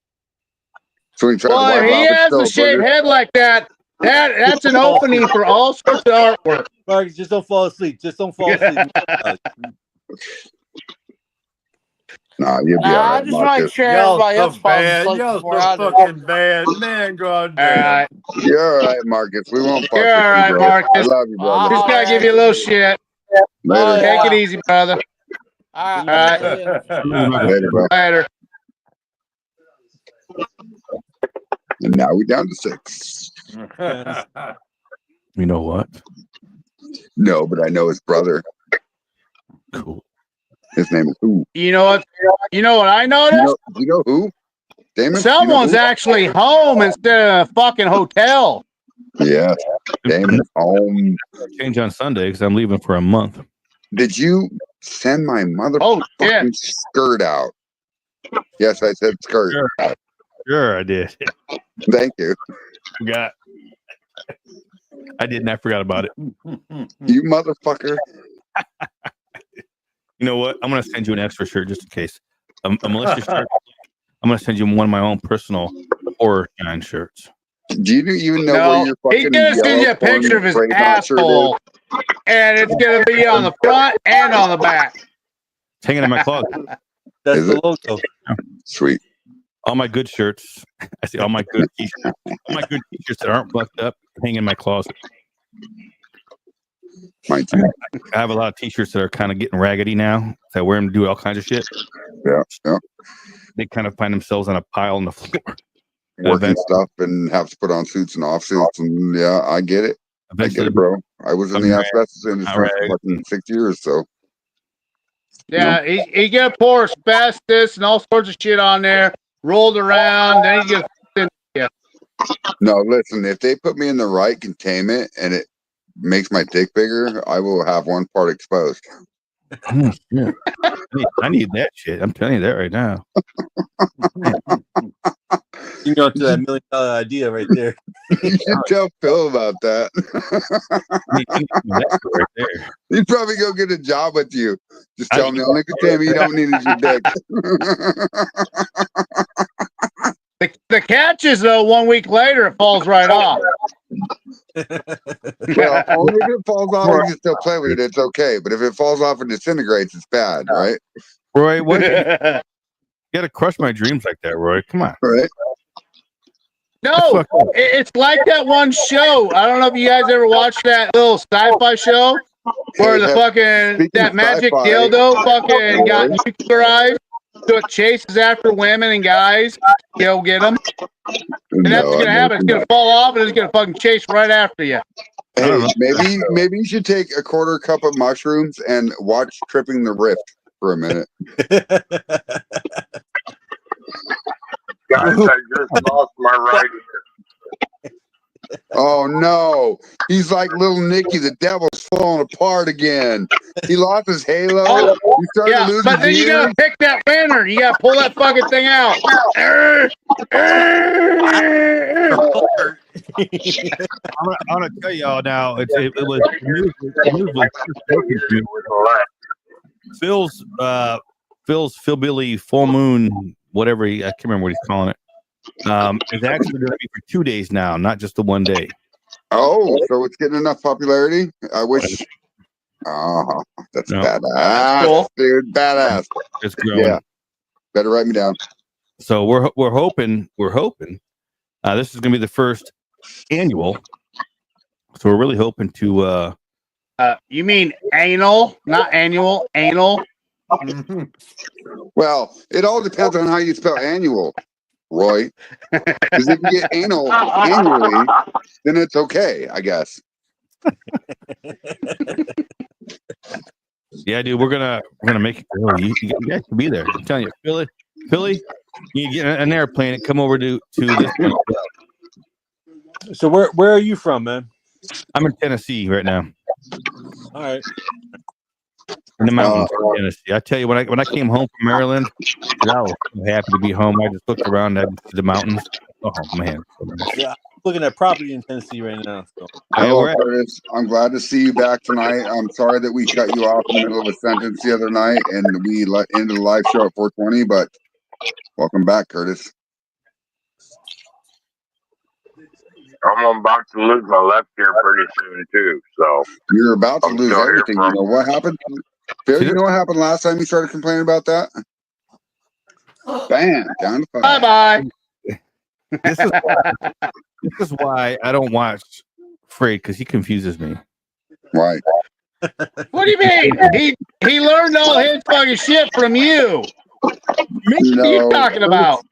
S2: So when you try to
S3: Well,
S2: wipe
S3: if he
S2: off, it's
S3: has
S2: still
S3: a
S2: a
S3: shaved
S2: booger.
S3: head like that, that's an opening for all sorts of artwork.
S11: Marcus, just don't fall asleep. Just don't fall asleep.
S2: Nah, you'll be all
S8: I
S2: right,
S8: just make
S2: Marcus.
S8: sure
S5: Y'all
S8: everybody
S5: so
S8: else falls
S5: bad.
S8: asleep
S5: Y'all
S8: before
S5: so
S8: I do.
S5: fucking bad. Man, god
S3: All
S5: damn.
S3: right.
S2: You're all right, Marcus. We won't fuck
S3: You're
S2: with
S3: all
S2: you,
S3: right,
S2: bro.
S3: Marcus.
S2: I love you,
S8: I'll
S2: brother.
S3: Just
S8: holler
S3: gotta give
S8: at
S3: you a little shit.
S2: Later.
S8: Oh,
S3: Take it
S8: yeah.
S3: easy, brother.
S8: All
S3: All right.
S8: right.
S2: Later, bro.
S3: Later.
S2: And now we down to 6.
S13: You know what?
S2: No, but I know his brother.
S13: Cool.
S2: His name is who?
S3: You know what? You know what I noticed?
S2: You know who? Damon?
S3: Someone's
S2: you know
S3: actually home instead of a fucking hotel.
S2: who? Yeah. Damon's home.
S13: Change on Sunday because I'm leaving for a month.
S2: Did you send my motherfucking skirt out? Yes, I said skirt.
S13: Sure, I did.
S2: Thank you.
S13: Forgot. I didn't. I forgot about it.
S2: You motherfucker.
S13: You know what? I'm gonna send you an extra shirt just in case. A militia shirt. I'm gonna send you one of my own personal horror shine shirts.
S2: Do you even know
S3: No,
S2: where your fucking
S3: he's gonna send you a
S2: yellow
S3: picture of his
S2: spray knot shirt
S3: asshole, and it's gonna be on the front and on the back.
S13: It's hanging in my closet.
S11: That's
S2: Is
S11: the
S2: it?
S11: logo.
S2: Sweet.
S13: All my good shirts. I see all my good t-shirts. All my good t-shirts that aren't bucked up hang in my closet.
S2: Mine too.
S13: I have a lot of t-shirts that are kind of getting raggedy now. So I wear them to do all kinds of shit.
S2: Yeah, yeah.
S13: They kind of find themselves on a pile on the floor.
S2: Working stuff and have to put on suits and off suits, and yeah, I get it. I get it, bro. I was in the asbestos industry for fucking 6 years, so
S3: Yeah, he gonna pour asbestos and all sorts of shit on there, rolled around, then he just
S2: no. Listen, if they put me in the right containment and it makes my dick bigger, I will have one part exposed.
S13: Yeah. I need that shit. I'm telling you that right now.
S11: You go to that $1 million idea right there.
S2: You should tell Phil about that.
S13: Right there.
S2: He'd probably go get a job with you. Just tell him the only containment you don't need is your dick.
S3: The catch is though 1 week later it falls right off.
S2: Well, only if it falls off, you can still play with it. It's okay. But if it falls off and disintegrates, it's bad, right?
S13: Roy, what? You gotta crush my dreams like that, Roy. Come on.
S2: Right.
S3: No, it's like that one show. I don't know if you guys ever watched that little sci-fi show where the fucking that magic
S2: sci-fi,
S3: dildo fucking got nuclearized, so it chases after women and guys. Go get them, and that's what's gonna happen. It's gonna fall off and it's gonna fucking chase right after you.
S2: Hey, maybe you should take a quarter cup of mushrooms and watch Tripping the Rift for a minute.
S4: Guys, I just lost my right ear.
S2: Oh no, he's like little Nicky. The devil's falling apart again. He lost his halo. He started to lose
S3: but
S2: his
S3: then you gotta
S2: ears.
S3: pick that winner. You gotta pull that fucking thing out.
S13: I'm gonna tell y'all now. It was the news was broken to me. Phil's Philbilly Full Moon, whatever I can't remember what he's calling it. It's actually going to be for 2 days now, not just the 1 day.
S2: Oh, so it's getting enough popularity. I wish. Oh, that's badass,
S3: cool.
S2: dude. Badass.
S13: It's growing.
S2: Yeah. Better write me down.
S13: So we're hoping. This is going to be the first annual. So we're really hoping to.
S3: You mean anal, not annual? Anal.
S2: Well, it all depends on how you spell annual, Roy. Because if you get anal annually, then it's okay, I guess.
S13: Yeah, dude, we're gonna make it. Oh, you guys can be there. I'm telling you, Philly, you get an airplane and come over to this one.
S11: So where are you from, man?
S13: I'm in Tennessee right now.
S11: All right.
S13: in the mountains of Tennessee. I tell you, when I came home from Maryland, I was so happy to be home. I just looked around at the mountains. Oh man, so nice.
S11: Yeah, I'm looking at property in Tennessee right now. So.
S2: Hello, Curtis. I'm glad to see you back tonight. I'm sorry that we cut you off in the middle of a ended the other night and we ended the live show at 4:20, but welcome back, Curtis.
S4: I'm about to lose my left ear pretty soon too. So
S2: you're about to
S4: I'm
S2: lose
S4: still here
S2: everything.
S4: from-
S2: You know what happened? Phil, you know what happened last time you started complaining about that? Bam, down to 5.
S3: Bye bye.
S13: This is why I don't watch Fred, because he confuses me.
S2: Right.
S3: What do you mean? He learned all his fucking shit from you. What are you talking about?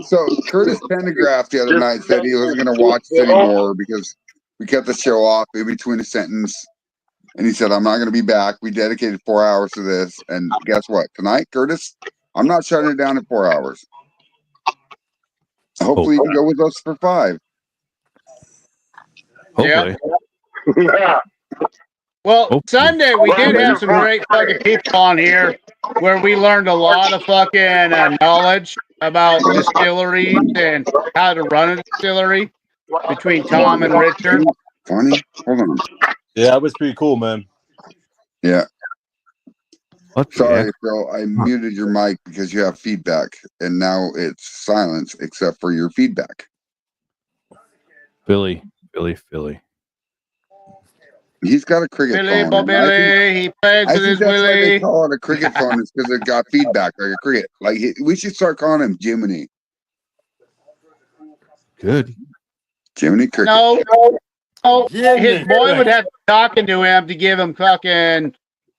S2: So Curtis Pendergraft the other night said he wasn't going to watch it anymore because we kept the show off in between a sentence. And he said, I'm not going to be back. We dedicated 4 hours to this. And guess what? Tonight, Curtis, I'm not shutting it down in 4 hours. Hopefully you can go with us for 5.
S13: Hopefully.
S3: Yeah. Well, Sunday we did have some great fucking people on here where we learned a lot of fucking knowledge about distilleries and how to run a distillery between Tom and Richard.
S2: Funny. Hold on.
S11: Yeah, that was pretty cool, man.
S2: Yeah.
S13: What
S2: Sorry, Phil. I muted your mic because you have feedback, and now it's silence except for your feedback.
S13: Philly.
S2: He's got a cricket
S3: Billy
S2: phone.
S3: Bo
S2: and I
S3: Billy, he plays
S2: I
S3: with
S2: think
S3: his
S2: that's why they
S3: Willie.
S2: call it a cricket phone, is because it got feedback like a cricket. Like we should start calling him Jiminy.
S13: Good.
S2: Jiminy Cricket.
S3: No, his boy would have to be talking to him to give him fucking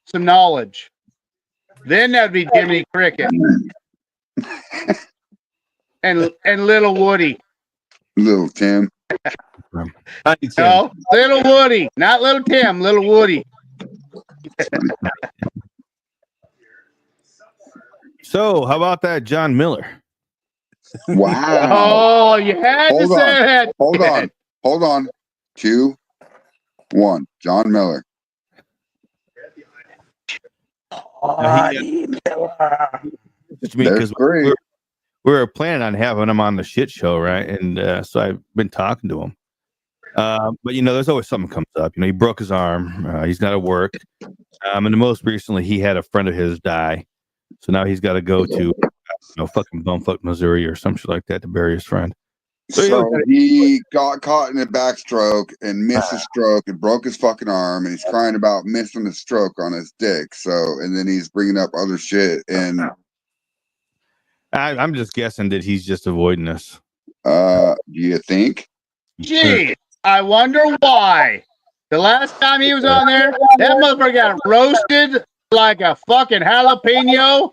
S3: some knowledge. Then that'd be Jiminy Cricket. and little Woody.
S2: Little Tim.
S3: No, little Woody, not little Tim, little Woody.
S13: So, how about that, John Miller?
S2: Wow.
S3: Oh, you had to say that.
S2: Hold on. 2, 1. John Miller.
S13: Because we were planning on having him on the shit show, right? And so I've been talking to him. But there's always something comes up. He broke his arm. He's got to work. And the most recently, he had a friend of his die. So now he's got to go to fucking Bumfuck, Missouri or some shit like that to bury his friend.
S2: So he got caught in a backstroke and missed a stroke and broke his fucking arm, and he's crying about missing a stroke on his dick. So, and then he's bringing up other shit, and
S13: I'm just guessing that he's just avoiding us.
S2: Do you think?
S3: Gee, I wonder why. The last time he was on there, that motherfucker got roasted like a fucking jalapeno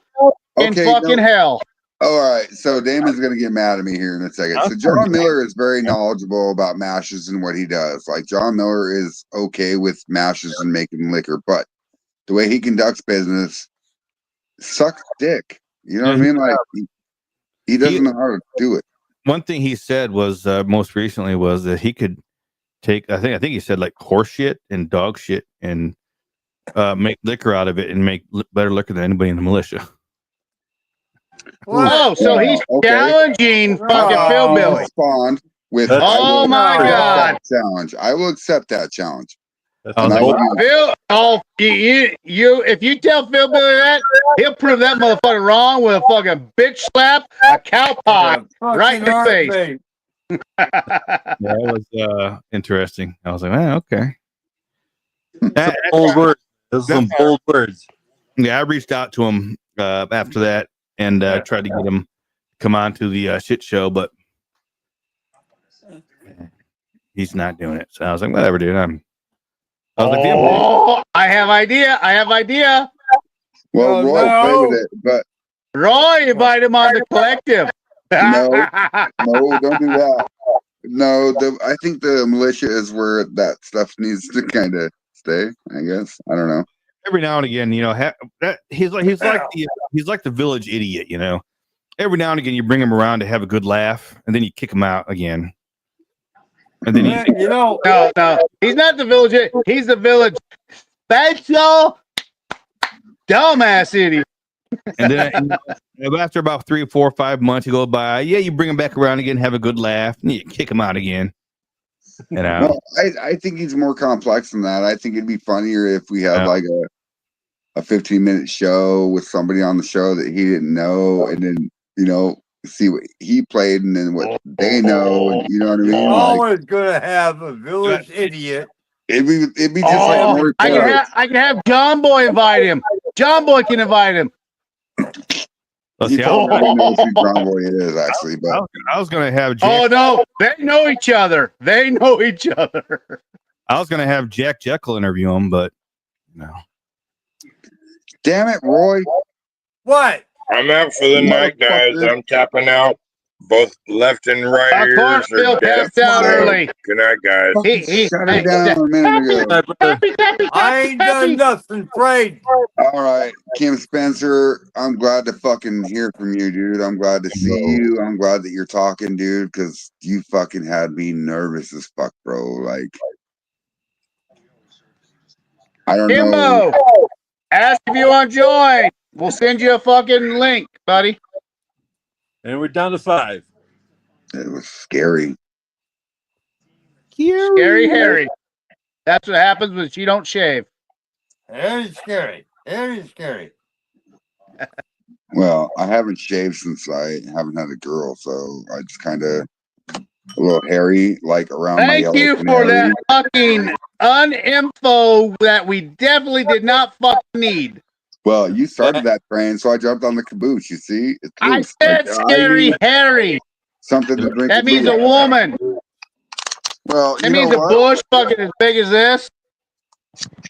S3: in fucking hell.
S2: All right, so Damon's gonna get mad at me here in a second. So John Miller is very knowledgeable about mashes and what he does. Like John Miller is okay with mashes and making liquor, but the way he conducts business sucks dick. You know what I mean? Like he doesn't know how to do it.
S13: One thing he said was most recently was that he could take I think he said like horse shit and dog shit and make liquor out of it and make better liquor than anybody in the militia.
S3: Oh, so he's challenging fucking Philbilly.
S2: Respond with
S3: oh my god
S2: challenge. I will accept that challenge.
S3: Phil, if you tell Philbilly that, he'll prove that motherfucker wrong with a fucking bitch slap, a cow pie, right in the face.
S13: Yeah, that was interesting. I was like, okay.
S11: Some bold words. Those are some bold words.
S13: Yeah, I reached out to him after that and tried to get him to come on to the shit show, but he's not doing it. So I was like, whatever, dude.
S3: I have idea.
S2: Well, Roy played with it, but
S3: Roy invited him on the collective.
S2: No, don't do that. No, I think the militia is where that stuff needs to kind of stay. I guess I don't know.
S13: Every now and again, he's like the village idiot. Every now and again, you bring him around to have a good laugh, and then you kick him out again. And then
S3: no, he's not the village idiot. He's the village special dumbass idiot.
S13: And then after about 3 or 4 or 5 months, you go by. Yeah, you bring him back around again, have a good laugh, and you kick him out again. You know.
S2: Well, I think he's more complex than that. I think it'd be funnier if we had like a 15-minute show with somebody on the show that he didn't know, and then see what he played and then what they know, and you know what I mean.
S5: Always gonna have a village idiot.
S2: It'd be just like Maury Povich.
S3: I can have John Boy invite him. John Boy can invite him.
S2: He probably knows who John Boy is, actually. But
S13: I was gonna have Jack.
S3: Oh no, they know each other. They know each other.
S13: I was gonna have Jack Jekyll interview him, but no.
S2: Damn it, Roy!
S5: What?
S4: I'm out for the night, guys. I'm tapping out. Both left and right ears are deaf.
S3: Early.
S4: Good night, guys.
S2: Shut it down a minute ago.
S5: I ain't done nothing, Fred.
S2: All right, Kim Spencer, I'm glad to fucking hear from you, dude. I'm glad to see you. I'm glad that you're talking, dude, because you fucking had me nervous as fuck, bro. Like, I don't know.
S3: Kimbo, ask if you want to join. We'll send you a fucking link, buddy.
S11: And we're down to 5.
S2: It was scary.
S3: Scary Harry. That's what happens when she don't shave.
S5: Very scary. Very scary.
S2: Well, I haven't shaved since I haven't had a girl, so I just kind of a little hairy, like around my yellow.
S3: Thank you for that fucking uninfo that we definitely did not fucking need.
S2: Well, you started that train, so I jumped on the caboose. You see, it's
S3: I
S2: loose.
S3: said Scary Harry.
S2: Something to drink.
S3: That means a woman.
S2: Well,
S3: that means a bush fucking as big as this.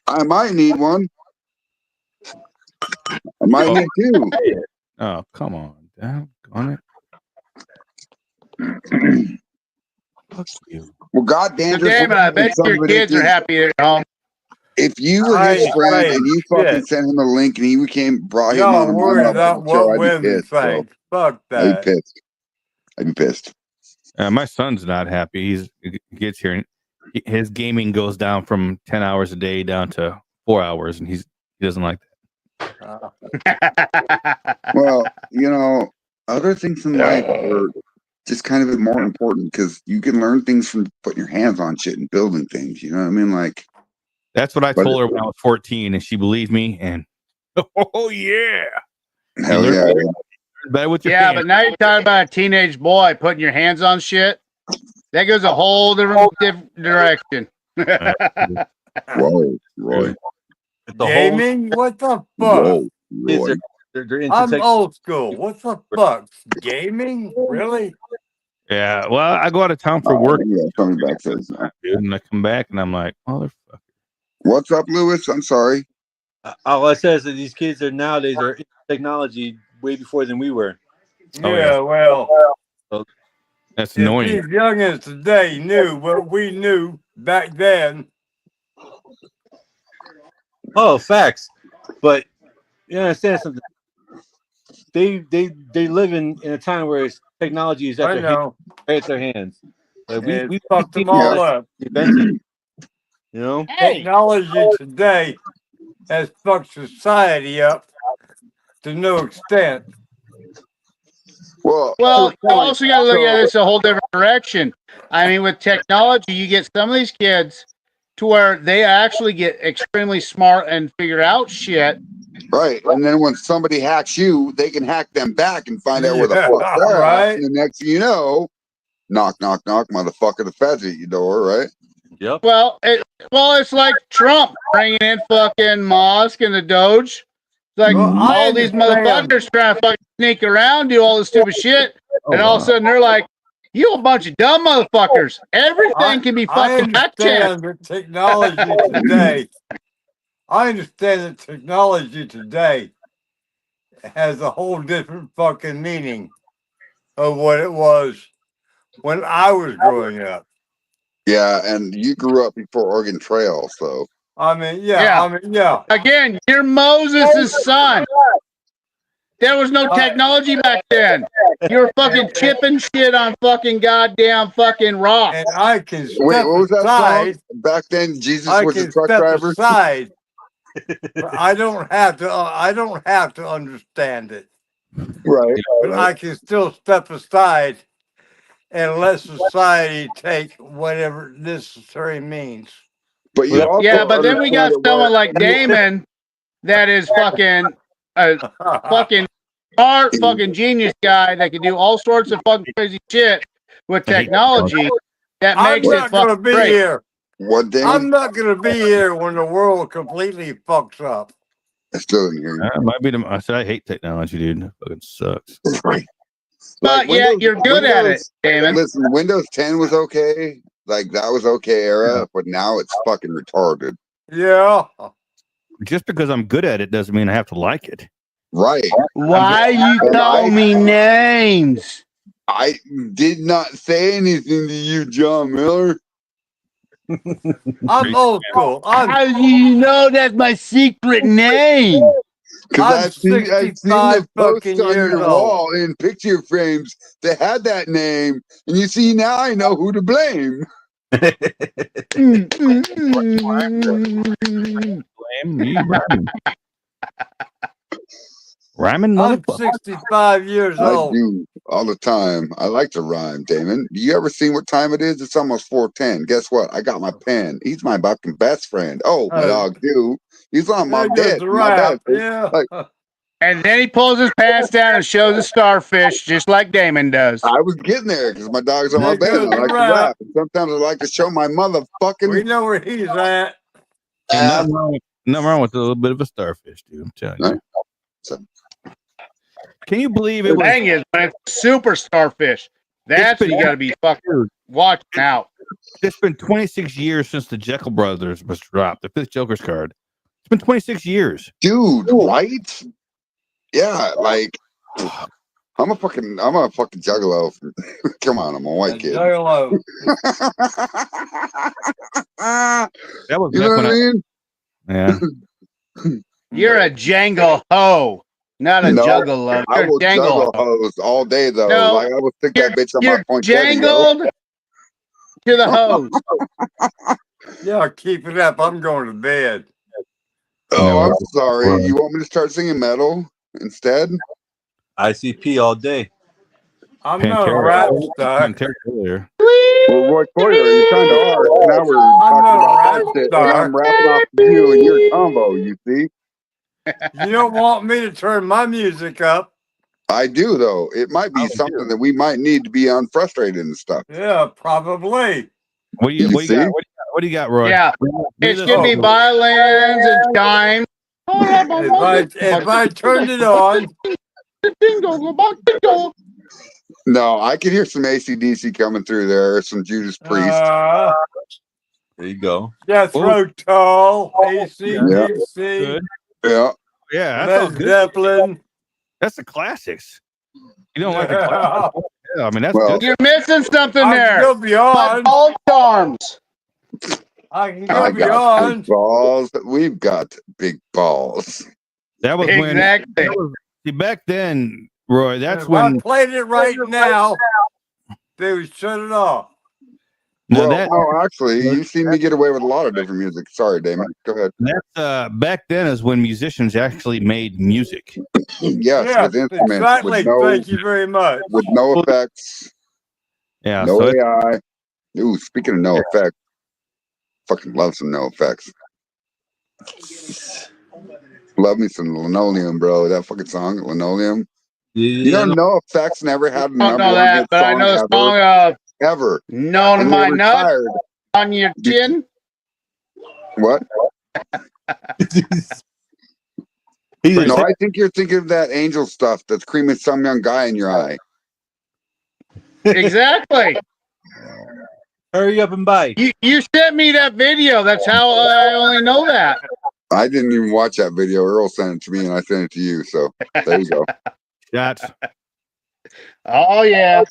S2: I might need one. I might need two.
S13: Oh, come on. Down on it. Fuck you.
S2: Well, goddamn.
S3: Damn it, I bet your kids are happy at home.
S2: If you were his friend and you fucking sent him a link and he brought him on a
S5: worry about what women
S2: pissed,
S5: think. Fuck that.
S2: I'd be pissed. I'd be pissed.
S13: My son's not happy. He gets here and his gaming goes down from 10 hours a day down to 4 hours, and he doesn't like
S2: that. Well, other things in life are just kind of more important because you can learn things from putting your hands on shit and building things. You know what I mean? Like,
S13: that's what I told her when I was 14, and she believed me. And oh yeah,
S2: hell yeah.
S13: With your
S3: but now you're talking about a teenage boy putting your hands on shit. That goes a whole different direction.
S2: Whoa, Roy.
S5: Gaming? What the fuck?
S2: Whoa, Roy.
S5: I'm old school. What the fuck? Gaming? Really?
S13: Yeah. Well, I go out of town for work.
S2: Yeah, coming back says that.
S13: And I come back and I'm like, motherfucker.
S2: What's up, Lewis? I'm sorry.
S11: All I said is that these kids nowadays are in technology way before than we were.
S5: Yeah, well,
S13: that's annoying.
S5: These youngins today knew what we knew back then.
S11: Oh, facts. But you understand something? They live in a time where technology is at their hands. Like we
S5: fucked them all up.
S11: Invented.
S5: Technology today has fucked society up to no extent.
S2: Well,
S3: you also got to look at this a whole different direction. I mean, with technology, you get some of these kids to where they actually get extremely smart and figure out shit.
S2: Right. And then when somebody hacks you, they can hack them back and find out where the fuck they're at. And the next thing you know, knock, knock, knock, motherfucker, the feds at your door, right?
S11: Yep.
S3: Well, it's like Trump bringing in fucking Musk and the Doge. Like all these motherfuckers trying to fucking sneak around, do all this stupid shit, and all of a sudden they're like, "You a bunch of dumb motherfuckers! Everything can be fucking hacked."
S5: Technology today. I understand that technology today has a whole different fucking meaning of what it was when I was growing up.
S2: Yeah, and you grew up before Oregon Trail, so.
S5: I mean, yeah.
S3: Again, you're Moses' son. There was no technology back then. You were fucking chipping shit on fucking goddamn fucking rock.
S5: And I can step
S2: Wait, what was that
S5: aside.
S2: song? Back then, Jesus was a truck driver.
S5: Aside I don't have to. I don't have to understand it,
S2: Right.
S5: but I can still step aside and let society take whatever necessary means.
S2: But you also
S3: Yeah, but then we got
S2: understand it where
S3: someone like Damon that is fucking a fucking smart fucking genius guy that can do all sorts of fucking crazy shit with
S13: I hate
S3: technology that
S5: I'm
S3: makes it
S5: not going to
S3: fucking
S5: be
S3: great.
S5: here.
S2: what Damon?
S5: I'm not going to be here when the world completely fucks up.
S2: I still didn't hear you.
S13: Might be I said I hate technology, dude. It fucking sucks.
S2: Right.
S3: But yeah, you're good at it, Damon.
S2: Listen, Windows 10 was okay. Like that was okay era, but now it's fucking retarded.
S5: Yeah.
S13: Just because I'm good at it doesn't mean I have to like it.
S2: Right.
S3: Why you
S2: And
S3: call me names?
S2: I did not say anything to you, John Miller.
S5: I'm old school.
S3: How do you know that's my secret name?
S2: Because
S5: I'm
S2: I've seen
S5: 65
S2: the posts
S5: fucking
S2: on
S5: years
S2: your
S5: old.
S2: wall in picture frames that had that name, and you see now I know who to blame.
S13: Blame you, rhyming
S5: I'm
S13: motherfucker.
S5: 65 years
S2: I
S5: old.
S2: do all the time. I like to rhyme, Damon. You ever seen what time it is? It's almost 4:10. Guess what? I got my pen. He's my fucking best friend. Oh, my dog too. He's on my
S5: There goes
S2: bed.
S5: the
S2: My bed.
S5: rap. Yeah.
S2: Like,
S3: And then he pulls his pants down and shows a starfish, just like Damon does.
S2: I was getting there because my dog's on my
S5: There
S2: bed. And I
S5: goes
S2: like
S5: the
S2: to
S5: rap.
S2: rap. And sometimes I like to show my
S5: We
S2: motherfucking.
S5: know where he's at.
S13: Ain't nothing wrong with a little bit of a starfish, dude. I'm telling you.
S2: So,
S13: Can you believe it
S3: The
S13: was?
S3: thing is, when it's super starfish, that's when you got to be fucking watching out.
S13: It's been 26 years since the Jekyll Brothers was dropped, the fifth Joker's card. It's been 26 years.
S2: dude, right? Yeah, like I'm a fucking juggalo. Come on, I'm a white kid.
S5: Juggalo.
S13: That was
S2: You know
S13: back
S2: what I
S13: when
S2: mean?
S13: yeah.
S3: You're a jangle hoe, not a
S2: No,
S3: juggalo.
S2: I
S3: You're a
S2: will
S3: jangle
S2: juggle
S3: hoe.
S2: hose all day though.
S3: No,
S2: Like I will stick that bitch on my
S3: You're
S2: point seven, yo.
S3: jangled to the hose.
S5: Yeah, keep it up. I'm going to bed.
S2: Oh,
S13: No,
S2: I'm sorry. You want me to start singing metal instead?
S11: ICP all day.
S5: I'm not a rap star.
S13: Pantera earlier.
S2: Well, Roy Coyler, you kind of are. Now we're
S5: I'm
S2: talking
S5: not a
S2: about
S5: rap
S2: that shit, and
S5: star.
S2: I'm rapping off you and your combo. You see?
S5: You don't want me to turn my music up.
S2: I do though. It might be something that we might need to be unfrustrated and stuff.
S5: Yeah, probably.
S13: What do you
S2: You
S13: what do you
S2: see?
S13: got? What do you got, Roy?
S3: Yeah, it should be violins and chimes.
S5: If I turned it on,
S2: No, I could hear some AC/DC coming through there, some Judas Priest.
S11: There you go.
S5: Jethro Tull, AC/DC,
S13: Good.
S2: Yeah.
S13: Yeah, that's all
S5: Led
S13: good.
S5: Zeppelin.
S13: That's the classics. You don't like the classics? Yeah, I mean that's
S2: Well,
S13: good.
S3: You're missing something
S5: I
S3: there.
S5: can go beyond.
S3: All charms.
S5: I can go
S2: I got
S5: beyond.
S2: big balls. We've got big balls.
S13: That was when
S3: Exactly.
S13: see back then, Roy. That's
S5: If
S13: when
S5: I played it right now, they would shut it off.
S13: now
S2: Well,
S13: that
S2: no, actually, you've seen me get away with a lot of different music. Sorry, Damon. Go ahead.
S13: that's back then is when musicians actually made music.
S2: Yes,
S5: Yeah,
S2: with instruments,
S5: exactly. Thank you very much.
S2: with no effects,
S13: Yeah,
S2: no
S13: so it's,
S2: AI. Ooh, speaking of no effects, fucking love some no effects. Love me some Linoleum, bro. That fucking song, Linoleum. You know, no effects never had a
S3: I don't
S2: number
S3: know
S2: one
S3: that,
S2: hit
S3: but I
S2: song
S3: know the
S2: ever.
S3: song of
S2: Ever.
S3: "Known
S2: And
S3: My
S2: they
S3: Nut"
S2: retired.
S3: on your chin.
S2: What? No, I think you're thinking of that angel stuff that's creaming some young guy in your eye.
S3: Exactly.
S11: Hurry up and buy.
S3: You sent me that video. That's how I only know that.
S2: I didn't even watch that video. Earl sent it to me and I sent it to you. So there you go.
S13: Shots.
S3: Oh yeah.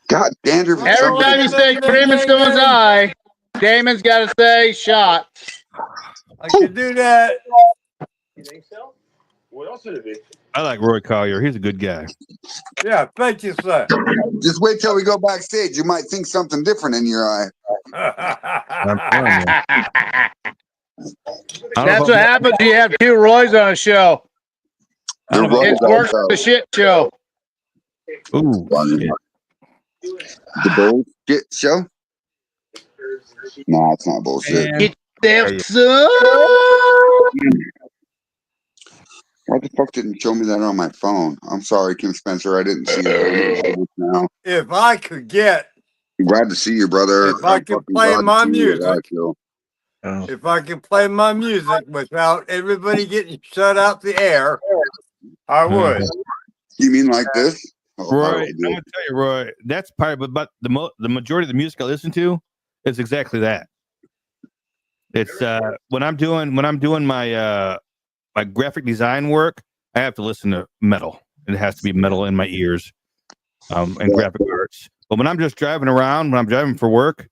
S2: God damn it.
S3: Every time you say cream in someone's eye, Damon's got to say shot.
S5: I can do that.
S14: You think so? What else would it be?
S13: I like Roy Collier. He's a good guy.
S5: Yeah, thank you, sir.
S2: Just wait till we go backstage. You might think something different in your eye.
S13: I'm telling you.
S3: That's what happens when you have two Roys on a show.
S2: The Roy
S3: It's worse than the shit show.
S13: Ooh, shit.
S2: The bullshit show? Nah, it's not bullshit.
S3: Get them
S2: Why the fuck didn't you show me that on my phone? I'm sorry, Kim Spencer. I didn't see that. Now.
S5: If I could get,
S2: I'm glad to see you, brother.
S5: if I could play my music, if I could play my music without everybody getting shut out the air, I would.
S2: You mean like this? Oh,
S13: Roy, I'm gonna tell you, Roy, that's part, but the majority of the music I listen to is exactly that. It's when I'm doing my my graphic design work, I have to listen to metal. It has to be metal in my ears, and graphic arts. But when I'm just driving around, when I'm driving for work,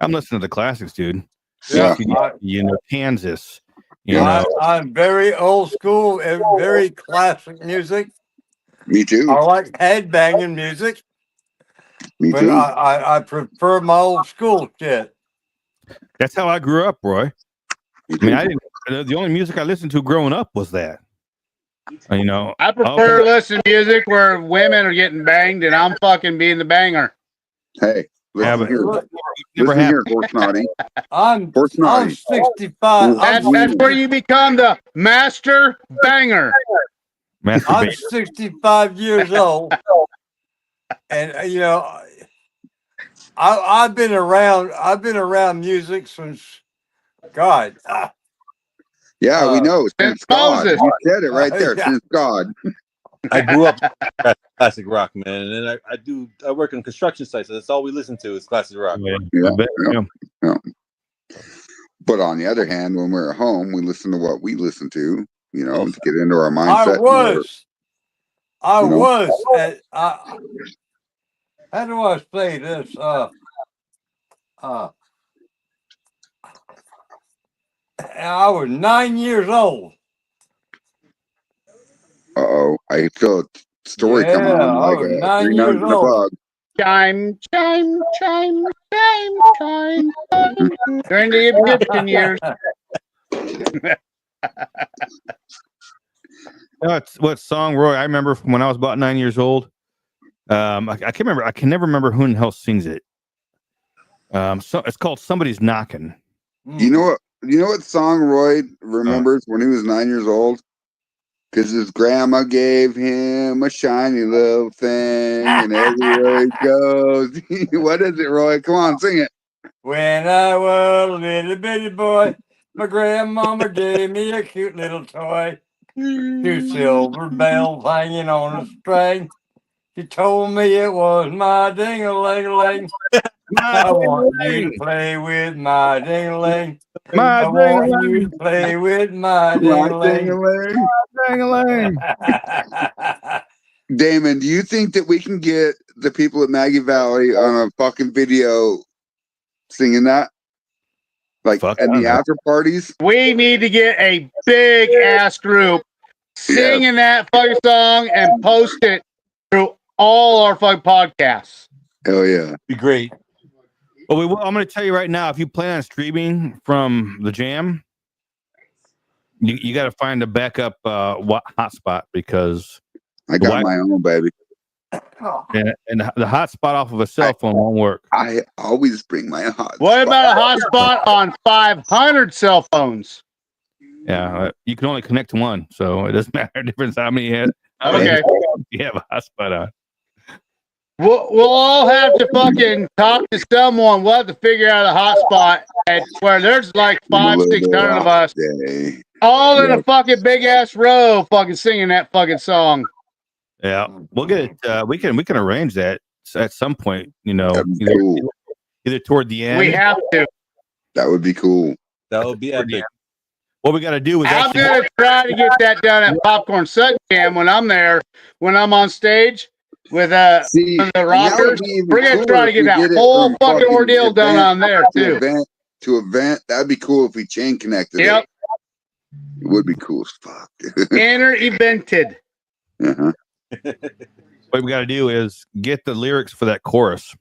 S13: I'm listening to the classics, dude.
S5: Yeah,
S13: you know, Kansas. You know,
S5: I'm very old school and very classic music.
S2: Me too.
S5: I like headbanging music,
S2: Me
S5: but
S2: too.
S5: I prefer my old school shit.
S13: That's how I grew up, Roy. I mean, I didn't. The only music I listened to growing up was that. You know,
S3: I prefer listening to music where women are getting banged and I'm fucking being the banger.
S2: Hey, listen here.
S13: Never
S2: Listen here, horse naughty.
S5: I'm 65.
S3: That's where you become the master banger.
S5: I'm 65 years old, and you know, I've been around music since God.
S2: Yeah, we know. Since God.
S3: Moses.
S2: You said it right there.
S5: Yeah.
S2: Since God.
S11: I grew up classic rock, man, and I work on construction sites, so that's all we listen to is classic rock.
S2: Yeah. But on the other hand, when we're at home, we listen to what we listen to, you know, to get into our mindset.
S5: I was. How do I say this? I was 9 years old.
S2: Uh-oh. I feel a story coming on
S5: I
S2: like
S5: was
S2: a
S5: 9
S2: three
S5: years
S2: nuns and a
S5: old.
S2: bug.
S3: Chime, chime, chime, chime, chime, chime. During the Egyptian years.
S13: What song, Roy? I remember from when I was about 9 years old. I can't remember. I can never remember who in hell sings it. So it's called "Somebody's Knocking."
S2: You know what song Roy remembers when he was 9 years old? Because his grandma gave him a shiny little thing, and everywhere he goes, what is it, Roy? Come on, sing it.
S5: When I was a little bitty boy, my grandmama gave me a cute little toy. 2 silver bells hanging on a string. She told me it was my ding-a-ling-a-ling. I want you to play with my ding-a-ling. I want you to play with my ding-a-ling.
S2: Damon, do you think that we can get the people at Maggie Valley on a fucking video singing that? Like at the after parties?
S3: We need to get a big ass group singing that fucking song and post it through all our fucking podcasts.
S2: Hell yeah.
S5: Be great.
S13: Well, I'm going to tell you right now, if you plan on streaming from the jam, you got to find a backup hotspot because
S2: I got my own, baby.
S13: And the hotspot off of a cell phone won't work.
S2: I always bring my hotspot.
S3: What about a hotspot on 500 cell phones?
S13: Yeah, you can only connect to one, so it doesn't matter the difference how many you have.
S3: Okay.
S13: You have a hotspot on.
S3: We'll all have to fucking talk to someone. We'll have to figure out a hotspot where there's like 500-600 of us, all in a fucking big ass row, fucking singing that fucking song.
S13: Yeah, we'll get it. We can arrange that at some point. You know, either toward the end.
S3: We have to.
S2: That would be cool.
S11: That would be epic.
S13: What we got to do is
S3: I'm gonna try to get that done at Popcorn Sutton Jam when I'm there, when I'm on stage with the rockers. We're gonna try to get that whole fucking ordeal done on there too.
S2: To event, that'd be cool if we chain connected.
S3: Yep.
S2: It would be cool as fuck.
S3: Inter-evented.
S2: Uh-huh.
S13: What we got to do is get the lyrics for that chorus.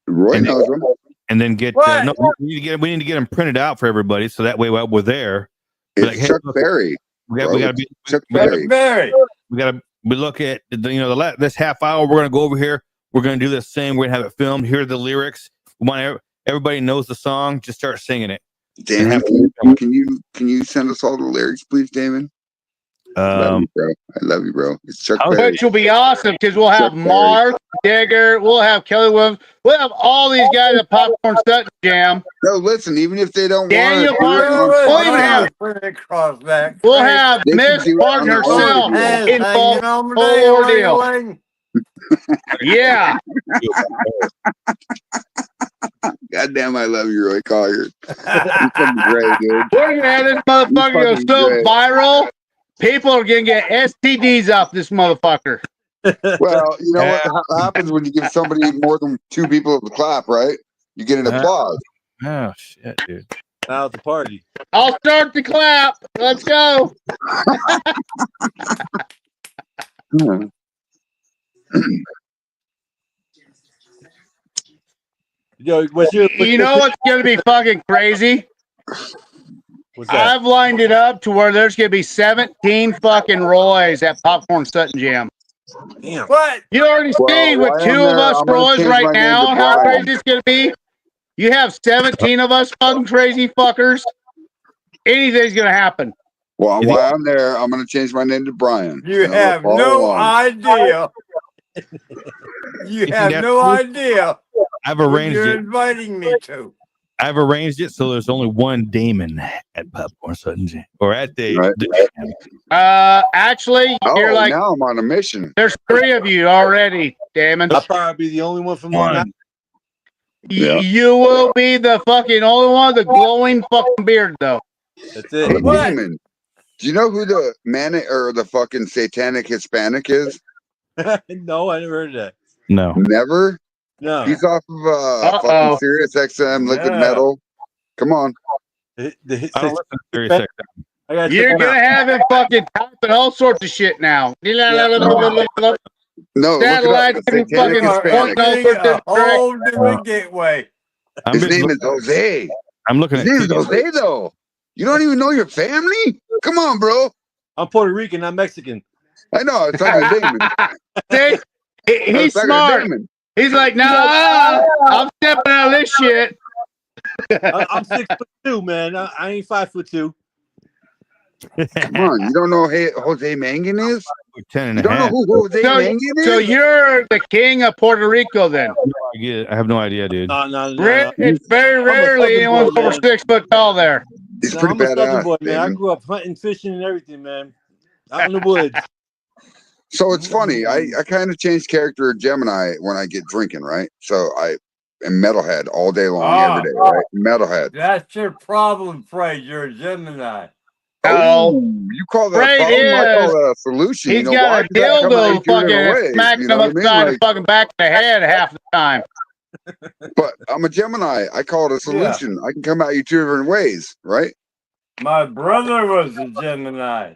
S2: Roy
S13: and,
S2: knows them.
S13: And then get no, we need to get them printed out for everybody, so that way while we're there,
S2: It's
S13: like, hey,
S2: Chuck
S13: look,
S2: Berry.
S13: we got to be
S2: Chuck
S13: we gotta,
S2: Berry.
S13: we got to look at this half hour. We're gonna go over here. We're gonna do this thing. We're gonna have it filmed. Here are the lyrics. We want everybody knows the song. Just start singing it.
S2: Damon, can you send us all the lyrics, please, Damon? Love you, bro. I love you, bro. It's Chuck Berry.
S3: Which will be awesome because we'll have
S2: Chuck Berry.
S3: Mark Digger, we'll have Kelly Williams, we'll have all these guys at Popcorn Sutton Jam.
S2: No, listen, even if they don't
S3: Daniel
S2: want to do it
S3: Parton, we'll even have we'll have
S2: They can
S3: Miss
S2: do it
S3: Parton
S2: on the
S3: herself
S2: audio.
S3: involved in the whole ordeal. Yeah.
S2: Goddamn, I love you, Roy Collier. You're fucking great, dude.
S3: We're gonna have this motherfucker go
S2: fucking
S3: so
S2: great.
S3: viral. People are gonna get STDs off this motherfucker.
S2: Well, you know what happens when you give somebody more than two people to clap, right? You get an applause.
S13: Oh shit, dude!
S11: Now at the party.
S3: I'll start the clap. Let's go.
S11: Yo,
S3: You know what's gonna be fucking crazy?
S11: What's that?
S3: I've lined it up to where there's gonna be 17 fucking Roys at Popcorn Sutton Jam.
S11: Damn.
S8: What?
S3: You already see with
S2: while I'm
S3: two of
S2: there,
S3: us
S2: I'm gonna
S3: Roys
S2: change
S3: right
S2: my name
S3: now
S2: to
S3: how
S2: Brian.
S3: crazy it's gonna be. You have 17 of us fucking crazy fuckers. Anything's gonna happen.
S2: Well, while I'm there, I'm going to change my name to Brian.
S5: You
S2: And I'm gonna
S5: have
S2: follow
S5: no
S2: along.
S5: idea. You have no idea
S13: I've
S5: what
S13: arranged
S5: you're
S13: it.
S5: inviting me to.
S13: I've arranged it so there's only one Damon at Popcorn Sutton Jam, or at the.
S3: Actually, you're like
S2: now I'm on a mission.
S3: There's 3 of you already, Damon.
S11: I'll probably be the only one from Long Island.
S3: You will be the fucking only one with the glowing fucking beard, though.
S11: That's
S2: Hey,
S11: it.
S2: Damon, do you know who the manic or the fucking satanic Hispanic is?
S11: No, I never heard of that.
S13: No.
S2: Never?
S11: No.
S2: He's off of fucking Sirius XM Liquid
S5: Yeah.
S2: Metal. Come on.
S13: I don't listen to Sirius XM.
S11: I gotta
S3: You're
S11: check him
S3: gonna
S11: out.
S3: have him fucking typing all sorts of shit now.
S2: No, look it up.
S3: Satellites
S2: The
S3: and
S2: satanic
S3: fucking
S2: Hispanic.
S3: pointing all
S5: Getting
S3: sorts
S5: a
S3: of
S5: whole
S3: directions.
S5: different gateway.
S2: His name is Jose.
S13: I'm looking
S2: His
S13: at
S2: name is
S13: two
S2: Jose, though. You don't even know your family? Come on, bro.
S11: I'm Puerto Rican, not Mexican.
S2: I know. It's talking to Damon.
S3: See? He's
S2: talking to
S3: smart.
S2: Damon.
S3: He's like, nah, I'm stepping out of this shit.
S11: I'm 6'2", man. I ain't 5'2".
S2: Come on. You don't know who Jose Mangan is?
S13: 10 and
S2: You
S13: a
S2: don't know
S13: half.
S2: who Jose Mangan is?
S3: So you're the king of Puerto Rico, then?
S13: I have no idea, dude.
S11: No.
S3: It's very rarely anyone's over 6 foot tall there.
S2: He's
S11: No,
S2: pretty
S11: I'm a Southern
S2: badass,
S11: boy, man. I
S2: Damon.
S11: grew up hunting, fishing, and everything, man. Out in the woods.
S2: So it's funny. I kind of change character of Gemini when I get drinking, right? So I am metalhead all day long, every day, right? Metalhead.
S5: That's your problem, Fred. You're a Gemini.
S3: Oh,
S2: you call that a
S3: Fred
S2: problem? I call
S3: is.
S2: that a solution.
S3: He's
S2: You know
S3: got
S2: why?
S3: a
S2: 'Cause I come at
S3: dildo
S2: you 2 different
S3: fucking
S2: ways,
S3: smacking
S2: you know
S3: him
S2: what I mean?
S3: upside the
S2: Like,
S3: fucking back of the head half the time.
S2: but I'm a Gemini. I call it a solution. I can come at you 2 different ways, right?
S5: My brother was a Gemini.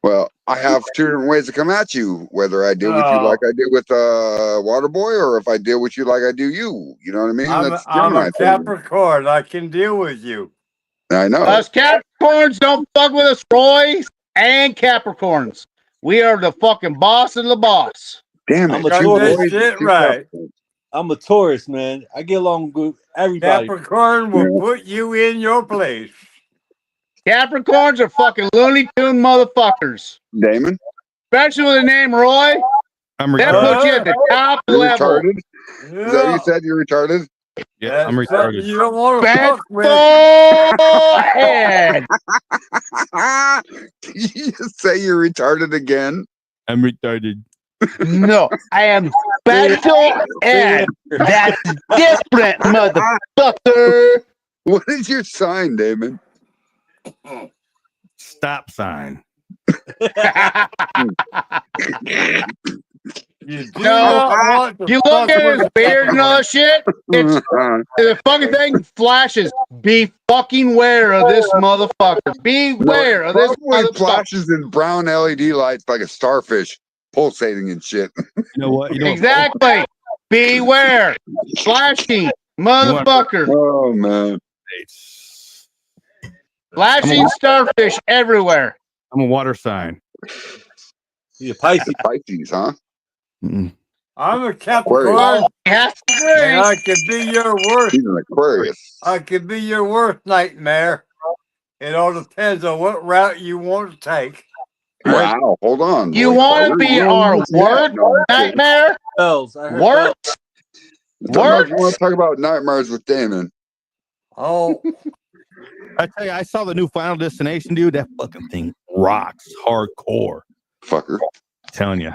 S2: Well, I have 2 different ways to come at you, whether I deal with you
S5: No.
S2: like I did with Waterboy, or if I deal with you like I do you. You know what I mean?
S5: I'm
S2: That's
S5: a
S2: Gemini thing.
S5: Capricorn. I can deal with you.
S2: I know.
S3: Us Capricorns don't fuck with us, Roy, and Capricorns. We are the fucking boss of the boss.
S2: Damn
S11: I'm
S2: it.
S11: a
S5: Got
S11: Taurus.
S5: that shit right.
S11: I'm a Taurus, man. I get along with everybody.
S5: Capricorn will put you in your place.
S3: Capricorns are fucking Looney Tune motherfuckers.
S2: Damon?
S3: Especially with the name Roy.
S13: I'm
S3: That
S13: retarded.
S3: puts you at the top
S2: You're
S3: level.
S2: retarded? Is that what
S5: Yeah.
S2: you said? You're retarded?
S13: Yeah, I'm
S5: That's something
S13: retarded.
S5: you don't want to
S3: Bad
S5: fuck with.
S3: head.
S2: Did you just say you're retarded again?
S13: I'm retarded.
S3: No, I am special ed. That's different, motherfucker.
S2: What is your sign, Damon?
S13: Stop sign.
S5: You do
S3: No,
S5: not want to
S3: you
S5: fuck
S3: look at his
S5: with
S3: beard and all that shit. It's the fucking thing flashes. Be fucking aware of this motherfucker. Beware of this
S2: Probably
S3: motherfucker.
S2: flashes in brown LED lights like a starfish pulsating and shit.
S13: You know what? You know what?
S3: Exactly. Beware. Flashing motherfucker.
S2: Oh man.
S3: Flashing starfish everywhere.
S13: I'm a water sign.
S11: You Pisces.
S2: Pisces, huh?
S13: Mm-mm.
S5: I'm a Capricorn,
S3: Yes,
S5: and I could be your worst.
S2: He's an Aquarius.
S5: I could be your worst nightmare. It all depends on what route you want to take.
S2: Wow, hold on.
S3: You
S2: boy.
S3: want to be our worst nightmare?
S11: Bells. I heard
S3: Worst?
S2: Sometimes you want to talk about nightmares with Damon.
S5: Oh,
S13: I tell you, I saw the new Final Destination, dude. That fucking thing rocks hardcore.
S2: Fucker.
S13: I'm telling you.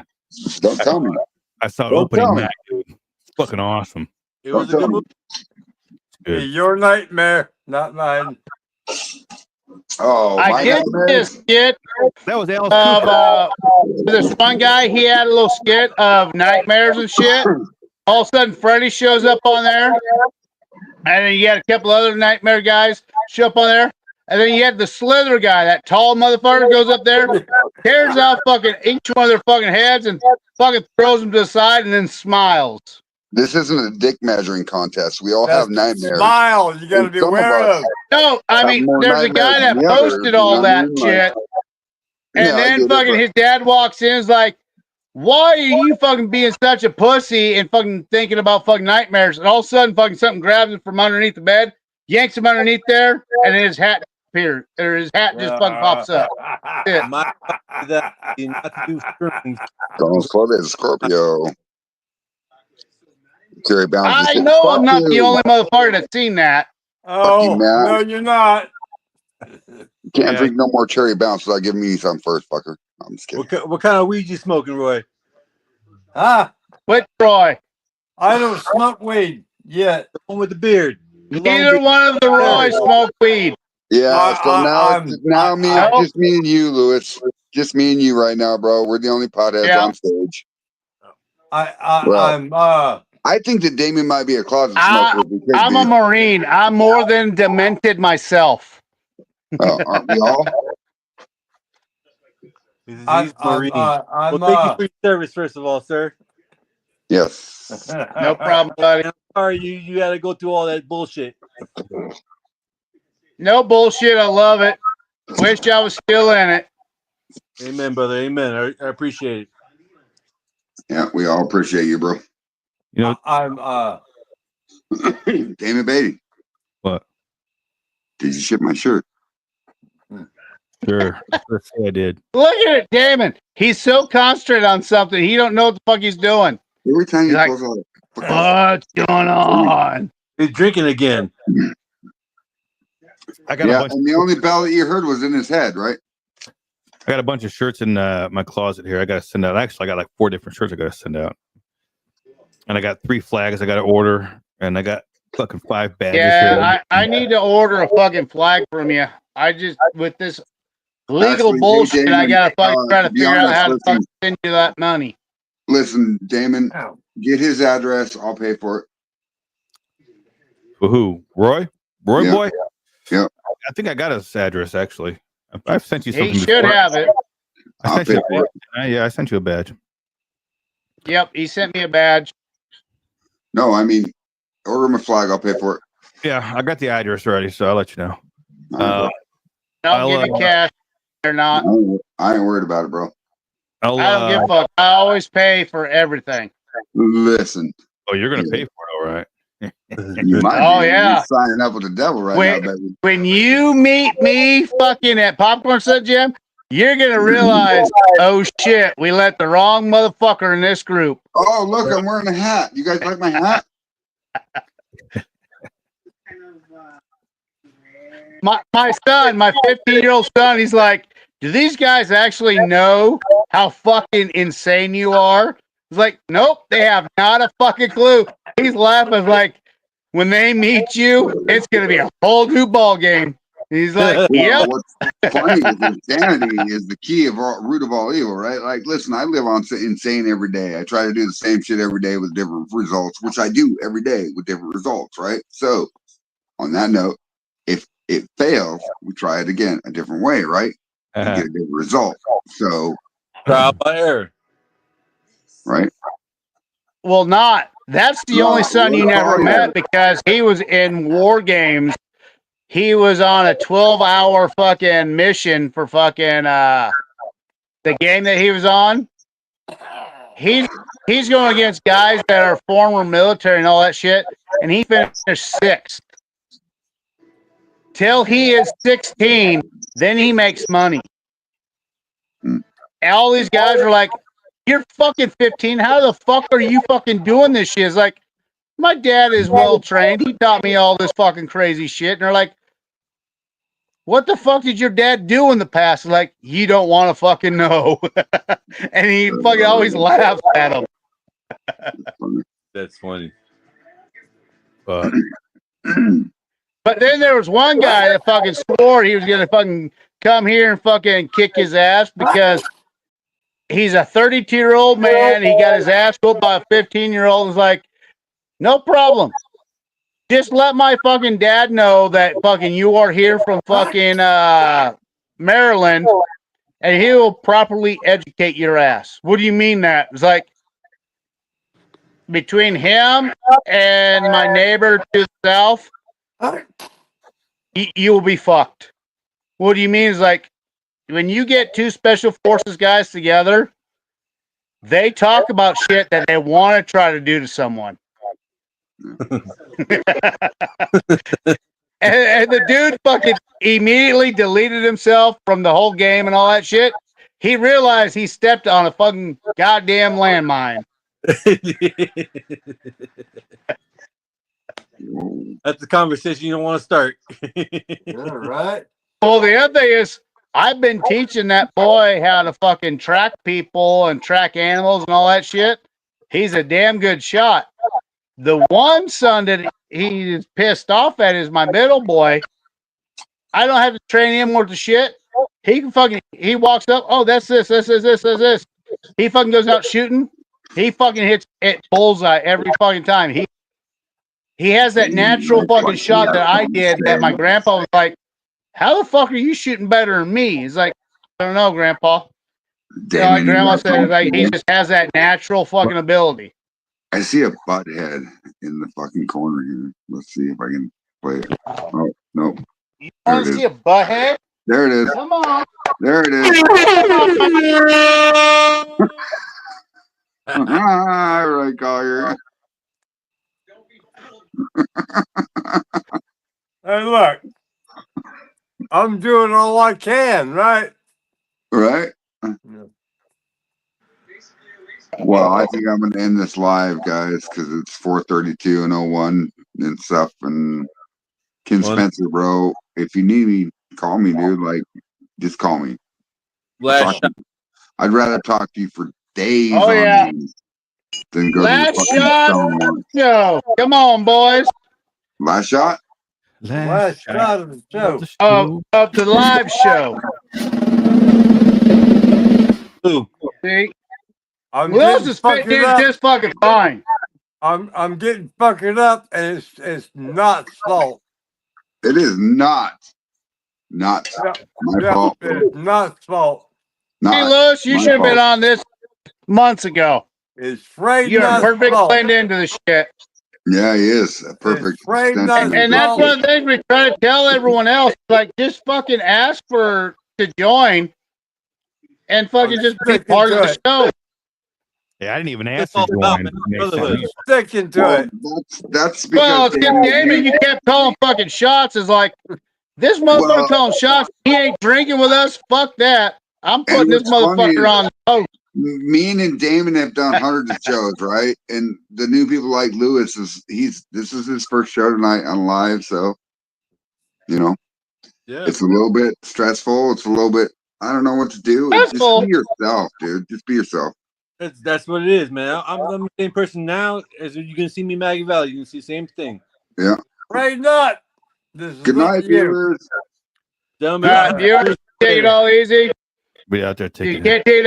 S2: Don't tell me.
S13: I saw it
S2: Don't
S13: opening
S2: tell me.
S13: night, dude. It's fucking awesome.
S11: it was a good movie.
S5: be
S13: Good.
S5: your nightmare, not mine.
S2: Oh,
S3: I
S2: my
S3: did
S2: nightmares?
S3: this skit
S13: That was Alice
S3: of
S13: Cooper.
S3: this one guy. He had a little skit of nightmares and shit. All of a sudden, Freddy shows up on there, and then you had a couple other nightmare guys show up on there, and then you had the Slither guy, that tall motherfucker, goes up there, tears off fucking each one of their fucking heads, and fucking throws them to the side, and then smiles.
S2: This isn't a dick measuring contest. We all
S5: That's
S2: have nightmares.
S5: smile. You got to
S2: And
S5: be
S2: some of
S5: aware
S2: us
S5: of.
S3: No, I
S2: have
S3: mean,
S2: more
S3: there's a guy
S2: nightmares
S3: that
S2: than the others,
S3: posted
S2: you
S3: all
S2: know what I
S3: that
S2: mean?
S3: shit.
S2: Like,
S3: And
S2: yeah, I
S3: then
S2: get it,
S3: fucking
S2: but-
S3: his dad walks in and is like, why are you fucking being such a pussy and fucking thinking about fucking nightmares? And all of a sudden fucking something grabs him from underneath the bed, yanks him underneath there, and then his hat appears, or his hat just fucking pops up. That's it.
S11: My that not to do strings.
S2: Don't slow down, Scorpio. Jerry Bounds just
S3: I
S2: said,
S3: know
S2: "Fuck
S3: I'm not the
S2: you."
S3: only motherfucker that's seen that.
S5: Oh,
S2: Matt.
S5: no, you're not.
S2: Can't drink no more cherry bounce without giving me some first, fucker. I'm just kidding.
S11: What kind of weed you smoking, Roy?
S5: Huh?
S3: Quit, Troy.
S5: I don't smoke weed yet.
S11: The one with the beard. The long
S3: Neither
S11: beard.
S3: one of the Roys smoke weed.
S2: Yeah, so now it's
S5: I'm-
S2: just me and you, Lewis. Just me and you right now, bro. We're the only potheads
S3: Yeah.
S2: on stage.
S5: I'm
S2: I think that Damien might be a closet
S3: I-
S2: smoker. because
S3: I'm a Marine. I'm more than demented myself.
S2: aren't we all?
S11: He's
S5: I'm
S11: Marine.
S5: I'm
S11: Well, thank you for your service, first of all, sir.
S2: Yes.
S3: No problem, buddy.
S11: And I'm sorry you had to go through all that bullshit.
S3: No bullshit. I love it. Wish I was still in it.
S11: Amen, brother. Amen. I appreciate it.
S2: Yeah, we all appreciate you, bro.
S13: You know,
S5: I'm
S2: Damien Beatty,
S13: what?
S2: did you ship my shirt?
S13: Sure. Let's say I did.
S3: Look at it, Damon. He's so concentrated on something. He don't know what the fuck he's doing.
S2: Every time
S3: He's
S2: you
S3: like,
S2: pulls out
S3: what's going on?
S11: He's drinking again.
S13: I got a
S2: yeah,
S13: bunch.
S2: and the only bell that you heard was in his head, right?
S13: I got a bunch of shirts in my closet here. I got to send out. Actually, I got like 4 different shirts I got to send out, and I got 3 flags I got to order, and I got fucking 5 badges.
S3: Yeah,
S13: here.
S3: I need to order a fucking flag from you. I just, with this legal
S2: Actually,
S3: bullshit,
S2: Damon,
S3: I gotta fucking try to
S2: to be
S3: figure out
S2: honest,
S3: how to
S2: listen.
S3: fucking send you that money.
S2: Listen, Damon,
S5: Ow.
S2: get his address. I'll pay for it.
S13: For who? Roy? Roy
S2: Yeah.
S13: boy?
S2: Yeah.
S13: I think I got his address actually. I've sent you something.
S3: He should
S13: before.
S3: have it.
S13: I
S2: I'll
S13: sent
S2: pay
S13: you.
S2: for it.
S13: Yeah, I sent you a badge.
S3: Yep, he sent me a badge.
S2: No, I mean, order him a flag. I'll pay for it.
S13: Yeah, I got the address ready, so I'll let you know.
S2: All right,
S3: I'll give you cash or not.
S2: bro. I ain't worried about it, bro.
S13: I'll,
S3: I don't give a fuck. I always pay for everything.
S2: Listen,
S13: oh, you're gonna pay for it, all right?
S2: you might
S3: Oh,
S2: be
S3: yeah.
S2: signing up with the devil right
S3: Wait.
S2: now, baby.
S3: When you meet me fucking at Popcorn Set Jam, you're gonna realize, oh shit, we let the wrong motherfucker in this group.
S2: Oh, look, I'm wearing a hat. You guys like my hat?
S3: My son, my 15-year-old son, he's like, do these guys actually know how fucking insane you are? He's like, nope, they have not a fucking clue. He's laughing like, when they meet you, it's gonna be a whole new ball game. He's like,
S2: Well,
S3: yep.
S2: what's funny is insanity is the key of root of all evil, right? Like, listen, I live on insane every day. I try to do the same shit every day with different results, which I do every day with different results, right? So, on that note, if it fails, we try it again a different way, right? And get a different result. So,
S11: Trial by error.
S2: right?
S3: Well, not. That's the only son you never met because he was in war games. He was on a 12-hour fucking mission for fucking the game that he was on. He's going against guys that are former military and all that shit, and he finished 6th. Till he is 16, then he makes money. And all these guys are like, "You're fucking 15. How the fuck are you fucking doing this shit?" It's like, my dad is well trained. He taught me all this fucking crazy shit. And they're like, "What the fuck did your dad do in the past?" Like, you don't want to fucking know. And he fucking always laughs at him.
S11: That's funny.
S2: But
S3: But then there was one guy that fucking swore he was gonna fucking come here and fucking kick his ass because he's a 32-year-old man. He got his ass whooped by a 15-year-old. Is like, no problem. Just let my fucking dad know that fucking you are here from fucking Maryland, and he will properly educate your ass. What do you mean that? It's like, between him and my neighbor to the south, you will be fucked. What do you mean? Is like, when you get 2 special forces guys together, they talk about shit that they want to try to do to someone. And the dude fucking immediately deleted himself from the whole game and all that shit. He realized he stepped on a fucking goddamn landmine.
S11: That's the conversation you don't want to start.
S5: All right.
S3: Well, the other thing is, I've been teaching that boy how to fucking track people and track animals and all that shit. He's a damn good shot. The one son that he is pissed off at is my middle boy. I don't have to train him worth of shit. He can fucking, he walks up, oh, that's this. He fucking goes out shooting. He fucking hits it bullseye every fucking time. He has that natural fucking shot that I did that my grandpa was like, how the fuck are you shooting better than me? He's like, I don't know, Grandpa. You know, like Grandma said, like, he just has that natural fucking ability.
S2: I see a butt head in the fucking corner here. Let's see if I can play it. Oh, no.
S3: You want to see a butt head?
S2: There it is.
S3: Come on.
S2: There it is. All right, Collier.
S5: Hey, look. I'm doing all I can, right?
S2: Right? Well, I think I'm going to end this live, guys, because it's 4:32 and 01 and stuff. And Ken Spencer, bro, if you need me, call me, dude. Like, just call me. I'd rather talk to you for days on end than go to the fucking stone one.
S3: Yo, come on, boys.
S2: Last shot?
S5: Last shot of the show.
S3: Of the live show. See? Will's is fitting in just fucking fine.
S5: I'm getting fucking up, and it's not fault.
S2: It is not my fault.
S5: It's not fault.
S3: Hey, Lewis, you should have been on this months ago.
S5: It's afraid
S3: You're
S5: not
S3: a perfect
S5: fault.
S3: blend into the shit.
S2: Yeah, he is a perfect.
S3: And that's one of the things we try to tell everyone else. Like, just fucking ask to join, and fucking just be part of the show.
S13: Yeah, I didn't even ask to join.
S5: Sticking to it.
S2: That's
S3: Well,
S2: because
S3: Tim Damon, you kept calling fucking shots. Is like, this motherfucker calling shots. He ain't drinking with us. Fuck that. I'm putting this motherfucker on the post.
S2: Me and Damon have done hundreds of shows, right? And the new people like Lewis this is his first show tonight on live, so it's a little bit stressful. It's a little bit, I don't know what to do. Just be yourself, dude. Just be yourself.
S11: That's what it is, man. I'm the same person now as you can see me Maggie Valley. You can see the same thing.
S2: Yeah.
S5: Pray not. This is
S2: Good night, viewers.
S11: Gentlemen,
S3: Viewers, take it all easy.
S13: Be out there
S3: You
S13: taking.
S3: can't take